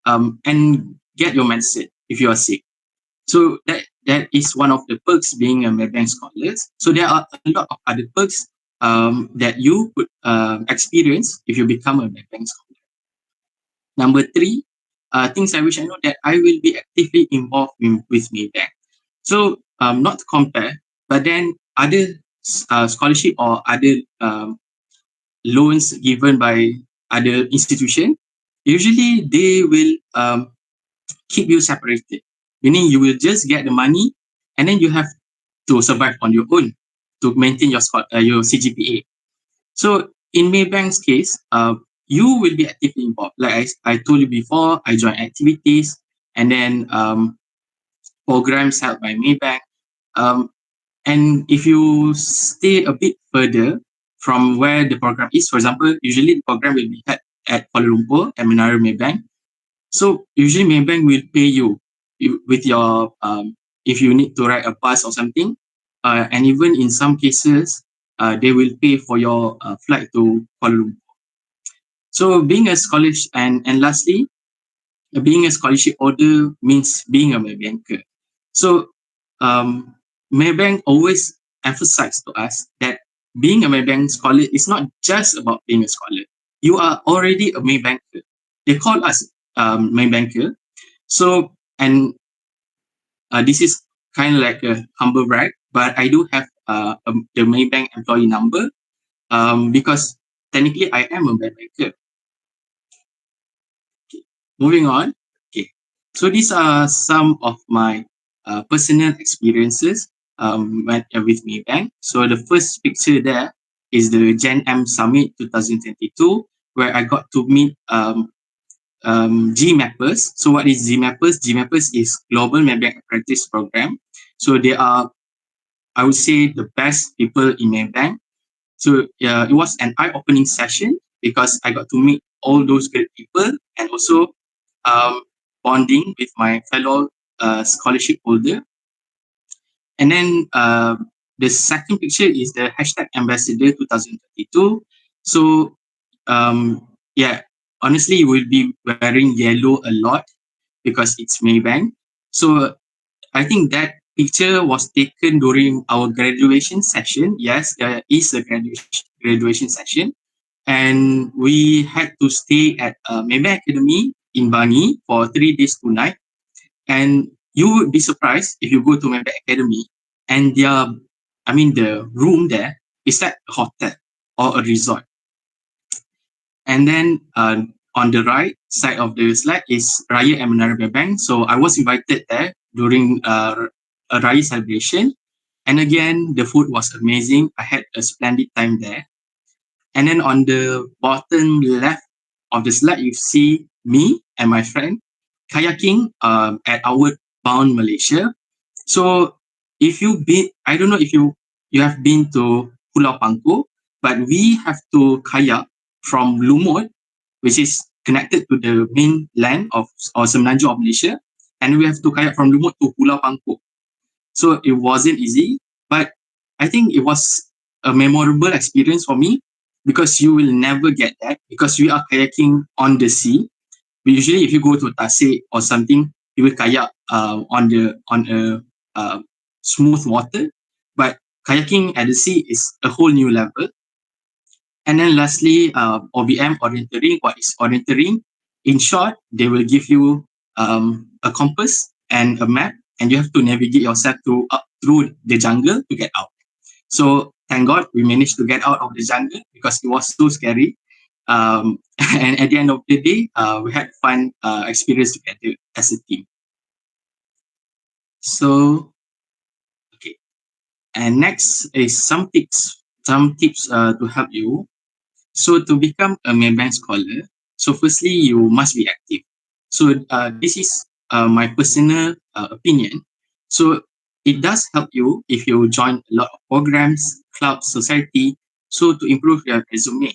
and get your medicine if you are sick. So that is one of the perks being a Maybank scholar. So there are a lot of other perks that you could experience if you become a Maybank scholar. Number 3, things I wish I know that I will be actively involved with Maybank. So not to compare, but then other scholarship or other loans given by other institutions, usually they will keep you separated. Meaning you will just get the money and then you have to survive on your own to maintain your CGPA. So in Maybank's case, you will be actively involved. Like I told you before, I join activities and then programs held by Maybank. And if you stay a bit further from where the program is, for example, usually the program will be held at Kuala Lumpur at Menara Maybank. So usually Maybank will pay you with your if you need to ride a bus or something, and even in some cases they will pay for your flight to Kuala Lumpur. So being a scholarship and lastly, being a scholarship holder means being a Maybanker. So Maybank always emphasized to us that being a Maybank scholar is not just about being a scholar. You are already a Maybanker. They call us Maybanker. So, and This is kind of like a humble brag, but I do have the Maybank employee number because technically I am a banker. Moving on. Okay. So these are some of my personal experiences with Maybank. So the first picture there is the Gen M Summit 2022, where I got to meet GMappers. So what is GMappers? GMappers is Global Maybank Apprentice Program. So they are, I would say, the best people in Maybank. So it was an eye-opening session because I got to meet all those great people and also bonding with my fellow scholarship holder. And then the second picture is the hashtag Ambassador 2022. So yeah, honestly, you will be wearing yellow a lot because it's Maybank. So I think that picture was taken during our graduation session. Yes, there is a graduation session. And we had to stay at Maybank Academy in Bani for 3 days, 2 nights. And you would be surprised if you go to Maybank Academy and the room there is like a hotel or a resort. And then on the right side of the slide is Raya and Menara Maybank. So I was invited there during a Raya celebration. And again, the food was amazing. I had a splendid time there. And then on the bottom left of the slide, you see me and my friend kayaking at Outward Bound, Malaysia. So I don't know if you have been to Pulau Pangkor, but we have to kayak from Lumut, which is connected to the mainland of Semenanjung of Malaysia, and we have to kayak from Lumut to Pulau Pangkor. So it wasn't easy, but I think it was a memorable experience for me because you will never get that because we are kayaking on the sea. Usually, if you go to Tasik or something, you will kayak on a smooth water, but kayaking at the sea is a whole new level. And then lastly, OBM, orienteering. What is orienteering? In short, they will give you a compass and a map, and you have to navigate yourself through the jungle to get out. So thank God we managed to get out of the jungle because it was so scary. And at the end of the day, we had fun experience together as a team. So, okay. And next is some tips to help you. So to become a Maybank scholar, so firstly, you must be active. So this is my personal opinion. So it does help you if you join a lot of programs, clubs, society, so to improve your resume.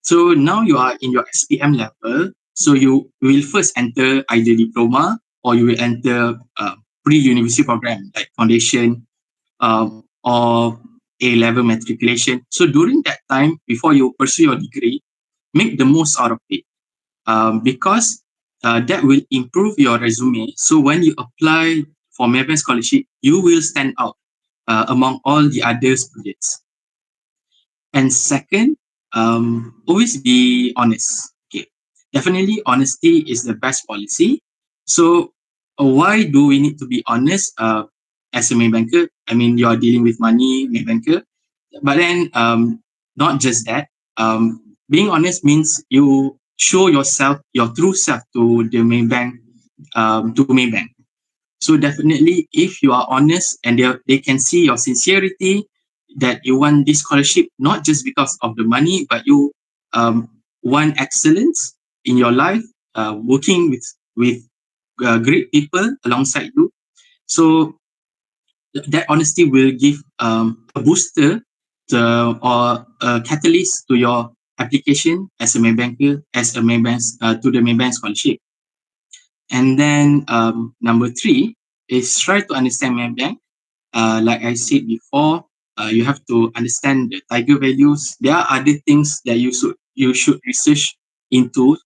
So now you are in your SPM level, so you will first enter either diploma or you will enter pre-university program like foundation or A-level matriculation. So during that time, before you pursue your degree, make the most out of it because that will improve your resume. So when you apply for Maybank scholarship, you will stand out among all the other students. And second, always be honest. Okay, definitely honesty is the best policy. So why do we need to be honest as a Maybanker? I mean, you are dealing with money, Maybanker. But then not just that. Being honest means you show yourself, your true self to the Maybank, to Maybank. So definitely, if you are honest and they can see your sincerity, that you want this scholarship not just because of the money, but you want excellence in your life, working with great people alongside you. So that honesty will give a booster or a catalyst to your application as a Maybanker, to the Maybank scholarship. And then number 3 is try to understand Maybank. Like I said before, you have to understand the tiger values. There are other things that you should research into.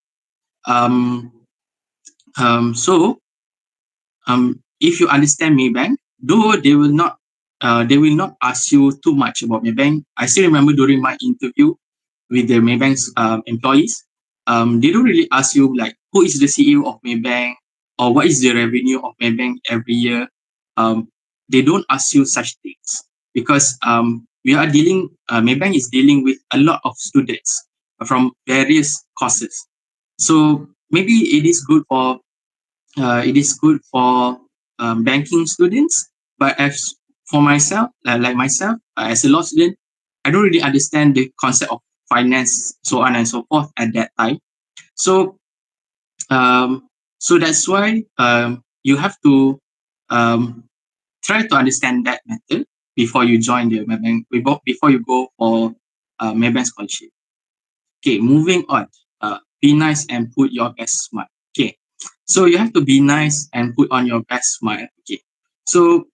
If you understand Maybank, though they will not ask you too much about Maybank. I still remember during my interview with the Maybank's employees, they don't really ask you like who is the CEO of Maybank or what is the revenue of Maybank every year. they don't ask you such things because Maybank is dealing with a lot of students from various courses. So maybe it is good for banking students, but as for myself, as a law student, I don't really understand the concept of finance, so on and so forth at that time. So that's why you have to try to understand that method before you join the Maybank, before you go for Maybank scholarship. Okay, moving on. Be nice and put your best smile. Okay, so you have to be nice and put on your best smile. Okay, so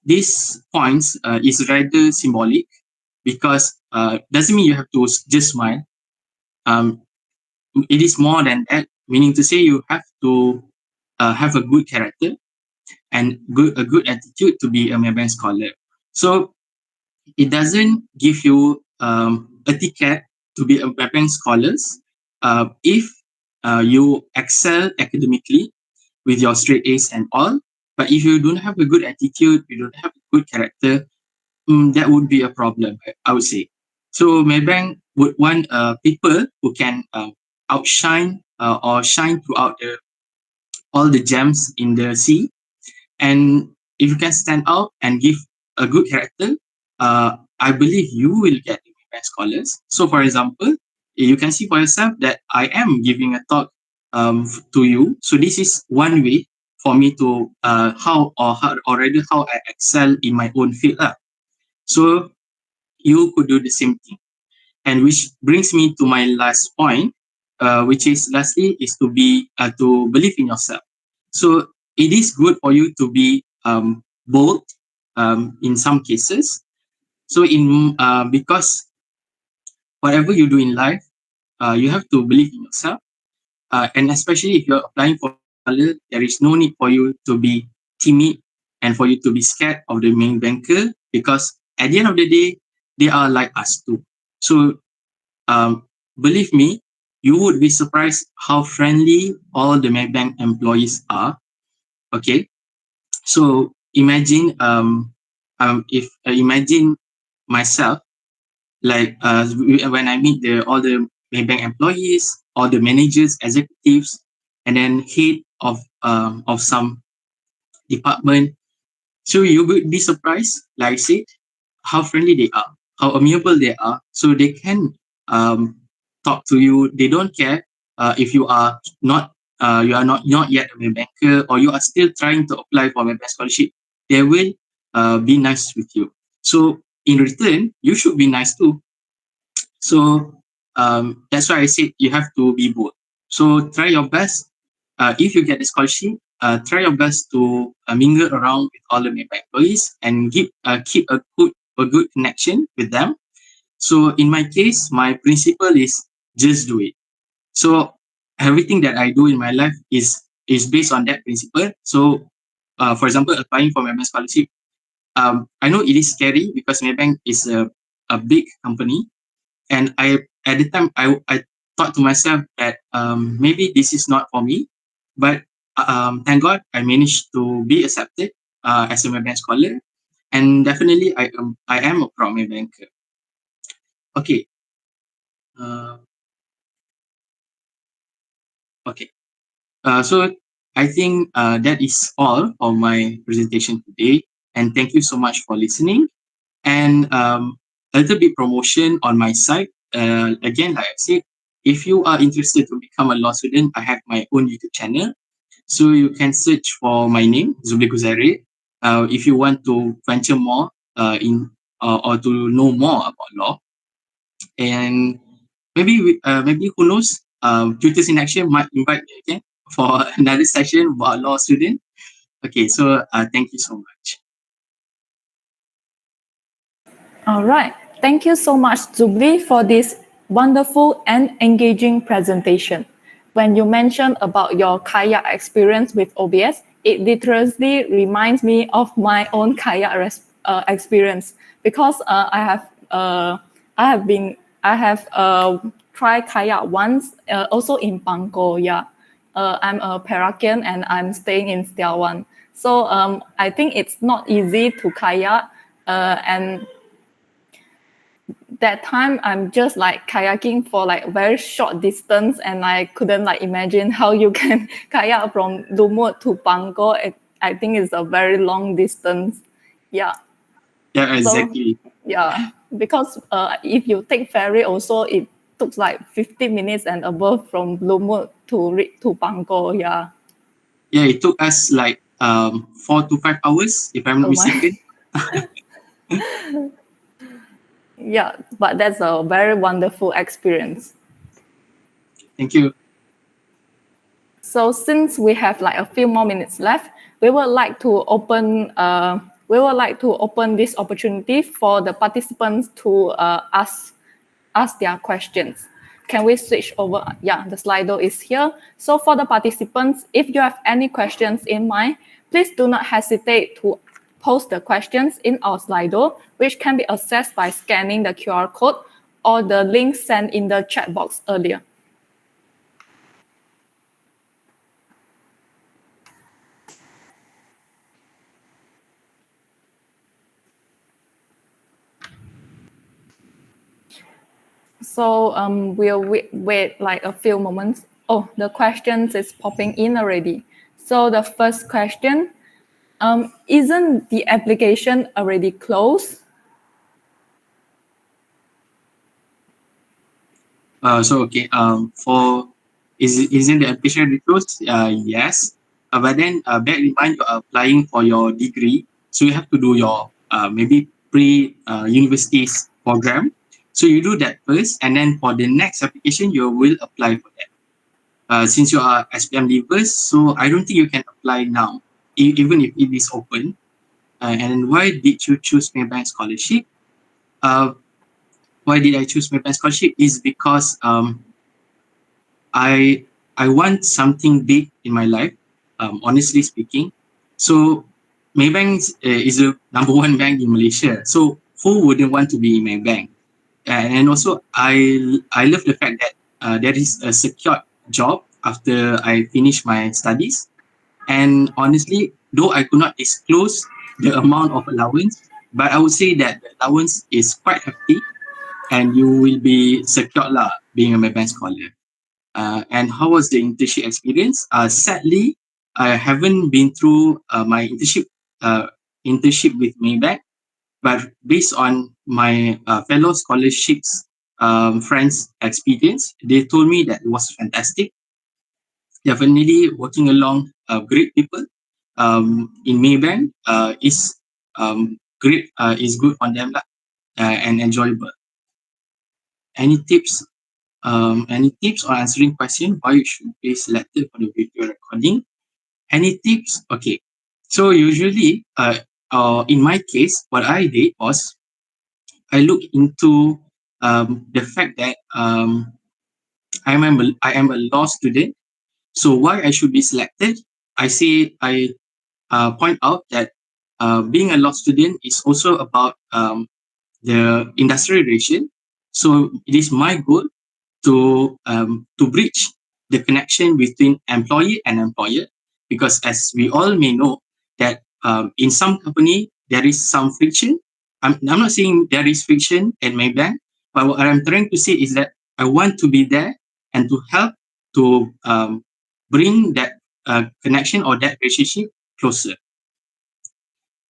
these points is rather symbolic because doesn't mean you have to just smile. It is more than that, meaning to say you have to have a good character and a good attitude to be a Maybank scholar. So it doesn't give you a ticket to be a Maybank scholars if you excel academically with your straight A's and all. But if you don't have a good attitude, you don't have a good character, that would be a problem, I would say. So Maybank would want people who can outshine or shine throughout all the gems in the sea. And if you can stand out and give a good character, I believe you will get the Maybank scholars. So for example, you can see for yourself that I am giving a talk to you. So this is one way for me to how I excel in my own field. So you could do the same thing. And which brings me to my last point, which is lastly is to believe in yourself. So it is good for you to be bold in some cases. So because whatever you do in life, you have to believe in yourself. And especially if you're applying for scholar, there is no need for you to be timid and for you to be scared of the main banker, because at the end of the day, they are like us too. So believe me, you would be surprised how friendly all the Maybank employees are. Okay, so imagine if imagine myself like when I meet all the Maybank employees, all the managers, executives, and then head of some department. So you would be surprised, like I said, how friendly they are, how amiable they are. So they can talk to you. They don't care if you are not not yet a banker, or you are still trying to apply for Maybank scholarship. They will be nice with you. So in return, you should be nice too. So that's why I said you have to be bold. So try your best. If you get the scholarship, try your best to mingle around with all the Maybank employees and keep a good connection with them. So in my case, my principle is just do it. So everything that I do in my life is based on that principle. So for example, applying for Maybank scholarship, I know it is scary because Maybank is a big company, and at the time I thought to myself that maybe this is not for me, but thank God I managed to be accepted as a Maybank scholar, and definitely I am a proud Maybanker. Okay. Okay. So I think that is all of my presentation today, and thank you so much for listening. And a little bit promotion on my side. Again, like I said, if you are interested to become a law student, I have my own YouTube channel. So you can search for my name, Zubli Kuzari. If you want to venture more or to know more about law, and maybe who knows, Tutors in Action might invite me again for another session about law student. Okay, so thank you so much. All right. Thank you so much, Zubli, for this wonderful and engaging presentation. When you mentioned about your kayak experience with OBS, it literally reminds me of my own kayak experience, because I have tried kayak once, also in Bangkok, yeah. I'm a Peruvian and I'm staying in Setiawan. So I think it's not easy to kayak, and that time I'm just like kayaking for like very short distance, and I couldn't like imagine how you can kayak from Lumut to Bangkok. I think it's a very long distance. Yeah. Yeah, exactly. So, yeah, because if you take ferry also, it took like 50 minutes and above from Lumut to Bangkok. Yeah. Yeah, it took us like 4 to 5 hours, if I'm not Oh my. mistaken. Yeah, but that's a very wonderful experience. Thank you. So since we have like a few more minutes left, we would like to open this opportunity for the participants to ask their questions. Can we switch over? Yeah, the Slido is here. So for the participants, if you have any questions in mind, please do not hesitate to post the questions in our Slido, which can be accessed by scanning the QR code or the link sent in the chat box earlier. So we'll wait like a few moments. Oh, the questions is popping in already. So the first question, isn't the application already closed? For isn't the application already closed? Yes. But then bear in mind you're applying for your degree, so you have to do your maybe universities program. So you do that first, and then for the next application you will apply for that. Since you are SPM leavers, so I don't think you can apply now, even if it is open. And why did you choose Maybank scholarship? Why did I choose Maybank scholarship? Is because I want something big in my life, honestly speaking. So Maybank is the number one bank in Malaysia. So who wouldn't want to be in Maybank? And also I love the fact that there is a secured job after I finish my studies. And honestly, though I could not disclose the amount of allowance, but I would say that the allowance is quite hefty, and you will be secured lah being a Maybank scholar. And how was the internship experience? Sadly, I haven't been through my internship with Maybank, but based on my fellow scholarships friends' experience, they told me that it was fantastic. Definitely working along great people in Maybank is great, is good on them lah, and enjoyable. Any tips? Any tips on answering question why you should be selected for the video recording? Any tips? Okay. So usually, in my case, what I did was I looked into the fact that I am a law student. So why I should be selected? I point out that being a law student is also about the industry relation. So it is my goal to bridge the connection between employee and employer, because as we all may know that in some company there is some friction. I'm not saying there is friction at Maybank, but what I'm trying to say is that I want to be there and to help to bring that connection or that relationship closer.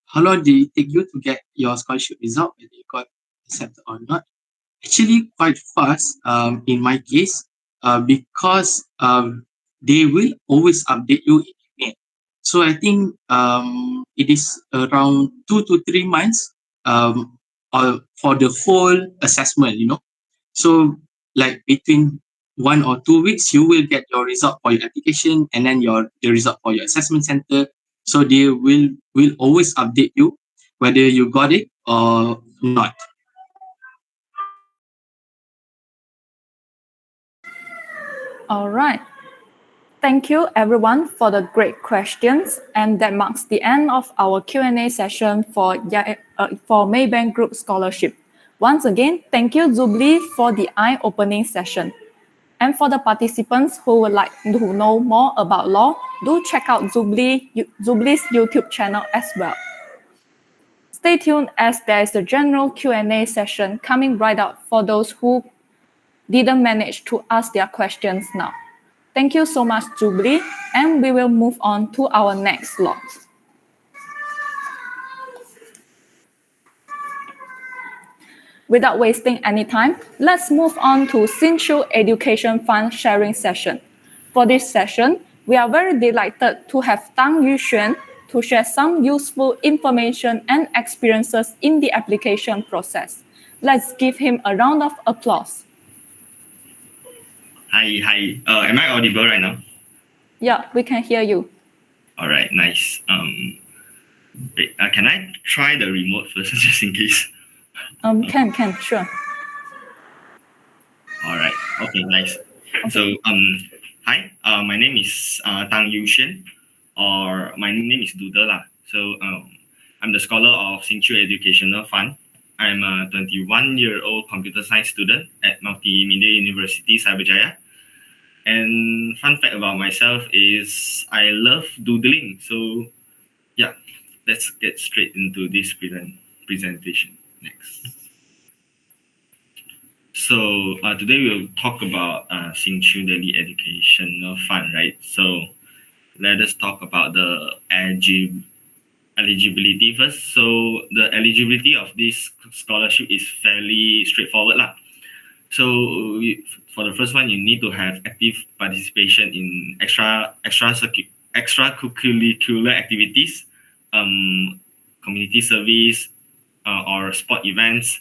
How long did it take you to get your scholarship result, whether you got accepted or not? Actually, quite fast in my case, because they will always update you in email. So I think it is around 2 to 3 months for the whole assessment, So like between 1 or 2 weeks, you will get your result for your application, and then the result for your assessment center. So they will always update you whether you got it or not. All right. Thank you everyone for the great questions, and that marks the end of our Q&A session for Maybank Group Scholarship. Once again, thank you Zubli for the eye-opening session. And for the participants who would like to know more about law, do check out Zubli's YouTube channel as well. Stay tuned as there is a general Q&A session coming right up for those who didn't manage to ask their questions now. Thank you so much, Zubli, and we will move on to our next slot. Without wasting any time, let's move on to Sinchu Education Fund sharing session. For this session, we are very delighted to have Tang Yuxuan to share some useful information and experiences in the application process. Let's give him a round of applause. Hi. Am I audible right now? Yeah, we can hear you. All right, nice. Wait, can I try the remote first, just in case? Can, sure. All right. Okay, nice. Okay. So, hi. My name is Tang Yuxian, or my name is Doodle lah. So, I'm the scholar of Sinchu Educational Fund. I'm a 21-year-old computer science student at Multimedia University Cyberjaya. And fun fact about myself is I love doodling. So, yeah, let's get straight into this presentation. Next. So today we'll talk about Sinchu Daily Educational Fund, right? So let us talk about the eligibility first. So the eligibility of this scholarship is fairly straightforward lah. So for the first one, you need to have active participation in extracurricular activities, community service, or sport events.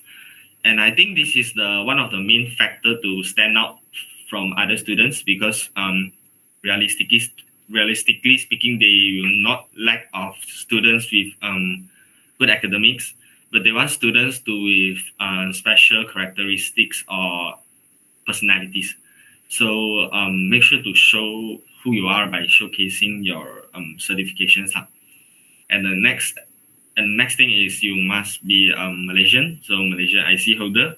And I think this is one of the main factor to stand out from other students because realistically speaking, they will not lack of students with good academics, but they want students with special characteristics or personalities. So make sure to show who you are by showcasing your certifications. And the next thing is you must be Malaysian, so Malaysian IC holder.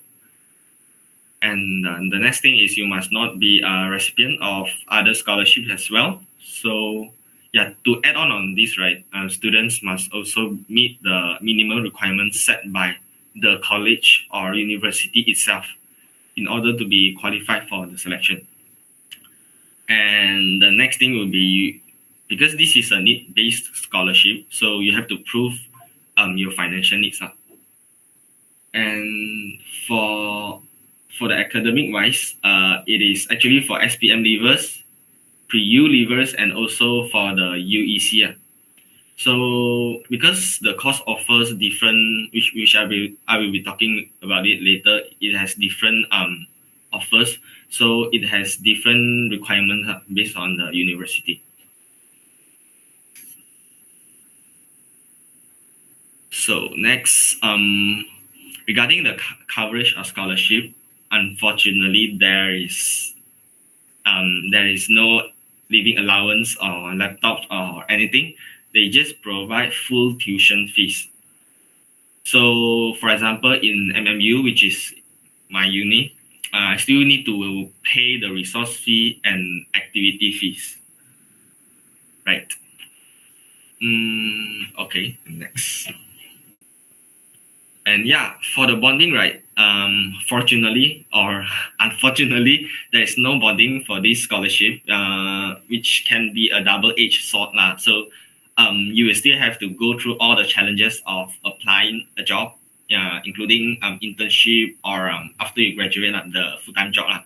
And the next thing is you must not be a recipient of other scholarships as well. So yeah, to add on this, right, students must also meet the minimum requirements set by the college or university itself in order to be qualified for the selection. And the next thing will be, because this is a need-based scholarship, so you have to prove your financial needs. And for the academic wise, it is actually for SPM leavers, pre-U leavers, and also for the UEC. So because the course offers different, which I will be talking about it later, it has different offers. So it has different requirements based on the university. So next, regarding the coverage of scholarship, unfortunately, there is no living allowance or laptops or anything. They just provide full tuition fees. So, for example, in MMU, which is my uni, I still need to pay the resource fee and activity fees. Right. Okay, next. And yeah, for the bonding, right, fortunately or unfortunately, there is no bonding for this scholarship, which can be a double-edged sword. So you will still have to go through all the challenges of applying a job, including internship or after you graduate, the full-time job.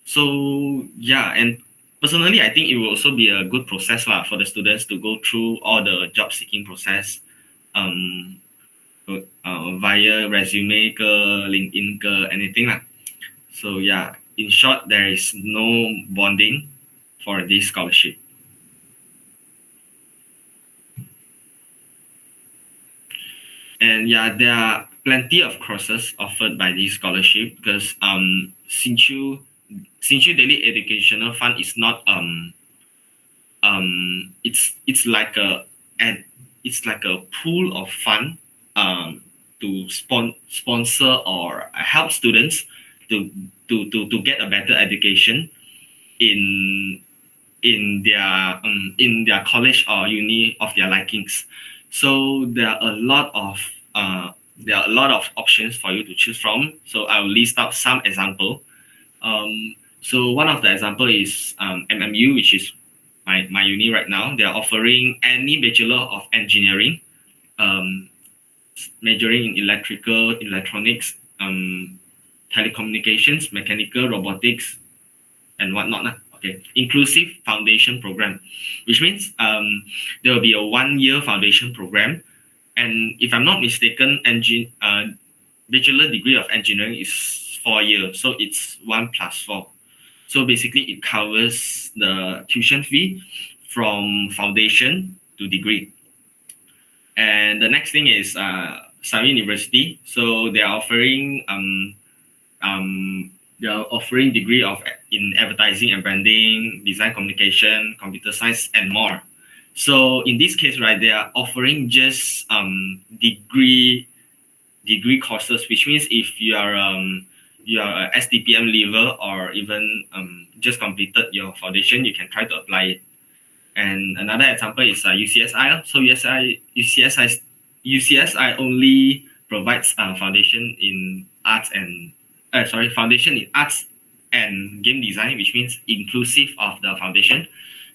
So yeah, and personally, I think it will also be a good process for the students to go through all the job seeking process via resume ke, LinkedIn ke, anything lah. So yeah, in short, there is no bonding for this scholarship. And yeah, there are plenty of courses offered by this scholarship because Sinchu Daily Educational Fund is not it's like a pool of fund to sponsor or help students to to get a better education in their college or uni of their likings. So there are a lot of options for you to choose from. So I will list out some example. So one of the example is MMU, which is my uni right now. They are offering any Bachelor of Engineering, majoring in electrical, electronics, telecommunications, mechanical, robotics, and whatnot. Okay, inclusive foundation program, which means there will be a 1-year foundation program, and if I'm not mistaken, bachelor degree of engineering is 4 years, so it's 1 + 4. So basically, it covers the tuition fee from foundation to degree. And the next thing is Sime University. So they are offering degree in advertising and branding, design communication, computer science, and more. So in this case, right, they are offering just degree courses, which means if you are a STPM level or even just completed your foundation, you can try to apply it. And another example is UCSI. So UCSI only provides foundation in arts and foundation in arts and game design, which means inclusive of the foundation,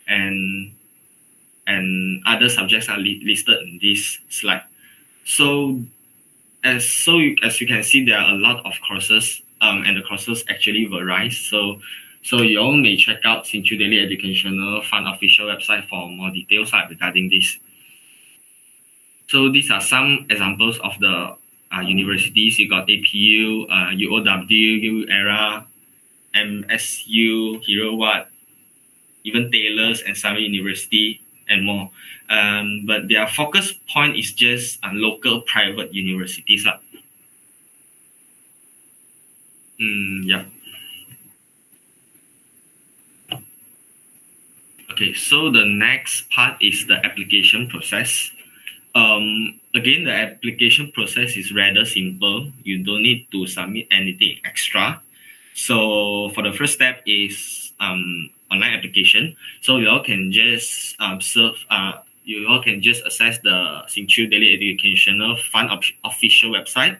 and other subjects are listed in this slide. So as you can see, there are a lot of courses, and the courses actually vary. So you all may check out Sinchu Daily Educational Fund official website for more details regarding this. So these are some examples of the universities. You got APU, UOW, ERA, MSU, Hero Watt, even Taylor's and Sime University, and more. But their focus point is just local private universities. Yeah. Okay, so the next part is the application process. Again, the application process is rather simple. You don't need to submit anything extra. So for the first step is online application. So you all can just you all can just access the Sinchu Daily Educational Fund official website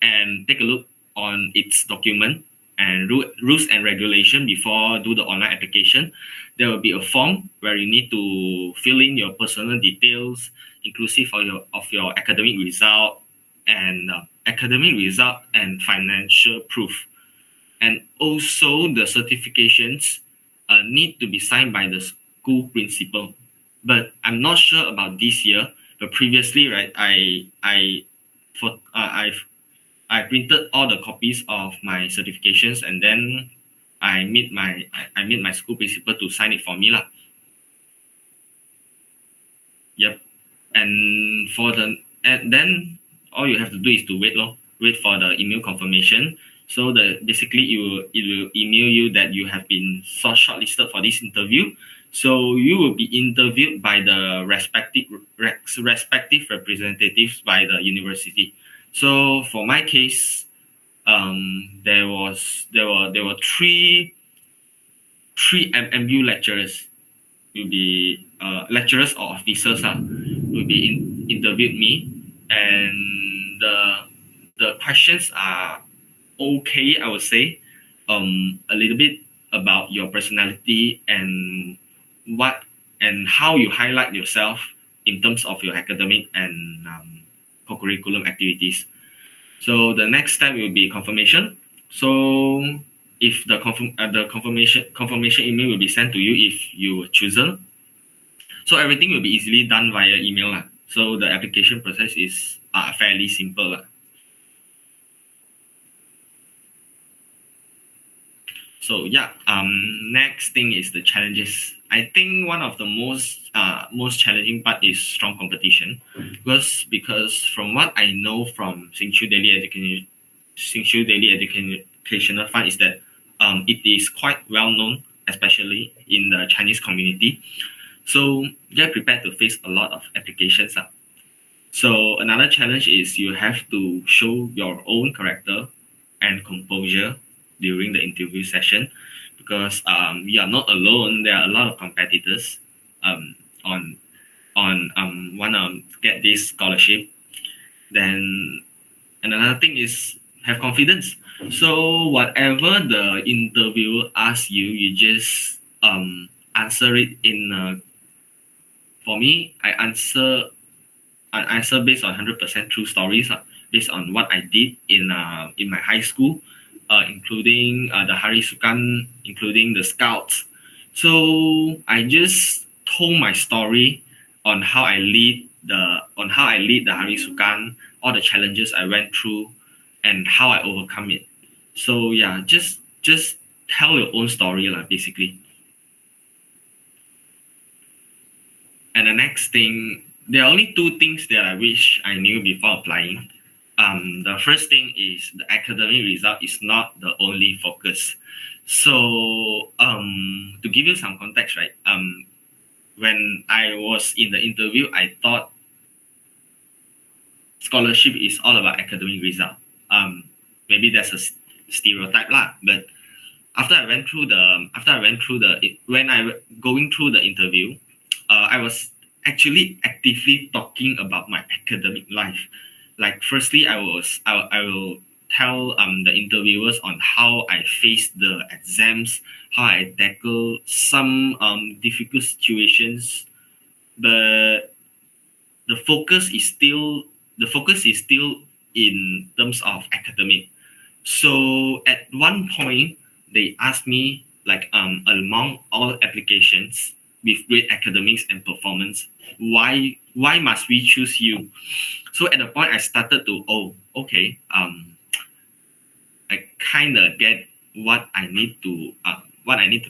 and take a look on its document and rules and regulation before do the online application. There will be a form where you need to fill in your personal details, inclusive of your academic result and financial proof. And also the certifications need to be signed by the school principal. But I'm not sure about this year. But previously, right, I printed all the copies of my certifications, and then I meet my school principal to sign it for me lah. Yep. And then all you have to do is to wait for the email confirmation. So basically it will email you that you have been shortlisted for this interview. So you will be interviewed by the respective representatives by the university. So for my case, there were three MMU lecturers will be lecturers or officers will be interviewed me, and the questions are okay, I would say. A little bit about your personality and how you highlight yourself in terms of your academic and co-curriculum activities. So the next step will be confirmation. So if the confirmation email will be sent to you if you were chosen. So everything will be easily done via email. So the application process is fairly simple. So yeah, next thing is the challenges. I think one of the most challenging part is strong competition, because from what I know from Sinchu Daily Educational Fund is that it is quite well known, especially in the Chinese community. So get prepared to face a lot of applications. So another challenge is you have to show your own character and composure during the interview session, because we are not alone. There are a lot of competitors on wanna get this scholarship. Then another thing is have confidence. So whatever the interviewer asks you, you just answer it in. For me, I answer based on 100% true stories, based on what I did in my high school, including the Hari Sukan, including the Scouts. So I just told my story on how I lead the Hari Sukan, all the challenges I went through, and how I overcome it. So yeah, just tell your own story, basically. And the next thing, there are only two things that I wish I knew before applying. The first thing is the academic result is not the only focus. So to give you some context, right? When I was in the interview, I thought scholarship is all about academic result. Maybe that's a stereotype lah. But going through the interview, I was actually actively talking about my academic life. Like, firstly, I will tell the interviewers on how I faced the exams, how I tackle some difficult situations, but the focus is still in terms of academic. So at one point, they asked me, like, among all applications with great academics and performance, why must we choose you? So at the point I started to, I kind of get what I need to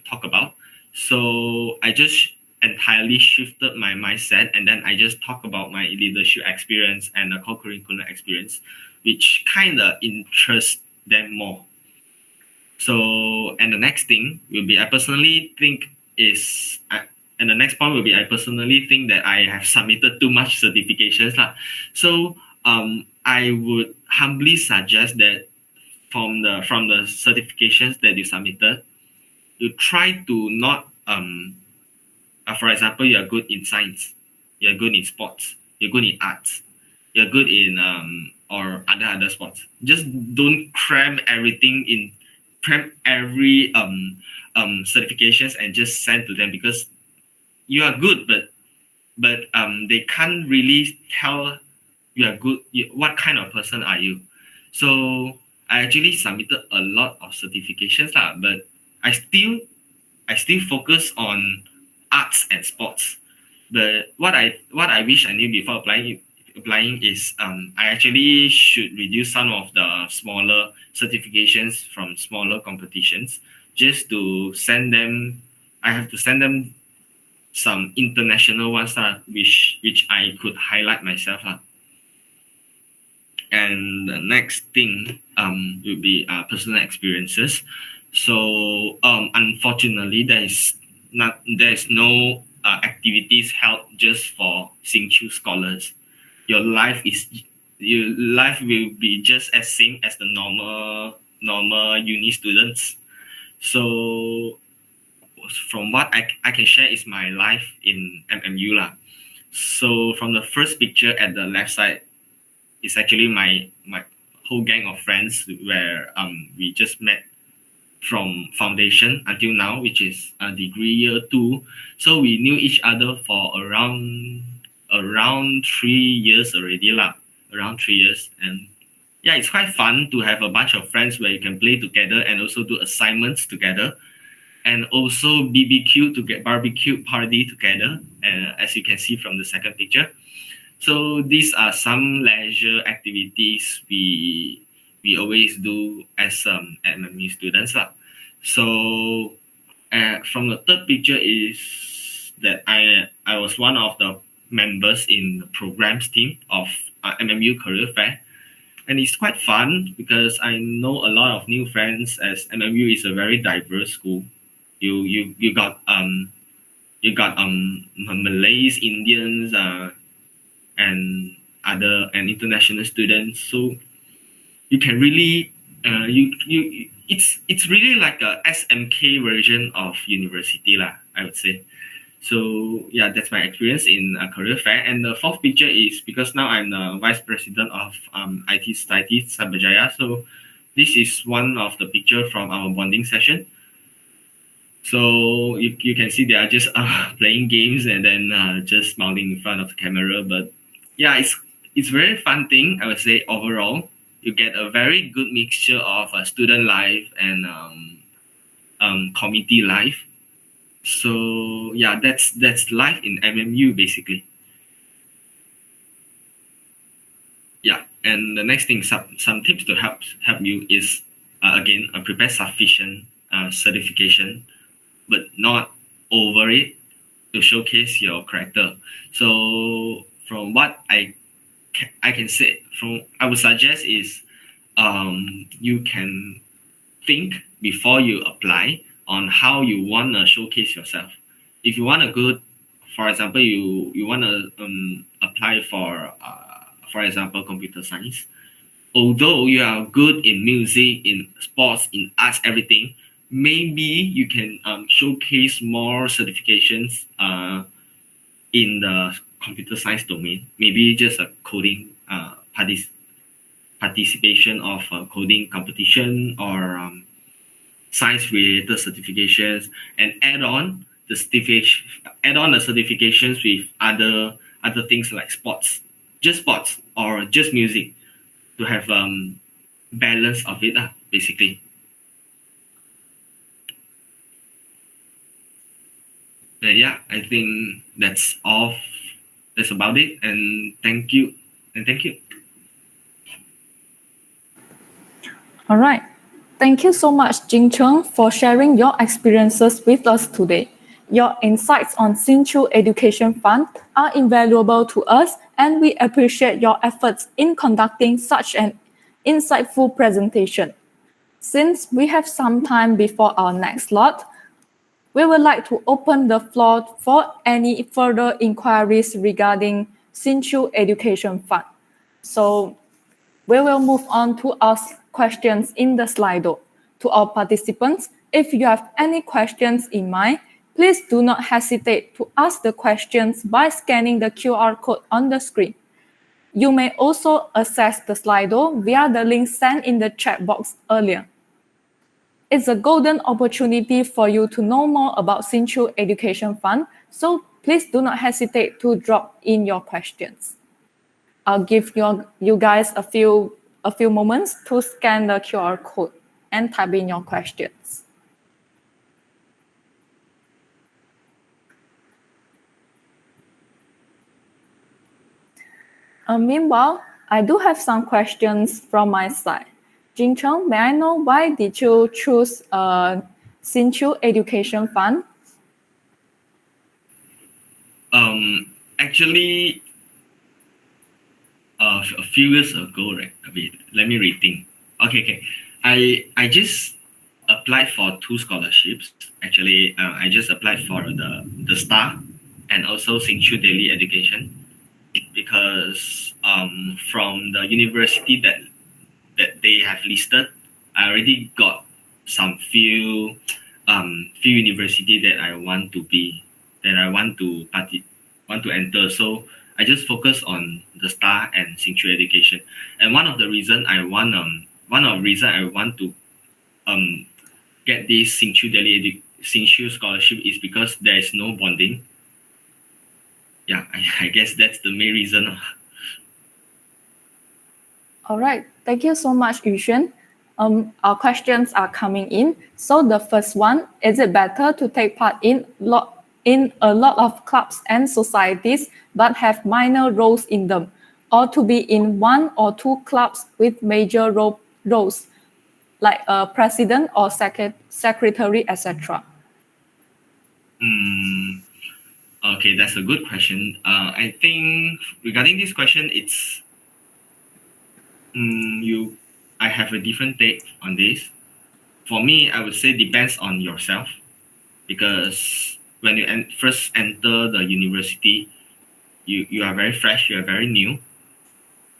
talk about. So I just entirely shifted my mindset, and then I just talk about my leadership experience and the co-curricular experience, which kind of interests them more. So, and the next thing will be, I personally think that I have submitted too much certifications lah. So I would humbly suggest that from the certifications that you submitted, you try to not for example, you are good in science, you are good in sports, you're good in arts, you're good in or other sports. Just don't cram every certifications and just send to them, because you are good, but they can't really tell you are good. What kind of person are you? So I actually submitted a lot of certifications lah, but I still focus on arts and sports. But what I wish I knew before applying is I actually should reduce some of the smaller certifications from smaller competitions, just to send them. I have to send them some international ones which I could highlight myself lah. And the next thing will be personal experiences. So unfortunately, there is no activities held just for Singchu scholars. Your life will be just as same as the normal uni students. So from what I can share is my life in MMU lah. So from the first picture at the left side, it's actually my whole gang of friends, where we just met from foundation until now, which is degree year 2. So we knew each other for around 3 years already lah, around 3 years. And yeah, it's quite fun to have a bunch of friends where you can play together and also do assignments together, and also barbecue party together, as you can see from the second picture. So these are some leisure activities we always do as MMU students lah. So from the third picture is that I was one of the members in the programs team of MMU Career Fair, and it's quite fun because I know a lot of new friends, as MMU is a very diverse school. You got Malays, Indians, and international students, so you can really it's really like a SMK version of university lah, I would say. So yeah, that's my experience in a career fair. And the fourth picture is because now I'm the vice president of IT Society Sabah. So this is one of the picture from our bonding session. So you can see they are just playing games and then just smiling in front of the camera. But yeah, it's very fun thing, I would say. Overall, you get a very good mixture of student life and community life. So yeah, that's life in MMU basically. Yeah, and the next thing, some tips to help you is again prepare sufficient certification, but not over it to showcase your character. So from what I can say, from I would suggest is you can think before you apply on how you want to showcase yourself. If you want a good, for example, you want to apply for example, computer science. Although you are good in music, in sports, in arts, everything, maybe you can showcase more certifications in the computer science domain. Maybe just a coding participation of a coding competition or science related certifications, and add on the certifications with other things like sports or just music to have balance of it basically. Yeah, I think that's all. That's about it. And thank you. All right. Thank you so much, Jing Cheng, for sharing your experiences with us today. Your insights on Sinchu Education Fund are invaluable to us, and we appreciate your efforts in conducting such an insightful presentation. Since we have some time before our next slot, we would like to open the floor for any further inquiries regarding Sinchu Education Fund. So we will move on to ask questions in the Slido. To all participants, if you have any questions in mind, please do not hesitate to ask the questions by scanning the QR code on the screen. You may also access the Slido via the link sent in the chat box earlier. It's a golden opportunity for you to know more about Sinchu Education Fund, so please do not hesitate to drop in your questions. I'll give you guys a few moments to scan the QR code and type in your questions. Meanwhile, I do have some questions from my side. Jing Cheng, may I know why did you choose Sinchu Education Fund? Actually, a few years ago, right? Let me rethink. Okay. I just applied for 2 scholarships. Actually, I just applied for the STAR and also Sinchu Daily Education because from the university that they have listed, I already got some few university that I want to enter. So I just focus on the STAR and Sinchu Education. And one of the reason I want to get this Sinchu scholarship is because there is no bonding. Yeah, I guess that's the main reason. All right, thank you so much, Yuxuan. Our questions are coming in. So the first one, is it better to take part in a lot of clubs and societies but have minor roles in them, or to be in 1 or 2 clubs with major roles, like a president or secretary, etc.? Okay, that's a good question. I think regarding this question, it's I have a different take on this. For me, I would say depends on yourself, because when you first enter the university, you are very fresh, you are very new.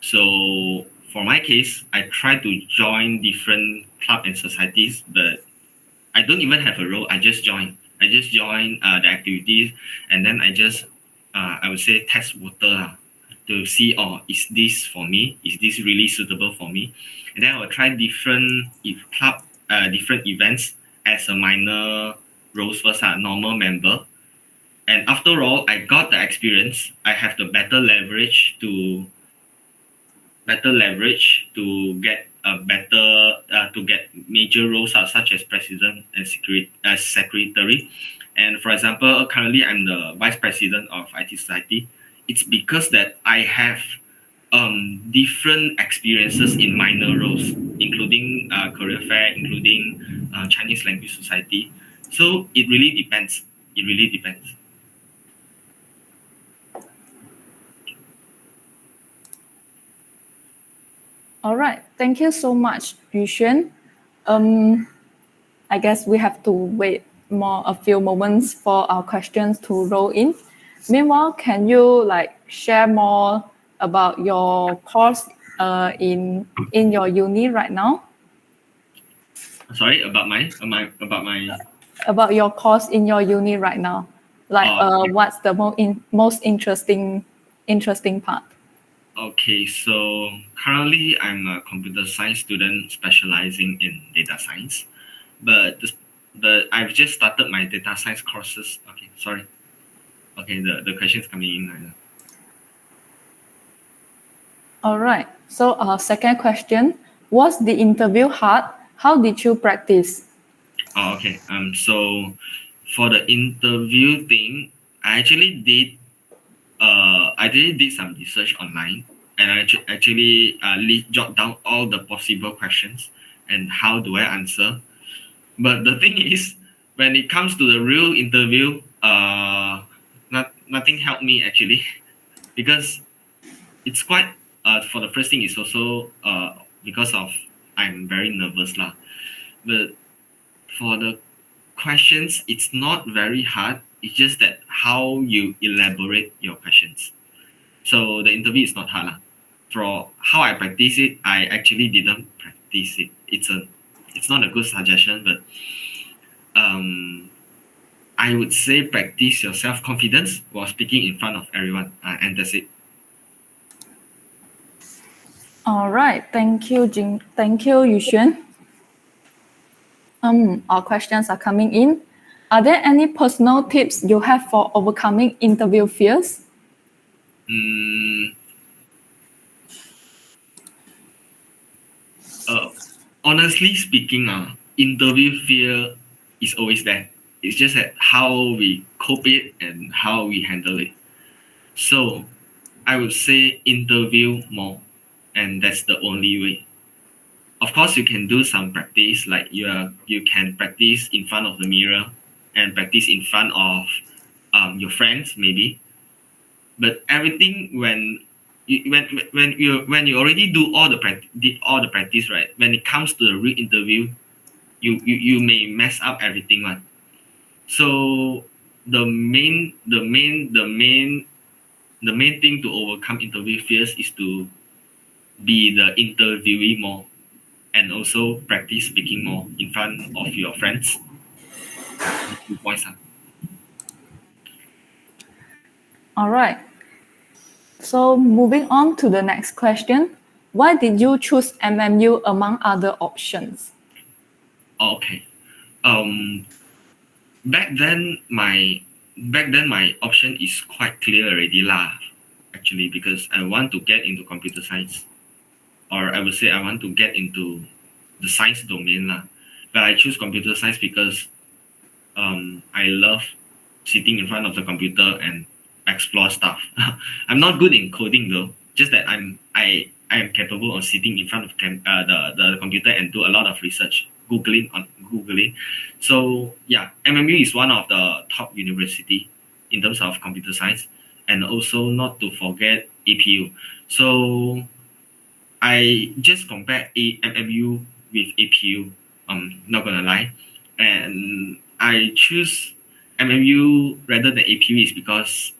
So for my case, I try to join different club and societies, but I don't even have a role. I just join. I just join the activities, and then I would say test water to see, oh, is this for me? Is this really suitable for me? And then I will try different different events as a minor roles first, normal member. And after all, I got the experience. I have the better leverage to get major roles such as president and secretary. And for example, currently I'm the vice president of IT Society. It's because that I have different experiences in minor roles, including career fair, including Chinese language society. So it really depends. It really depends. All right, thank you so much, Yuxuan. I guess we have to wait a few moments for our questions to roll in. Meanwhile, can you share more about your course in your uni right now? Sorry, about your course in your uni right now. What's the most interesting part? Okay, so currently I'm a computer science student specializing in data science, but I've just started my data science courses. Okay, sorry. Okay, the question is coming in right now. All right. So our second question, was the interview hard? How did you practice? Oh, okay. So for the interview thing, I actually did some research online, and I actually jot down all the possible questions and how do I answer. But the thing is, when it comes to the real interview, nothing helped me actually, because it's quite for the first thing, it's also because of I'm very nervous lah. But for the questions, it's not very hard. It's just that how you elaborate your questions. So the interview is not hard lah. For how I practice it, I actually didn't practice it. It's not a good suggestion, but I would say practice your self-confidence while speaking in front of everyone, and that's it. All right, thank you, Jing. Thank you, Yuxuan. Our questions are coming in. Are there any personal tips you have for overcoming interview fears? Honestly speaking, interview fear is always there. It's just that how we cope it and how we handle it. So I would say interview more, and that's the only way. Of course, you can do some practice, like you can practice in front of the mirror and practice in front of your friends maybe. But everything when you already do all the practice, right? When it comes to the real interview, you may mess up everything, right? So the main thing to overcome interview fears is to be the interviewee more, and also practice speaking more in front of your friends. 2 points. All right. So moving on to the next question. Why did you choose MMU among other options? Okay. Back then my option is quite clear already lah. Actually, because I want to get into computer science, or I would say I want to get into the science domain lah. But I choose computer science because I love sitting in front of the computer and explore stuff. I'm not good in coding though. Just that I am capable of sitting in front of the computer and do a lot of research, googling. So yeah, MMU is one of the top university in terms of computer science, and also not to forget APU. So I just compare MMU with APU. Not gonna lie, and I choose MMU rather than APU is because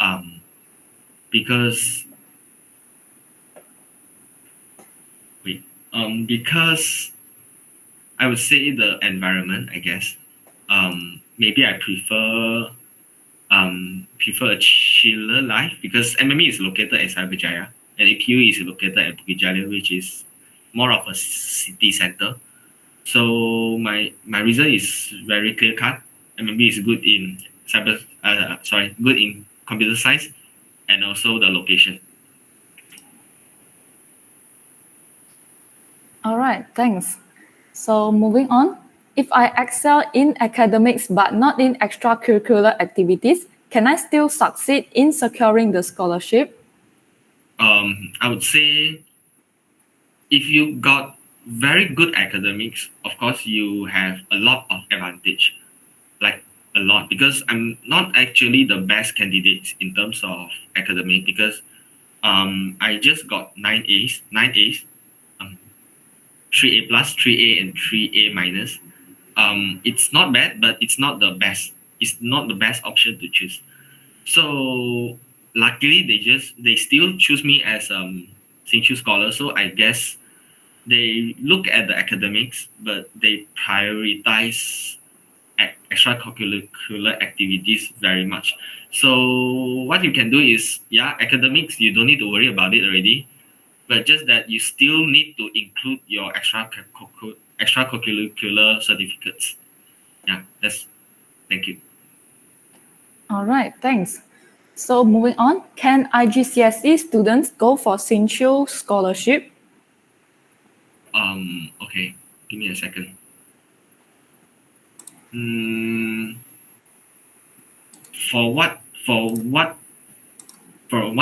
Because I would say the environment, I guess. Maybe I prefer a chiller life because MME is located at Cyberjaya and APU is located at Bukit Jalil, which is more of a city center. So my reason is very clear cut. MME is good in good in computer science and also the location. All right, thanks. So moving on, if I excel in academics but not in extracurricular activities, can I still succeed in securing the scholarship? I would say if you got very good academics, of course you have a lot of advantage, like a lot, because I'm not actually the best candidate in terms of academic because I just got 9 A's, 3A plus, 3A and 3A minus. It's not bad, but it's not the best. It's not the best option to choose. So luckily they still choose me as Singchu scholar. So I guess they look at the academics, but they prioritize extracurricular activities very much. So what you can do is, academics, you don't need to worry about it already, but just that you still need to include your extracurricular certificates. Thank you. All right, thanks. So moving on, can IGCSE students go for Singchu scholarship? Okay, give me a second. For what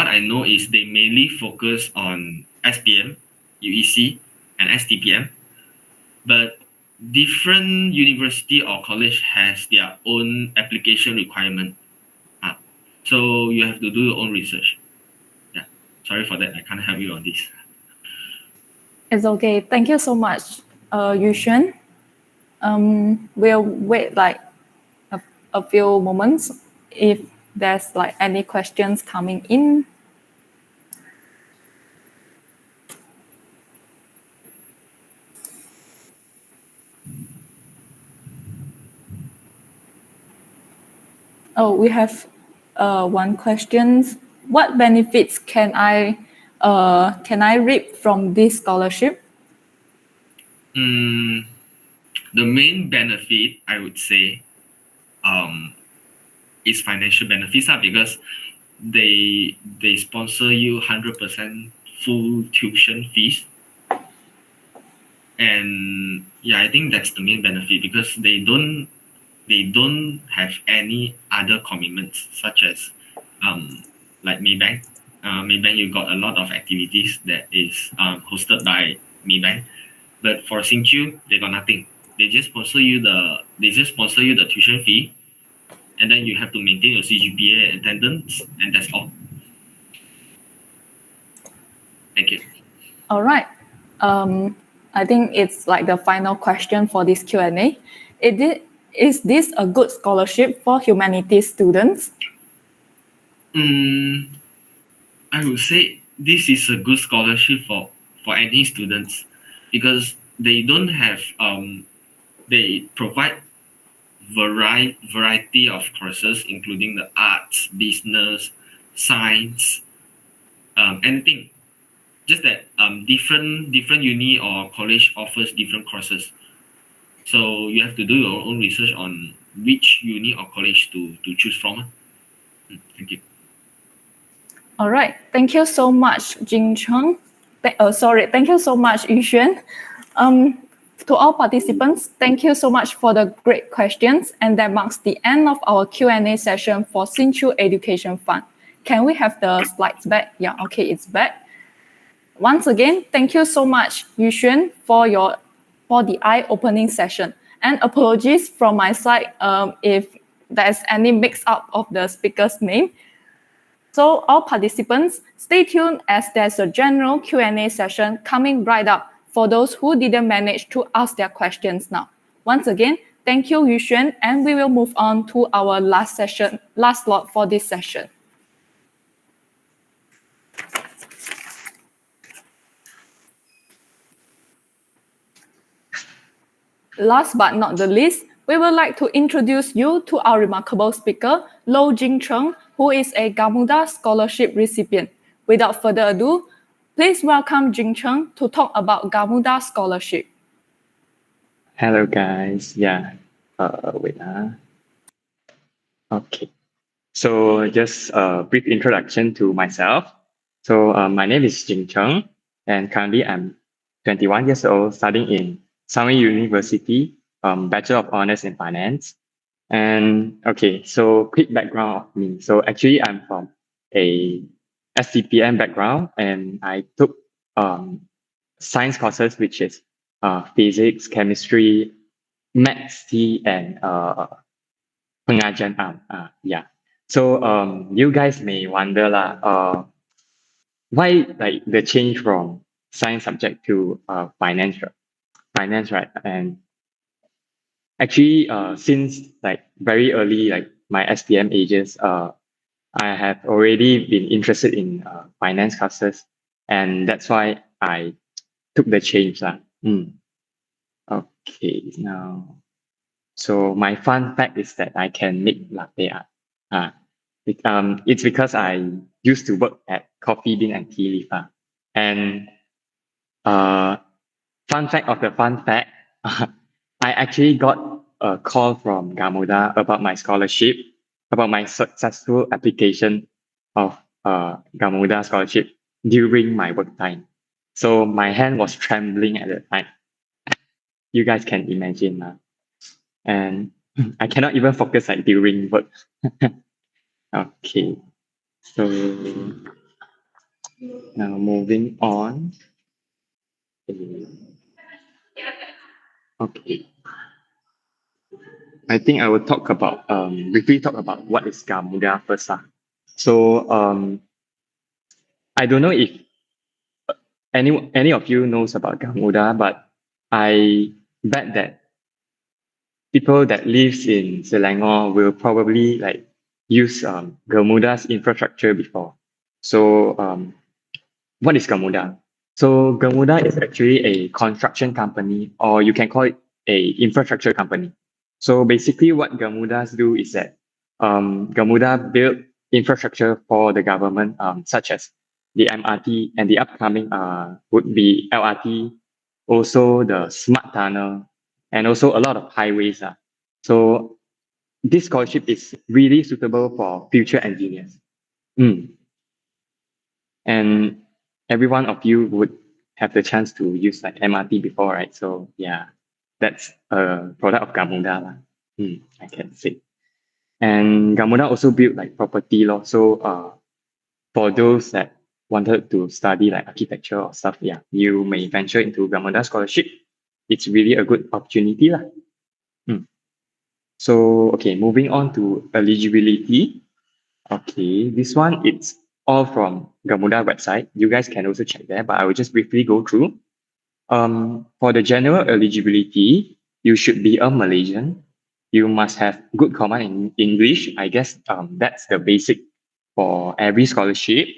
I know is they mainly focus on SPM, UEC, and STPM, but different university or college has their own application requirement. So you have to do your own research. Yeah, sorry for that. I can't help you on this. It's okay. Thank you so much, Yushun. We'll wait like a few moments if there's like any questions coming in. Oh, we have one question. What benefits can I reap from this scholarship? The main benefit, I would say, is financial benefits because they sponsor you 100% full tuition fees. And I think that's the main benefit because they don't have any other commitments such as like Maybank. Maybank, you got a lot of activities that is hosted by Maybank, but for Singchu, they got nothing. They just sponsor you the tuition fee, and then you have to maintain your CGPA attendance, and that's all. Thank you. All right. I think it's like the final question for this Q&A. Is this a good scholarship for humanities students? I would say this is a good scholarship for any students because they don't have they provide variety of courses including the arts, business, science, anything. Just that different uni or college offers different courses. So you have to do your own research on which uni or college to choose from. Thank you. All right. Thank you so much, Jing Cheng. Thank you so much, Yuxuan. To all participants, thank you so much for the great questions. And that marks the end of our Q&A session for Singchu Education Fund. Can we have the slides back? Yeah, okay, it's back. Once again, thank you so much, Yuxuan, for the eye-opening session. And apologies from my side if there's any mix-up of the speaker's name. So all participants, stay tuned as there's a general Q&A session coming right up for those who didn't manage to ask their questions now. Once again, thank you, Yuxuan, and we will move on to our last slot for this session. Last but not the least, we would like to introduce you to our remarkable speaker, Lo Jing Cheng, who is a Gamuda scholarship recipient. Without further ado, please welcome Jing Cheng to talk about Gamuda scholarship. Hello guys. Yeah. Wait. Okay. So just a brief introduction to myself. So my name is Jing Cheng, and currently I'm 21 years old, studying in Sime University, Bachelor of Honors in Finance. And okay, so quick background of me. So actually, I'm from a SCPM background, and I took science courses, which is physics, chemistry, maths, T, and pengajian. Yeah. So you guys may wonder lah, why like the change from science subject to finance, right? And actually, since like very early, like my SPM ages, I have already been interested in finance classes, and that's why I took the change lah. Okay, now, so my fun fact is that I can make latte art. It's because I used to work at Coffee Bean and Tea Leaf. And fun fact of the fun fact, I actually got a call from Gamuda about my scholarship, about my successful application of Gamuda scholarship during my work time. So my hand was trembling at the time. You guys can imagine. And I cannot even focus like during work. Okay, so now moving on. Okay, I think I will talk about briefly talk about what is Gamuda first. So I don't know if any of you knows about Gamuda, but I bet that people that lives in Selangor will probably like use Gamuda's infrastructure before. So what is Gamuda? So Gamuda is actually a construction company, or you can call it a infrastructure company. So basically what Gamudas do is that Gamuda build infrastructure for the government, such as the MRT, and the upcoming would be LRT, also the smart tunnel, and also a lot of highways. So this scholarship is really suitable for future engineers. And every one of you would have the chance to use like MRT before, right? So yeah, that's a product of Gamuda. I can say. And Gamuda also built like property law. So for those that wanted to study like architecture or stuff, yeah, you may venture into Gamuda scholarship. It's really a good opportunity. So okay, moving on to eligibility. Okay, this one it's all from Gamuda website. You guys can also check there, but I will just briefly go through. For the general eligibility, you should be a Malaysian. You must have good command in English. I guess that's the basic for every scholarship.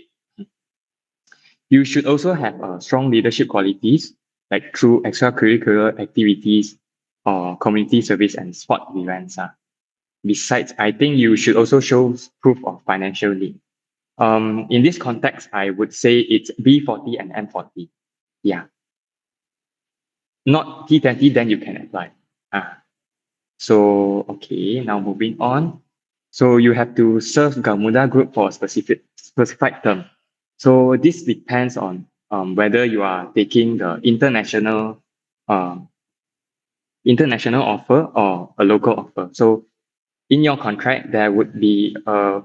You should also have strong leadership qualities, like through extracurricular activities or community service and sport events. Besides, I think you should also show proof of financial need. In this context, I would say it's B40 and M40. Yeah. Not T20, then you can apply. So, okay, now moving on. So you have to serve Gamuda group for a specified term. So this depends on whether you are taking the international offer or a local offer. So in your contract, there would be a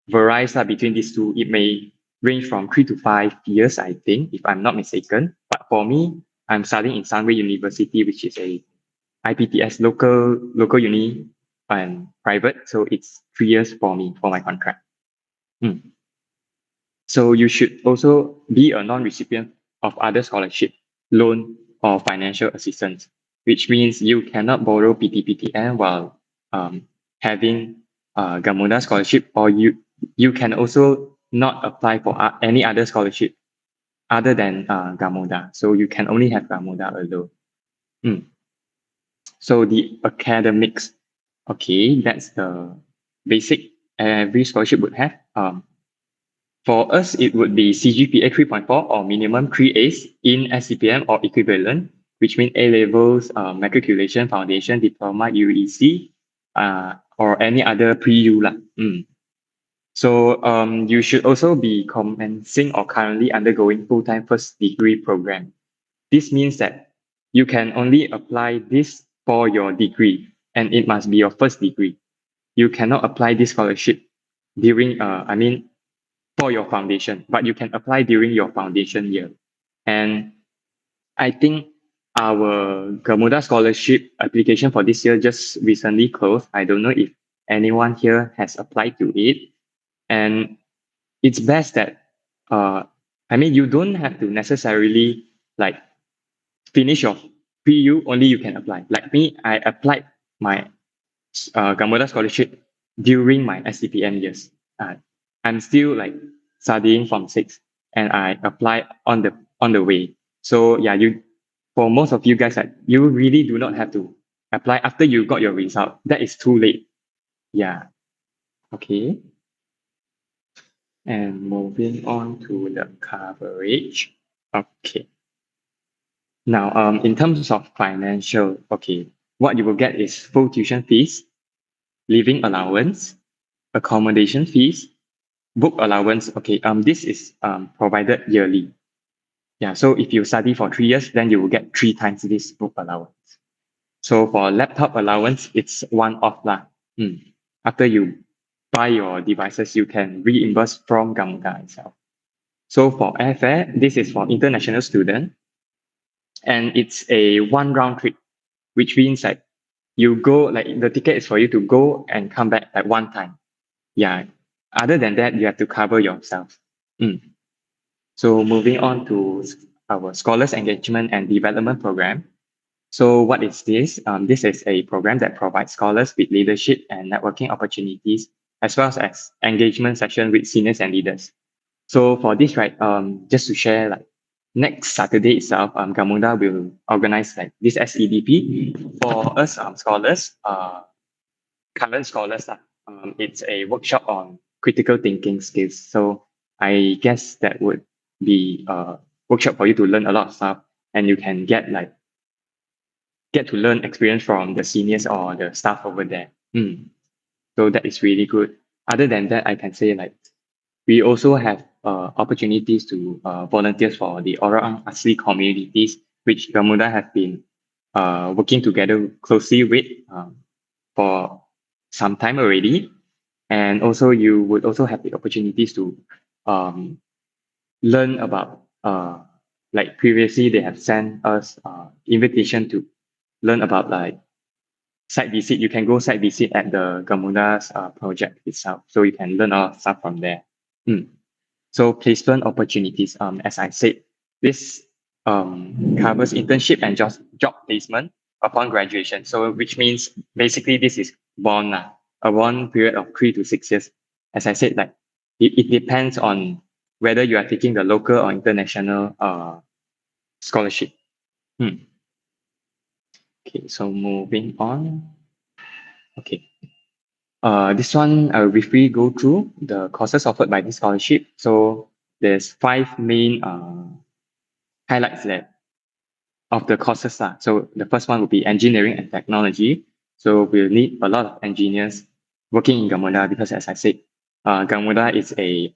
variety between these two. It may range from 3 to 5 years, I think, if I'm not mistaken. But for me, I'm studying in Sunway University, which is a IPTS local uni and private. So it's 3 years for me for my contract. So you should also be a non-recipient of other scholarship, loan, or financial assistance, which means you cannot borrow PTPTN while having Gamuda scholarship, or you can also not apply for any other scholarship other than Gamuda. So you can only have Gamuda alone. So the academics, okay, that's the basic every scholarship would have. For us, it would be CGPA 3.4 or minimum 3 A's in SCPM or equivalent, which means A levels, matriculation, foundation, diploma, UEC, or any other pre-U lah. So you should also be commencing or currently undergoing full-time first degree program. This means that you can only apply this for your degree, and it must be your first degree. You cannot apply this scholarship during, for your foundation, but you can apply during your foundation year. And I think our Gamuda scholarship application for this year just recently closed. I don't know if anyone here has applied to it. And it's best that, you don't have to necessarily like finish your PU, only you can apply. Like me, I applied my Gamuda scholarship during my SCPM years. I'm still like studying from 6 and I apply on the way. So yeah, for most of you guys, you really do not have to apply after you got your result. That is too late. Yeah. Okay. And moving on to the coverage. Okay. Now, in terms of financial, okay, what you will get is full tuition fees, living allowance, accommodation fees, book allowance. Okay, this is provided yearly. Yeah, so if you study for 3 years, then you will get 3 times this book allowance. So for laptop allowance, it's one-off lah. After you buy your devices, you can reimburse from Gamuda itself. So for airfare, this is for international student, and it's a one round trip, which means like you go, like the ticket is for you to go and come back at one time. Yeah. Other than that, you have to cover yourself. So moving on to our Scholars Engagement and Development Program. So what is this? This is a program that provides scholars with leadership and networking opportunities, as well as engagement session with seniors and leaders. So for this, right, just to share, like next Saturday itself, Gamuda will organize like this SEDP for us scholars, current scholars. It's a workshop on critical thinking skills. So I guess that would be a workshop for you to learn a lot of stuff, and you can get to learn experience from the seniors or the staff over there. So that is really good. Other than that, I can say like we also have opportunities to volunteer for the Orang Asli communities, which Gamuda have been working together closely with for some time already. And also you would also have the opportunities to learn about, like previously they have sent us invitation to learn about like site visit. You can go site visit at the Gamuda's project itself. So you can learn a lot of stuff from there. So placement opportunities, as I said, this covers internship and job placement upon graduation. So which means basically this is bond, a bond period of 3 to 6 years. As I said, like it depends on whether you are taking the local or international scholarship. Okay, so moving on. Okay. This one, I'll briefly go through the courses offered by this scholarship. So there's 5 main highlights there of the courses. So the first one will be engineering and technology. So we'll need a lot of engineers working in Gamuda because, as I said, Gamuda is a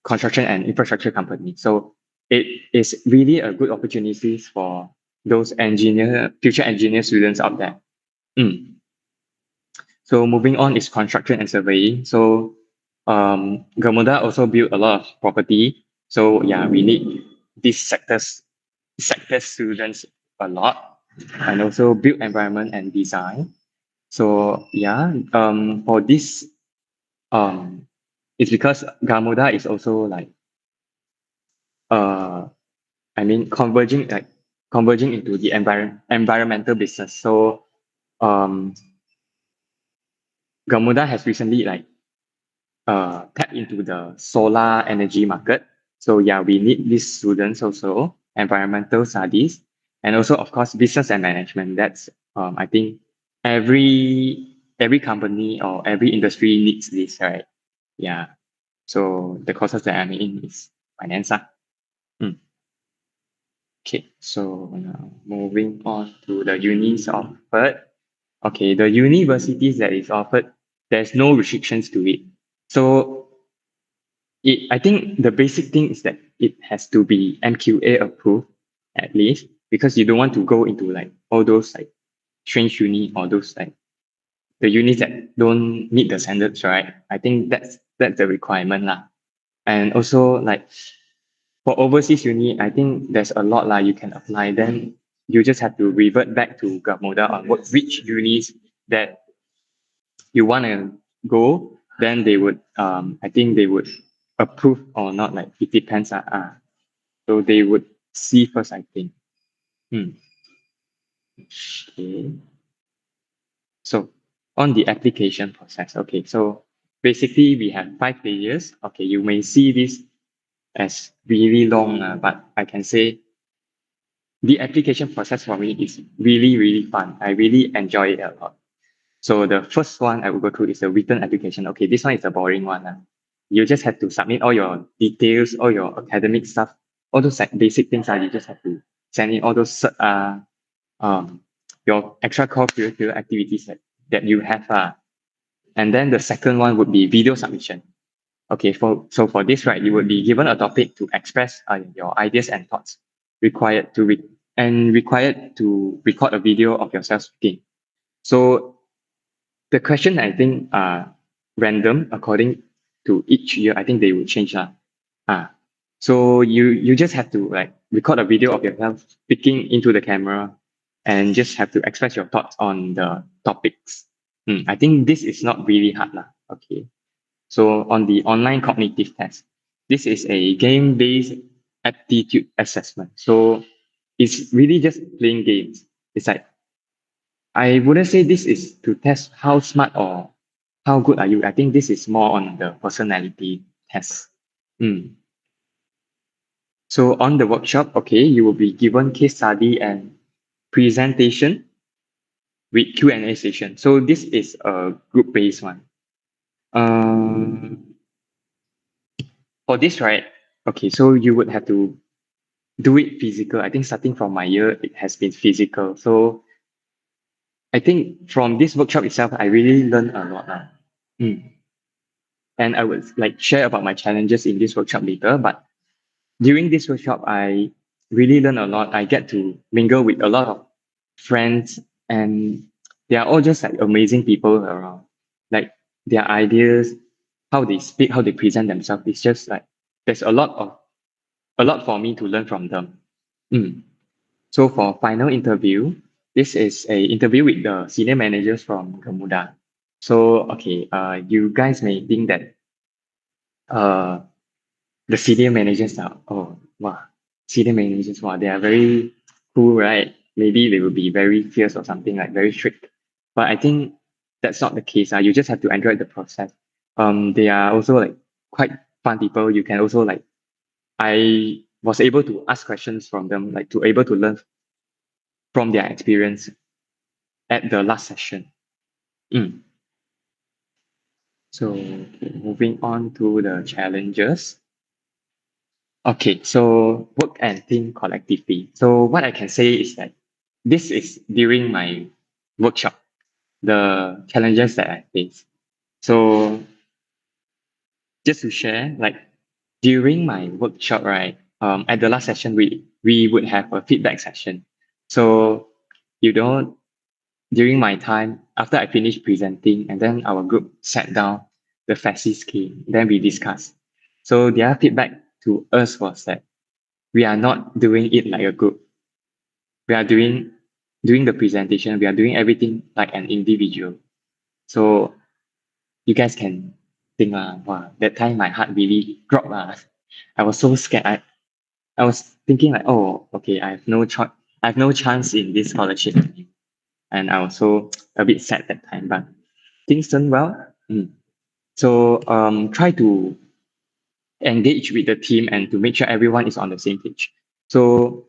construction and infrastructure company. So it is really a good opportunity for those future engineer students out there. So moving on is construction and surveying. So Gamuda also built a lot of property. So yeah, we need these sector students a lot, and also built environment and design. So yeah, for this, it's because Gamuda is also like, converging into the environmental business. So Gamuda has recently tapped into the solar energy market. So yeah, we need these students also, environmental studies, and also of course business and management. That's I think every company or every industry needs this, right? Yeah. So the courses that I'm in is finance. Mm. Okay, so now moving on to the unis offered. Okay, the universities that is offered, there's no restrictions to it. So I think the basic thing is that it has to be MQA approved at least, because you don't want to go into like all those like strange uni or those like the unis that don't meet the standards, right? I think that's the requirement lah. And also like for overseas uni, I think there's a lot lah you can apply. Then you just have to revert back to Gamuda on which unis that you want to go. Then they would, I think they would approve or not. Like it depends. So they would see first, I think. Okay. So on the application process, okay. So basically we have 5 pages. Okay, you may see this as really long, but I can say the application process for me is really, really fun. I really enjoy it a lot. So the first one I will go through is the written application. Okay, this one is a boring one. You just have to submit all your details, all your academic stuff, all those like basic things. You just have to send in all those your extracurricular activities that you have. And then the second one would be video submission. Okay, so for this, right, you would be given a topic to express your ideas and thoughts, required to record a video of yourself speaking. So the question, I think, are random according to each year. I think they will change. So you just have to like record a video of yourself speaking into the camera and just have to express your thoughts on the topics. I think this is not really hard. Okay. So on the online cognitive test, this is a game-based aptitude assessment. So it's really just playing games. It's like, I wouldn't say this is to test how smart or how good are you. I think this is more on the personality test. So on the workshop, okay, you will be given case study and presentation with Q&A session. So this is a group-based one. For this, right? Okay, so you would have to do it physical. I think starting from my year, it has been physical. So I think from this workshop itself, I really learned a lot. And I would like share about my challenges in this workshop later. But during this workshop, I really learned a lot. I get to mingle with a lot of friends, and they are all just like amazing people around. Like their ideas, how they speak, how they present themselves. It's just like there's a lot for me to learn from them. So for final interview, this is a interview with the senior managers from Gamuda. So okay, you guys may think that the senior managers are senior managers, they are very cool, right? Maybe they will be very fierce or something, like very strict. But I think that's not the case. You just have to enjoy the process. They are also like quite fun people. You can also like, I was able to ask questions from them, like to able to learn from their experience at the last session. So moving on to the challenges. Okay, so work and think collectively. So what I can say is that this is during my workshop, the challenges that I face. So just to share, like during my workshop, right, at the last session, we would have a feedback session. So during my time, after I finished presenting, and then our group sat down, the faculties came, then we discussed. So their feedback to us was that we are not doing it like a group. We are doing the presentation, we are doing everything like an individual. So you guys can think, wow, that time my heart really dropped. I was so scared. I was thinking like, oh, okay, I have no chance in this scholarship. And I was so a bit sad that time, but things turned well. So try to engage with the team and to make sure everyone is on the same page. So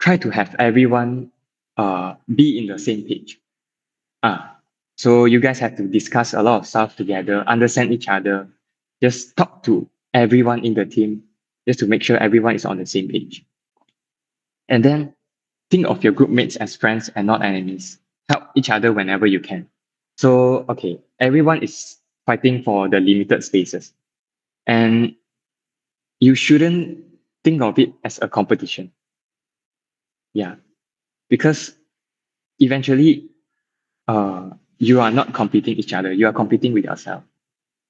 try to have everyone be in the same page. So you guys have to discuss a lot of stuff together, understand each other, just talk to everyone in the team, just to make sure everyone is on the same page. And then think of your group mates as friends and not enemies. Help each other whenever you can. So, okay, everyone is fighting for the limited spaces. And you shouldn't think of it as a competition. Yeah. Because eventually, you are not competing each other, you are competing with yourself.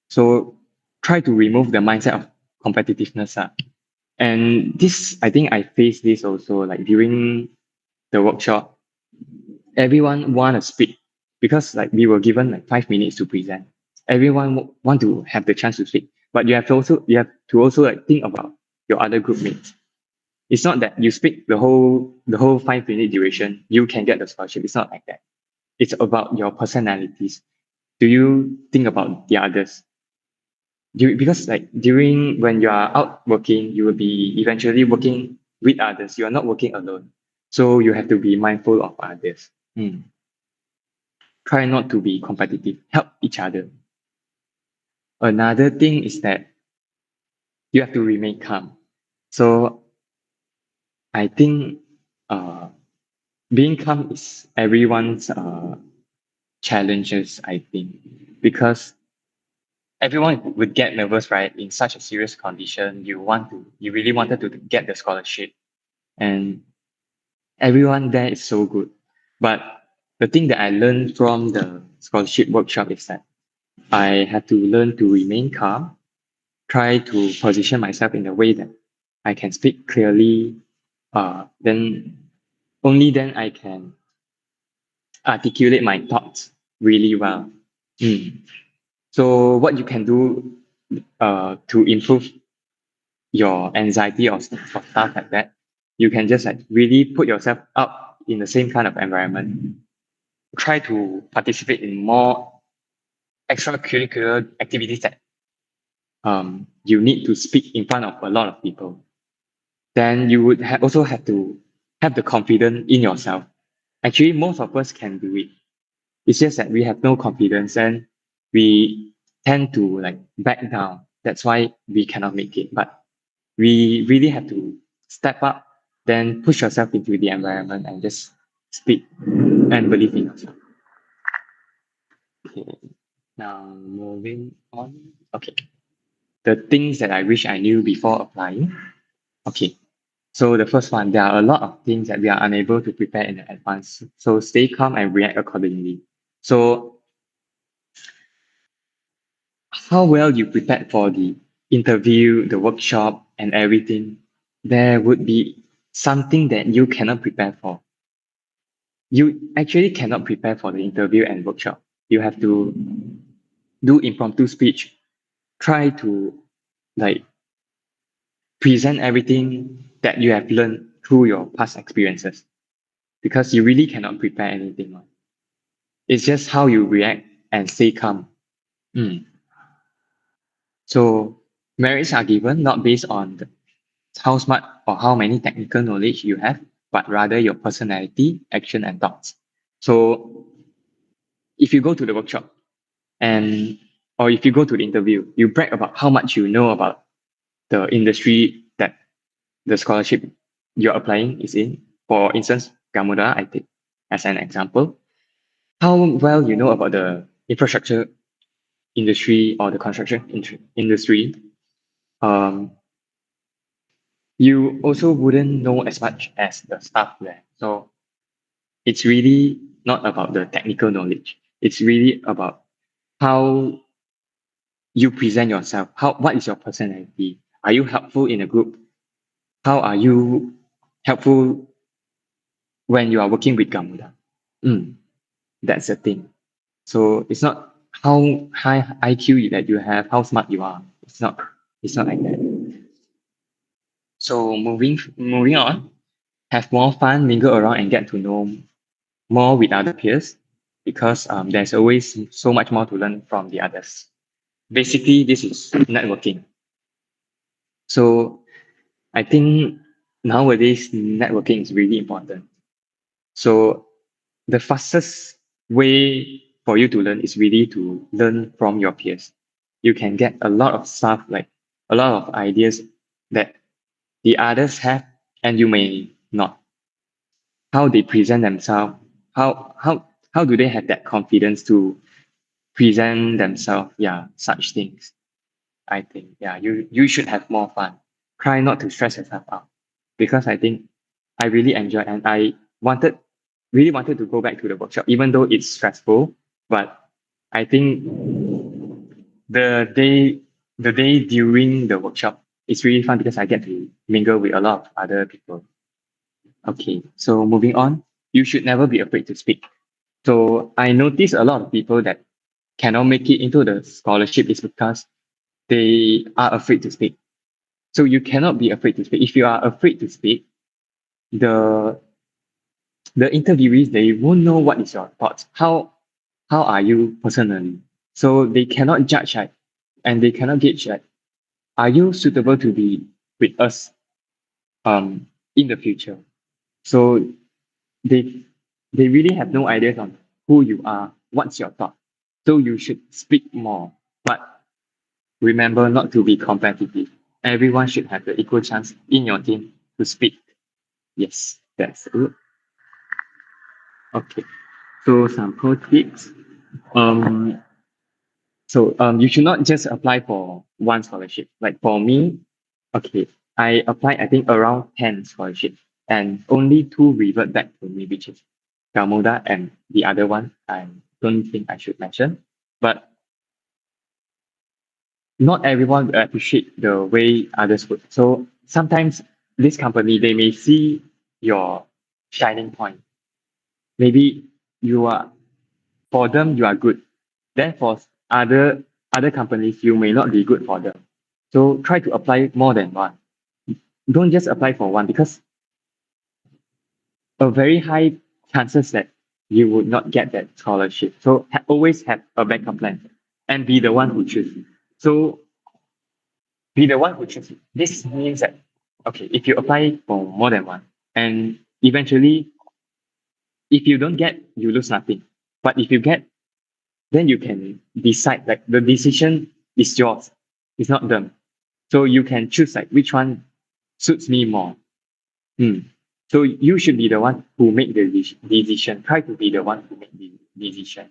So try to remove the mindset of competitiveness. And this, I think I faced this also, like during the workshop, everyone want to speak because like we were given like 5 minutes to present. Everyone want to have the chance to speak, but you have to also like think about your other group mates. It's not that you speak the whole 5 minute duration, you can get the scholarship. It's not like that. It's about your personalities. Do you think about the others? Because like during when you are out working, you will be eventually working with others. You are not working alone. So you have to be mindful of others. Try not to be competitive. Help each other. Another thing is that you have to remain calm. So I think being calm is everyone's challenges, I think, because everyone would get nervous, right? In such a serious condition, you really wanted to get the scholarship, and everyone there is so good. But the thing that I learned from the scholarship workshop is that I had to learn to remain calm, try to position myself in a way that I can speak clearly. Then only then I can articulate my thoughts really well. So what you can do to improve your anxiety or stuff like that, you can just like really put yourself up in the same kind of environment. Try to participate in more extracurricular activities that you need to speak in front of a lot of people. Then you would also have to have the confidence in yourself. Actually, most of us can do it. It's just that we have no confidence and we tend to like back down. That's why we cannot make it. But we really have to step up, then push yourself into the environment and just speak and believe in yourself. Okay. Now moving on. Okay. The things that I wish I knew before applying. Okay. So the first one, there are a lot of things that we are unable to prepare in advance. So stay calm and react accordingly. So how well you prepared for the interview, the workshop, and everything, there would be something that you cannot prepare for. You actually cannot prepare for the interview and workshop. You have to do impromptu speech, try to like present everything that you have learned through your past experiences, because you really cannot prepare anything. It's just how you react and stay calm. So merits are given not based on how smart or how many technical knowledge you have, but rather your personality, action, and thoughts. So if you go to the workshop or if you go to the interview, you brag about how much you know about the industry that the scholarship you're applying is in. For instance, Gamuda, I take as an example. How well you know about the infrastructure industry or the construction industry, you also wouldn't know as much as the staff there. So it's really not about the technical knowledge. It's really about how you present yourself. What is your personality? Are you helpful in a group? How are you helpful when you are working with Gamuda? That's the thing. So it's not how high IQ that you have, how smart you are. It's not like that. So moving on, have more fun, mingle around, and get to know more with other peers, because there's always so much more to learn from the others. Basically, this is networking. So I think nowadays networking is really important. So the fastest way for you to learn is really to learn from your peers. You can get a lot of stuff, like a lot of ideas that the others have and you may not. How they present themselves, how do they have that confidence to present themselves? Yeah, such things. I think, yeah, you should have more fun. Try not to stress yourself out, because I think I really enjoyed, and I really wanted to go back to the workshop, even though it's stressful. But I think the day during the workshop is really fun because I get to mingle with a lot of other people. Okay, so moving on, you should never be afraid to speak. So I notice a lot of people that cannot make it into the scholarship is because they are afraid to speak. So you cannot be afraid to speak. If you are afraid to speak, the interviewees, they won't know what is your thoughts. How are you personally? So they cannot judge, right? And they cannot gauge, right? Are you suitable to be with us in the future? So they really have no ideas on who you are, what's your thought. So you should speak more. But remember not to be competitive. Everyone should have the equal chance in your team to speak. Yes, that's it. Okay. So some pro tips. You should not just apply for one scholarship. Like for me, okay, I applied I think around 10 scholarships and only 2 revert back to me, which is Gamuda and the other one I don't think I should mention. But not everyone will appreciate the way others would. So sometimes this company, they may see your shining point. Maybe for them, you are good. Then for other companies, you may not be good for them. So try to apply more than one. Don't just apply for one, because a very high chances that you would not get that scholarship. So always have a backup plan and be the one who chooses. So be the one who chooses. This means that, okay, if you apply for more than one, and eventually, if you don't get, you lose nothing. But if you get, then you can decide, like the decision is yours, it's not them. So you can choose like which one suits me more. So you should be the one who make the decision. Try to be the one who make the decision.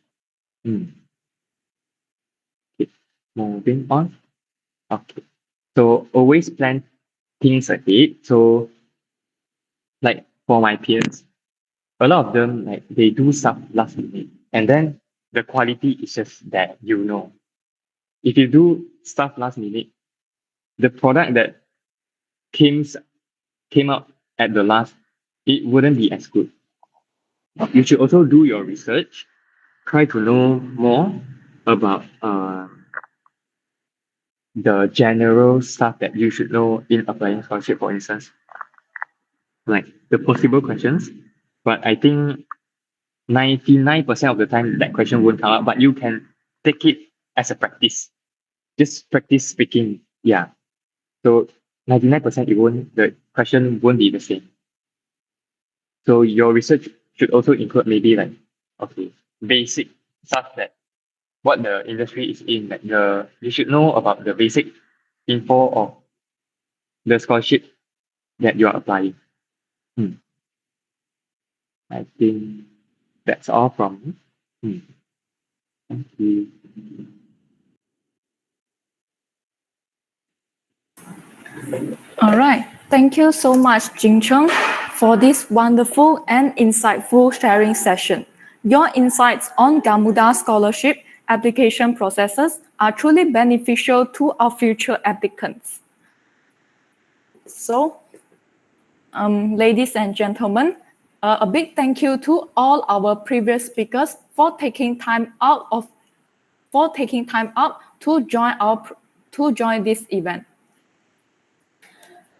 Okay. Moving on. Okay. So always plan things ahead. So like for my peers, a lot of them, like they do stuff last minute, and then the quality is just that, if you do stuff last minute, the product that came out at the last, it wouldn't be as good. You should also do your research, try to know more about the general stuff that you should know in applying scholarship, for instance, like the possible questions. But I think 99% of the time that question won't come up, but you can take it as a practice. Just practice speaking. Yeah. So 99% the question won't be the same. So your research should also include maybe like, okay, basic stuff that what the industry is in, like you should know about the basic info of the scholarship that you are applying. I think that's all from me. Thank you. All right. Thank you so much, Jing Cheng, for this wonderful and insightful sharing session. Your insights on Gamuda scholarship application processes are truly beneficial to our future applicants. So, ladies and gentlemen, a big thank you to all our previous speakers for taking time out to join this event.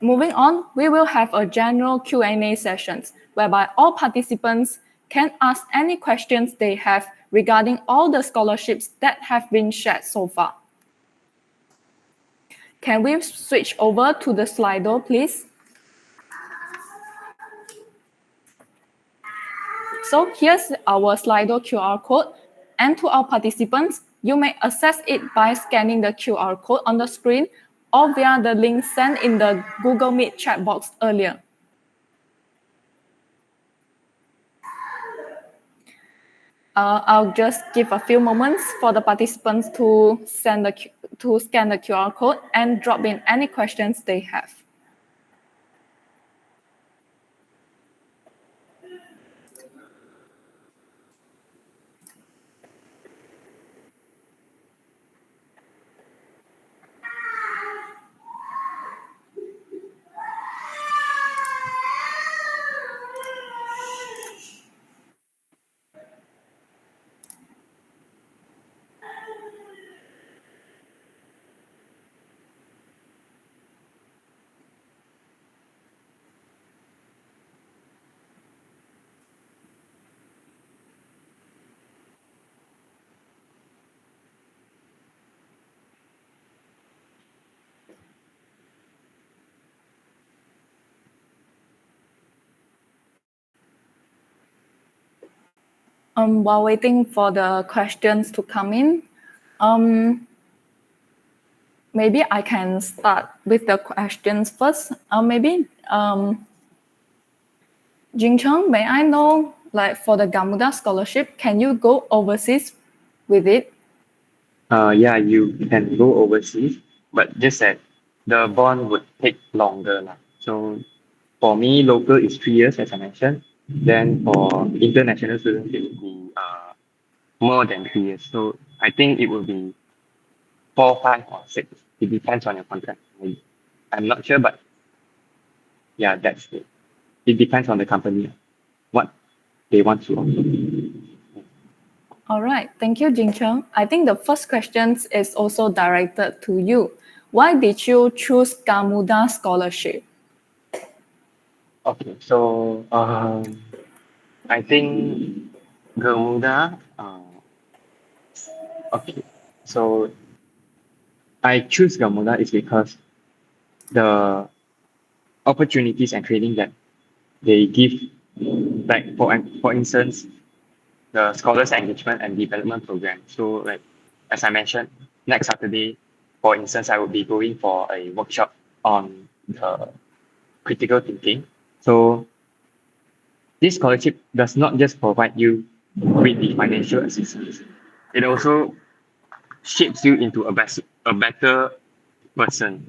Moving on, we will have a general Q&A sessions whereby all participants can ask any questions they have regarding all the scholarships that have been shared so far. Can we switch over to the Slido, please? So here's our Slido QR code. And to our participants, you may access it by scanning the QR code on the screen or via the link sent in the Google Meet chat box earlier. I'll just give a few moments for the participants to scan the QR code and drop in any questions they have. While waiting for the questions to come in, maybe I can start with the questions first. Jingcheng, may I know, like for the Gamuda scholarship, can you go overseas with it? Yeah, you can go overseas, but just that the bond would take longer lah. So for me, local is 3 years, as I mentioned. Then for international students, it will be more than 3 years. So I think it will be 4, 5, or 6. It depends on your contract. I'm not sure, but yeah, that's it. It depends on the company, what they want to offer. All right, thank you, Jingcheng. I think the first question is also directed to you. Why did you choose Gamuda scholarship? Okay, so I think Gamuda. Okay, so I choose Gamuda is because the opportunities and training that they give, like for instance, the scholars engagement and development program. So like as I mentioned, next Saturday, for instance, I will be going for a workshop on the critical thinking. So this scholarship does not just provide you with the financial assistance. It also shapes you into a better person.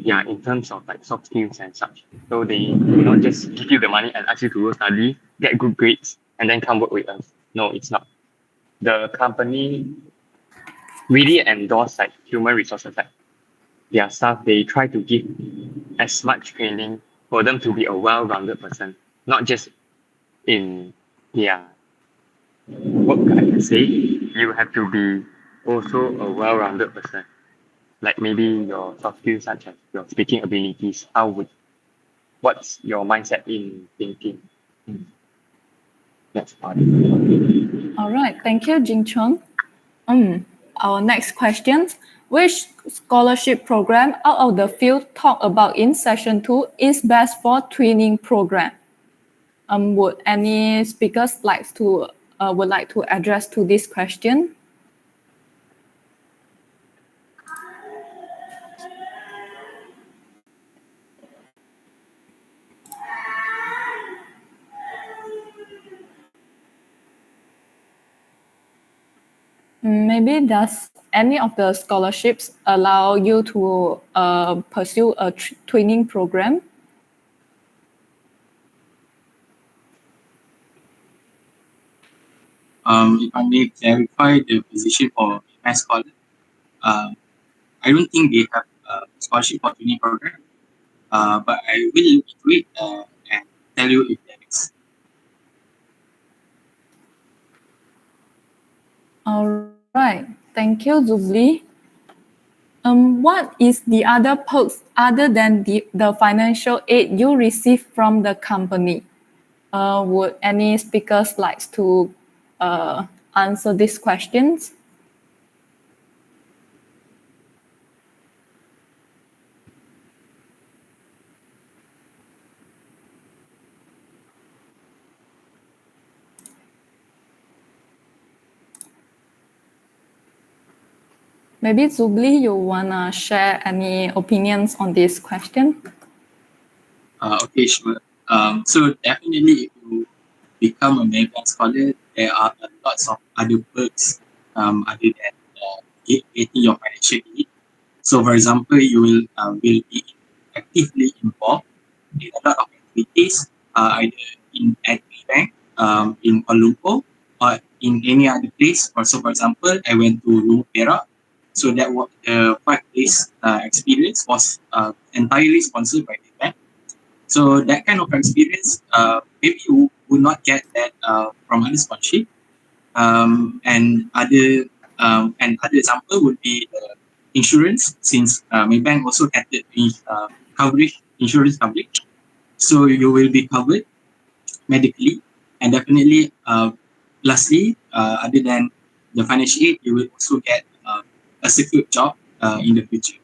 Yeah, in terms of like soft skills and such. So they do not just give you the money and ask you to go study, get good grades, and then come work with us. No, it's not. The company really endorse like human resources, like their staff. They try to give as much training for them to be a well-rounded person, not just in their work. I can say you have to be also a well-rounded person. Like maybe your soft skills such as your speaking abilities. What's your mindset in thinking? That's part of it. All right, thank you, Jingcheng. Our next question: which scholarship program out of the field talked about in session 2 is best for twinning program? Would any speakers would like to address to this question? Maybe does any of the scholarships allow you to pursue a twinning program? If I may clarify the position for my scholar, I don't think they have a scholarship for twinning program, but I will look into it and tell you if there is. All right, thank you, Zubli. What is the other perks other than the financial aid you receive from the company? Would any speakers like to answer these questions? Maybe Zubli, you wanna share any opinions on this question? Okay, sure. So definitely, if you become a Maybank scholar, there are lots of other perks other than getting your financial aid. So, for example, you will be actively involved in a lot of activities, either at Maybank, in Kuala Lumpur, or in any other place. Also, for example, I went to Rumah Perak. So that was the 5 days experience was entirely sponsored by Maybank. So that kind of experience, maybe you would not get that from other sponsorship. And other example would be insurance, since Maybank also added insurance coverage. So you will be covered medically, and definitely, lastly, other than the financial aid, you will also get a secure job in the future.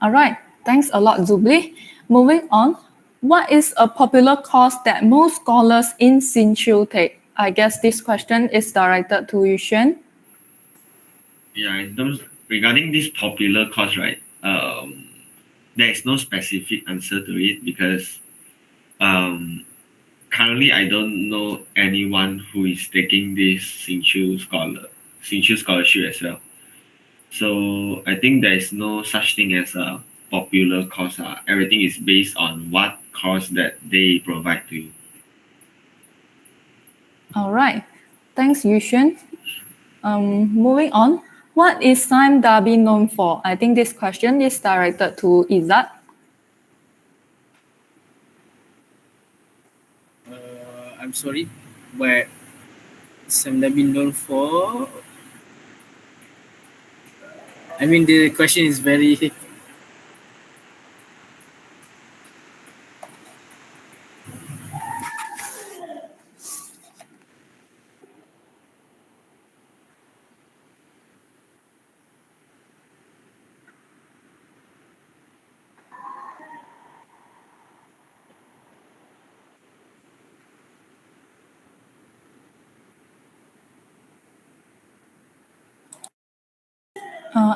All right, thanks a lot, Zubli. Moving on, what is a popular course that most scholars in Hsinchu take? I guess this question is directed to Yuxuan. Yeah, in terms regarding this popular course, right? There is no specific answer to it because currently I don't know anyone who is taking this Hsinchu scholarship as well. So I think there is no such thing as a popular course. Everything is based on what course that they provide to you. All right, thanks, Yuxuan. Moving on, what is Sime Darby known for? I think this question is directed to Izzat. I'm sorry, but some that been known for. I mean, the question is very.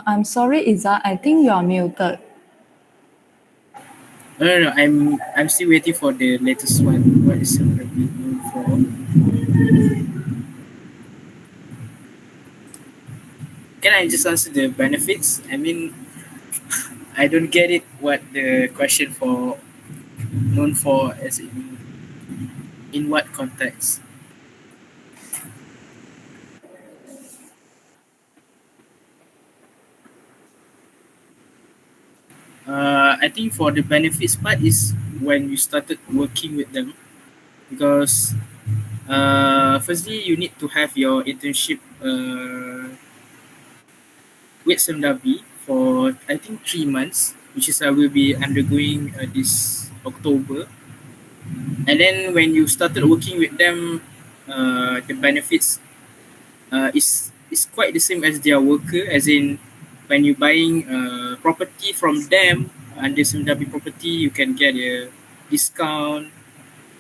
I'm sorry, Izzat, I think you are muted. No. I'm still waiting for the latest one. What is some that been known for? Can I just answer the benefits? I mean, I don't get it. What the question for known for as in what context? I think for the benefits part is when you started working with them, because firstly you need to have your internship with Darby for I think 3 months, which is I will be undergoing this October. And then when you started working with them, the benefits is quite the same as their worker, as in when you buying property from them under Darby property, you can get a discount.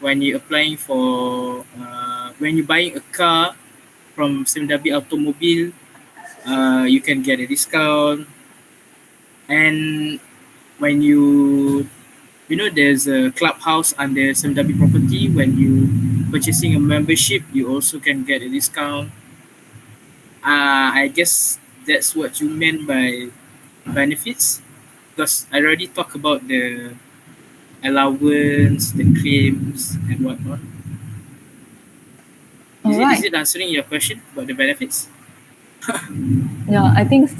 When you're applying for when you're buying a car from Darby automobile, you can get a discount. And when you know there's a clubhouse under Darby property, when you purchasing a membership, you also can get a discount. I guess that's what you meant by benefits, because I already talked about the allowance, the claims, and whatnot. Is it answering your question about the benefits? Yeah, I think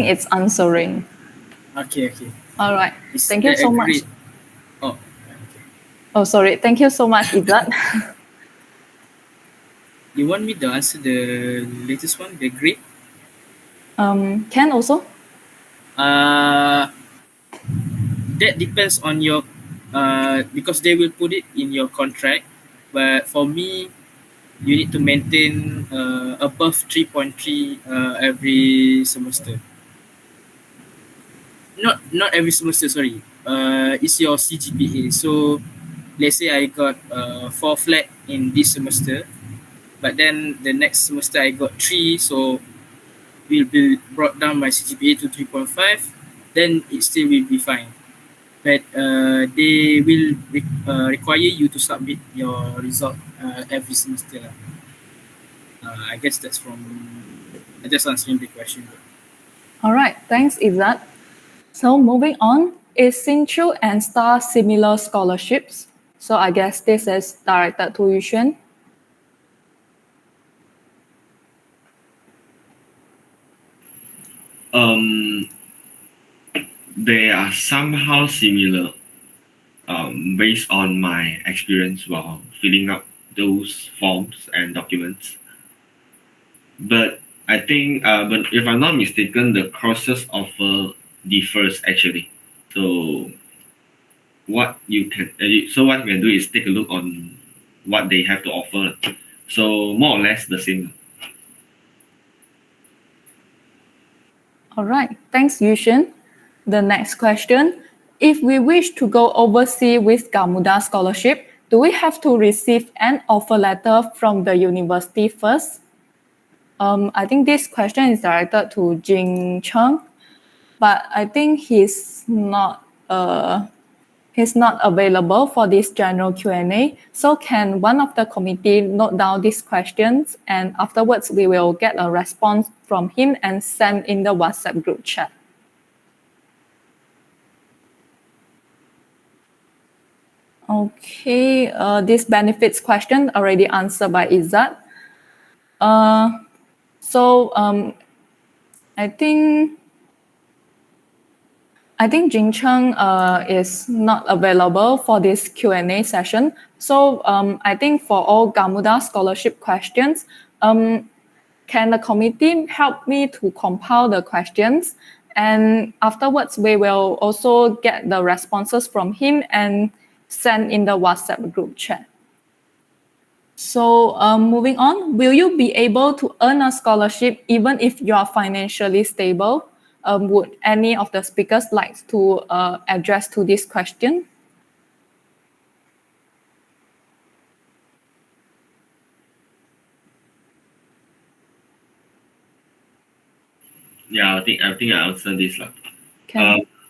it's answering. Okay. All right. Thank you so much. Oh. Oh, sorry. Thank you so much, Izzat. You want me to answer the latest one, the grade? Can also. That depends on your because they will put it in your contract. But for me, you need to maintain above 3.3 every semester. Not every semester, sorry. It's your CGPA. So let's say I got 4 flat in this semester, but then the next semester I got 3, so will be brought down my CGPA to 3.5, then it still will be fine. But they will require you to submit your result every semester. I guess that's from. I just answering the question. All right, thanks, Izzat. So moving on, is Sinchu and Star similar scholarships? So I guess this is directed to Yushen. They are somehow similar based on my experience while filling up those forms and documents. But I think, but if I'm not mistaken, the courses offer differs actually. So what you can do is take a look on what they have to offer. So more or less the same. All right, thanks, Yushen. The next question, if we wish to go overseas with Gamuda scholarship, do we have to receive an offer letter from the university first? I think this question is directed to Jing Cheng, but I think he's not available for this general Q&A. So can one of the committee note down these questions, and afterwards we will get a response from him and send in the WhatsApp group chat. Okay, this benefits question already answered by Izzat. I think Jing Cheng is not available for this Q&A session. So I think for all Gamuda scholarship questions, can the committee help me to compile the questions? And afterwards, we will also get the responses from him and send in the WhatsApp group chat. So moving on, will you be able to earn a scholarship even if you are financially stable? Would any of the speakers like to address to this question? Yeah, I think I answered this lah.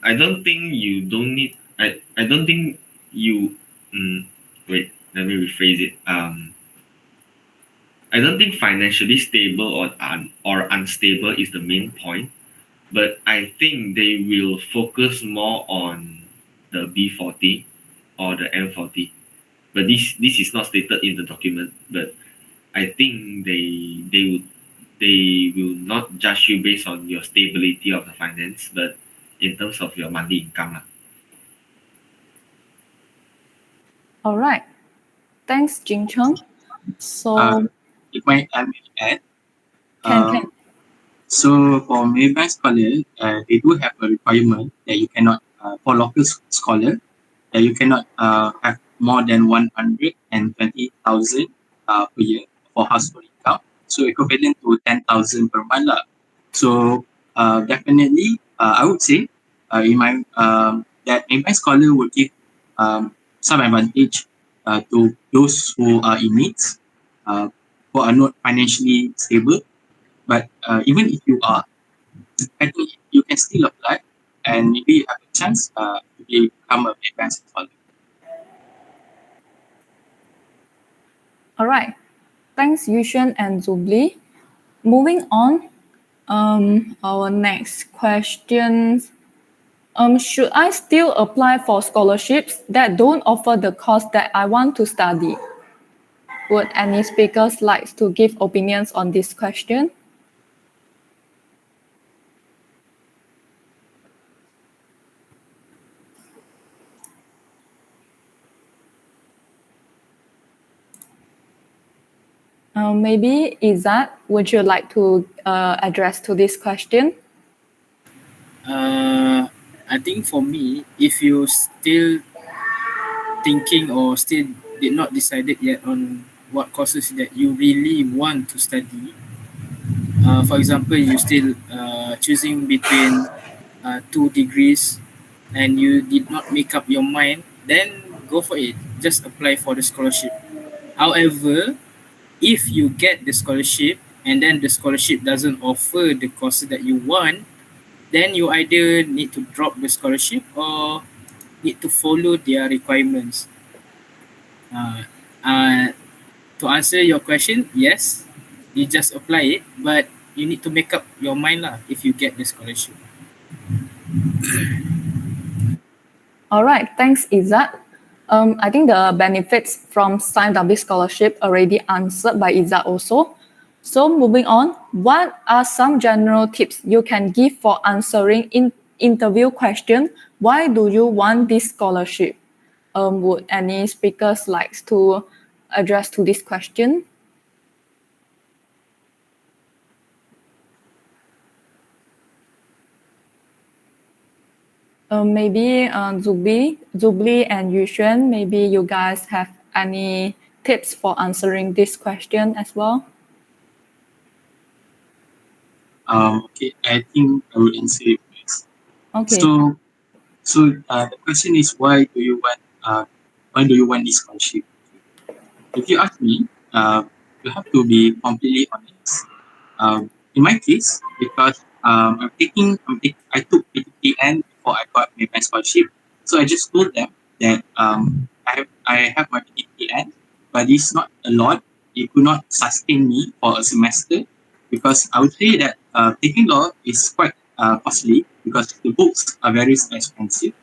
I don't think you don't need. I don't think you. Wait, let me rephrase it. I don't think financially stable or unstable is the main point, but I think they will focus more on the B40 or the M40. But this is not stated in the document. But I think they will not judge you based on your stability of the finance, but in terms of your monthly income. All right. Thanks, Jing Cheng. So, if I may add, can. So for Maybank scholar, they do have a requirement that you cannot, for local scholar, that you cannot have more than 120,000 per year for household income. So equivalent to 10,000 per month lah. So definitely, I would say in my that Maybank scholar would give some advantage to those who are in needs, who are not financially stable. But even if you are, I think you can still apply and maybe you have a chance to become a advanced scholar. All right. Thanks, Yushen and Zubli. Moving on, our next question. Should I still apply for scholarships that don't offer the course that I want to study? Would any speakers like to give opinions on this question? Maybe Izzat, would you like to address to this question? I think for me, if you still thinking or still did not decided yet on what courses that you really want to study, for example, you still choosing between 2 degrees and you did not make up your mind, then go for it. Just apply for the scholarship. However, if you get the scholarship and then the scholarship doesn't offer the courses that you want, then you either need to drop the scholarship or need to follow their requirements. Uh, uh, to answer your question, yes, you just apply it, but you need to make up your mind lah if you get the scholarship. All right, thanks, Izzat. I think the benefits from Sime W scholarship already answered by Izzat also. So moving on, what are some general tips you can give for answering interview question? Why do you want this scholarship? Would any speakers like to address to this question? Maybe Zubli and Yushen, maybe you guys have any tips for answering this question as well? Okay, I think I will answer it first. Okay. So the question is why do you want this scholarship? If you ask me, you have to be completely honest. In my case, because I took PTN before I got my scholarship, so I just told them that I have my PTN, but it's not a lot. It could not sustain me for a semester because I would say that taking law is quite costly because the books are very expensive.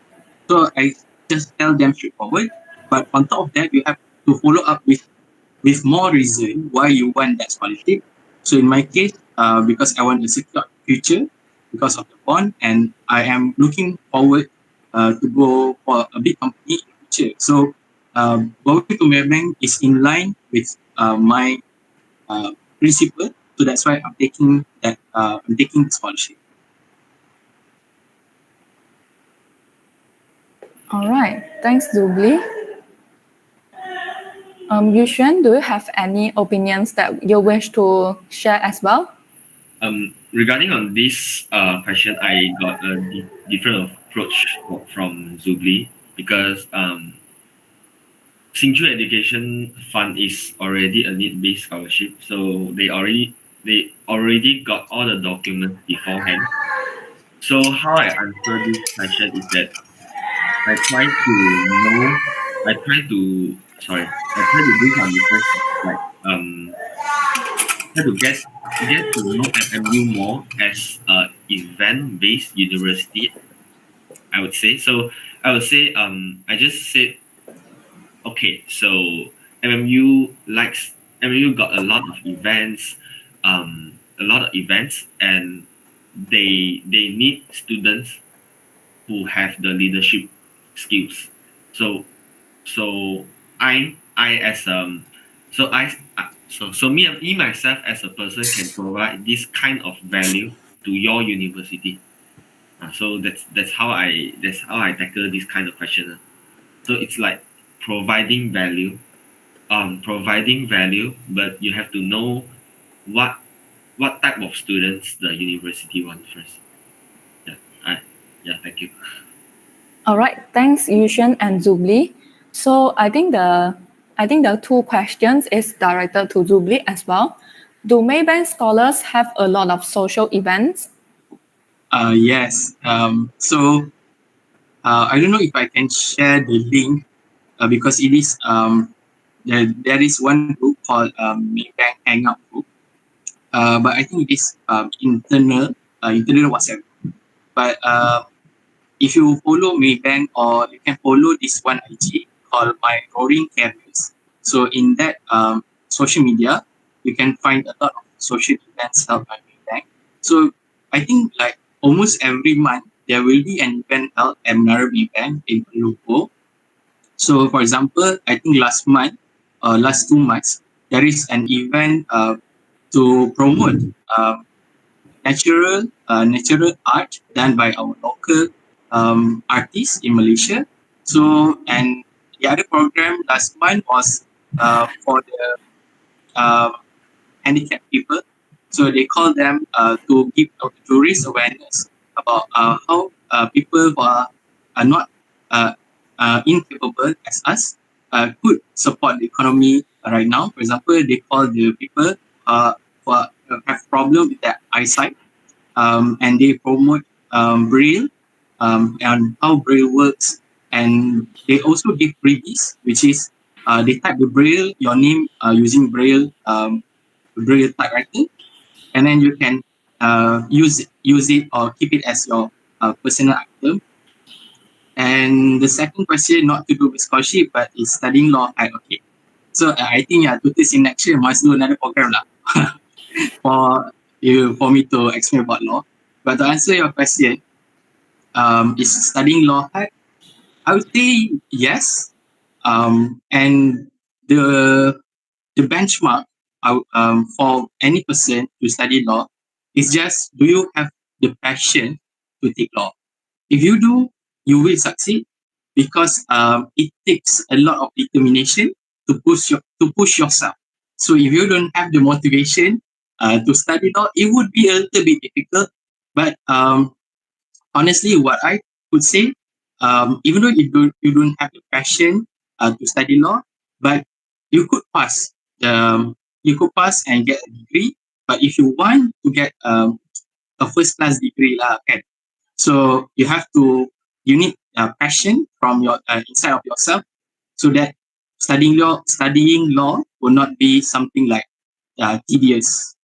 So I just tell them straightforward. But on top of that, you have to follow up with more reason why you want that scholarship. So in my case, because I want a secure future because of the bond, and I am looking forward to go for a big company in the future. So going to Maybank is in line with my principle. So that's why I'm taking that. I'm taking the scholarship. All right, thanks, Zubli. Yushen, do you have any opinions that you wish to share as well? Regarding on this question, I got a different approach from Zubli because Singju Education Fund is already a need-based scholarship, so they already got all the documents beforehand. So how I answer this question is that I try to know, I try to do some research, like try to get to know FMU more as a event-based university. I would say so. I would say I just said okay. So MMU got a lot of events, and they need students who have the leadership skills. So I as so I so me myself as a person can provide this kind of value to your university. So that's how I tackle this kind of question. So it's like providing value, but you have to know what type of students the university wants first. Thank you. All right, thanks, Yushen and Zubli. So I think the two questions is directed to Zubli as well. Do Maybank scholars have a lot of social events? Yes. So I don't know if I can share the link because it is there is one group called Maybank Hangout group, but I think it is internal WhatsApp. But if you follow Maybank, or you can follow this one IG called My Roaring Carriers. So in that social media, you can find a lot of social events held by Maybank. So I think like almost every month there will be an event held at Menara Maybank in Lumpur. So for example, I think last 2 months, there is an event to promote natural art done by our local artists in Malaysia. So, and the other program last month was for the handicapped people. So they call them to raise awareness about how people who are not incapable as us could support the economy right now. For example, they call the people who are have problem with their eyesight, and they promote Braille and how Braille works, and they also give freebies, which is they type the Braille your name using Braille Braille typewriter, and then you can use it or keep it as your personal item. And the second question, not to do with scholarship, but is studying law. Okay. So I think Tutors In Action must do another program lah for me to explain about law. But to answer your question, is studying law hard? I would say yes. And the benchmark for any person to study law is just, do you have the passion to take law? If you do, you will succeed, because it takes a lot of determination to push yourself. So if you don't have the motivation to study law, it would be a little bit difficult. But honestly, what I would say, even though you don't have the passion to study law, but you could pass. You could pass and get a degree. But if you want to get a first class degree lah, kan? So you need passion from your inside of yourself, so that studying law will not be something like tedious.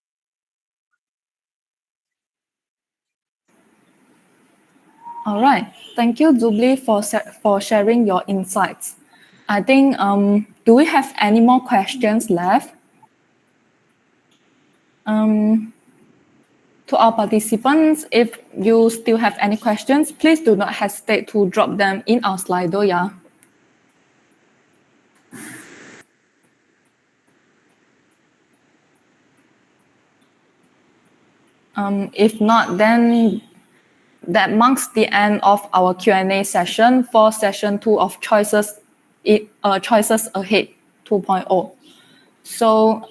All right. Thank you, Zubli, for sharing your insights. I think, do we have any more questions left? To our participants, if you still have any questions, please do not hesitate to drop them in our Slido, yeah? If not, then that marks the end of our Q&A session for session 2 of Choices Ahead 2.0. So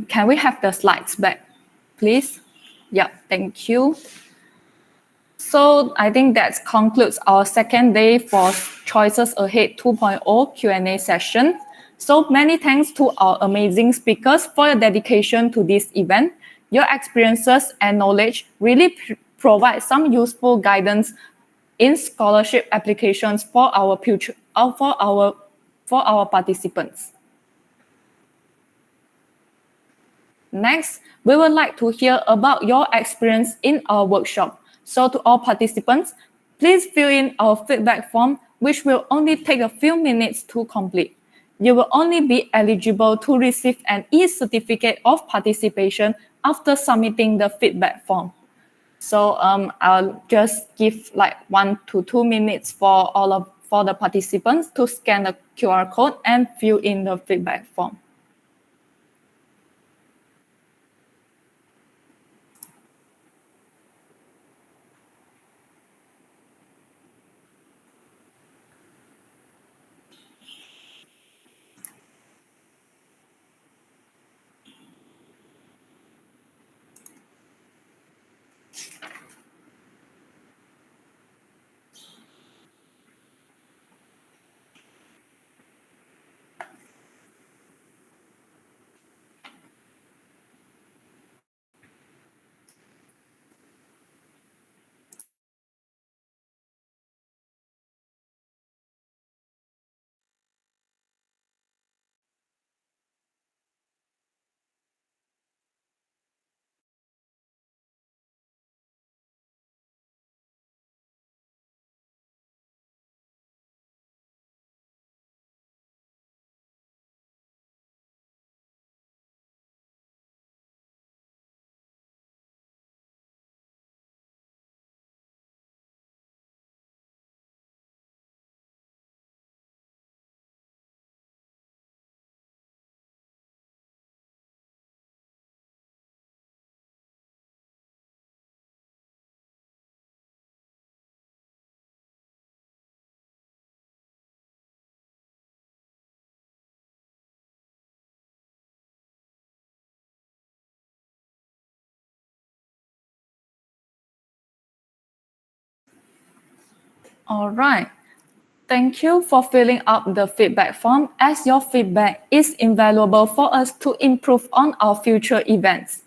can we have the slides back, please? Yeah, thank you. So I think that concludes our second day for Choices Ahead 2.0 Q&A session. So many thanks to our amazing speakers for your dedication to this event. Your experiences and knowledge really provide some useful guidance in scholarship applications for our future, for our participants. Next, we would like to hear about your experience in our workshop. So to all participants, please fill in our feedback form, which will only take a few minutes to complete. You will only be eligible to receive an e-certificate of participation after submitting the feedback form. So I'll just give like 1 to 2 minutes for the participants to scan the QR code and fill in the feedback form. All right. Thank you for filling up the feedback form, as your feedback is invaluable for us to improve on our future events.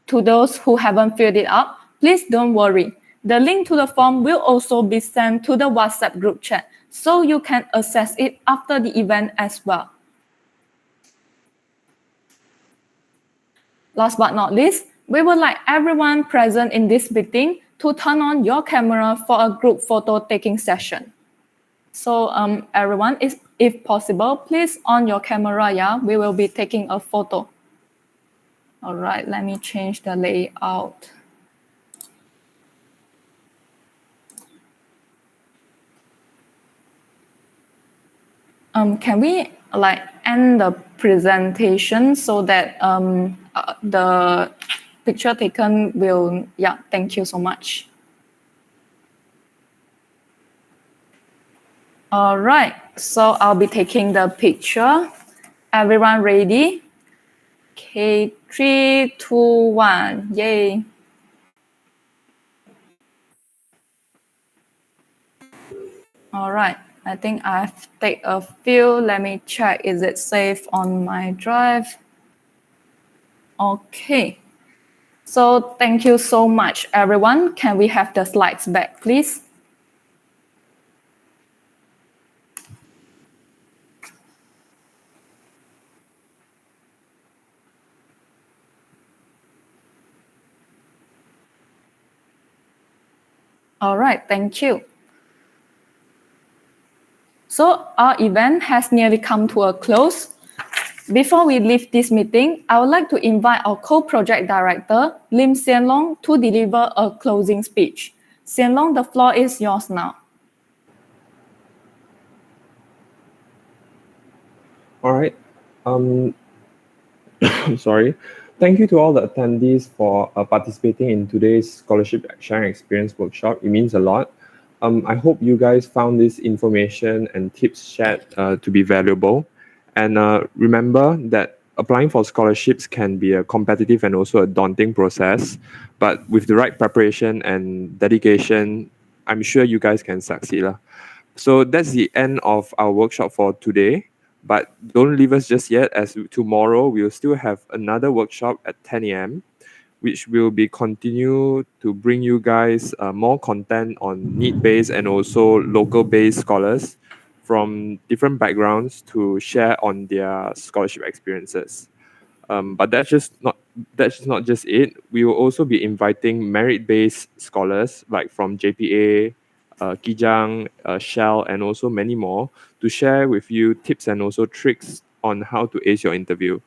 To those who haven't filled it up, please don't worry. The link to the form will also be sent to the WhatsApp group chat, so you can access it after the event as well. Last but not least, we would like everyone present in this meeting to turn on your camera for a group photo taking session. So everyone, if possible, please on your camera, yeah? We will be taking a photo. All right, let me change the layout. Can we end the presentation so that the picture taken will, yeah, thank you so much. All right, so I'll be taking the picture. Everyone ready? Okay, 3, 2, 1, yay. All right, I think I've taken a few. Let me check, is it safe on my drive? Okay, so thank you so much, everyone. Can we have the slides back, please? All right, thank you. So our event has nearly come to a close. Before we leave this meeting, I would like to invite our co-project director, Lim Sian Long, to deliver a closing speech. Sian Long, the floor is yours now. All right. Sorry. Thank you to all the attendees for participating in today's Scholarship Sharing Experience workshop. It means a lot. I hope you guys found this information and tips shared to be valuable. And remember that applying for scholarships can be a competitive and also a daunting process. But with the right preparation and dedication, I'm sure you guys can succeed. So that's the end of our workshop for today. But don't leave us just yet, as tomorrow we'll still have another workshop at 10 a.m., which will be continue to bring you guys more content on need-based and also local-based scholars from different backgrounds to share on their scholarship experiences. But that's not just it. We will also be inviting merit-based scholars like from JPA, Kijang, Shell, and also many more to share with you tips and also tricks on how to ace your interview.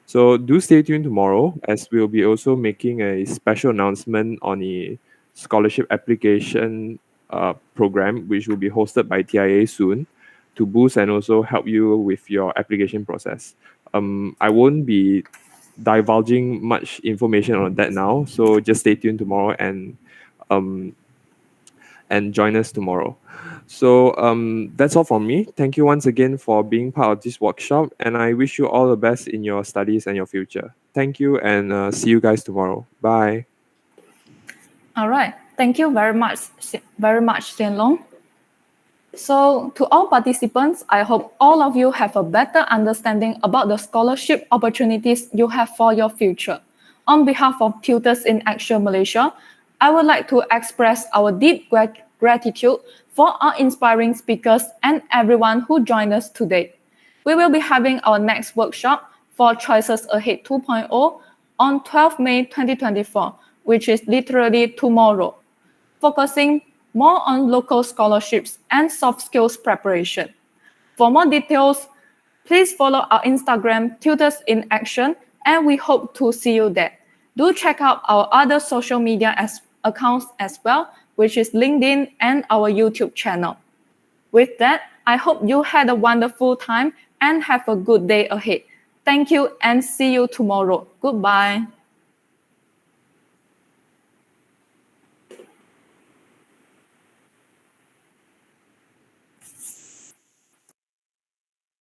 So do stay tuned tomorrow, as we'll be also making a special announcement on a scholarship application program, which will be hosted by TIA soon to boost and also help you with your application process. I won't be divulging much information on that now, so just stay tuned tomorrow and join us tomorrow. So that's all from me. Thank you once again for being part of this workshop, and I wish you all the best in your studies and your future. Thank you, and see you guys tomorrow. Bye. All right, thank you very much, Sian Long. So to all participants, I hope all of you have a better understanding about the scholarship opportunities you have for your future. On behalf of Tutors in Action Malaysia, I would like to express our deep gratitude for our inspiring speakers and everyone who joined us today. We will be having our next workshop for Choices Ahead 2.0 on 12 May 2024, which is literally tomorrow, focusing more on local scholarships and soft skills preparation. For more details, please follow our Instagram, Tutors in Action, and we hope to see you there. Do check out our other social media accounts as well, which is LinkedIn and our YouTube channel. With that, I hope you had a wonderful time and have a good day ahead. Thank you and see you tomorrow. Goodbye.